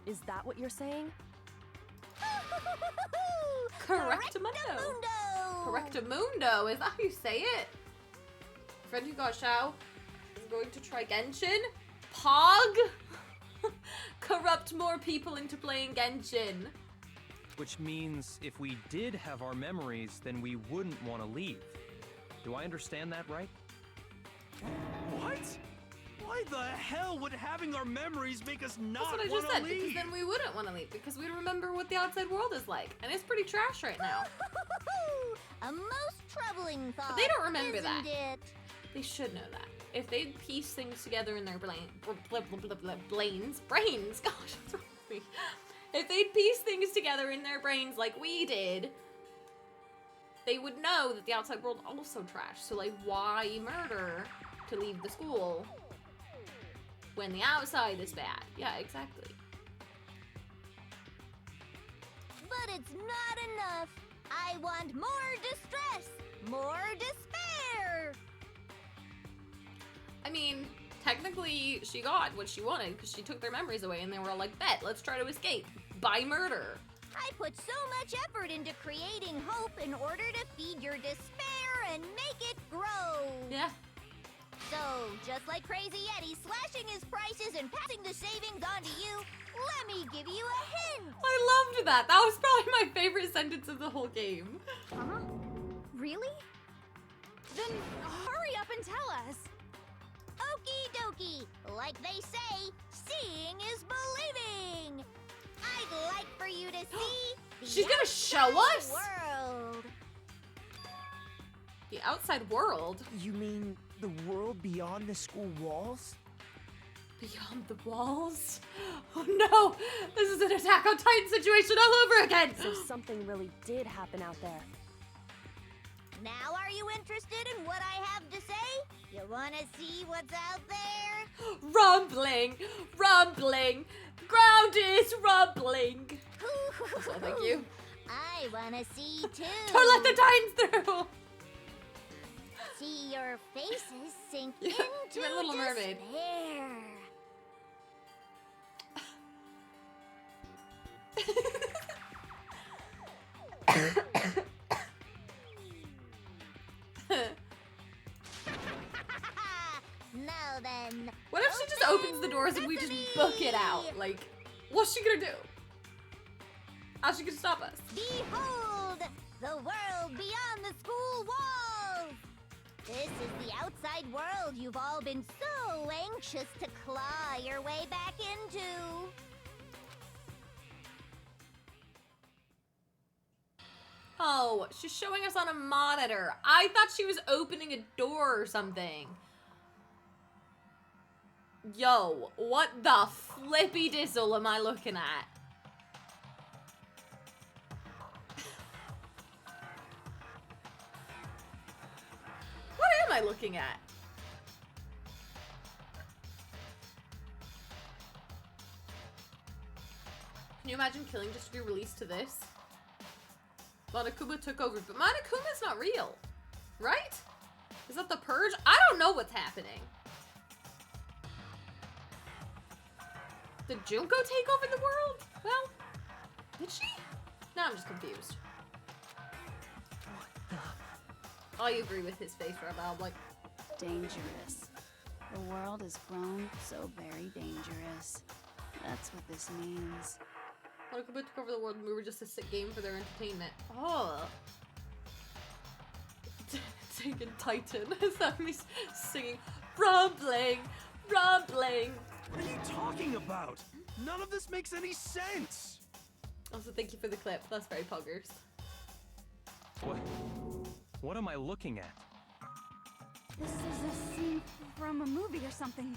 Speaker 4: Is that what you're saying?
Speaker 1: Correctamundo. Correctamundo. Is that how you say it? Friend who got Shao is going to try Genshin. Pog? Corrupt more people into playing Genshin.
Speaker 6: Which means if we did have our memories, then we wouldn't want to leave. Do I understand that right?
Speaker 8: What? Why the hell would having our memories make us
Speaker 1: That's
Speaker 8: not
Speaker 1: what I
Speaker 8: want
Speaker 1: just
Speaker 8: to
Speaker 1: said,
Speaker 8: leave?
Speaker 1: because then we wouldn't want to leave, because we'd remember what the outside world is like. And it's pretty trash right now.
Speaker 9: A most troubling thought.
Speaker 1: But they don't remember
Speaker 9: isn't
Speaker 1: that.
Speaker 9: It?
Speaker 1: They should know that. If they'd piece things together in their brains, gosh, what's wrong with me? If they'd piece things together in their brains like we did, they would know that the outside world also trash. So like, why murder to leave the school when the outside is bad? Yeah, exactly.
Speaker 9: But it's not enough. I want more distress, more despair.
Speaker 1: I mean, technically, she got what she wanted because she took their memories away and they were all like, bet, let's try to escape. By murder.
Speaker 9: I put so much effort into creating hope in order to feed your despair and make it grow.
Speaker 1: Yeah.
Speaker 9: So, just like Crazy Eddie slashing his prices and passing the savings on to you, let me give you a hint.
Speaker 1: I loved that. That was probably my favorite sentence of the whole game.
Speaker 3: Huh? Really? Then hurry up and tell us.
Speaker 9: Okie dokie. Like they say, seeing is believing. I'd like for you to see the
Speaker 1: She's gonna show us?
Speaker 9: world.
Speaker 1: The outside world?
Speaker 10: You mean the world beyond the school walls?
Speaker 1: Beyond the walls? Oh no! This is an Attack on Titan situation all over again!
Speaker 4: So something really did happen out there.
Speaker 9: Now are you interested in what I have to say? You wanna see what's out there?
Speaker 1: Rumbling! Rumbling! Ground is rumbling! So thank you.
Speaker 9: I wanna see too.
Speaker 1: Don't let the Titans through!
Speaker 9: See your faces sink
Speaker 1: Yeah,
Speaker 9: into
Speaker 1: my Little Mermaid.
Speaker 9: despair. Now then.
Speaker 1: What if she just opens the doors and we just book it out? Like, what's she gonna do? How's she gonna stop us?
Speaker 9: Behold, the world beyond the school walls. This is the outside world you've all been so anxious to claw your way back into.
Speaker 1: Oh, she's showing us on a monitor. I thought she was opening a door or something. Yo, what the flippy dizzle am I looking at? What am I looking at? Can you imagine killing just to be released to this? Monokuma took over, but Monokuma's not real, right? Is that the purge? I don't know what's happening. Did Junko take over the world? Well, did she? Now I'm just confused. I agree with his face right now. I'm like,
Speaker 13: dangerous. The world has grown so very dangerous. That's what this means.
Speaker 1: Monokuma took over the world and we were just a sick game for their entertainment. Oh. Taken Titan. Is that me singing? Rumbling! Rumbling!
Speaker 8: What are you talking about? None of this makes any sense.
Speaker 1: Also, thank you for the clip. That's very poggers.
Speaker 6: What am I looking at?
Speaker 3: This is a scene from a movie or something,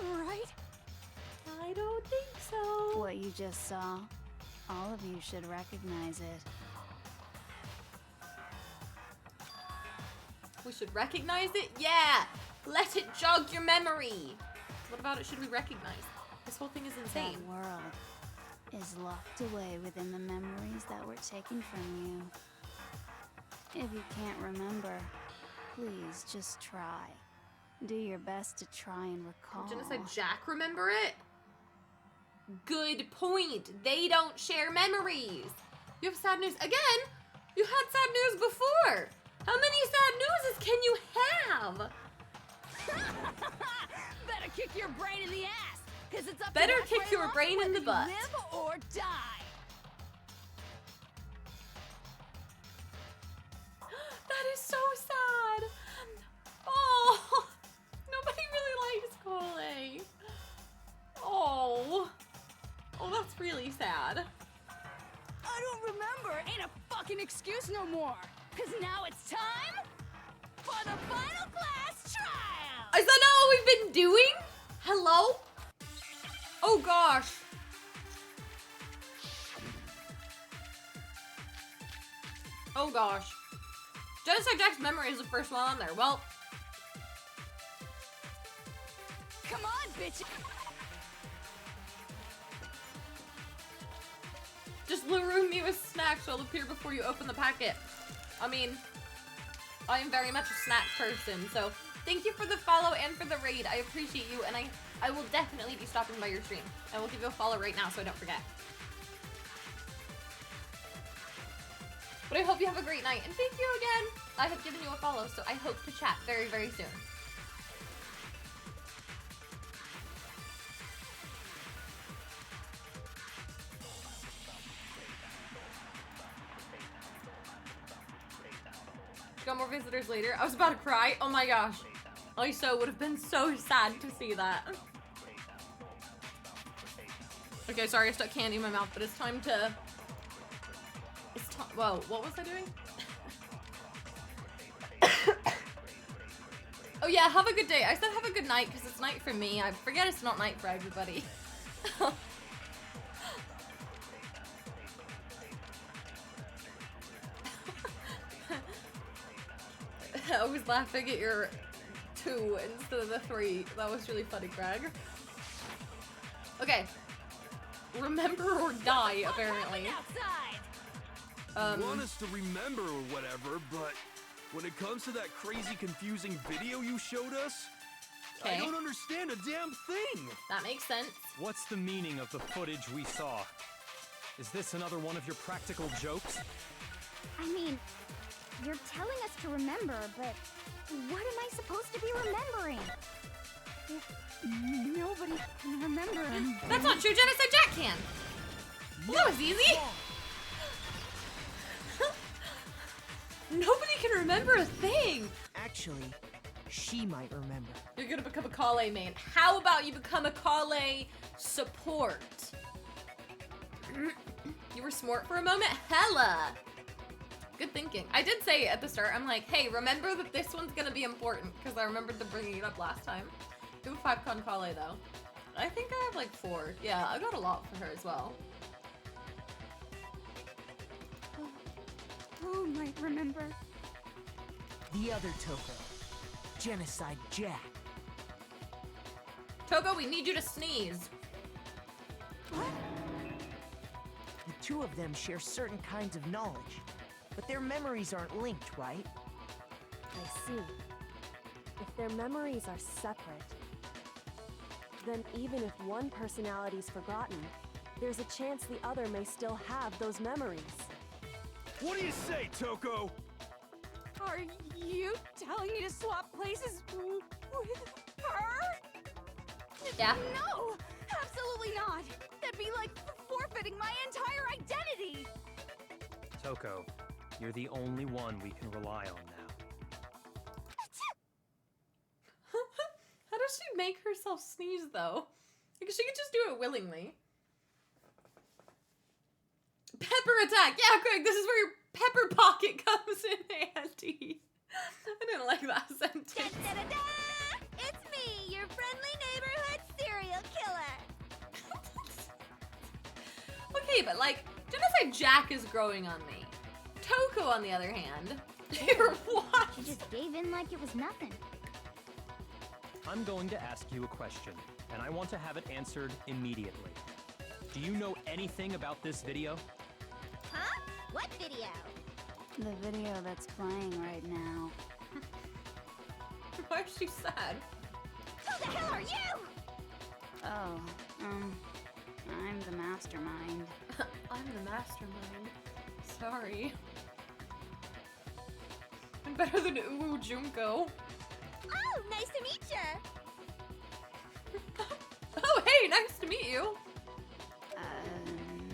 Speaker 3: right?
Speaker 1: I don't think so.
Speaker 13: What you just saw, all of you should recognize it.
Speaker 1: We should recognize it? Yeah! Let it jog your memory! What about it should we recognize? This whole thing is insane.
Speaker 13: That world is locked away within the memories that were taken from you. If you can't remember, please just try. Do your best to try and recall.
Speaker 1: Genocide Jack remember it? Good point. They don't share memories. You have sad news. Again, you had sad news before. How many sad newses can you have?
Speaker 3: Better kick your brain in the ass, cause it's up
Speaker 1: Better
Speaker 3: to that
Speaker 1: kick
Speaker 3: gray
Speaker 1: your
Speaker 3: lump
Speaker 1: brain in
Speaker 3: whether
Speaker 1: the
Speaker 3: you
Speaker 1: butt.
Speaker 3: Live or die.
Speaker 1: That is so sad. Oh, nobody really likes Cole. Oh, that's really sad.
Speaker 3: I don't remember. Ain't a fucking excuse no more. Cause now it's time for the final class trial.
Speaker 1: Is that not what we've been doing? Hello? Oh gosh. Oh gosh. Genocide Jack's memory is the first one on there. Well,
Speaker 3: Come on, bitch.
Speaker 1: just maroon me with snacks will appear before you open the packet. I mean, I am very much a snack person, so thank you for the follow and for the raid. I appreciate you, and I will definitely be stopping by your stream. I will give you a follow right now so I don't forget. But I hope you have a great night, and thank you again. I have given you a follow, so I hope to chat very, very soon. Got more visitors later. I was about to cry. Oh my gosh. I so would have been so sad to see that. Okay, sorry, I stuck candy in my mouth, but it's time to... Whoa, what was I doing? Oh yeah, have a good day. I said have a good night because it's night for me. I forget it's not night for everybody. I was laughing at your 2 instead of the 3. That was really funny, Greg. Okay. Remember or die, apparently.
Speaker 8: You want us to remember or whatever, but when it comes to that crazy, confusing video you showed us, I don't understand a damn thing.
Speaker 1: That makes sense.
Speaker 6: What's the meaning of the footage we saw? Is this another one of your practical jokes?
Speaker 9: I mean, you're telling us to remember, but what am I supposed to be remembering? If nobody can remember him.
Speaker 1: That's not true, Genocide Jack can. Well, that was easy. Nobody can remember a thing.
Speaker 10: Actually, she might remember.
Speaker 1: You're gonna become a Kale main. How about you become a Kale support? You were smart for a moment? Hella. Good thinking. I did say at the start, I'm like, hey, remember that this one's gonna be important, because I remembered them bringing it up last time. Do a 5-con Kale though. I think I have like 4. Yeah, I got a lot for her as well.
Speaker 9: Who might remember?
Speaker 10: The other Toko. Genocide Jack.
Speaker 1: Toko, we need you to sneeze.
Speaker 10: The two of them share certain kinds of knowledge, but their memories aren't linked, right?
Speaker 4: I see. If their memories are separate, then even if one personality's forgotten, there's a chance the other may still have those memories.
Speaker 8: What do you say, Toko?
Speaker 3: Are you telling me to swap places with her?
Speaker 1: Yeah.
Speaker 3: No, absolutely not. That'd be like forfeiting my entire identity.
Speaker 6: Toko, you're the only one we can rely on now.
Speaker 1: How does she make herself sneeze though? Because she could just do it willingly. Pepper attack! Yeah, Craig, this is where your pepper pocket comes in handy. I didn't like that sentence.
Speaker 9: Da, da, da, da! It's me, your friendly neighborhood serial killer.
Speaker 1: Okay, but like, Genocide Jack is growing on me. Toko, on the other hand, you're what?
Speaker 9: She just gave in like it was nothing.
Speaker 6: I'm going to ask you a question, and I want to have it answered immediately. Do you know anything about this video?
Speaker 9: Huh? What video?
Speaker 13: The video that's playing right now.
Speaker 1: Why is she sad?
Speaker 9: Who the hell are you?
Speaker 13: Oh, I'm the mastermind.
Speaker 1: I'm the mastermind. Sorry. I'm better than Uwu Junko.
Speaker 9: Oh, Nice to meet ya.
Speaker 1: Oh, hey, nice to meet you.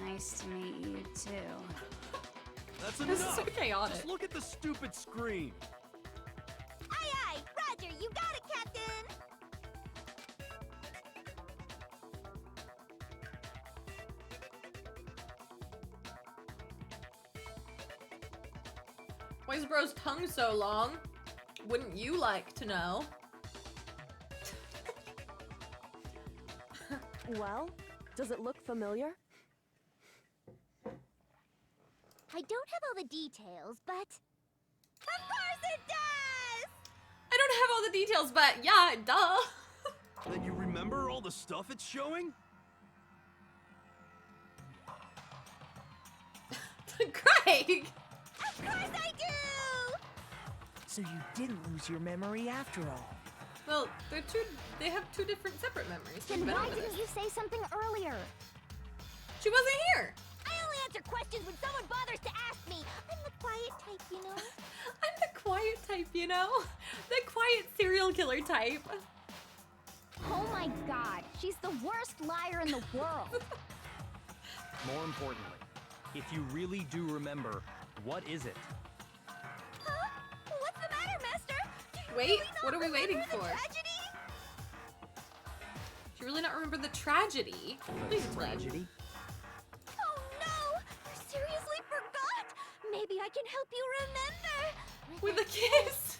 Speaker 13: Nice to meet you too.
Speaker 8: That's
Speaker 1: This is
Speaker 8: enough.
Speaker 1: so chaotic.
Speaker 8: Just look at the stupid screen.
Speaker 9: Aye, aye. Roger, you got it, Captain.
Speaker 1: Why is bro's tongue so long? Wouldn't you like to know?
Speaker 4: Well, does it look familiar?
Speaker 9: I don't have all the details, but... Of course it does!
Speaker 1: I don't have all the details, but yeah, duh.
Speaker 8: Then you remember all the stuff it's showing?
Speaker 1: Craig!
Speaker 9: Of course I do!
Speaker 10: So you didn't lose your memory after all.
Speaker 1: Well, they have two different separate memories.
Speaker 9: Then
Speaker 1: Think about
Speaker 9: why
Speaker 1: it.
Speaker 9: didn't you say something earlier?
Speaker 1: She wasn't here.
Speaker 9: I only answer questions when someone bothers to ask me. I'm the quiet type, you know?
Speaker 1: I'm the quiet type, you know? The quiet serial killer type.
Speaker 9: Oh my god, she's the worst liar in the world.
Speaker 6: More importantly, if you really do remember, what is it?
Speaker 9: Huh? What's the matter, Master? Do you
Speaker 1: Wait,
Speaker 9: really not
Speaker 1: what are we waiting
Speaker 9: remember the
Speaker 1: for?
Speaker 9: Tragedy?
Speaker 1: Do you really not remember the tragedy? Please explain.
Speaker 6: Tragedy?
Speaker 9: Oh no! You seriously forgot? Maybe I can help you remember.
Speaker 1: With a kiss.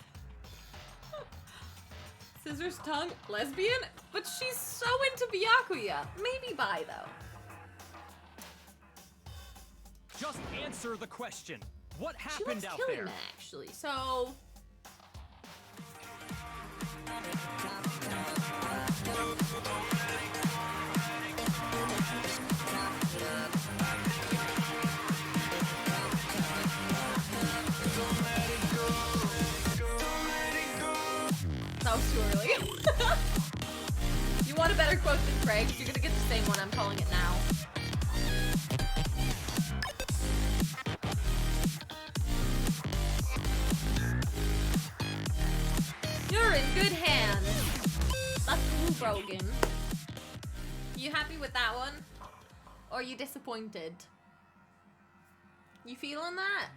Speaker 1: Scissors tongue, lesbian? But she's so into Byakuya. Maybe bi, though.
Speaker 6: Just answer the question. What
Speaker 1: She
Speaker 6: happened
Speaker 1: likes
Speaker 6: out
Speaker 1: killing
Speaker 6: there?
Speaker 1: men, actually, so... That was too early. You want a better quote than Craig's? You're gonna get the same one. I'm calling it now. You're in good hands. That's Blue Brogan. You happy with that one? Or are you disappointed? You feeling that?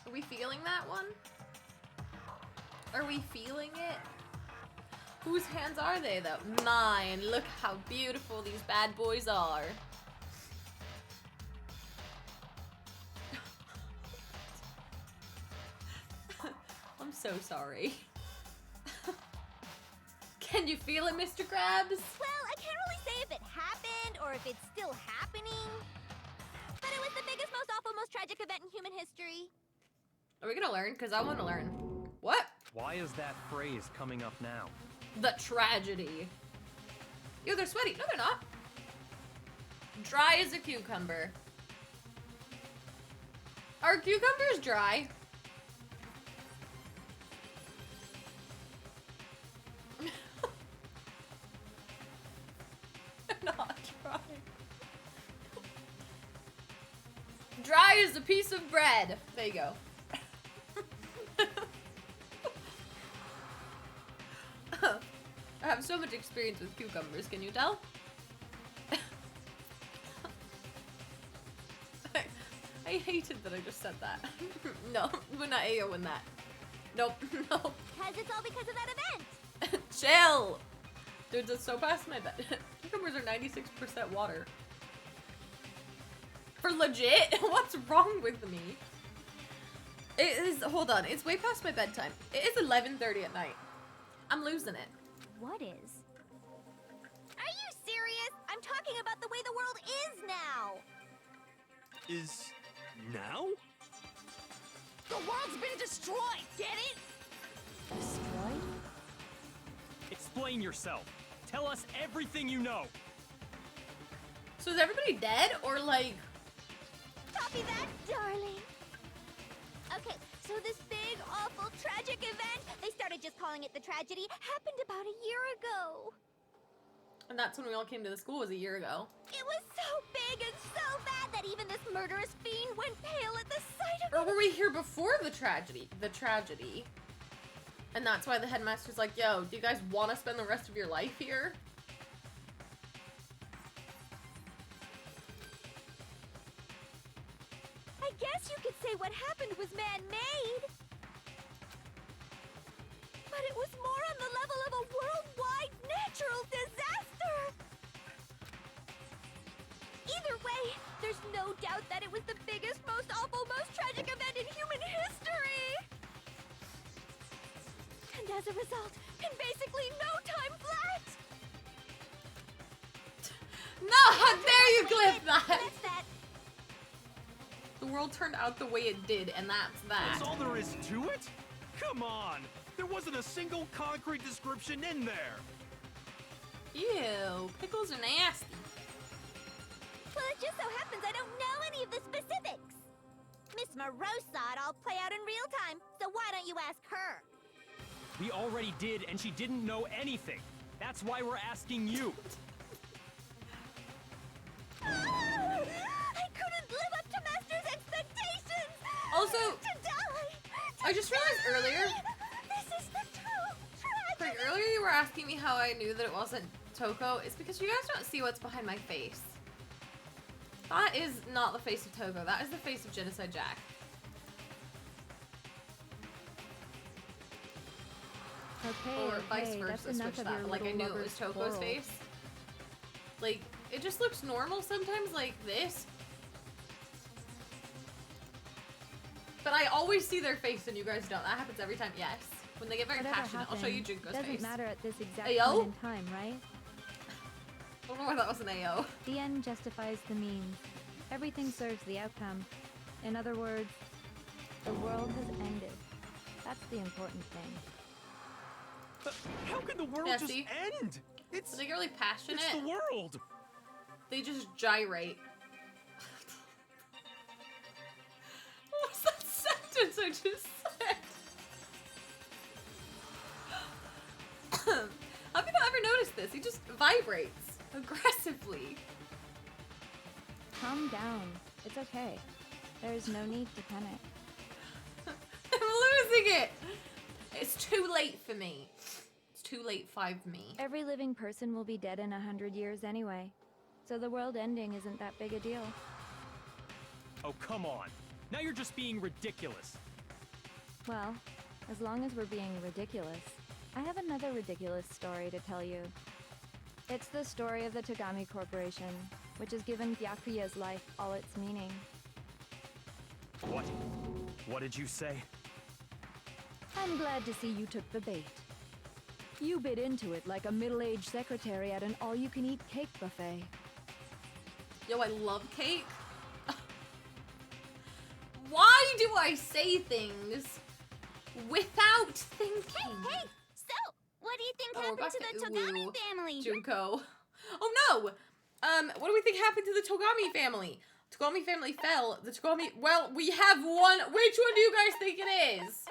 Speaker 1: Are we feeling that one? Are we feeling it? Whose hands are they though? Mine. Look how beautiful these bad boys are. I'm so sorry. Can you feel it, Mr. Krabs?
Speaker 9: Well, I can't really say if it happened or if it's still happening. But it was the biggest, most awful, most tragic event in human history.
Speaker 1: Are we gonna learn? Because I want to learn. What?
Speaker 6: Why is that phrase coming up now?
Speaker 1: The tragedy. Ew, they're sweaty. No, they're not. Dry as a cucumber. Are cucumbers dry? They're not dry. Dry as a piece of bread. There you go. I have so much experience with cucumbers, can you tell? I hated that I just said that. No, we're not AOing that. Nope, nope.
Speaker 9: Because it's all because of that event.
Speaker 1: Chill! Dude, that's so past my bed. Cucumbers are 96% water. For legit? What's wrong with me? It is, hold on, it's way past my bedtime. It is 11:30 at night. I'm losing it.
Speaker 9: What is? Are you serious? I'm talking about the way the world is now.
Speaker 8: Is now?
Speaker 3: The world's been destroyed, get it?
Speaker 4: Destroyed?
Speaker 6: Explain yourself. Tell us everything you know.
Speaker 1: So is everybody dead or like...
Speaker 9: Copy that, darling. Okay, so this big, awful, tragic event, they started just calling it the tragedy, happened about a year ago.
Speaker 1: And that's when we all came to the school, was a year ago.
Speaker 9: It was so big and so bad that even this murderous fiend went pale at the sight of
Speaker 1: Or were we here before the tragedy? The tragedy. And that's why the headmaster's like, yo, do you guys want to spend the rest of your life here?
Speaker 3: I guess you could say what happened was man-made. But it was more on the level of a worldwide natural disaster. Either way, there's no doubt that it was the biggest, most awful, most tragic event in human history. And as a result, in basically no time flat.
Speaker 1: No, how dare you clip that?
Speaker 3: That's that.
Speaker 1: The world turned out the way it did, and that's that.
Speaker 8: That's all there is to it? Come on! There wasn't a single concrete description in there!
Speaker 1: Ew, pickles are nasty.
Speaker 3: Well, it just so happens I don't know any of the specifics. Miss Moreau saw it all play out in real time, so why don't you ask her?
Speaker 6: We already did, and she didn't know anything. That's why we're asking you.
Speaker 3: I couldn't live up to Master's expectations!
Speaker 1: Also,
Speaker 3: to die!
Speaker 1: I just realized earlier,
Speaker 3: This is the
Speaker 1: like
Speaker 3: tragedy!
Speaker 1: earlier you were asking me how I knew that it wasn't Toko. It's because you guys don't see what's behind my face. That is not the face of Toko. That is the face of Genocide Jack.
Speaker 12: Okay,
Speaker 1: Or vice
Speaker 12: okay, that's
Speaker 1: versa,
Speaker 12: enough
Speaker 1: switch
Speaker 12: of your
Speaker 1: that. Like I
Speaker 12: little
Speaker 1: knew it
Speaker 12: lover's
Speaker 1: was Toko's
Speaker 12: quarrel.
Speaker 1: face. Like, it just looks normal sometimes like this. But I always see their face and you guys don't. That happens every time. Yes. When they get very
Speaker 12: Whatever
Speaker 1: passionate, I'll show you
Speaker 12: happened,
Speaker 1: Junko's
Speaker 12: doesn't
Speaker 1: face.
Speaker 12: matter at this exact
Speaker 1: Ayo?
Speaker 12: point in time, right?
Speaker 1: I don't know why that was an AO.
Speaker 12: The end justifies the means. Everything serves the outcome. In other words, the world has ended. That's the important thing.
Speaker 8: How can the world
Speaker 1: Yeah,
Speaker 8: just
Speaker 1: see?
Speaker 8: end? It's
Speaker 1: They get really passionate.
Speaker 8: It's the world.
Speaker 1: They just gyrate. What was that sentence I just said? Have you not ever noticed this? He just vibrates aggressively.
Speaker 12: Calm down. It's okay. There's no need to panic.
Speaker 1: I'm losing it. It's too late for me. It's too late 5 me.
Speaker 12: Every living person will be dead in 100 years anyway. So the world ending isn't that big a deal.
Speaker 6: Oh, come on. Now you're just being ridiculous.
Speaker 12: Well, as long as we're being ridiculous, I have another ridiculous story to tell you. It's the story of the Togami Corporation, which has given Byakuya's life all its meaning.
Speaker 6: What? What did you say?
Speaker 12: I'm glad to see you took the bait. You bit into it like a middle-aged secretary at an all-you-can-eat cake buffet.
Speaker 1: Yo, I love cake. Why do I say things without thinking?
Speaker 9: Hey, so what do you think
Speaker 1: Oh, we're
Speaker 9: happened
Speaker 1: back
Speaker 9: to the
Speaker 1: to
Speaker 9: Togami
Speaker 1: Uwu.
Speaker 9: family?
Speaker 1: Junko. Oh no! What do we think happened to the Togami family? Togami family fell. The Togami. Well, we have one. Which one do you guys think it is?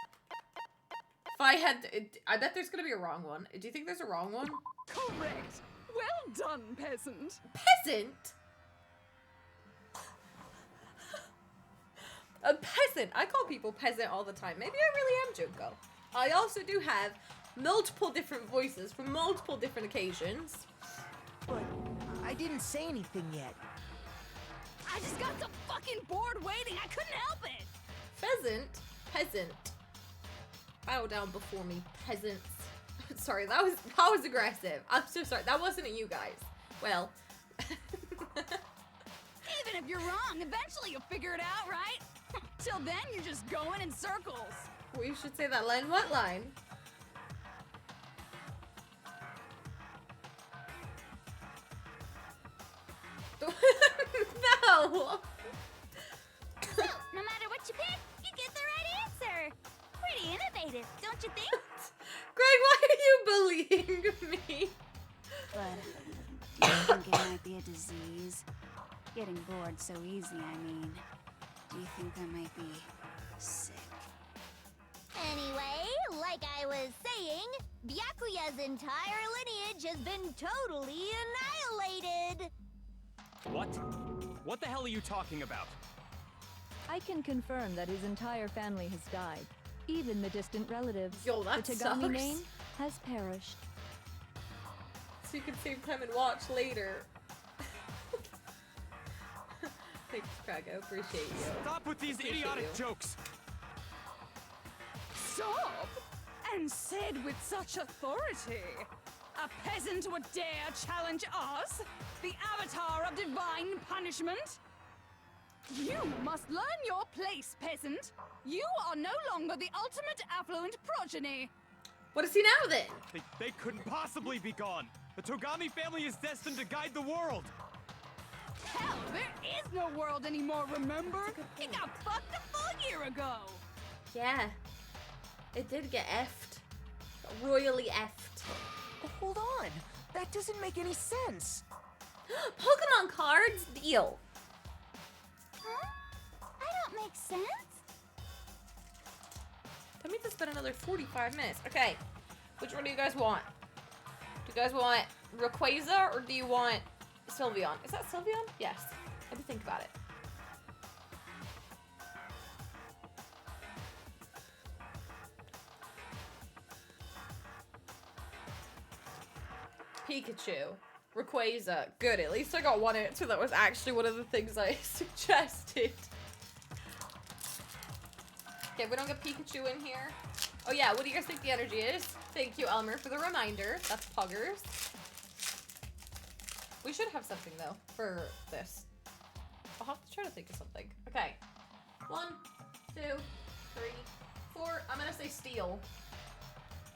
Speaker 1: If I had, I bet there's gonna be a wrong one. Do you think there's a wrong one?
Speaker 3: Correct. Well done, peasant.
Speaker 1: Peasant. A peasant. I call people peasant all the time. Maybe I really am Junko. I also do have multiple different voices for multiple different occasions.
Speaker 10: But I didn't say anything yet.
Speaker 3: I just got so fucking bored waiting, I couldn't help it.
Speaker 1: Pheasant, peasant. Bow down before me, peasants. Sorry, that was aggressive. I'm so sorry. That wasn't you guys. Well.
Speaker 3: Even if you're wrong, eventually you'll figure it out, right? Till then, you're just going in circles.
Speaker 1: We should say that line. What line? No!
Speaker 9: So, no matter what you pick, you get the right answer. Pretty innovative, don't you think?
Speaker 1: Greg, why are you bullying me?
Speaker 13: But do you think it might be a disease? Getting bored so easy, I mean. Do you think that might be sick?
Speaker 9: Anyway, like I was saying, Byakuya's entire lineage has been totally annihilated.
Speaker 6: What? What the hell are you talking about?
Speaker 12: I can confirm that his entire family has died. Even the distant relatives.
Speaker 1: Yo, that
Speaker 12: the Tagami
Speaker 1: sucks.
Speaker 12: name has perished.
Speaker 1: So you can save time and watch later. Thanks, Craig. I appreciate you.
Speaker 8: Stop with these
Speaker 1: Appreciate
Speaker 8: idiotic
Speaker 1: you.
Speaker 8: jokes.
Speaker 3: Stop! And said with such authority. A peasant would dare challenge us? The avatar of divine punishment? You must learn your place, peasant. You are no longer the ultimate affluent progeny.
Speaker 1: What is he now then?
Speaker 8: They couldn't possibly be gone. The Togami family is destined to guide the world.
Speaker 3: Hell, there is no world anymore, remember? It got fucked a full year ago.
Speaker 1: Yeah. It did get effed. Royally effed.
Speaker 10: Hold on. That doesn't make any sense.
Speaker 1: Pokemon cards? Deal.
Speaker 9: Huh? I don't make sense.
Speaker 1: That means it's been another 45 minutes. Okay. Which one do you guys want? Do you guys want Rayquaza or do you want Sylveon? Is that Sylveon? Yes. I had to think about it. Pikachu. Rayquaza. Good. At least I got one answer that was actually one of the things I suggested. Okay, we don't get Pikachu in here. Oh yeah, what do you guys think the energy is? Thank you, Elmer, for the reminder. That's Puggers. We should have something, though, for this. I'll have to try to think of something. Okay. 1, 2, 3, 4. I'm gonna say steel.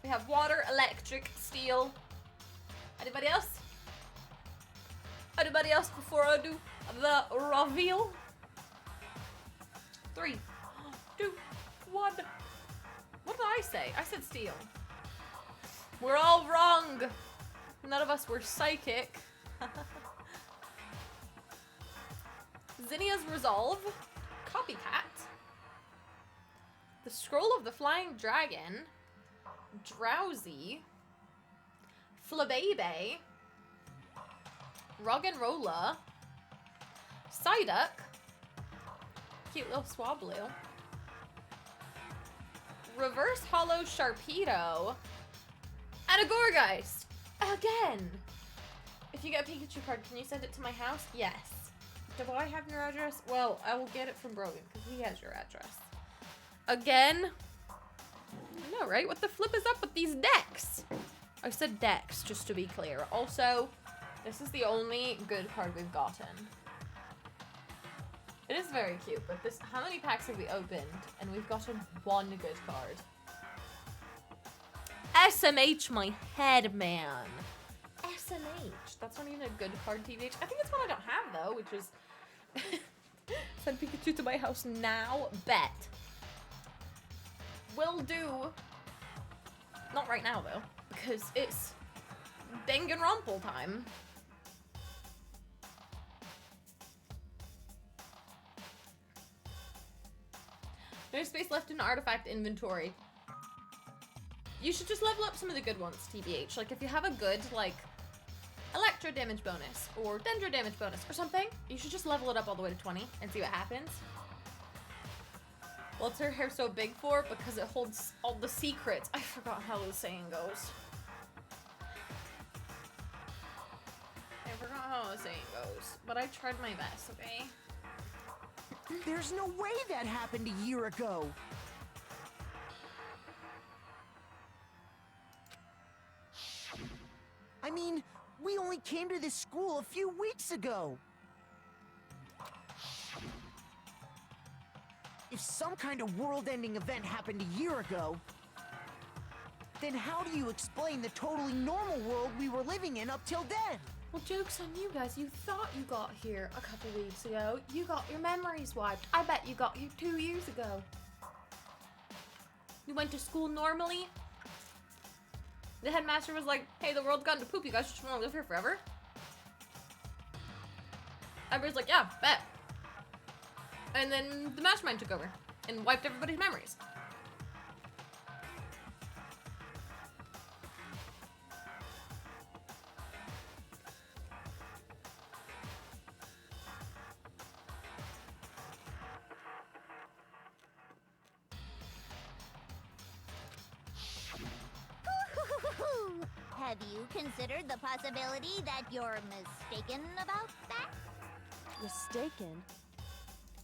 Speaker 1: We have water, electric, steel. Anybody else? Anybody else before I do the reveal? 3, 2, 1. What did I say? I said steel. We're all wrong. None of us were psychic. Zinnia's Resolve. Copycat. The Scroll of the Flying Dragon. Drowsy. Flabebe. Roggenrola. Psyduck. Cute little Swablu. Reverse Hollow Sharpedo. And a Gourgeist. Again. If you get a Pikachu card, can you send it to my house? Yes. Do I have your address? Well, I will get it from Brogan because he has your address. Again. I know, right? What the flip is up with these decks? I said decks, just to be clear. Also, this is the only good card we've gotten. It is very cute, but this, how many packs have we opened? And we've gotten one good card. SMH my head, man. SMH. That's not even a good card, TBH. I think it's one I don't have, though, which is... Send Pikachu to my house now. Bet. Will do. Not right now, though, because it's Danganronpa time. No space left in artifact inventory. You should just level up some of the good ones, TBH. Like, if you have a good, like, electro damage bonus or dendro damage bonus or something, you should just level it up all the way to 20 and see what happens. What's her hair so big for? Because it holds all the secrets. I forgot how the saying goes. I forgot how the saying goes, but I tried my best, okay?
Speaker 10: There's no way that happened a year ago. I mean, we only came to this school a few weeks ago. If some kind of world-ending event happened a year ago, then how do you explain the totally normal world we were living in up till then?
Speaker 1: Well, joke's on you guys. You thought you got here a couple weeks ago. You got your memories wiped. I bet you got here 2 years ago. You went to school normally. The headmaster was like, hey, the world's gone to poop. You guys just want to live here forever? Everybody's like, yeah, bet. And then the mastermind took over and wiped everybody's memories.
Speaker 5: Have you considered the possibility that you're mistaken about that?
Speaker 4: Mistaken?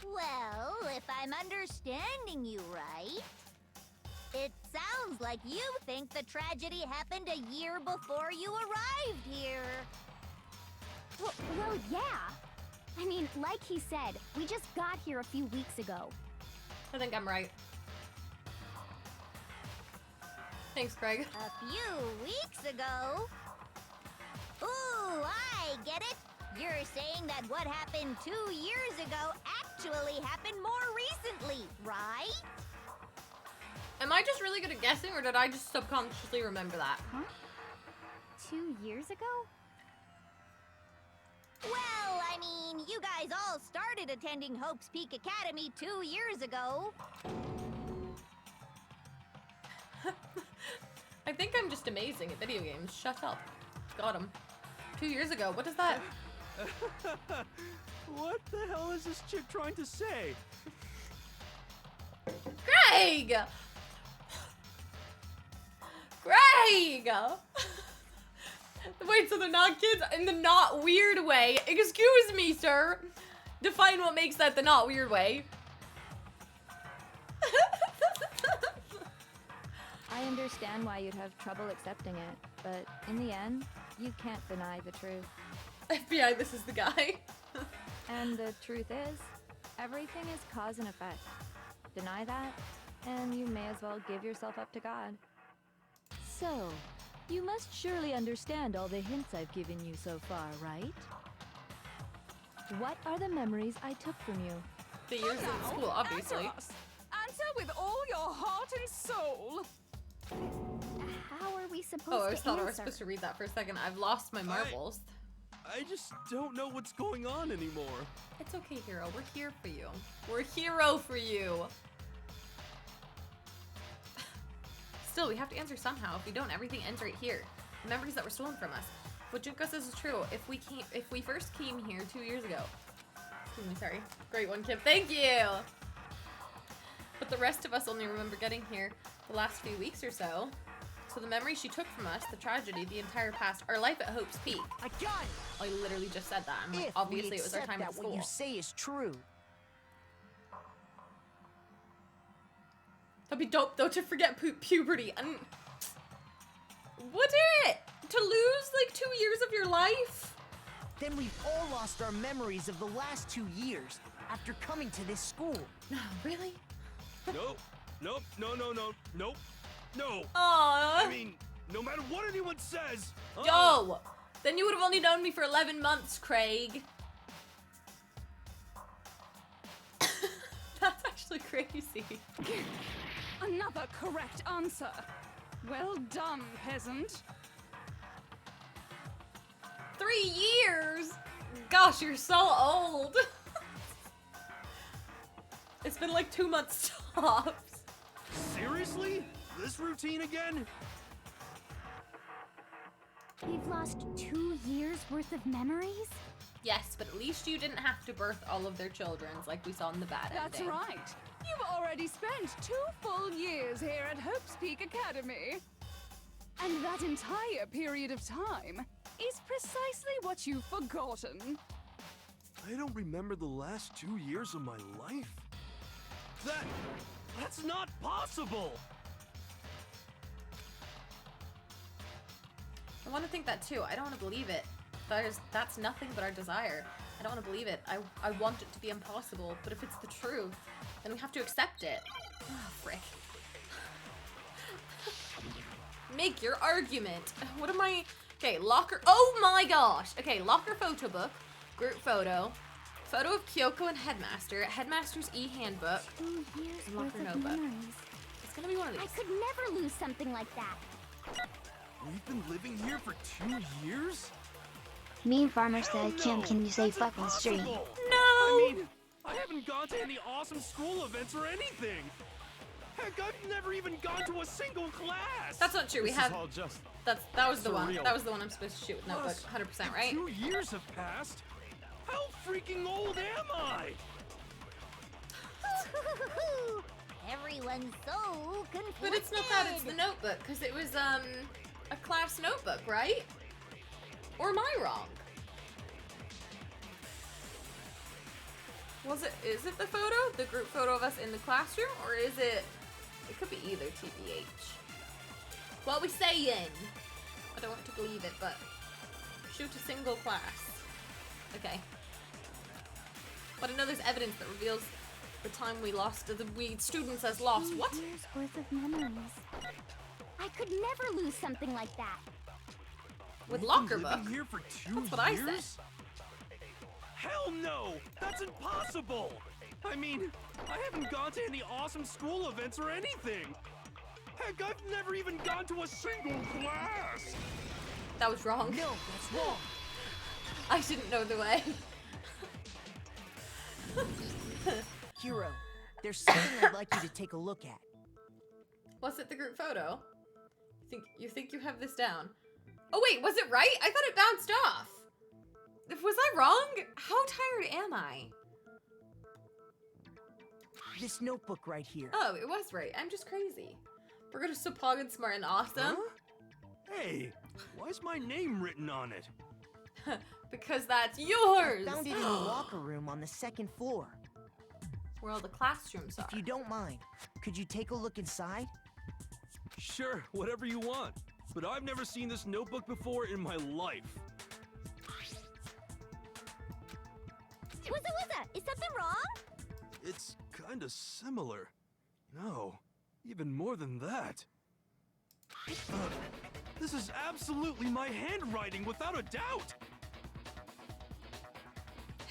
Speaker 5: Well, if I'm understanding you right, it sounds like you think the tragedy happened a year before you arrived here.
Speaker 9: Well, yeah. I mean, like he said, we just got here a few weeks ago.
Speaker 1: I think I'm right. Thanks, Craig.
Speaker 5: A few weeks ago? Ooh, I get it. You're saying that what happened 2 years ago actually happened more recently, right?
Speaker 1: Am I just really good at guessing, or did I just subconsciously remember that?
Speaker 9: Huh? 2 years ago?
Speaker 5: Well, I mean, you guys all started attending Hope's Peak Academy 2 years ago.
Speaker 1: I think I'm just amazing at video games. Shut up. Got him. 2 years ago. What is that?
Speaker 8: What the hell is this chick trying to say?
Speaker 1: Greg! Greg! Wait, so they're not kids in the not weird way? Excuse me, sir. Define what makes that the not weird way.
Speaker 12: I understand why you'd have trouble accepting it, but in the end, you can't deny the truth.
Speaker 1: FBI, this is the guy.
Speaker 12: And the truth is, everything is cause and effect. Deny that, and you may as well give yourself up to God. So, you must surely understand all the hints I've given you so far, right? What are the memories I took from you?
Speaker 1: The years in school, obviously.
Speaker 3: Answer us. Answer with all your heart and soul.
Speaker 9: How are we supposed
Speaker 1: Oh, I
Speaker 9: to
Speaker 1: thought I was
Speaker 9: answer?
Speaker 1: supposed to read that for a second. I've lost my marbles.
Speaker 8: I just don't know what's going on anymore.
Speaker 1: It's okay, hero. We're here for you. We're hero for you. Still, we have to answer somehow. If we don't, everything ends right here. The memories that were stolen from us. What Junko says is true. If we first came here 2 years ago. Excuse me, sorry. Great one, Kip. Thank you. But the rest of us only remember getting here the last few weeks or so. So the memories she took from us, the tragedy, the entire past, our life at Hope's Peak.
Speaker 10: I got it!
Speaker 1: I literally just said that. I'm like,
Speaker 10: If
Speaker 1: obviously
Speaker 10: we
Speaker 1: it was our
Speaker 10: accept
Speaker 1: time
Speaker 10: that
Speaker 1: at school.
Speaker 10: what you say is true.
Speaker 1: That'd be dope though to forget puberty. Would it? To lose like 2 years of your life?
Speaker 10: Then we've all lost our memories of the last 2 years after coming to this school.
Speaker 1: No, really?
Speaker 8: Nope. Nope. No. Nope. No.
Speaker 1: Aww.
Speaker 8: I mean, no matter what anyone says.
Speaker 1: Yo! Then you would have only known me for 11 months, Craig. That's actually crazy.
Speaker 3: Another correct answer. Well done, peasant.
Speaker 1: 3 years? Gosh, you're so old. It's been like 2 months tops.
Speaker 8: Seriously? This routine again?
Speaker 9: We've lost 2 years worth of memories?
Speaker 1: Yes, but at least you didn't have to birth all of their children's like we saw in the bad
Speaker 3: That's
Speaker 1: ending.
Speaker 3: right. You've already spent 2 full years here at Hope's Peak Academy. And that entire period of time is precisely what you've forgotten.
Speaker 8: I don't remember the last 2 years of my life. That's not possible!
Speaker 1: I want to think that too. I don't want to believe it. That's nothing but our desire. I don't want to believe it. I want it to be impossible, but if it's the truth, then we have to accept it. Oh, frick. Make your argument. What am I... Okay, locker... Oh my gosh! Okay, locker photo book, group photo, photo of Kyoko and Headmaster, Headmaster's e-handbook,
Speaker 9: 2 years
Speaker 1: and
Speaker 9: worth
Speaker 1: locker
Speaker 9: of
Speaker 1: notebook.
Speaker 9: memories.
Speaker 1: It's gonna be one of these.
Speaker 9: I could never lose something like that.
Speaker 8: We've been living here for 2 years?
Speaker 11: Mean Farmer said, Kim, can you say fucking stream?
Speaker 8: Impossible.
Speaker 1: No!
Speaker 8: I mean, I haven't gone to any awesome school events or anything. Heck, I've never even gone to a single class.
Speaker 1: That's not true. We
Speaker 8: This
Speaker 1: have...
Speaker 8: is all just
Speaker 1: That was the one.
Speaker 8: surreal.
Speaker 1: That was the one I'm supposed to shoot with notebook.
Speaker 8: Plus,
Speaker 1: 100%, right?
Speaker 8: 2 years have passed. How freaking old am I?
Speaker 5: Everyone's so conflicted.
Speaker 1: But it's not that, it's the notebook, because it was, a class notebook, right? Or am I wrong? Is it the photo? The group photo of us in the classroom? Or is it could be either, TBH. What we saying? I don't want to believe it, but shoot a single class. Okay. But I know there's evidence that reveals the time we lost, we students as lost. What?
Speaker 9: 2 years worth of memories. I could never lose something like that.
Speaker 1: With
Speaker 8: We've
Speaker 1: locker
Speaker 8: been
Speaker 1: book?
Speaker 8: living here for 2
Speaker 1: That's what I
Speaker 8: years?
Speaker 1: said.
Speaker 8: Hell no! That's impossible! I mean, I haven't gone to any awesome school events or anything! Heck, I've never even gone to a single class!
Speaker 1: That was wrong.
Speaker 10: No, that's wrong.
Speaker 1: I didn't know the way.
Speaker 10: Hero, there's something I'd like you to take a look at.
Speaker 1: Was it the group photo? You think you have this down? Oh wait, was it right? I thought it bounced off. Was I wrong? How tired am I?
Speaker 10: This notebook right here.
Speaker 1: Oh, it was right. I'm just crazy. We're gonna so pog and smart and awesome.
Speaker 8: Huh? Hey, why is my name written on it?
Speaker 1: Because that's yours!
Speaker 10: I found it in the locker room on the 2nd floor.
Speaker 1: Where all the classrooms are.
Speaker 10: If you don't mind, could you take a look inside?
Speaker 8: Sure, whatever you want. But I've never seen this notebook before in my life.
Speaker 9: Wuzza, is something wrong?
Speaker 8: It's kinda similar. No, even more than that. This is absolutely my handwriting, without a doubt!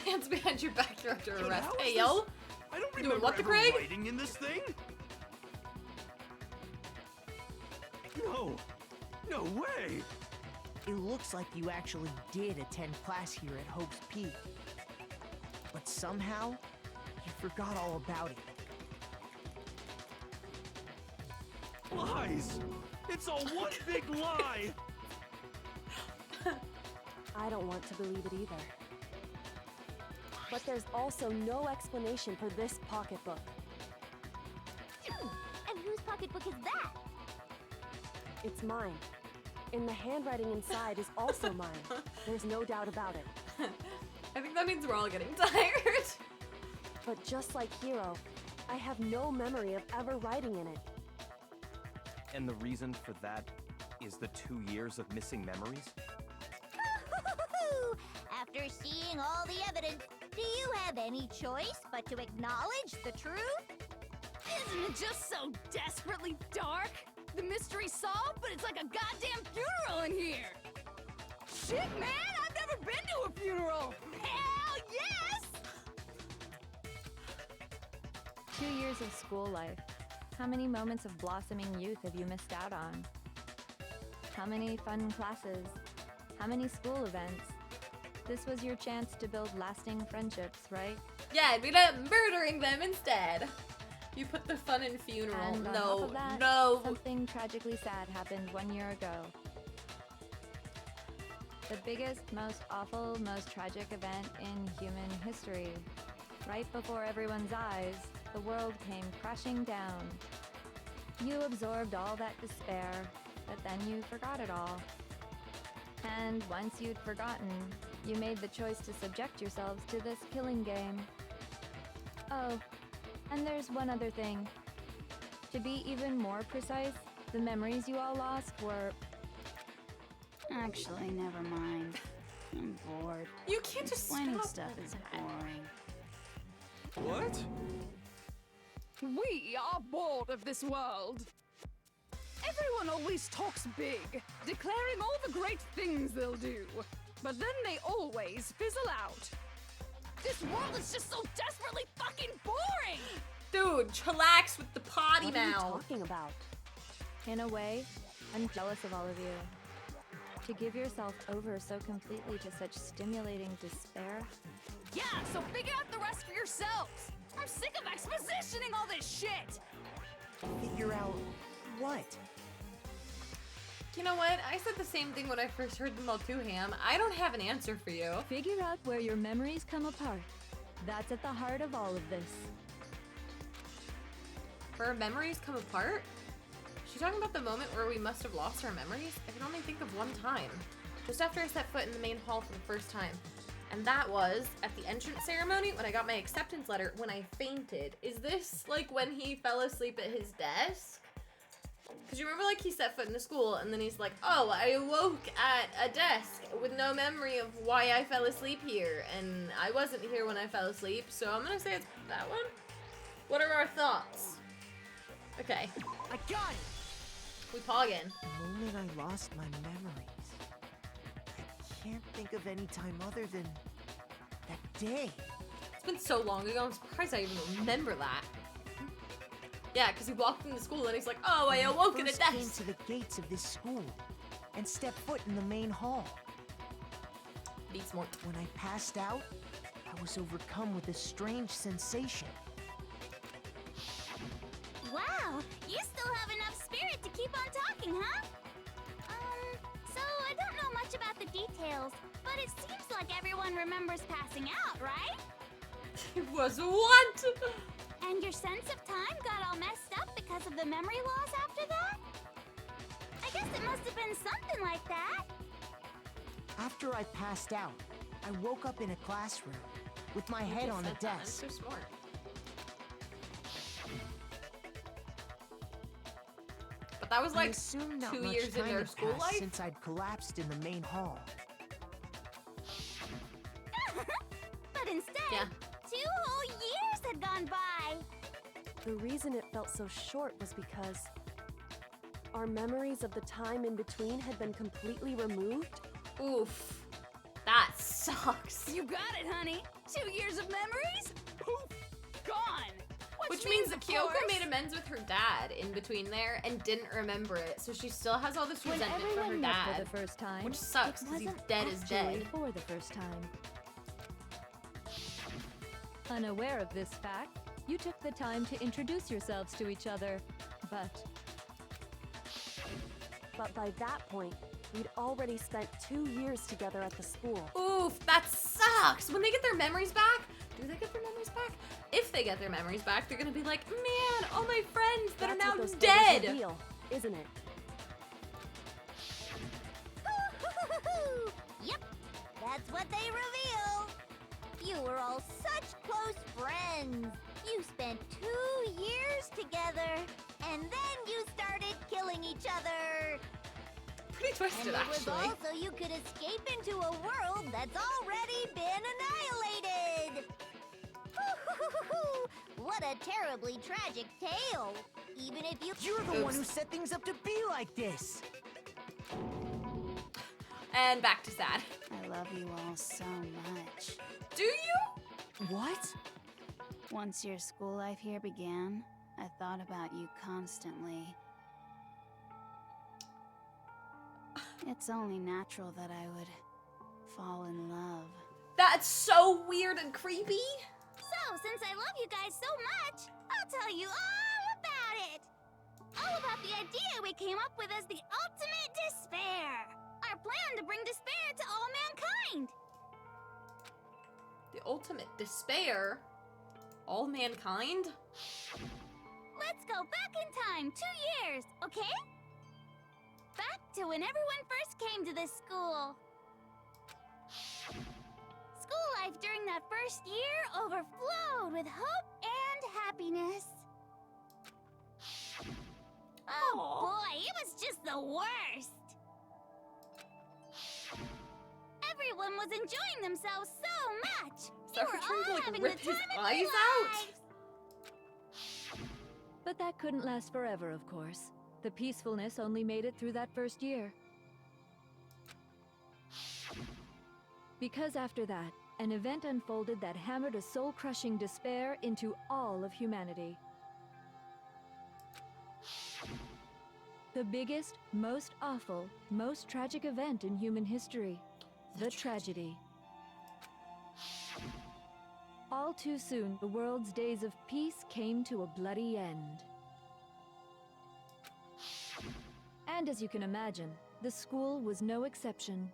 Speaker 1: Hands behind your back, you're under
Speaker 8: But
Speaker 1: arrest.
Speaker 8: how is
Speaker 1: Hey,
Speaker 8: this-
Speaker 1: yo!
Speaker 8: I don't
Speaker 1: Doing
Speaker 8: remember
Speaker 1: what to
Speaker 8: ever
Speaker 1: Craig?
Speaker 8: writing in this thing! No! No way!
Speaker 10: It looks like you actually did attend class here at Hope's Peak. But somehow, you forgot all about it.
Speaker 8: Lies! It's all one big lie!
Speaker 4: I don't want to believe it either. But there's also no explanation for this pocketbook.
Speaker 9: And whose pocketbook is that?
Speaker 4: It's mine. And the handwriting inside is also mine. There's no doubt about it.
Speaker 1: I think that means we're all getting tired.
Speaker 4: But just like Hero, I have no memory of ever writing in it.
Speaker 6: And the reason for that is the 2 years of missing memories?
Speaker 9: After seeing all the evidence, do you have any choice but to acknowledge the truth?
Speaker 3: Isn't it just so desperately dark? The mystery's solved, but it's like a goddamn funeral in here! Shit, man! I've never been to a funeral! Hell yes!
Speaker 12: 2 years of school life. How many moments of blossoming youth have you missed out on? How many fun classes? How many school events? This was your chance to build lasting friendships, right?
Speaker 1: Yeah, we ended up murdering them instead. You put the fun in funeral.
Speaker 12: And on top
Speaker 1: No,
Speaker 12: of that,
Speaker 1: no.
Speaker 12: something tragically sad happened 1 year ago. The biggest, most awful, most tragic event in human history. Right before everyone's eyes, the world came crashing down. You absorbed all that despair, but then you forgot it all. And once you'd forgotten, you made the choice to subject yourselves to this killing game. Oh, and there's one other thing. To be even more precise, the memories you all lost were...
Speaker 13: Actually, never mind. I'm bored.
Speaker 1: You can't just
Speaker 13: Explaining
Speaker 1: stop
Speaker 13: stuff
Speaker 1: like
Speaker 13: is
Speaker 1: that.
Speaker 13: boring.
Speaker 8: What?
Speaker 3: We are bored of this world. Everyone always talks big, declaring all the great things they'll do. But then they always fizzle out. This world is just so desperately fucking boring!
Speaker 1: Dude, chillax with the potty
Speaker 4: What are you
Speaker 1: mouth.
Speaker 4: talking about?
Speaker 12: In a way, I'm jealous of all of you. To give yourself over so completely to such stimulating despair.
Speaker 3: Yeah, so figure out the rest for yourselves! I'm sick of expositioning all this shit!
Speaker 10: Figure out what?
Speaker 1: You know what? I said the same thing when I first heard them all too, Ham. I don't have an answer for you.
Speaker 12: Figure out where your memories come apart. That's at the heart of all of this.
Speaker 1: Where our memories come apart? She's talking about the moment where we must have lost our memories? I can only think of one time. Just after I set foot in the main hall for the first time. And that was at the entrance ceremony when I got my acceptance letter when I fainted. Is this like when he fell asleep at his desk? Because you remember like he set foot in the school and then he's like, oh, I awoke at a desk with no memory of why I fell asleep here. And I wasn't here when I fell asleep, so I'm gonna say it's that one. What are our thoughts? Okay.
Speaker 10: I got it!
Speaker 1: We poggin'.
Speaker 10: The moment I lost my memories, I can't think of any time other than that day.
Speaker 1: It's been so long ago, I'm surprised I even remember that. Yeah, because he walked into school and he's like, oh, I awoke at a desk.
Speaker 10: I came to the gates of this school and stepped foot in the main hall.
Speaker 1: Be smart.
Speaker 10: When I passed out, I was overcome with a strange sensation.
Speaker 9: Wow, you still have enough spirit to keep on talking, huh? So I don't know much about the details, but it seems like everyone remembers passing out, right?
Speaker 1: It was what?
Speaker 9: And your sense of time got all messed up because of the memory loss after that? I guess it must have been something like that.
Speaker 10: After I passed out, I woke up in a classroom with my head on a desk.
Speaker 1: I'm so smart. But that was like 2 years in their school life?
Speaker 10: Since I'd collapsed in the main hall.
Speaker 9: But instead, 2 whole years had gone by.
Speaker 4: The reason it felt so short was because our memories of the time in between had been completely removed.
Speaker 1: Oof. That sucks.
Speaker 3: You got it, honey. 2 years of memories? Poof! Gone!
Speaker 1: Which means that Kyoko made amends with her dad in between there and didn't remember it, so she still has all this
Speaker 12: When
Speaker 1: resentment for her
Speaker 12: everyone met
Speaker 1: dad.
Speaker 12: for the first time,
Speaker 1: which sucks
Speaker 12: it
Speaker 1: because he's
Speaker 12: wasn't
Speaker 1: dead as
Speaker 12: actually
Speaker 1: dead.
Speaker 12: for the first time. Unaware of this fact, you took the time to introduce yourselves to each other, but
Speaker 4: by that point, we'd already spent 2 years together at the school.
Speaker 1: Oof, that sucks. When they get their memories back, do they get their memories back? If they get their memories back, they're gonna be like, man, all my friends that
Speaker 4: That's
Speaker 1: are
Speaker 4: what
Speaker 1: now
Speaker 4: those
Speaker 1: dead.
Speaker 4: photos reveal, isn't it?
Speaker 14: Yep, that's what they reveal. You were all such close friends. You spent 2 years together, and then you started killing each other.
Speaker 1: Pretty twisted,
Speaker 14: and it
Speaker 1: actually.
Speaker 14: was all so you could escape into a world that's already been annihilated. What a terribly tragic tale. Even if you—
Speaker 10: You're the one who set things up to be like this.
Speaker 1: And back to sad.
Speaker 13: I love you all so much.
Speaker 1: Do you?
Speaker 10: What?
Speaker 13: Once your school life here began, I thought about you constantly. It's only natural that I would fall in love.
Speaker 1: That's so weird and creepy.
Speaker 9: So, since I love you guys so much, I'll tell you all about it. All about the idea we came up with as the ultimate despair. Our plan to bring despair to all mankind.
Speaker 1: The ultimate despair? All mankind?
Speaker 9: Let's go back in time 2 years, okay? Back to when everyone first came to this school. School life during that first year overflowed with hope and happiness. Oh boy, it was just the worst. Everyone was enjoying themselves so much.
Speaker 1: So
Speaker 9: You were
Speaker 1: trying to,
Speaker 9: all
Speaker 1: like,
Speaker 9: having
Speaker 1: rip
Speaker 9: the
Speaker 1: his
Speaker 9: time of
Speaker 1: eyes
Speaker 9: their
Speaker 1: out?
Speaker 9: lives.
Speaker 12: But that couldn't last forever, of course. The peacefulness only made it through that first year. Because after that, an event unfolded that hammered a soul-crushing despair into all of humanity. The biggest, most awful, most tragic event in human history. The tragedy. All too soon, the world's days of peace came to a bloody end. And as you can imagine, the school was no exception.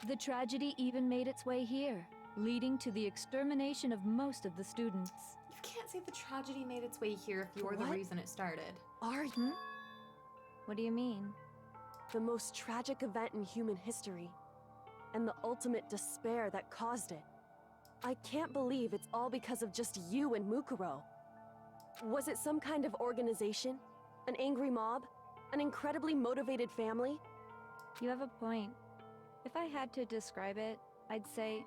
Speaker 12: The tragedy even made its way here, leading to the extermination of most of the students.
Speaker 1: You can't say the tragedy made its way here if you're the
Speaker 4: What?
Speaker 1: reason it started.
Speaker 4: Are you?
Speaker 12: What do you mean?
Speaker 4: The most tragic event in human history, and the ultimate despair that caused it. I can't believe it's all because of just you and Mukuro. Was it some kind of organization? An angry mob? An incredibly motivated family?
Speaker 12: You have a point. If I had to describe it, I'd say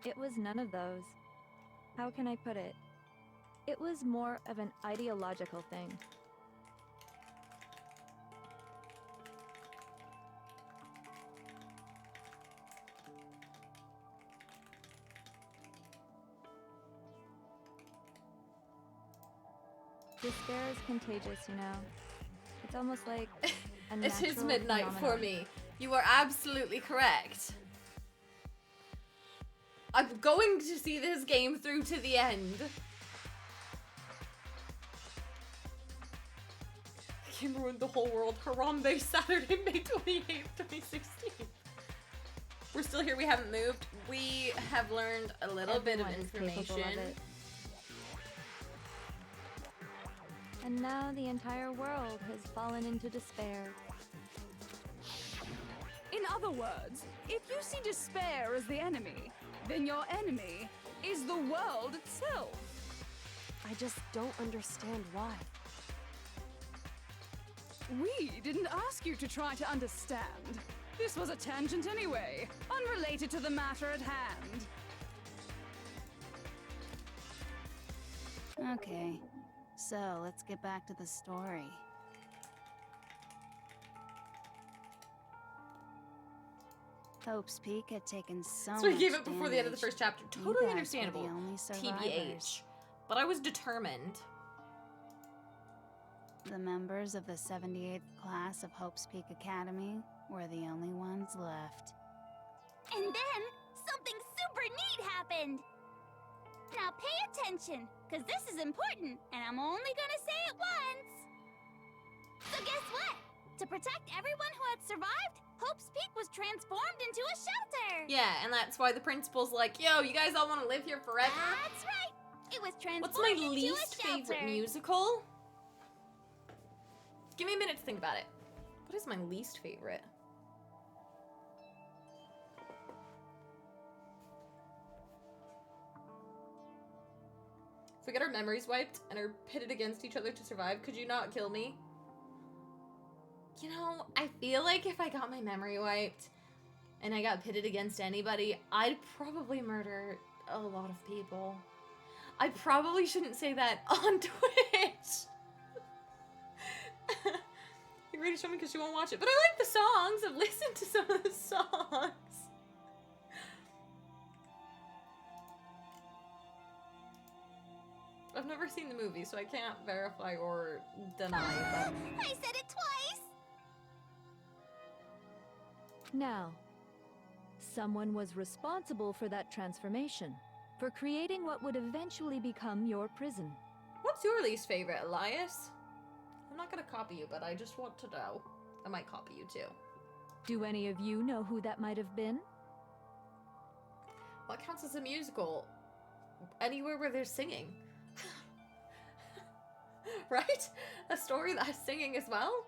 Speaker 12: it was none of those. How can I put it? It was more of an ideological thing. Despair is contagious, you know. It's almost like a
Speaker 1: It is
Speaker 12: natural
Speaker 1: midnight for
Speaker 12: phenomenon.
Speaker 1: me. You are absolutely correct. I'm going to see this game through to the end. The game ruined the whole world. Harambe, Saturday, May 28th, 2016. We're still here. We haven't moved. We have learned a little bit of
Speaker 12: Everyone is capable of
Speaker 1: information.
Speaker 12: it. And now the entire world has fallen into despair.
Speaker 3: In other words, if you see despair as the enemy, then your enemy is the world itself.
Speaker 4: I just don't understand why.
Speaker 3: We didn't ask you to try to understand. This was a tangent anyway, unrelated to the matter at hand.
Speaker 13: Okay, so let's get back to the story. Hope's Peak had taken so
Speaker 1: So we
Speaker 13: much
Speaker 1: gave it before the end of the
Speaker 13: damage.
Speaker 1: first chapter.
Speaker 13: You
Speaker 1: Totally
Speaker 13: guys were
Speaker 1: understandable.
Speaker 13: the only survivors.
Speaker 1: TBH. But I was determined.
Speaker 13: The members of the 78th class of Hope's Peak Academy were the only ones left.
Speaker 9: And then something super neat happened. Now pay attention, because this is important, and I'm only gonna say it once. So guess what? To protect everyone who had survived, Hope's Peak was transformed into a shelter.
Speaker 1: Yeah, and that's why the principal's like, yo, you guys all want to live here forever?
Speaker 9: That's right. It was transformed
Speaker 1: What's my
Speaker 9: into
Speaker 1: least
Speaker 9: a shelter.
Speaker 1: favorite musical? Give me a minute to think about it. What is my least favorite? If we get our memories wiped and are pitted against each other to survive, could you not kill me? You know, I feel like if I got my memory wiped and I got pitted against anybody, I'd probably murder a lot of people. I probably shouldn't say that on Twitch. You're ready to show me because you won't watch it. But I like the songs. I've listened to some of the songs. I've never seen the movie, so I can't verify or deny that.
Speaker 9: I said it twice.
Speaker 12: Now, someone was responsible for that transformation, for creating what would eventually become your prison.
Speaker 1: What's your least favorite, Elias? I'm not gonna copy you, but I just want to know. I might copy you too.
Speaker 12: Do any of you know who that might have been?
Speaker 1: What counts as a musical? Anywhere where there's singing. Right? A story that has singing as well?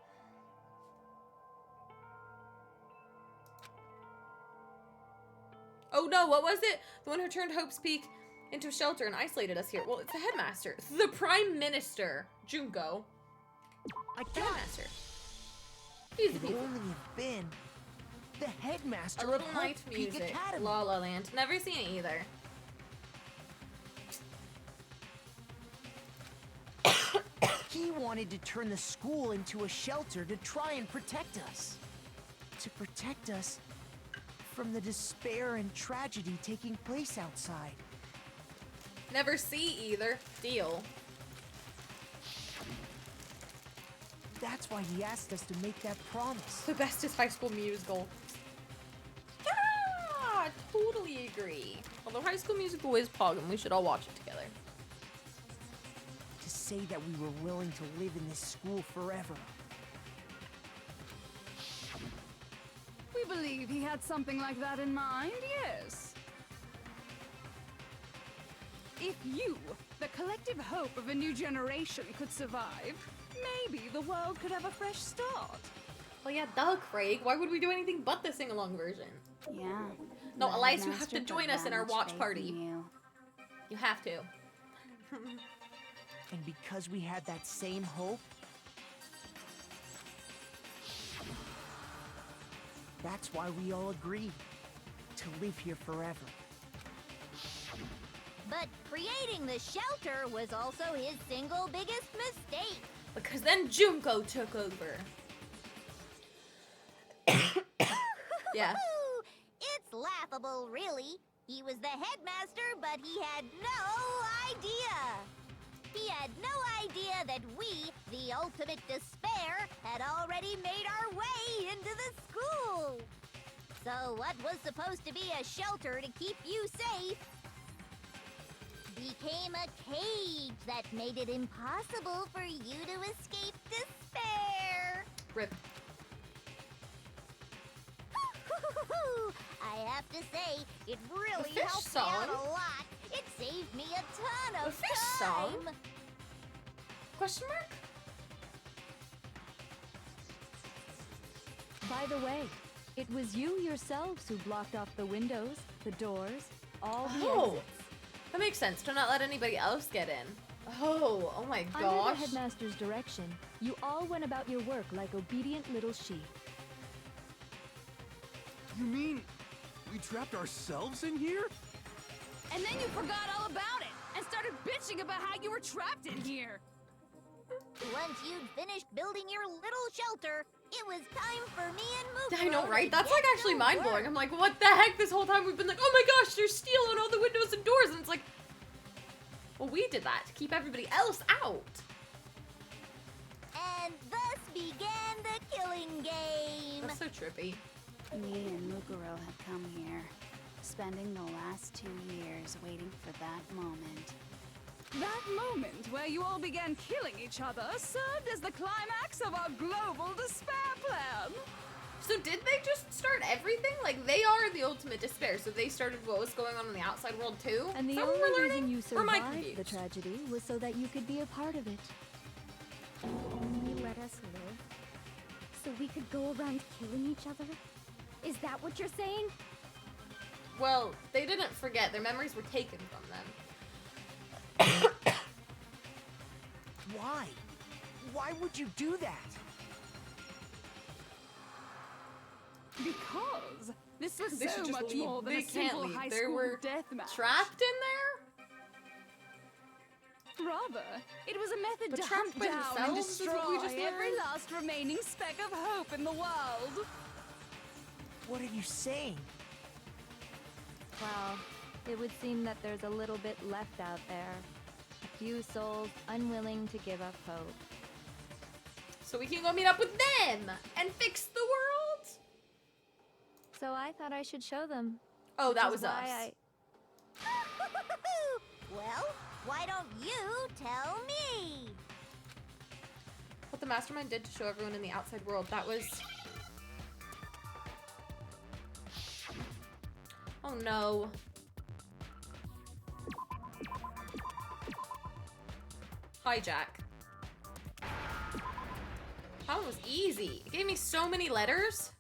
Speaker 1: Oh no, what was it? The one who turned Hope's Peak into a shelter and isolated us here. Well, it's the headmaster. The Prime Minister, Junko.
Speaker 10: I
Speaker 1: The
Speaker 10: got
Speaker 1: headmaster. Easy
Speaker 10: Could
Speaker 1: peasy.
Speaker 10: only have been the headmaster
Speaker 1: A Little
Speaker 10: of
Speaker 1: Night
Speaker 10: Hope Peak
Speaker 1: Music.
Speaker 10: Academy.
Speaker 1: La La Land. Never seen it either.
Speaker 10: He wanted to turn the school into a shelter to try and protect us. To protect us from the despair and tragedy taking place outside.
Speaker 1: Never see either. Deal.
Speaker 10: That's why he asked us to make that promise.
Speaker 1: The best is High School Musical. Yeah, totally agree. Although High School Musical is pog and we should all watch it together.
Speaker 10: To say that we were willing to live in this school forever.
Speaker 3: We believe he had something like that in mind, yes. If you, the collective hope of a new generation, could survive, maybe the world could have a fresh start.
Speaker 1: Well, yeah, duh, Craig. Why would we do anything but the sing-along version?
Speaker 13: Yeah.
Speaker 1: No,
Speaker 13: the
Speaker 1: Elias, you have
Speaker 13: headmaster
Speaker 1: to
Speaker 13: put
Speaker 1: join us
Speaker 13: that
Speaker 1: in our
Speaker 13: much
Speaker 1: watch
Speaker 13: faith
Speaker 1: party.
Speaker 13: in you.
Speaker 1: You have to.
Speaker 10: And because we had that same hope, that's why we all agreed to live here forever.
Speaker 14: But creating the shelter was also his single biggest mistake.
Speaker 1: Because then Junko took over. Yeah.
Speaker 14: It's laughable, really. He was the headmaster, but he had no idea. He had no idea that we, the ultimate despair, had already made our way into the school. So what was supposed to be a shelter to keep you safe became a cage that made it impossible for you to escape despair.
Speaker 1: Rip.
Speaker 14: I have to say, it really
Speaker 1: fish
Speaker 14: helped me out
Speaker 1: song?
Speaker 14: a lot. It saved me a ton
Speaker 1: The
Speaker 14: of
Speaker 1: fish
Speaker 14: time.
Speaker 1: song? Question mark?
Speaker 12: By the way, it was you yourselves who blocked off the windows, the doors, all the
Speaker 1: Oh,
Speaker 12: exits.
Speaker 1: that makes sense. To not let anybody else get in. Oh my
Speaker 12: Under the
Speaker 1: gosh.
Speaker 12: headmaster's direction, you all went about your work like obedient little sheep.
Speaker 8: You mean we trapped ourselves in here?
Speaker 3: And then you forgot all about it and started bitching about how you were trapped in here.
Speaker 14: Once you'd finished building your little shelter, it was time for me and Mukuro
Speaker 1: I know, right?
Speaker 14: to
Speaker 1: That's
Speaker 14: get
Speaker 1: like actually
Speaker 14: to
Speaker 1: mind blowing.
Speaker 14: work.
Speaker 1: I'm like, what the heck? This whole time we've been like, oh my gosh, there's steel on all the windows and doors. And it's like, well, we did that to keep everybody else out.
Speaker 14: And thus began the killing game.
Speaker 1: That's so trippy.
Speaker 13: Me and Mukuro had come here, spending the last 2 years waiting for that moment.
Speaker 3: That moment where you all began killing each other served as the climax of our global despair plan.
Speaker 1: So did they just start everything? Like, they are the ultimate despair, so they started what was going on in the outside world too?
Speaker 12: And the
Speaker 1: Is that what we're
Speaker 12: only
Speaker 1: learning?
Speaker 12: reason you
Speaker 1: Or am I
Speaker 12: survived the
Speaker 1: confused?
Speaker 12: tragedy was so that you could be a part of it.
Speaker 9: You let us live? So we could go around killing each other? Is that what you're saying?
Speaker 1: Well, they didn't forget. Their memories were taken from them.
Speaker 10: Why? Why would you do that?
Speaker 3: Because this was
Speaker 1: They
Speaker 3: so
Speaker 1: should just
Speaker 3: much
Speaker 1: leave.
Speaker 3: more than
Speaker 1: They
Speaker 3: a
Speaker 1: can't
Speaker 3: simple
Speaker 1: leave.
Speaker 3: high
Speaker 1: There
Speaker 3: school
Speaker 1: were
Speaker 3: death match.
Speaker 1: Trapped in there?
Speaker 3: Rather, it was a method
Speaker 1: But
Speaker 3: to
Speaker 1: trapped
Speaker 3: hunt
Speaker 1: by
Speaker 3: down and
Speaker 1: themselves is what we
Speaker 3: destroy
Speaker 1: just
Speaker 3: every
Speaker 1: learned?
Speaker 3: last remaining speck of hope in the world.
Speaker 10: What are you saying?
Speaker 12: Well, it would seem that there's a little bit left out there. A few souls unwilling to give up hope.
Speaker 1: So we can go meet up with them and fix the world?
Speaker 12: So I thought I should show them.
Speaker 1: Oh,
Speaker 12: which
Speaker 1: that
Speaker 12: is
Speaker 1: was
Speaker 12: why
Speaker 1: us.
Speaker 14: Well, why don't you tell me?
Speaker 1: What the mastermind did to show everyone in the outside world, that was... Oh no. Hijack. That one was easy. It gave me so many letters.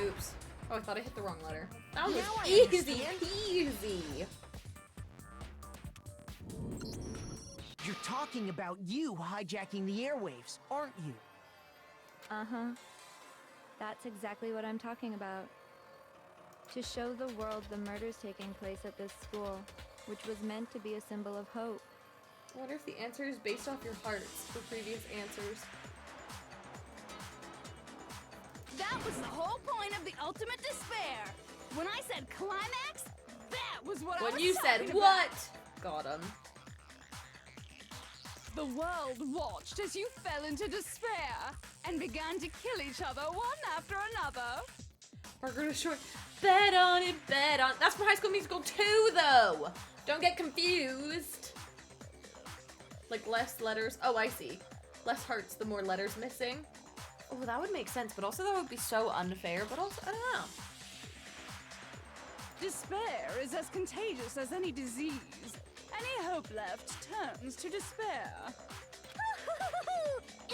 Speaker 1: Oops. Oh, I thought I hit the wrong letter. That one
Speaker 10: Now
Speaker 1: was
Speaker 10: I
Speaker 1: easy
Speaker 10: understand.
Speaker 1: peasy.
Speaker 10: You're talking about you hijacking the airwaves, aren't you?
Speaker 12: Uh-huh. That's exactly what I'm talking about. To show the world the murders taking place at this school, which was meant to be a symbol of hope.
Speaker 1: I wonder if the answer is based off your hearts for previous answers.
Speaker 3: That was the whole point of the ultimate despair. When I said climax, that was what I
Speaker 1: When
Speaker 3: was
Speaker 1: you said
Speaker 3: talking about.
Speaker 1: what? Got him.
Speaker 3: The world watched as you fell into despair and began to kill each other one after another.
Speaker 1: Burger destroy. Bet on it, bet on. That's from High School Musical 2, though. Don't get confused. Like less letters. Oh, I see. Less hearts, the more letters missing. Oh, that would make sense, but also that would be so unfair. But also, I don't know.
Speaker 3: Despair is as contagious as any disease. Any hope left turns to despair.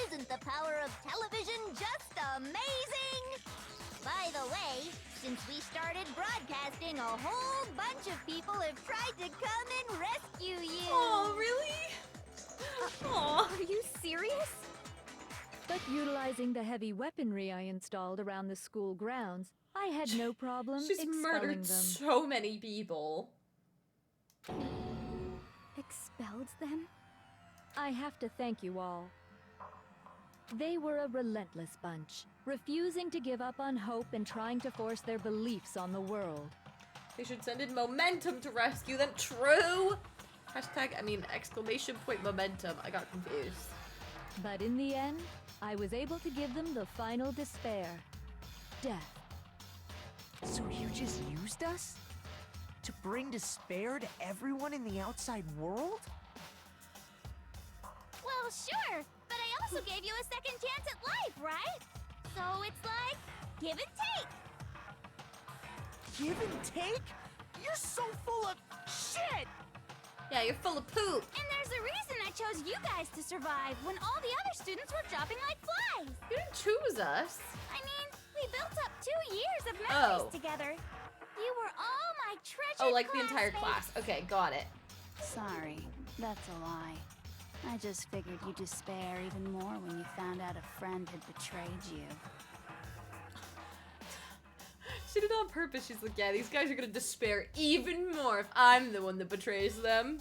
Speaker 14: Isn't the power of television just amazing? By the way, since we started broadcasting, a whole bunch of people have tried to come and rescue you.
Speaker 1: Oh, really? Aw.
Speaker 4: Are you serious? But utilizing the heavy weaponry I installed around the school grounds, I had no problem
Speaker 1: She's
Speaker 4: expelling
Speaker 1: murdered
Speaker 4: them.
Speaker 1: so many people.
Speaker 4: Expelled them? I have to thank you all. They were a relentless bunch, refusing to give up on hope and trying to force their beliefs on the world.
Speaker 1: They should send in momentum to rescue them. True! Hashtag, I mean, exclamation point momentum. I got confused.
Speaker 4: But in the end, I was able to give them the final despair. Death.
Speaker 10: So you just used us? To bring despair to everyone in the outside world?
Speaker 9: Well, sure, but I also gave you a second chance at life, right? So it's like, give and take.
Speaker 10: Give and take? You're so full of shit!
Speaker 1: Yeah, you're full of poop.
Speaker 9: And there's a reason I chose you guys to survive when all the other students were dropping like flies.
Speaker 1: You didn't choose us.
Speaker 9: I mean, we built up 2 years of memories
Speaker 1: Oh.
Speaker 9: together. You were all my treasured
Speaker 1: Oh, like the entire
Speaker 9: classmates.
Speaker 1: class. Okay, got it.
Speaker 13: Sorry, that's a lie. I just figured you'd despair even more when you found out a friend had betrayed you.
Speaker 1: She did it on purpose. She's like, yeah, these guys are gonna despair even more if I'm the one that betrays them.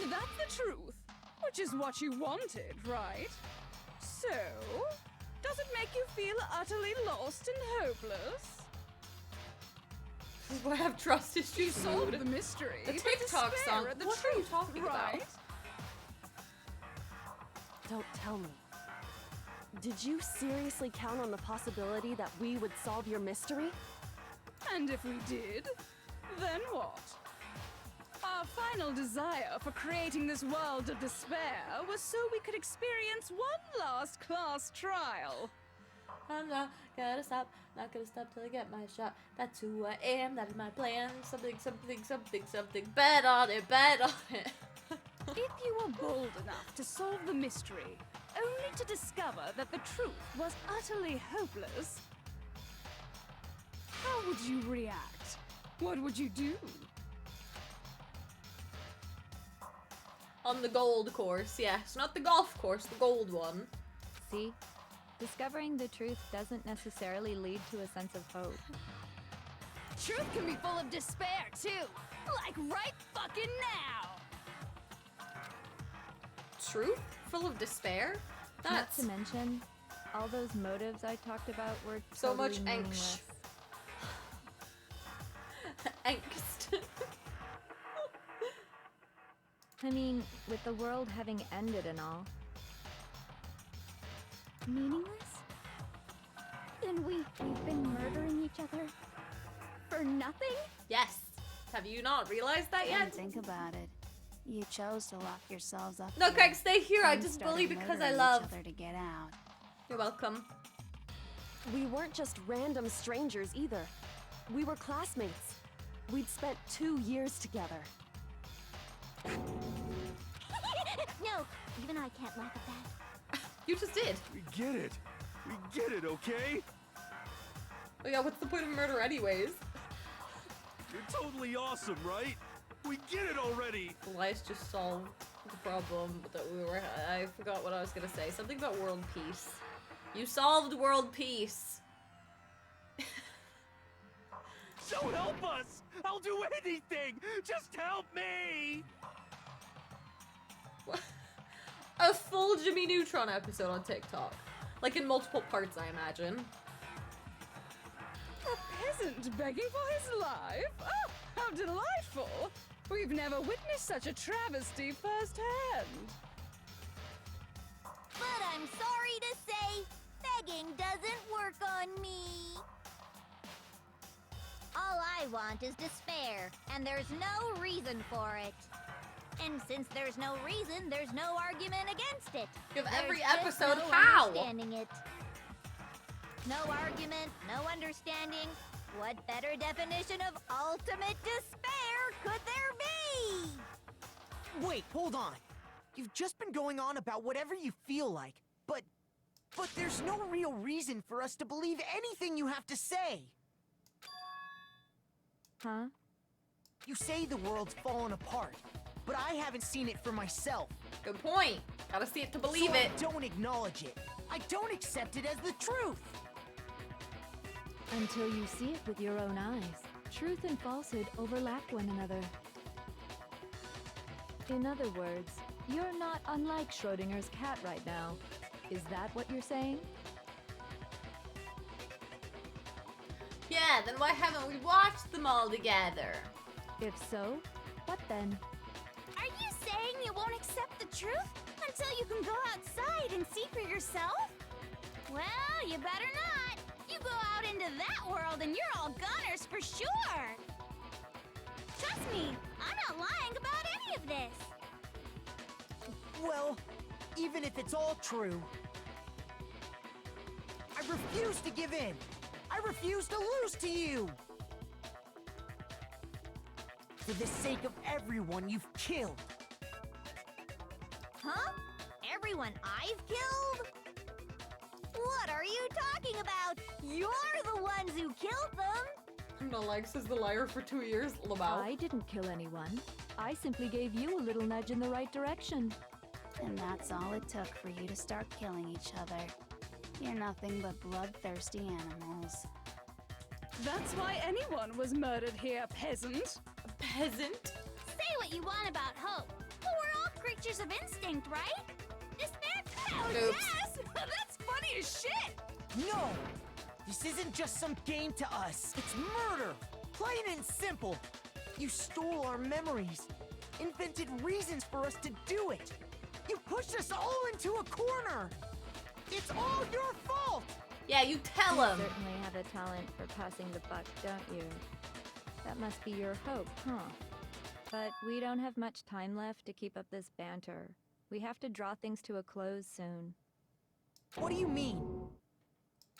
Speaker 3: And that's the truth, which is what you wanted, right? So, does it make you feel utterly lost and hopeless?
Speaker 1: This is why I have trust issues.
Speaker 3: You solved
Speaker 1: Mood.
Speaker 3: the mystery.
Speaker 1: The
Speaker 3: but
Speaker 1: TikTok
Speaker 3: despair
Speaker 1: song.
Speaker 3: at the
Speaker 1: What are you
Speaker 3: truth,
Speaker 1: talking about?
Speaker 3: right?
Speaker 4: Don't tell me. Did you seriously count on the possibility that we would solve your mystery?
Speaker 3: And if we did, then what? Our final desire for creating this world of despair was so we could experience one last class trial.
Speaker 1: I'm not gonna stop, not gonna stop till I get my shot. That's who I am, that is my plan. Something, something, something, something. Bet on it, bet on it.
Speaker 3: If you were bold enough to solve the mystery, only to discover that the truth was utterly hopeless, how would you react? What would you do?
Speaker 1: On the gold course, yes. Not the golf course, the gold one.
Speaker 12: See? Discovering the truth doesn't necessarily lead to a sense of hope.
Speaker 3: Truth can be full of despair, too. Like right fucking now.
Speaker 1: Truth? Full of despair? That's
Speaker 12: Not to mention, all those motives I talked about were
Speaker 1: so
Speaker 12: totally
Speaker 1: much
Speaker 12: meaningless.
Speaker 1: angst.
Speaker 12: I mean, with the world having ended and all.
Speaker 9: Meaningless? Then we've been murdering each other for nothing?
Speaker 1: Yes. Have you not realized that
Speaker 13: And
Speaker 1: yet?
Speaker 13: think about it. You chose to lock yourselves up.
Speaker 1: No,
Speaker 13: here,
Speaker 1: Craig, stay here. I
Speaker 13: then
Speaker 1: just
Speaker 13: started
Speaker 1: bully because I
Speaker 13: murdering
Speaker 1: love.
Speaker 13: each other to get out.
Speaker 1: You're welcome.
Speaker 4: We weren't just random strangers either. We were classmates. We'd spent 2 years together.
Speaker 9: No, even I can't laugh at that.
Speaker 1: You just did.
Speaker 8: We get it. We get it, okay?
Speaker 1: Oh yeah, what's the point of murder anyways?
Speaker 8: You're totally awesome, right? We get it already!
Speaker 1: Elias just solved the problem that we were. I forgot what I was gonna say. Something about world peace. You solved world peace.
Speaker 8: So help us! I'll do anything! Just help me!
Speaker 1: A full Jimmy Neutron episode on TikTok. Like in multiple parts, I imagine.
Speaker 3: A peasant begging for his life? Oh, how delightful! We've never witnessed such a travesty firsthand.
Speaker 14: But I'm sorry to say, begging doesn't work on me. All I want is despair, and there's no reason for it. And since there's no reason, there's no argument against it.
Speaker 1: Give every
Speaker 14: There's just
Speaker 1: episode
Speaker 14: no
Speaker 1: how?
Speaker 14: understanding it. No argument, no understanding, What better definition of ultimate despair could there be?
Speaker 10: Wait, hold on. You've just been going on about whatever you feel like, but there's no real reason for us to believe anything you have to say.
Speaker 12: Huh?
Speaker 10: You say the world's fallen apart, but I haven't seen it for myself.
Speaker 1: Good point. Gotta see it to believe
Speaker 10: So
Speaker 1: it.
Speaker 10: I don't acknowledge it. I don't accept it as the truth.
Speaker 12: Until you see it with your own eyes. Truth and falsehood overlap one another. In other words, you're not unlike Schrodinger's cat right now. Is that what you're saying?
Speaker 1: Yeah, then why haven't we watched them all together?
Speaker 12: If so, what then?
Speaker 9: Are you saying you won't accept the truth until you can go outside and see for yourself? Well, you better not. You go out into that world and you're all goners for sure. Trust me, I'm not lying about any of this.
Speaker 10: Well, even if it's all true, I refuse to give in. I refuse to lose to you. For the sake of everyone you've killed.
Speaker 14: Huh? Everyone I've killed? What are you talking about? You're the ones who killed them!
Speaker 1: No, Lex is the liar for 2 years, Lamau.
Speaker 12: I didn't kill anyone. I simply gave you a little nudge in the right direction.
Speaker 13: And that's all it took for you to start killing each other. You're nothing but bloodthirsty animals.
Speaker 3: That's why anyone was murdered here, peasant.
Speaker 1: Peasant?
Speaker 9: Say what you want about hope, but we're all creatures of instinct, right? Despair.
Speaker 3: Oh,
Speaker 1: Oops.
Speaker 3: yes! That's funny as shit!
Speaker 10: No! This isn't just some game to us. It's murder! Plain and simple. You stole our memories. Invented reasons for us to do it. You pushed us all into a corner. It's all your fault!
Speaker 1: Yeah, you tell
Speaker 12: You
Speaker 1: him.
Speaker 12: certainly have a talent for passing the buck, don't you? That must be your hope, huh? But we don't have much time left to keep up this banter. We have to draw things to a close soon.
Speaker 10: What do you mean?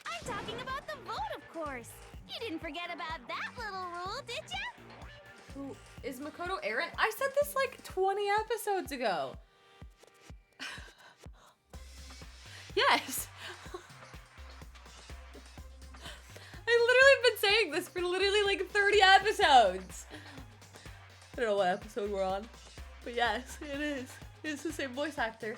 Speaker 9: I'm talking about the vote, of course. You didn't forget about that little rule, did ya?
Speaker 1: Who is Makoto Eren? I said this like 20 episodes ago. Yes. I literally have been saying this for literally like 30 episodes. I don't know what episode we're on. But yes, it is. It's the same voice actor.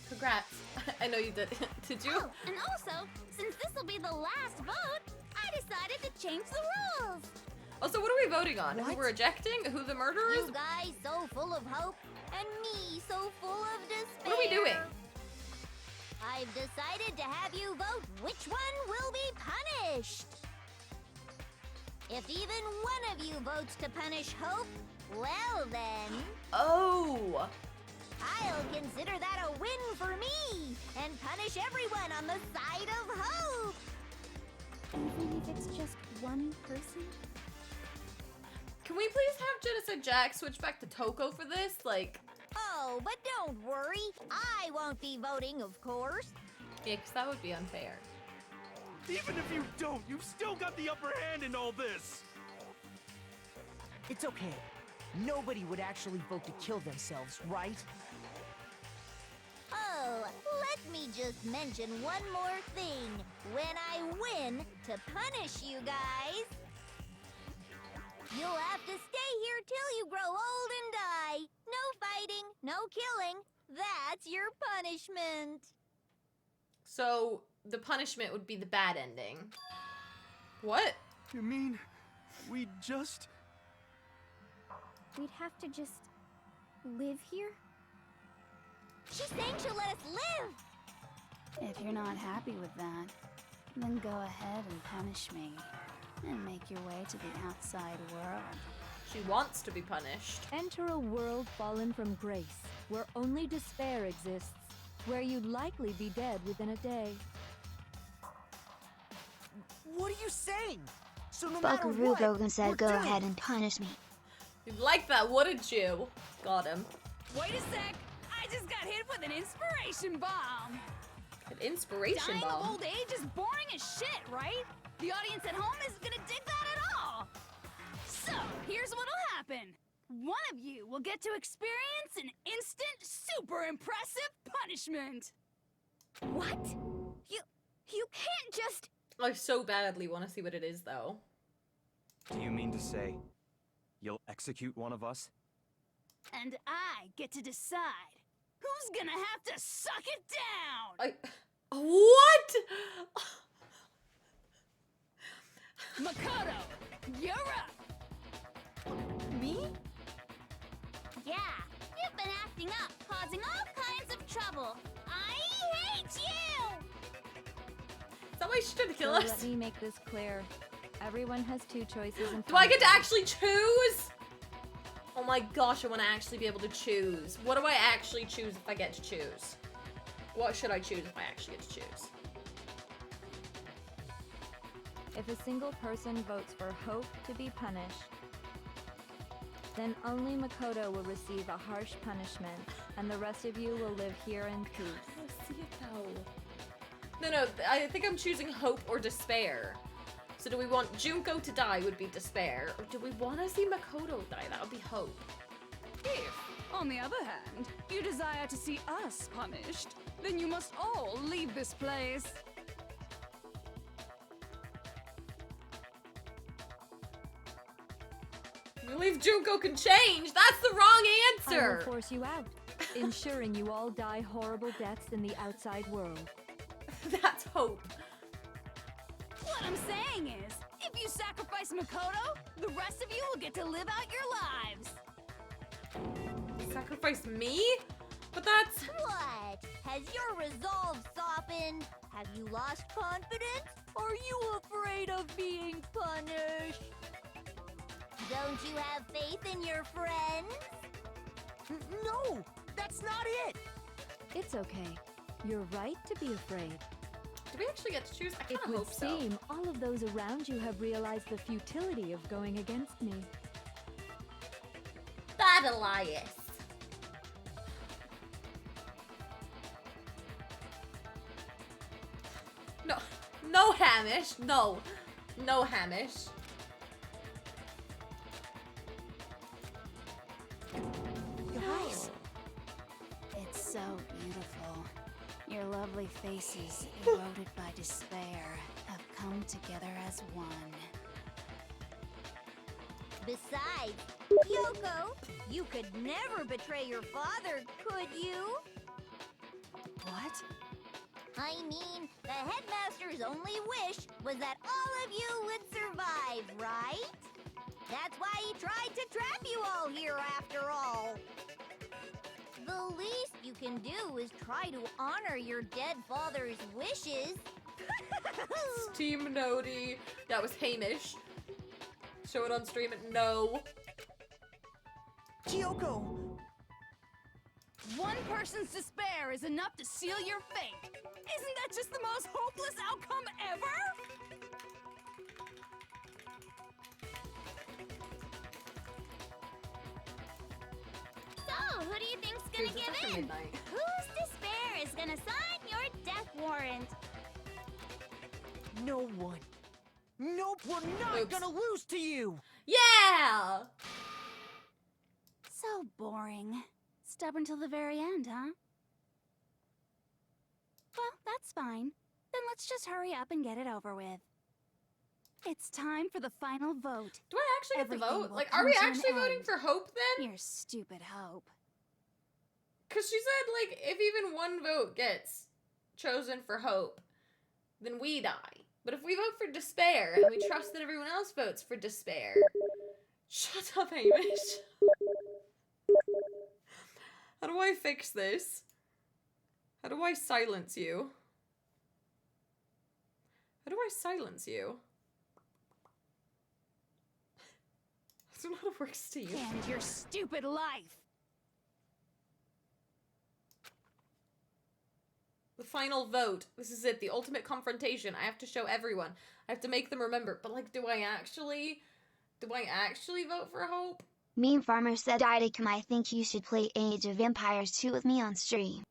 Speaker 1: Congrats. I know you did. Did you?
Speaker 9: Oh, and also, since this will be the last vote, I decided to change the rules.
Speaker 1: Also, what are we voting on? Who
Speaker 10: What?
Speaker 1: we're ejecting? Who the murderer is?
Speaker 14: You guys so full of hope, and me so full of despair.
Speaker 1: What are we doing?
Speaker 14: I've decided to have you vote which one will be punished. If even one of you votes to punish Hope, well then,
Speaker 1: Oh.
Speaker 14: I'll consider that a win for me and punish everyone on the side of Hope.
Speaker 13: Even if it's just one person?
Speaker 1: Can we please have Genocide Jack switch back to Toko for this? Like,
Speaker 14: Oh, but don't worry. I won't be voting, of course.
Speaker 1: yeah, because that would be unfair.
Speaker 8: Even if you don't, you've still got the upper hand in all this!
Speaker 10: It's okay. Nobody would actually vote to kill themselves, right?
Speaker 14: Oh, let me just mention one more thing. When I win to punish you guys, you'll have to stay here till you grow old and die. No fighting, no killing. That's your punishment.
Speaker 1: So, the punishment would be the bad ending. What?
Speaker 8: You mean, we just...
Speaker 13: We'd have to just live here?
Speaker 14: She's saying she'll let us live.
Speaker 13: If you're not happy with that, then go ahead and punish me. And make your way to the outside world.
Speaker 1: She wants to be punished.
Speaker 12: Enter a world fallen from grace, where only despair exists, where you'd likely be dead within a day.
Speaker 10: What are you saying? So no matter
Speaker 11: Buckaroo
Speaker 10: what,
Speaker 11: Gogan said
Speaker 10: we're
Speaker 11: go
Speaker 10: doomed.
Speaker 11: ahead and punish me.
Speaker 1: You'd like that, wouldn't you? Got him.
Speaker 3: Wait a sec! I just got hit with an inspiration bomb!
Speaker 1: An inspiration
Speaker 3: Dying
Speaker 1: bomb.
Speaker 3: of old age is boring as shit, right? The audience at home isn't gonna dig that at all. So, here's what'll happen. One of you will get to experience an instant, super impressive punishment.
Speaker 14: What? You can't just...
Speaker 1: I so badly want to see what it is, though.
Speaker 6: Do you mean to say you'll execute one of us?
Speaker 3: And I get to decide who's gonna have to suck it down.
Speaker 1: What?
Speaker 3: Makoto, you're up.
Speaker 9: Me? Yeah, you've been acting up, causing all kinds of trouble. I hate you!
Speaker 1: Is that why she's trying to kill
Speaker 12: So
Speaker 1: us?
Speaker 12: let me make this clear. Everyone has two choices in
Speaker 1: Do I get to actually choose? Oh my gosh, I want to actually be able to choose. What do I actually choose if I get to choose? What should I choose if I actually get to choose?
Speaker 12: If a single person votes for Hope to be punished, then only Makoto will receive a harsh punishment, and the rest of you will live here in peace.
Speaker 1: I don't see it though. No, I think I'm choosing Hope or Despair. So do we want Junko to die would be Despair, or do we want to see Makoto die? That would be Hope.
Speaker 3: If, on the other hand, you desire to see us punished, then you must all leave this place.
Speaker 1: I believe Junko can change. That's the wrong
Speaker 12: I
Speaker 1: answer.
Speaker 12: will force you out, ensuring you all die horrible deaths in the outside world.
Speaker 1: That's Hope.
Speaker 3: What I'm saying is, if you sacrifice Makoto, the rest of you will get to live out your lives.
Speaker 1: Sacrifice me? But that's...
Speaker 14: What? Has your resolve softened? Have you lost confidence? Are you afraid of being punished? Don't you have faith in your friends?
Speaker 10: No, that's not it.
Speaker 12: It's okay. You're right to be afraid.
Speaker 1: Do we actually get to choose? I
Speaker 12: It
Speaker 1: kind of
Speaker 12: would
Speaker 1: hope so.
Speaker 12: seem all of those around you have realized the futility of going against me.
Speaker 1: Bad Elias. No, no Hamish. No, no Hamish.
Speaker 10: Guys,
Speaker 13: It's so beautiful. Your lovely faces, eroded by despair, have come together as one.
Speaker 14: Besides, Yoko, you could never betray your father, could you?
Speaker 13: What?
Speaker 14: I mean, the headmaster's only wish was that all of you would survive, right? That's why he tried to trap you all here after all. The least you can do is try to honor your dead father's wishes.
Speaker 1: Team Nodi. That was Hamish. Show it on stream. No.
Speaker 10: Kyoko!
Speaker 3: One person's despair is enough to seal your fate. Isn't that just the most hopeless outcome ever?
Speaker 9: So, who do you think's gonna
Speaker 1: Dude, it's
Speaker 9: give
Speaker 1: after
Speaker 9: in?
Speaker 1: midnight.
Speaker 9: Whose despair is gonna sign your death warrant?
Speaker 10: No one. Nope, we're not
Speaker 1: Oops.
Speaker 10: gonna lose to you!
Speaker 1: Yeah!
Speaker 13: So boring. Stubborn till the very end, huh? Well, that's fine. Then let's just hurry up and get it over with. It's time for the final vote.
Speaker 1: Do I actually get the
Speaker 13: Everything
Speaker 1: vote?
Speaker 13: will
Speaker 1: Like,
Speaker 13: come
Speaker 1: are we
Speaker 13: to an
Speaker 1: actually voting
Speaker 13: end.
Speaker 1: for Hope then?
Speaker 13: Your stupid hope.
Speaker 1: Because she said, like, if even one vote gets chosen for Hope, then we die. But if we vote for Despair, and we trust that everyone else votes for Despair... Shut up, Hamish. How do I fix this? How do I silence you? How do I silence you? I don't know how it works, Steve.
Speaker 3: And your stupid life.
Speaker 1: The final vote. This is it. The ultimate confrontation. I have to show everyone. I have to make them remember. But, like, do I actually vote for Hope?
Speaker 11: Meme Farmer said, Idicum, I think you should play Age of Empires 2 with me on stream.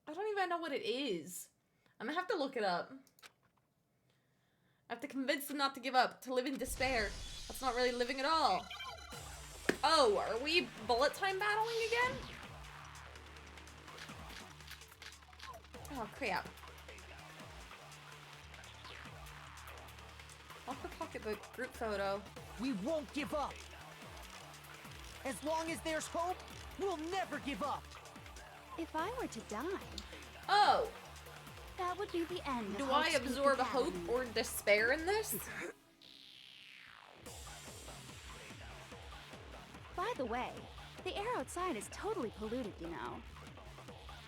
Speaker 1: I don't even know what it is. I'm gonna have to look it up. I have to convince them not to give up, to live in despair. That's not really living at all. Oh, are we bullet time battling again? Oh, crap. Locker pocketbook, group photo.
Speaker 10: We won't give up. As long as there's hope, we'll never give up.
Speaker 13: If I were to die,
Speaker 1: Oh,
Speaker 13: that would be the end of
Speaker 1: do I
Speaker 13: Hope's Peak
Speaker 1: absorb a hope
Speaker 13: Academy.
Speaker 1: or despair in this?
Speaker 13: By the way, the air outside is totally polluted, you know.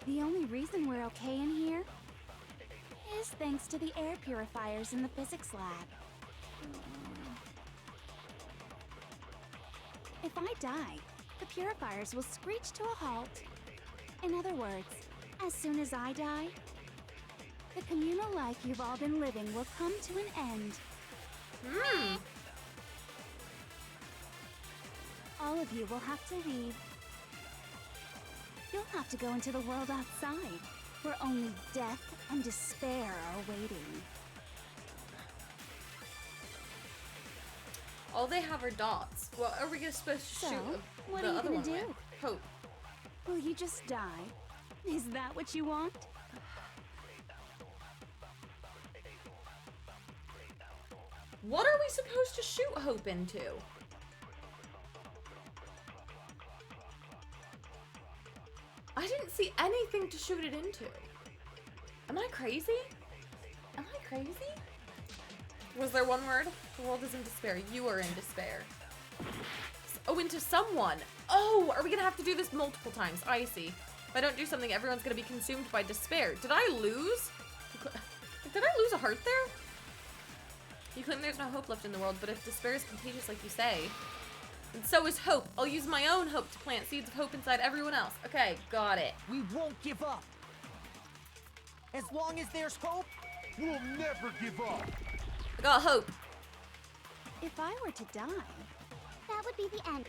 Speaker 13: The only reason we're okay in here is thanks to the air purifiers in the physics lab. If I die, the purifiers will screech to a halt. In other words, as soon as I die, the communal life you've all been living will come to an end. All of you will have to leave. You'll have to go into the world outside, where only death and despair are waiting.
Speaker 1: All they have are dots. What are we supposed to
Speaker 13: So,
Speaker 1: shoot
Speaker 13: what
Speaker 1: the
Speaker 13: are you
Speaker 1: other
Speaker 13: gonna
Speaker 1: one
Speaker 13: do?
Speaker 1: with? Hope.
Speaker 13: Will you just die? Is that what you want?
Speaker 1: What are we supposed to shoot Hope into? I didn't see anything to shoot it into. Am I crazy? Am I crazy? Was there one word? The world is in despair. You are in despair. Oh, into someone. Oh, are we gonna have to do this multiple times? I see. If I don't do something, everyone's gonna be consumed by despair. Did I lose? Did I lose a heart there? You claim there's no hope left in the world, but if despair is contagious like you say, and so is hope. I'll use my own hope to plant seeds of hope inside everyone else. Okay, got it.
Speaker 10: We won't give up. As long as there's hope, we'll never give up.
Speaker 1: I got hope.
Speaker 13: If I were to die,
Speaker 9: That would be the end.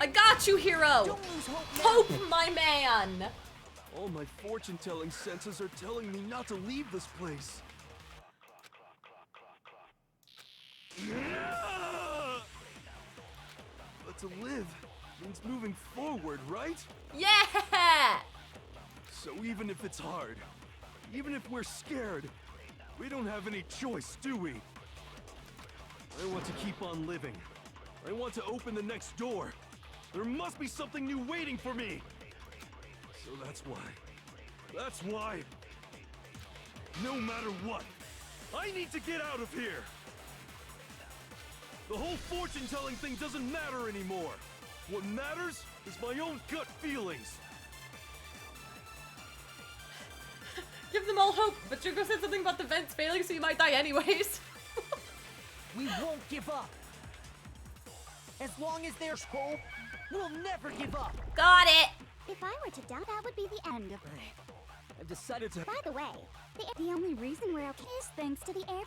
Speaker 1: I got you, hero!
Speaker 10: Don't lose hope now.
Speaker 1: Hope, my man!
Speaker 8: All my fortune-telling senses are telling me not to leave this place. But to live means moving forward, right?
Speaker 1: Yeah!
Speaker 8: So even if it's hard, even if we're scared, we don't have any choice, do we? I want to keep on living. I want to open the next door. There must be something new waiting for me. So that's why, no matter what, I need to get out of here. The whole fortune-telling thing doesn't matter anymore. What matters is my own gut feelings.
Speaker 1: Give them all hope, but Jugo said something about the vents failing, so you might die anyways.
Speaker 10: We won't give up. As long as there's hope, we'll never give up.
Speaker 1: Got it!
Speaker 9: If I were to die, that would be the end of
Speaker 8: I've decided to...
Speaker 9: By the way, the only reason we're okay is thanks to the air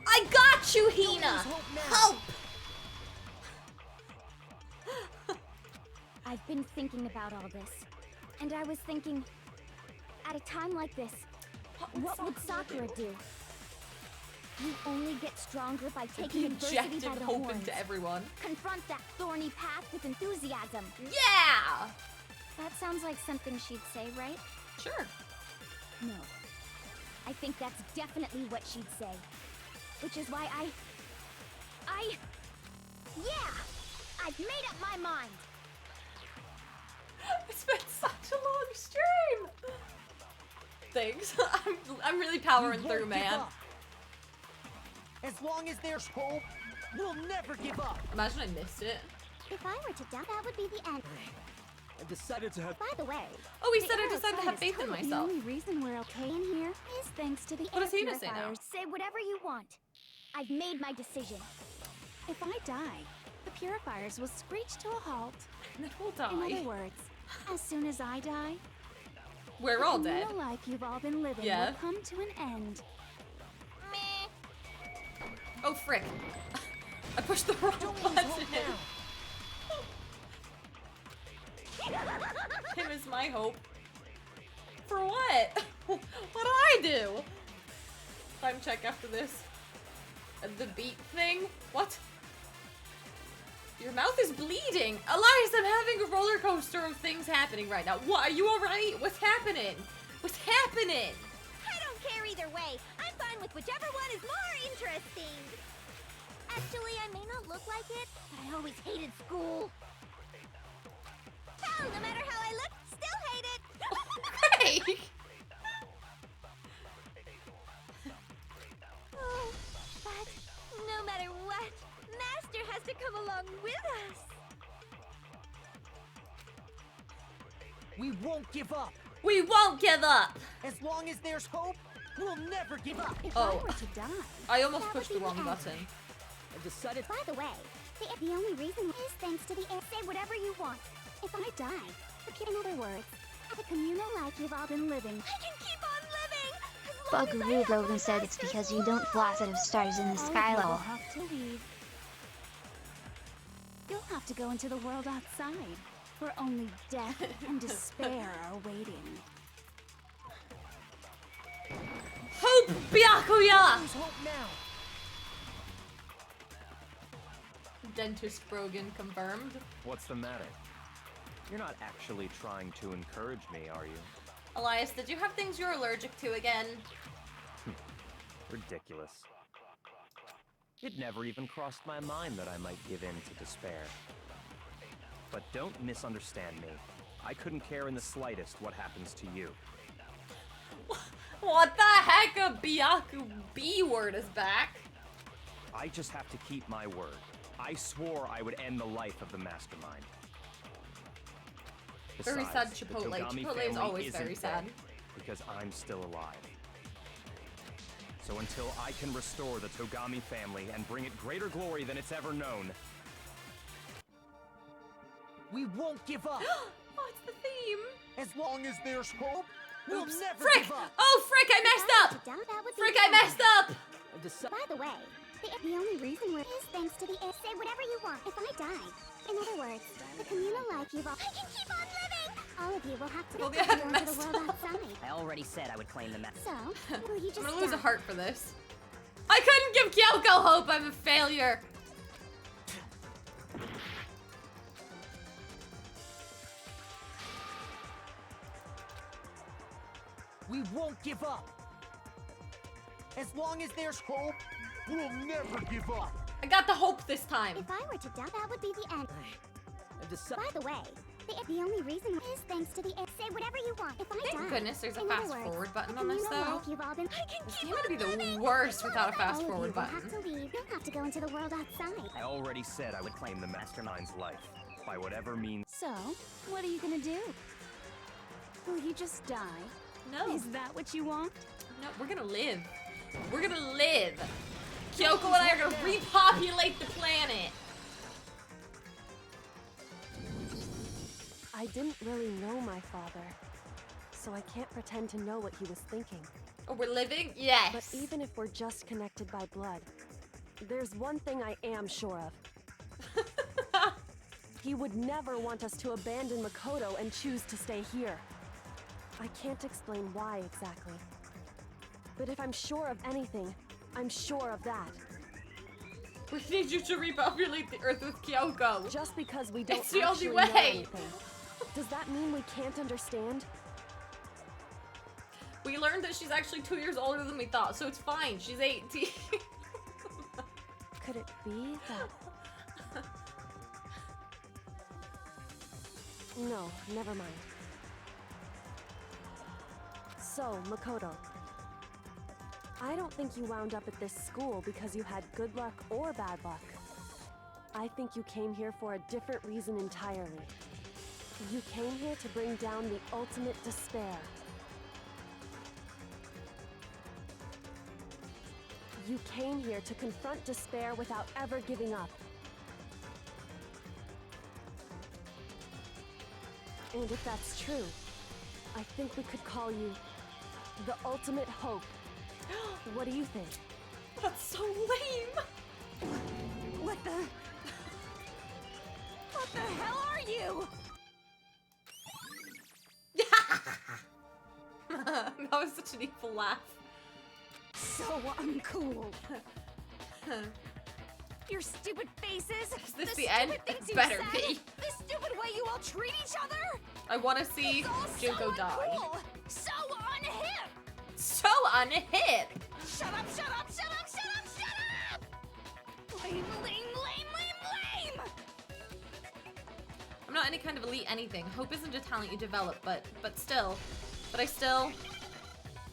Speaker 1: I got you, Hina! Hope!
Speaker 9: I've been thinking about all this, and I was thinking, at a time like this, what would Sakura do? You only get stronger by taking adversity
Speaker 1: Injected
Speaker 9: by the
Speaker 1: hope
Speaker 9: horns.
Speaker 1: into everyone.
Speaker 9: Confront that thorny path with enthusiasm.
Speaker 1: Yeah!
Speaker 9: That sounds like something she'd say, right?
Speaker 1: Sure.
Speaker 9: No. I think that's definitely what she'd say. Which is why yeah! I've made up my mind!
Speaker 1: It's been such a long stream! Thanks. I'm really powering
Speaker 10: We
Speaker 1: through,
Speaker 10: won't give
Speaker 1: man.
Speaker 10: up. As long as there's hope, we'll never give up.
Speaker 1: Imagine I missed it.
Speaker 9: If I were to die, that would be the end.
Speaker 8: I've decided to have...
Speaker 9: By the way,
Speaker 1: Oh, he
Speaker 9: the
Speaker 1: said I
Speaker 9: air
Speaker 1: decided to
Speaker 9: outside
Speaker 1: have
Speaker 9: is
Speaker 1: faith in
Speaker 9: totally-
Speaker 1: myself.
Speaker 9: The only reason we're okay in here is thanks to the
Speaker 1: What
Speaker 9: air
Speaker 1: does Hina say now?
Speaker 9: purifiers. Say whatever you want. I've made my decision.
Speaker 13: if I die, the purifiers will screech to a halt.
Speaker 1: And then we'll
Speaker 13: In
Speaker 1: die.
Speaker 13: other words, as soon as I die,
Speaker 1: We're all dead.
Speaker 13: the life you've all been living
Speaker 1: Yeah.
Speaker 13: will come to an end.
Speaker 1: Oh, frick. I pushed the wrong
Speaker 10: Don't lose
Speaker 1: button.
Speaker 10: hope now.
Speaker 1: Him is my hope. For what? What did I do? Time check after this. The beat thing? What? Your mouth is bleeding. Elias, I'm having a roller coaster of things happening right now. What? Are you alright? What's happening? What's happening?
Speaker 14: I don't care either way. I'm fine with whichever one is more interesting. Actually, I may not look like it, but I always hated school. Hell, no matter how I look, still hate it.
Speaker 1: Great!
Speaker 14: Oh, but no matter what, Master has to come along with us.
Speaker 10: We won't give up.
Speaker 1: We won't give up!
Speaker 10: As long as there's hope, we'll never give up.
Speaker 13: If
Speaker 1: Oh.
Speaker 13: I were to die,
Speaker 1: I almost
Speaker 13: that
Speaker 1: pushed
Speaker 13: would
Speaker 1: the
Speaker 13: be
Speaker 1: wrong
Speaker 13: end.
Speaker 1: button.
Speaker 10: I decided.
Speaker 9: By the way, the only reason is thanks to the say whatever you want. If I die, in other words, the communal life you've all been living.
Speaker 14: I can keep on living. As long as I
Speaker 11: Buckaroo
Speaker 14: have
Speaker 11: Logan said it's because you don't floss out of stars in the sky
Speaker 13: You'll
Speaker 11: level.
Speaker 13: have to leave. You'll have to go into the world outside, where only death and despair are waiting.
Speaker 1: Hope, Byakuya!
Speaker 10: There's hope now.
Speaker 1: Dentist Brogan confirmed.
Speaker 6: What's the matter? You're not actually trying to encourage me, are you?
Speaker 1: Elias, did you have things you're allergic to again?
Speaker 6: Ridiculous. It never even crossed my mind that I might give in to despair. But don't misunderstand me. I couldn't care in the slightest what happens to you.
Speaker 1: What the heck? A Byaku B word is back.
Speaker 6: I just have to keep my word. I swore I would end the life of the mastermind.
Speaker 1: Very sad
Speaker 6: Besides,
Speaker 1: Chipotle.
Speaker 6: the Togami
Speaker 1: Chipotle is
Speaker 6: family
Speaker 1: always
Speaker 6: isn't
Speaker 1: very sad.
Speaker 6: dead, because I'm still alive. So until I can restore the Togami family and bring it greater glory than it's ever known,
Speaker 10: We won't give up.
Speaker 1: Oh, it's the theme.
Speaker 10: As long as there's hope, we'll
Speaker 1: Oops.
Speaker 10: never
Speaker 1: Frick!
Speaker 10: give up.
Speaker 1: Oh, frick, I messed up!
Speaker 9: That would be
Speaker 1: Frick,
Speaker 9: the
Speaker 1: I
Speaker 9: end.
Speaker 1: messed up!
Speaker 10: I decided.
Speaker 9: By the way, the only reason we're is thanks to the say whatever you want. If I die, in other words, the communal life you've all. I can keep on living. All of you will have to
Speaker 1: Well,
Speaker 9: go
Speaker 1: yeah, I
Speaker 9: into the
Speaker 1: messed
Speaker 9: world
Speaker 1: up.
Speaker 9: outside.
Speaker 7: I already said I would claim the map.
Speaker 9: So, will you just
Speaker 1: I'm gonna lose a
Speaker 9: die?
Speaker 1: heart for this. I couldn't give Kyoko hope. I'm a failure.
Speaker 10: We won't give up. As long as there's hope, we'll never give up.
Speaker 1: I got the hope this time.
Speaker 9: If I were to die, that would be the end.
Speaker 10: I decided.
Speaker 9: By the way, the only reason is thanks to the say whatever you want. If I die,
Speaker 1: Thank goodness there's a
Speaker 9: in other
Speaker 1: fast
Speaker 9: words,
Speaker 1: forward button
Speaker 9: the
Speaker 1: on this
Speaker 9: communal
Speaker 1: though.
Speaker 9: life you've all been. I can
Speaker 1: This
Speaker 9: keep
Speaker 1: game
Speaker 9: on
Speaker 1: would be the
Speaker 9: living.
Speaker 1: worst without a
Speaker 9: All
Speaker 1: fast
Speaker 9: of
Speaker 1: forward
Speaker 9: you will
Speaker 1: button.
Speaker 9: have to leave. You'll have to go into the world outside.
Speaker 6: I already said I would claim the Master Nine's life, by whatever means.
Speaker 13: So, what are you gonna do? Will you just die?
Speaker 1: No.
Speaker 13: Is that what you want?
Speaker 1: No, we're gonna live. We're gonna live. Kyoko and I are gonna repopulate the planet.
Speaker 4: I didn't really know my father, so I can't pretend to know what he was thinking.
Speaker 1: Oh, we're living? Yes.
Speaker 4: But even if we're just connected by blood, there's one thing I am sure of. He would never want us to abandon Makoto and choose to stay here. I can't explain why exactly. But if I'm sure of anything, I'm sure of that.
Speaker 1: We need you to repopulate the Earth with Kyoko.
Speaker 4: Just because we don't
Speaker 1: It's the only
Speaker 4: actually know
Speaker 1: way.
Speaker 4: anything, does that mean we can't understand?
Speaker 1: We learned that she's actually 2 years older than we thought, so it's fine. She's 18.
Speaker 4: Could it be that... No, never mind. So, Makoto, I don't think you wound up at this school because you had good luck or bad luck. I think you came here for a different reason entirely. You came here to bring down the ultimate despair. You came here to confront despair without ever giving up. And if that's true, I think we could call you the ultimate hope. What do you think?
Speaker 1: That's so lame.
Speaker 13: What the... What the hell are you?
Speaker 1: That was such an evil laugh.
Speaker 3: So uncool. Your stupid faces.
Speaker 1: Is this the
Speaker 3: stupid
Speaker 1: end?
Speaker 3: things
Speaker 1: It
Speaker 3: you
Speaker 1: better
Speaker 3: said,
Speaker 1: be.
Speaker 3: The stupid way you all treat each other.
Speaker 1: I want to see
Speaker 3: It's all
Speaker 1: Junko
Speaker 3: so
Speaker 1: die.
Speaker 3: uncool, so unhip.
Speaker 1: So unhip.
Speaker 3: Shut up, shut up, shut up, shut up, shut up! Lame, lame, lame, lame, lame!
Speaker 1: I'm not any kind of elite anything. Hope isn't a talent you develop, but still. But I still...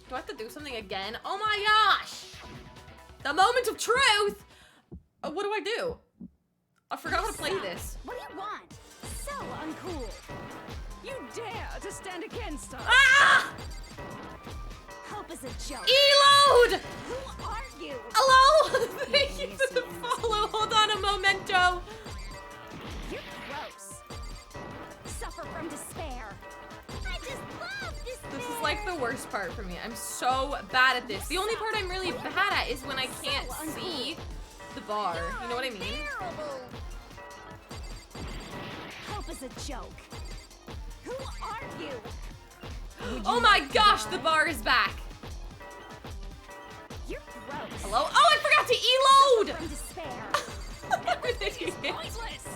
Speaker 1: Do I have to do something again? Oh my gosh! The moment of truth! What do I do? I forgot how to play this.
Speaker 3: What do you want? So uncool. You dare to stand against us?
Speaker 1: Ah!
Speaker 3: Hope is a joke.
Speaker 1: Eload!
Speaker 3: Who are you?
Speaker 1: Hello? Thank you for the follow. Hold on a momento.
Speaker 3: You're gross. Suffer from despair.
Speaker 9: I just love this.
Speaker 1: This is like the worst part for me. I'm so bad at this. The only part I'm really bad at is when I can't see the bar. You know what I mean?
Speaker 3: Terrible. Hope is a joke. Who are you?
Speaker 1: Oh my gosh, the bar is back.
Speaker 3: You're gross.
Speaker 1: Hello? Oh, I forgot to eload!
Speaker 3: From despair.
Speaker 1: Everything is
Speaker 3: Pointless.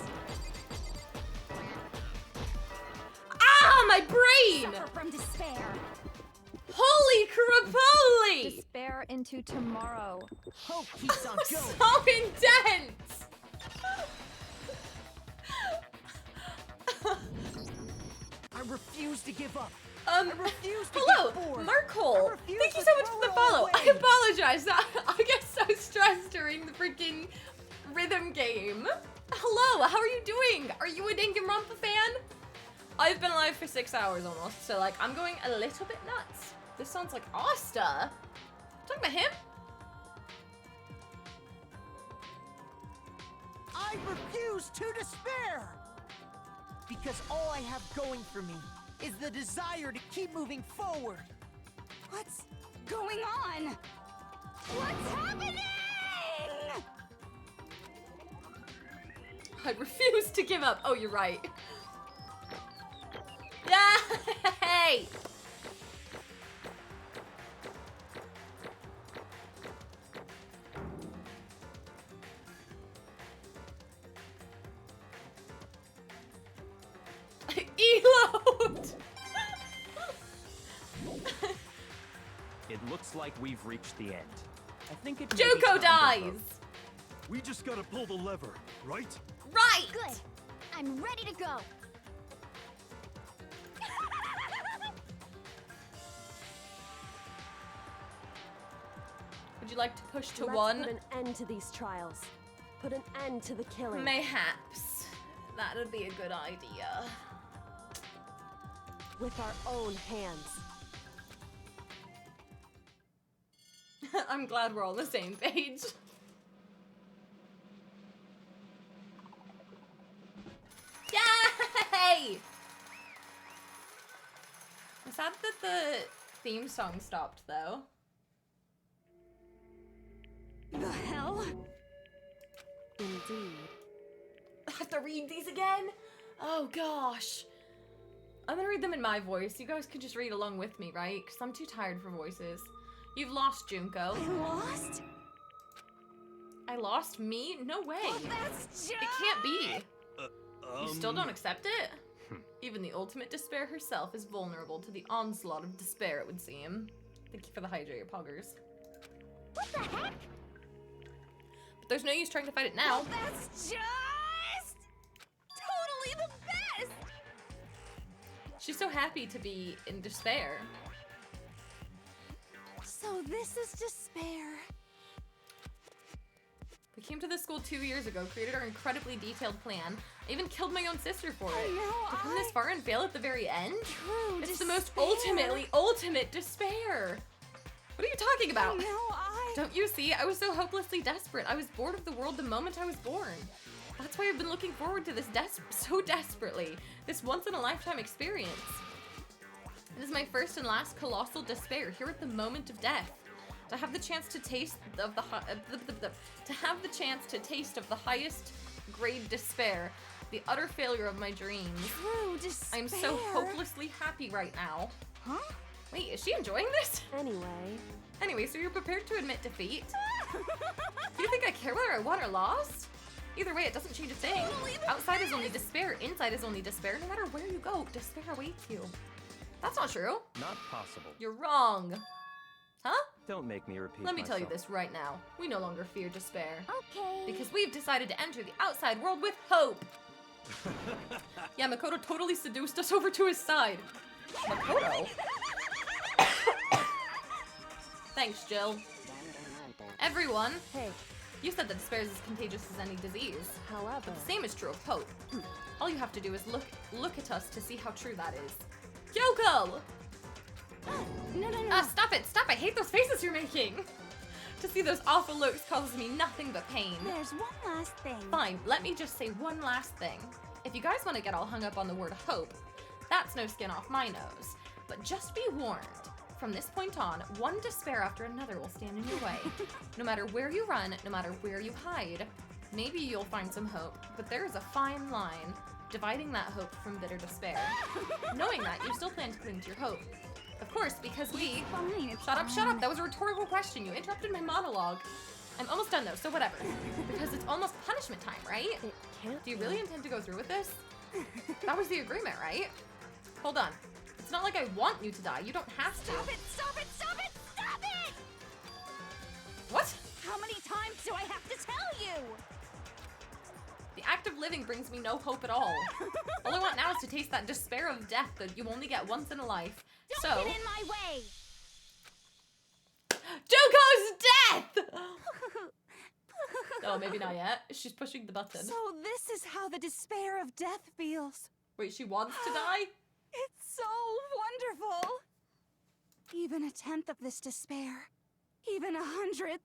Speaker 1: Ah, my brain!
Speaker 3: Suffer from despair.
Speaker 1: Holy crapoli!
Speaker 12: Despair into tomorrow.
Speaker 10: Hope keeps on going.
Speaker 1: So intense!
Speaker 10: I refuse to give up.
Speaker 1: I
Speaker 10: refuse to
Speaker 1: hello,
Speaker 10: get bored.
Speaker 1: Markole.
Speaker 10: I refuse
Speaker 1: Thank you
Speaker 10: to
Speaker 1: so much
Speaker 10: throw
Speaker 1: for the
Speaker 10: it all
Speaker 1: follow.
Speaker 10: away.
Speaker 1: I apologize. I get so stressed during the freaking rhythm game. Hello, how are you doing? Are you a Danganronpa fan? I've been alive for 6 hours almost, so like I'm going a little bit nuts. This sounds like Asta. Talking about him?
Speaker 10: I refuse to despair! Because all I have going for me is the desire to keep moving forward.
Speaker 3: What's going on? What's happening?
Speaker 1: I refuse to give up. Oh, you're right. Yay! Eload!
Speaker 6: It looks like we've reached the end. I think it.
Speaker 1: Junko dies!
Speaker 8: We just gotta pull the lever, right?
Speaker 1: Right!
Speaker 9: Good. I'm ready to go.
Speaker 1: Would you like to push to
Speaker 4: Let's
Speaker 1: one?
Speaker 4: put an end to these trials. Put an end to the killing.
Speaker 1: Mayhaps. That would be a good idea.
Speaker 4: With our own hands.
Speaker 1: I'm glad we're all on the same page. Yay! I'm sad that the theme song stopped though.
Speaker 3: The hell?
Speaker 4: Indeed.
Speaker 1: I have to read these again? Oh gosh. I'm gonna read them in my voice. You guys can just read along with me, right? Because I'm too tired for voices. You've lost Junko.
Speaker 3: I lost?
Speaker 1: I lost me? No way.
Speaker 3: Well, that's just...
Speaker 1: It can't be. You still don't accept it? Even the ultimate despair herself is vulnerable to the onslaught of despair, it would seem. Thank you for the hydrate, poggers.
Speaker 9: What the heck?
Speaker 1: But there's no use trying to fight it now.
Speaker 3: Well, that's just... totally the best!
Speaker 1: She's so happy to be in despair.
Speaker 3: So this is despair.
Speaker 1: We came to this school 2 years ago, created our incredibly detailed plan. I even killed my own sister for it. To come this far and fail at the very end?
Speaker 3: True
Speaker 1: It's the most
Speaker 3: despair.
Speaker 1: ultimate despair. What are you talking about?
Speaker 3: I
Speaker 1: Don't you see? I was so hopelessly desperate. I was bored of the world the moment I was born. That's why I've been looking forward to this so desperately. This once-in-a-lifetime experience. It is my first and last colossal despair here at the moment of death. To have the chance to taste of the highest grade despair, the utter failure of my dreams.
Speaker 3: True despair.
Speaker 1: I'm so hopelessly happy right now.
Speaker 3: Huh?
Speaker 1: Wait, is she enjoying this? Anyway, so you're prepared to admit defeat? Do you think I care whether I won or lost? Either way, it doesn't change a thing. Outside is only despair, inside is only despair. No matter where you go, despair awaits you. That's not true.
Speaker 6: Not possible.
Speaker 1: You're wrong. Huh?
Speaker 6: Don't make me repeat
Speaker 1: Let me tell you
Speaker 6: myself.
Speaker 1: this right now. We no longer fear despair.
Speaker 9: Okay.
Speaker 1: Because we've decided to enter the outside world with hope. Yeah, Makoto totally seduced us over to his side. Makoto? Thanks, Jill. Everyone.
Speaker 4: Hey.
Speaker 1: You said that despair is as contagious as any disease.
Speaker 4: However,
Speaker 1: But the same is true of hope. All you have to do is look at us to see how true that is. Kyoko!
Speaker 3: No.
Speaker 1: Stop it! Stop! I hate those faces you're making! To see those awful looks causes me nothing but pain.
Speaker 3: There's one last thing.
Speaker 1: Fine, let me just say one last thing. If you guys want to get all hung up on the word hope, that's no skin off my nose. But just be warned. From this point on, one despair after another will stand in your way. No matter where you run, no matter where you hide, maybe you'll find some hope, but there is a fine line dividing that hope from bitter despair. Knowing that, you still plan to cling to your hope. Of course, because we...
Speaker 3: Fine,
Speaker 1: Shut up, that was a rhetorical question. You interrupted my monologue. I'm almost done though, so whatever. Because it's almost punishment time, right?
Speaker 4: it can't
Speaker 1: Do you
Speaker 4: be.
Speaker 1: really intend to go through with this? That was the agreement, right? Hold on. It's not like I want you to die. You don't have to.
Speaker 3: Stop it! Stop it! Stop it! Stop it!
Speaker 1: What?
Speaker 3: How many times do I have to tell you?
Speaker 1: The act of living brings me no hope at all. All I want now is to taste that despair of death that you only get once in a life.
Speaker 3: Don't get in my way!
Speaker 1: Junko's death! Oh, maybe not yet. She's pushing the button.
Speaker 3: So this is how the despair of death feels.
Speaker 1: Wait, she wants to die?
Speaker 3: It's so wonderful. Even a tenth of this despair, even 100th.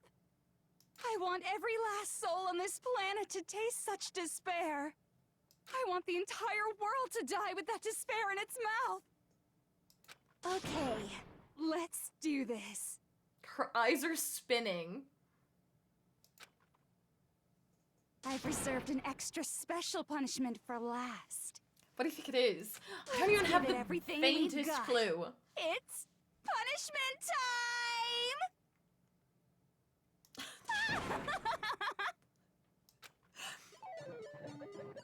Speaker 3: I want every last soul on this planet to taste such despair. I want the entire world to die with that despair in its mouth. Okay, let's do this.
Speaker 1: Her eyes are spinning.
Speaker 3: I've reserved an extra special punishment for last.
Speaker 1: What do you think it is? I don't even
Speaker 3: Give
Speaker 1: have
Speaker 3: it
Speaker 1: the
Speaker 3: everything we've
Speaker 1: faintest
Speaker 3: got.
Speaker 1: clue.
Speaker 3: It's punishment time!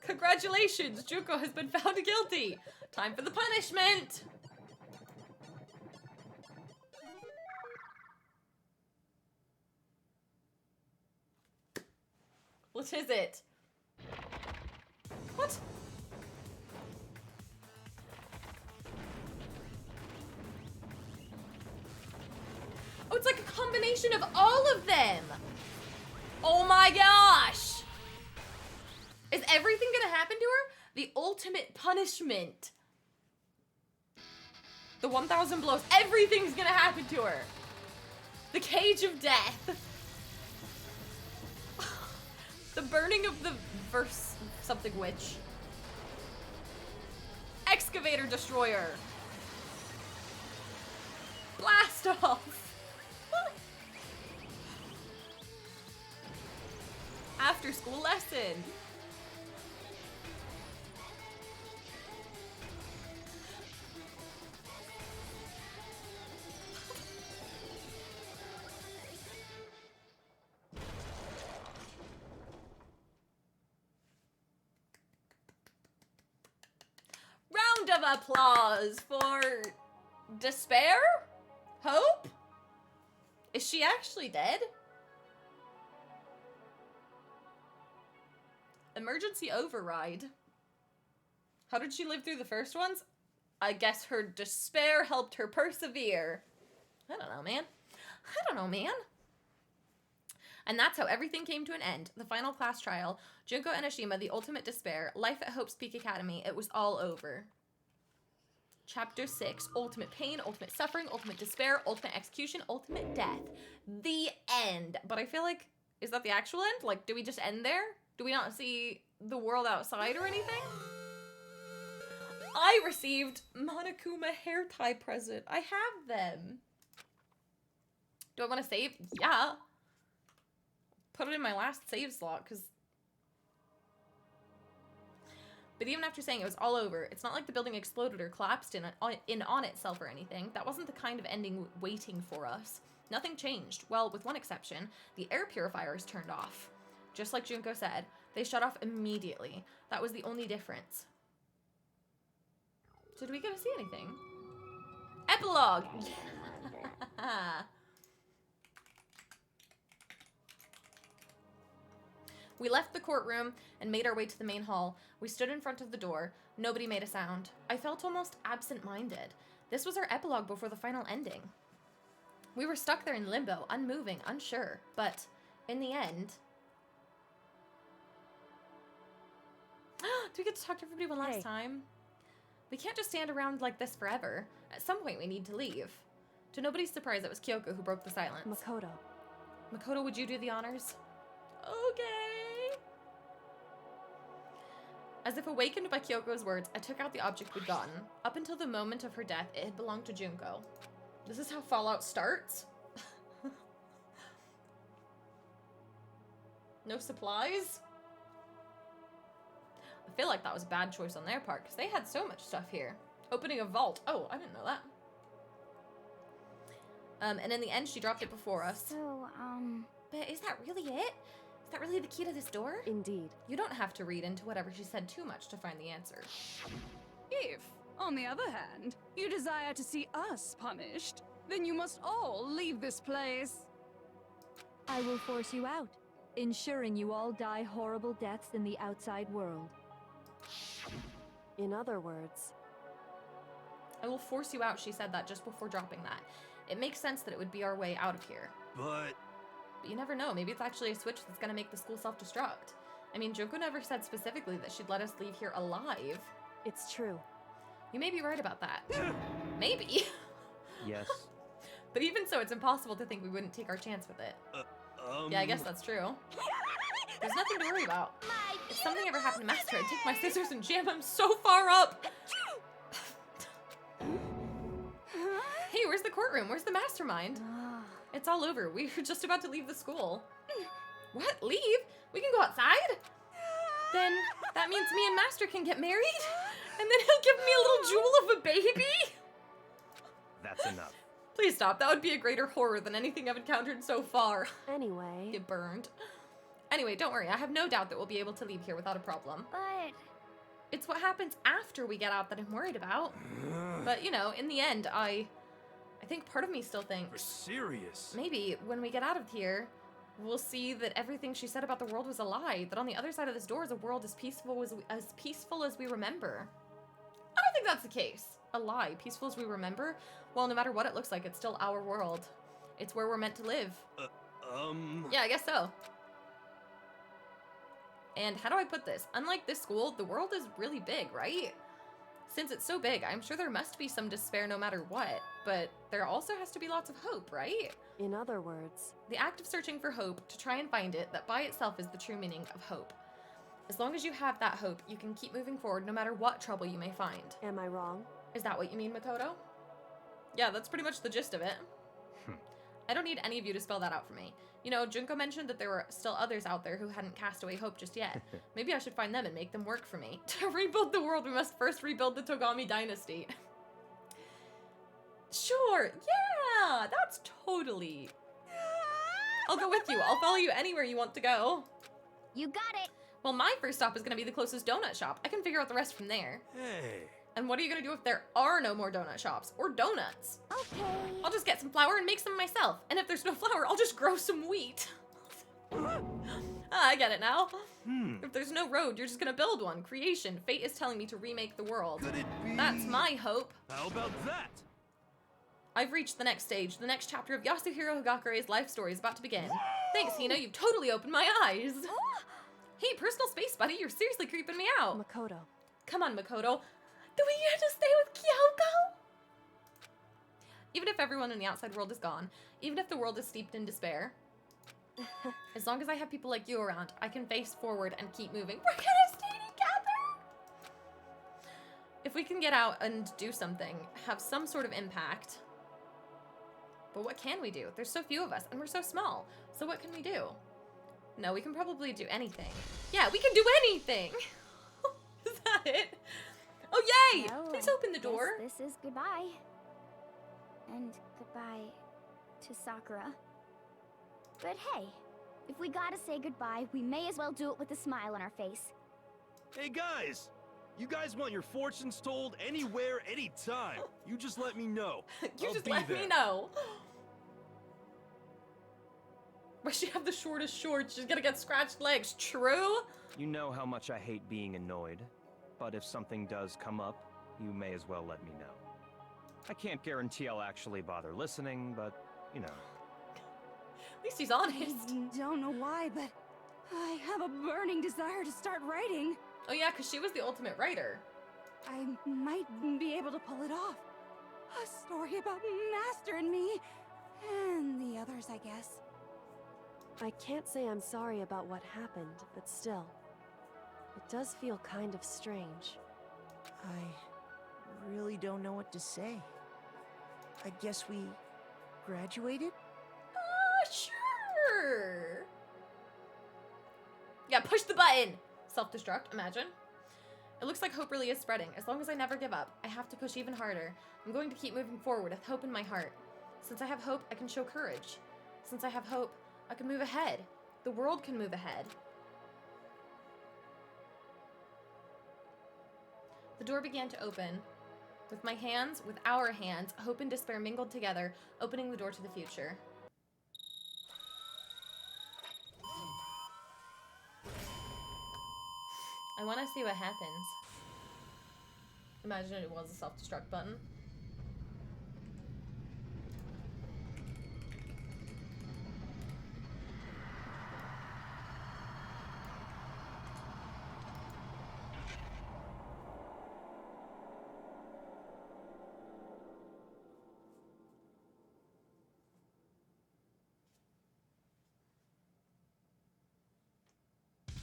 Speaker 1: Congratulations! Junko has been found guilty! Time for the punishment! What is it? What? Oh, it's like a combination of all of them! Oh my gosh! Is everything gonna happen to her? The ultimate punishment. The 1,000 blows. Everything's gonna happen to her. The cage of death. The burning of the verse something witch. Excavator destroyer. Blast off. After school lesson. Round of applause for despair? Hope? Is she actually dead? Emergency override. How did she live through the first ones? I guess her despair helped her persevere. I don't know, man. And that's how everything came to an end. The final class trial, Junko Enoshima, the ultimate despair, life at Hope's Peak Academy, it was all over. Chapter 6, ultimate pain, ultimate suffering, ultimate despair, ultimate execution, ultimate death. The end. But I feel like, is that the actual end? Like, do we just end there? Do we not see the world outside or anything? I received Monokuma hair tie present. I have them. Do I want to save? Yeah. Put it in my last save slot, because... But even after saying it was all over, it's not like the building exploded or collapsed in on itself or anything. That wasn't the kind of ending waiting for us. Nothing changed. Well, with one exception, the air purifiers turned off. Just like Junko said, they shut off immediately. That was the only difference. So did we get to see anything? Epilogue! We left the courtroom and made our way to the main hall. We stood in front of the door. Nobody made a sound. I felt almost absent-minded. This was our epilogue before the final ending. We were stuck there in limbo, unmoving, unsure. But in the end... Do we get to talk to everybody one last time? We can't just stand around like this forever. At some point, we need to leave. To nobody's surprise, it was Kyoko who broke the silence.
Speaker 4: Makoto.
Speaker 1: Makoto, would you do the honors? Okay. As if awakened by Kyoko's words, I took out the object we'd gotten. Up until the moment of her death, it had belonged to Junko. This is how Fallout starts? No supplies? I feel like that was a bad choice on their part, because they had so much stuff here. Opening a vault. Oh, I didn't know that. And in the end, she dropped it before us.
Speaker 9: So,
Speaker 1: But is that really it? Is that really the key to this door?
Speaker 4: Indeed.
Speaker 1: You don't have to read into whatever she said too much to find the answer.
Speaker 3: If, on the other hand, you desire to see us punished, then you must all leave this place.
Speaker 12: I will force you out, ensuring you all die horrible deaths in the outside world.
Speaker 4: In other words...
Speaker 1: I will force you out, she said that just before dropping that. It makes sense that it would be our way out of here.
Speaker 8: But
Speaker 1: you never know, maybe it's actually a switch that's gonna make the school self-destruct. I mean, Junko never said specifically that she'd let us leave here alive.
Speaker 4: It's true.
Speaker 1: You may be right about that. Maybe.
Speaker 6: Yes.
Speaker 1: But even so, it's impossible to think we wouldn't take our chance with it. Yeah, I guess that's true. There's nothing to worry about. If something ever happened to Master, I'd take my scissors and jam him so far up. Hey, where's the courtroom? Where's the mastermind? It's all over. We were just about to leave the school. What? Leave? We can go outside? Then that means me and Master can get married? And then he'll give me a little jewel of a baby?
Speaker 6: That's enough.
Speaker 1: Please stop. That would be a greater horror than anything I've encountered so far.
Speaker 4: Anyway...
Speaker 1: Get burned. Anyway, don't worry. I have no doubt that we'll be able to leave here without a problem.
Speaker 9: but...
Speaker 1: It's what happens after we get out that I'm worried about. But, you know, in the end, I think part of me still
Speaker 8: You're
Speaker 1: thinks...
Speaker 8: serious?
Speaker 1: Maybe when we get out of here, we'll see that everything she said about the world was a lie. That on the other side of this door is a world as peaceful as we remember. I don't think that's the case. A lie. Peaceful as we remember? Well, no matter what it looks like, it's still our world. It's where we're meant to live. Yeah, I guess so. And how do I put this? Unlike this school, the world is really big, right? Since it's so big, I'm sure there must be some despair no matter what, but there also has to be lots of hope, right?
Speaker 4: In other words...
Speaker 1: The act of searching for hope, to try and find it, that by itself is the true meaning of hope. As long as you have that hope, you can keep moving forward no matter what trouble you may find.
Speaker 4: Am I wrong?
Speaker 1: Is that what you mean, Makoto? Yeah, that's pretty much the gist of it. I don't need any of you to spell that out for me. You know, Junko mentioned that there were still others out there who hadn't cast away hope just yet. Maybe I should find them and make them work for me. To rebuild the world, we must first rebuild the Togami dynasty. Sure, yeah, that's totally... I'll go with you. I'll follow you anywhere you want to go.
Speaker 9: You got it.
Speaker 1: Well, my first stop is going to be the closest donut shop. I can figure out the rest from there.
Speaker 8: Hey.
Speaker 1: And what are you going to do if there are no more donut shops or donuts?
Speaker 9: Okay.
Speaker 1: I'll just get some flour and make some myself. And if there's no flour, I'll just grow some wheat. I get it now. If there's no road, you're just going to build one. Creation. Fate is telling me to remake the world.
Speaker 8: Could it be?
Speaker 1: That's my hope.
Speaker 8: How about that?
Speaker 1: I've reached the next stage. The next chapter of Yasuhiro Higakure's life story is about to begin. Thanks, Hina. You've totally opened my eyes. Hey, personal space, buddy. You're seriously creeping me out.
Speaker 4: Makoto.
Speaker 1: Come on, Makoto. Do we get to stay with Kyoko? Even if everyone in the outside world is gone, even if the world is steeped in despair, as long as I have people like you around, I can face forward and keep moving. We're gonna stay together! If we can get out and do something, have some sort of impact. But what can we do? There's so few of us, and we're so small. So what can we do? No, we can probably do anything. Yeah, we can do anything! got it. Oh, yay!
Speaker 9: Well,
Speaker 1: Please
Speaker 9: I
Speaker 1: open the door.
Speaker 9: guess this is goodbye. And goodbye to Sakura. But hey, if we gotta say goodbye, we may as well do it with a smile on our face.
Speaker 8: Hey guys! You guys want your fortunes told anywhere, anytime. You just let me know.
Speaker 1: You
Speaker 8: I'll
Speaker 1: just
Speaker 8: be
Speaker 1: let
Speaker 8: there.
Speaker 1: me know. Why she have the shortest shorts? She's gonna get scratched legs. True?
Speaker 6: You know how much I hate being annoyed, but if something does come up, you may as well let me know. I can't guarantee I'll actually bother listening, but, you know.
Speaker 1: At least he's honest.
Speaker 3: I don't know why, but I have a burning desire to start writing.
Speaker 1: Oh yeah, because she was the ultimate writer.
Speaker 3: I might be able to pull it off. A story about Master and me, and the others, I guess.
Speaker 4: I can't say I'm sorry about what happened, but still, it does feel kind of strange.
Speaker 10: I really don't know what to say. I guess we graduated?
Speaker 1: Sure. Yeah, push the button. Self-destruct, imagine. It looks like hope really is spreading. As long as I never give up, I have to push even harder. I'm going to keep moving forward with hope in my heart. Since I have hope, I can show courage. Since I have hope, I can move ahead. The world can move ahead. The door began to open. With my hands, with our hands, hope and despair mingled together, opening the door to the future. I want to see what happens. Imagine it was a self-destruct button.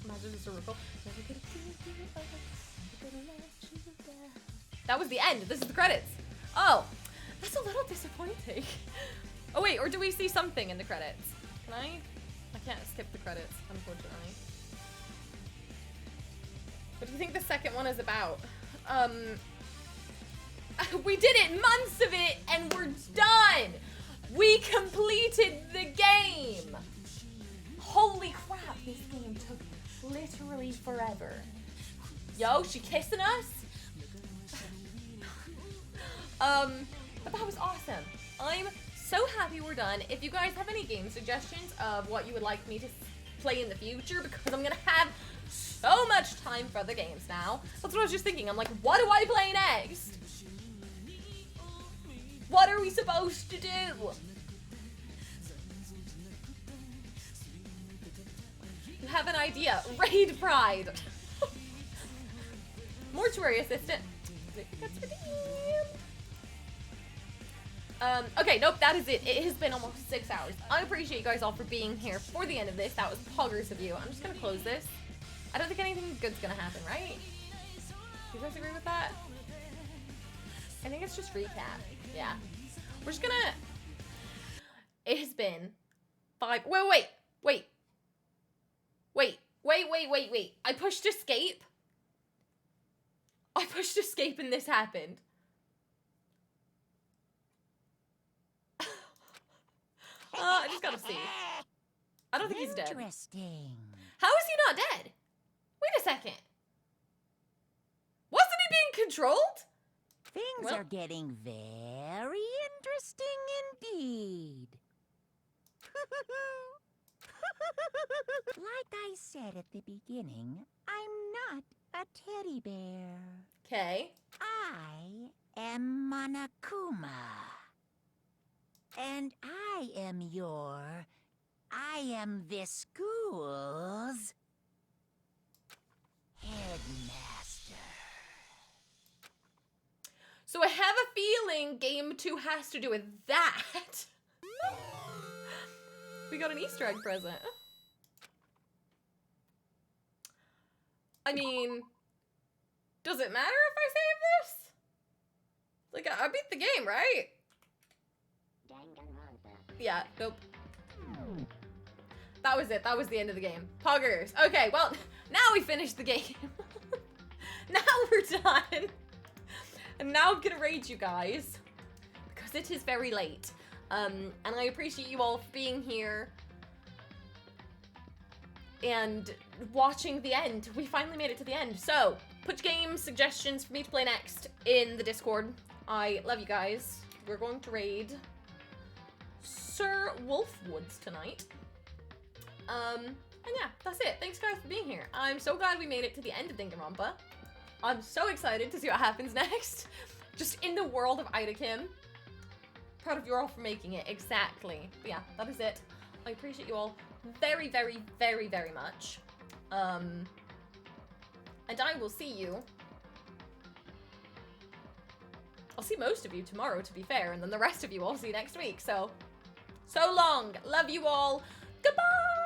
Speaker 1: Imagine it's a ripple. That was the end. This is the credits. Oh, that's a little disappointing. Oh wait, or do we see something in the credits? Can I? I can't skip the credits, unfortunately. What do you think the second one is about? We did it, months of it, and we're done. We completed the game. Holy crap, this game took literally forever. Yo, she kissing us? But that was awesome. I'm so happy we're done. If you guys have any game suggestions of what you would like me to play in the future, because I'm gonna have so much time for the games now. That's what I was just thinking. I'm like, what do I play next? What are we supposed to do? You have an idea. Raid Pride. Mortuary assistant. Okay, nope, that is it. It has been almost 6 hours. I appreciate you guys all for being here for the end of this. That was poggers of you. I'm just gonna close this. I don't think anything good's gonna happen, right? Do you guys agree with that? I think it's just recap. Yeah. We're just gonna... It has been 5... Wait. I pushed escape. And this happened. I just gotta see. I don't think he's dead.
Speaker 7: Interesting.
Speaker 1: How is he not dead? Wait a second. Wasn't he being controlled?
Speaker 7: Things are getting very interesting indeed. Like I said at the beginning, I'm not a teddy bear.
Speaker 1: Okay.
Speaker 7: I am Monokuma. And I am this school's headmaster.
Speaker 1: So I have a feeling game 2 has to do with that. We got an Easter egg present. I mean, does it matter if I save this? Like, I beat the game, right? Yeah, nope. That was it. That was the end of the game. Poggers. Okay, well, now we finished the game. Now we're done. And now I'm gonna raid you guys because it is very late. And I appreciate you all for being here and watching the end. We finally made it to the end. So, put game suggestions for me to play next in the Discord. I love you guys. We're going to raid Sir Wolfwoods tonight. And yeah, that's it. Thanks guys for being here. I'm so glad we made it to the end of Danganronpa. I'm so excited to see what happens next. Just in the world of Ida Kim. Proud of you all for making it, exactly. But yeah, that is it. I appreciate you all very, very, very, very much. And I will see you. I'll see most of you tomorrow, to be fair, and then the rest of you I'll see next week. So long. Love you all. Goodbye!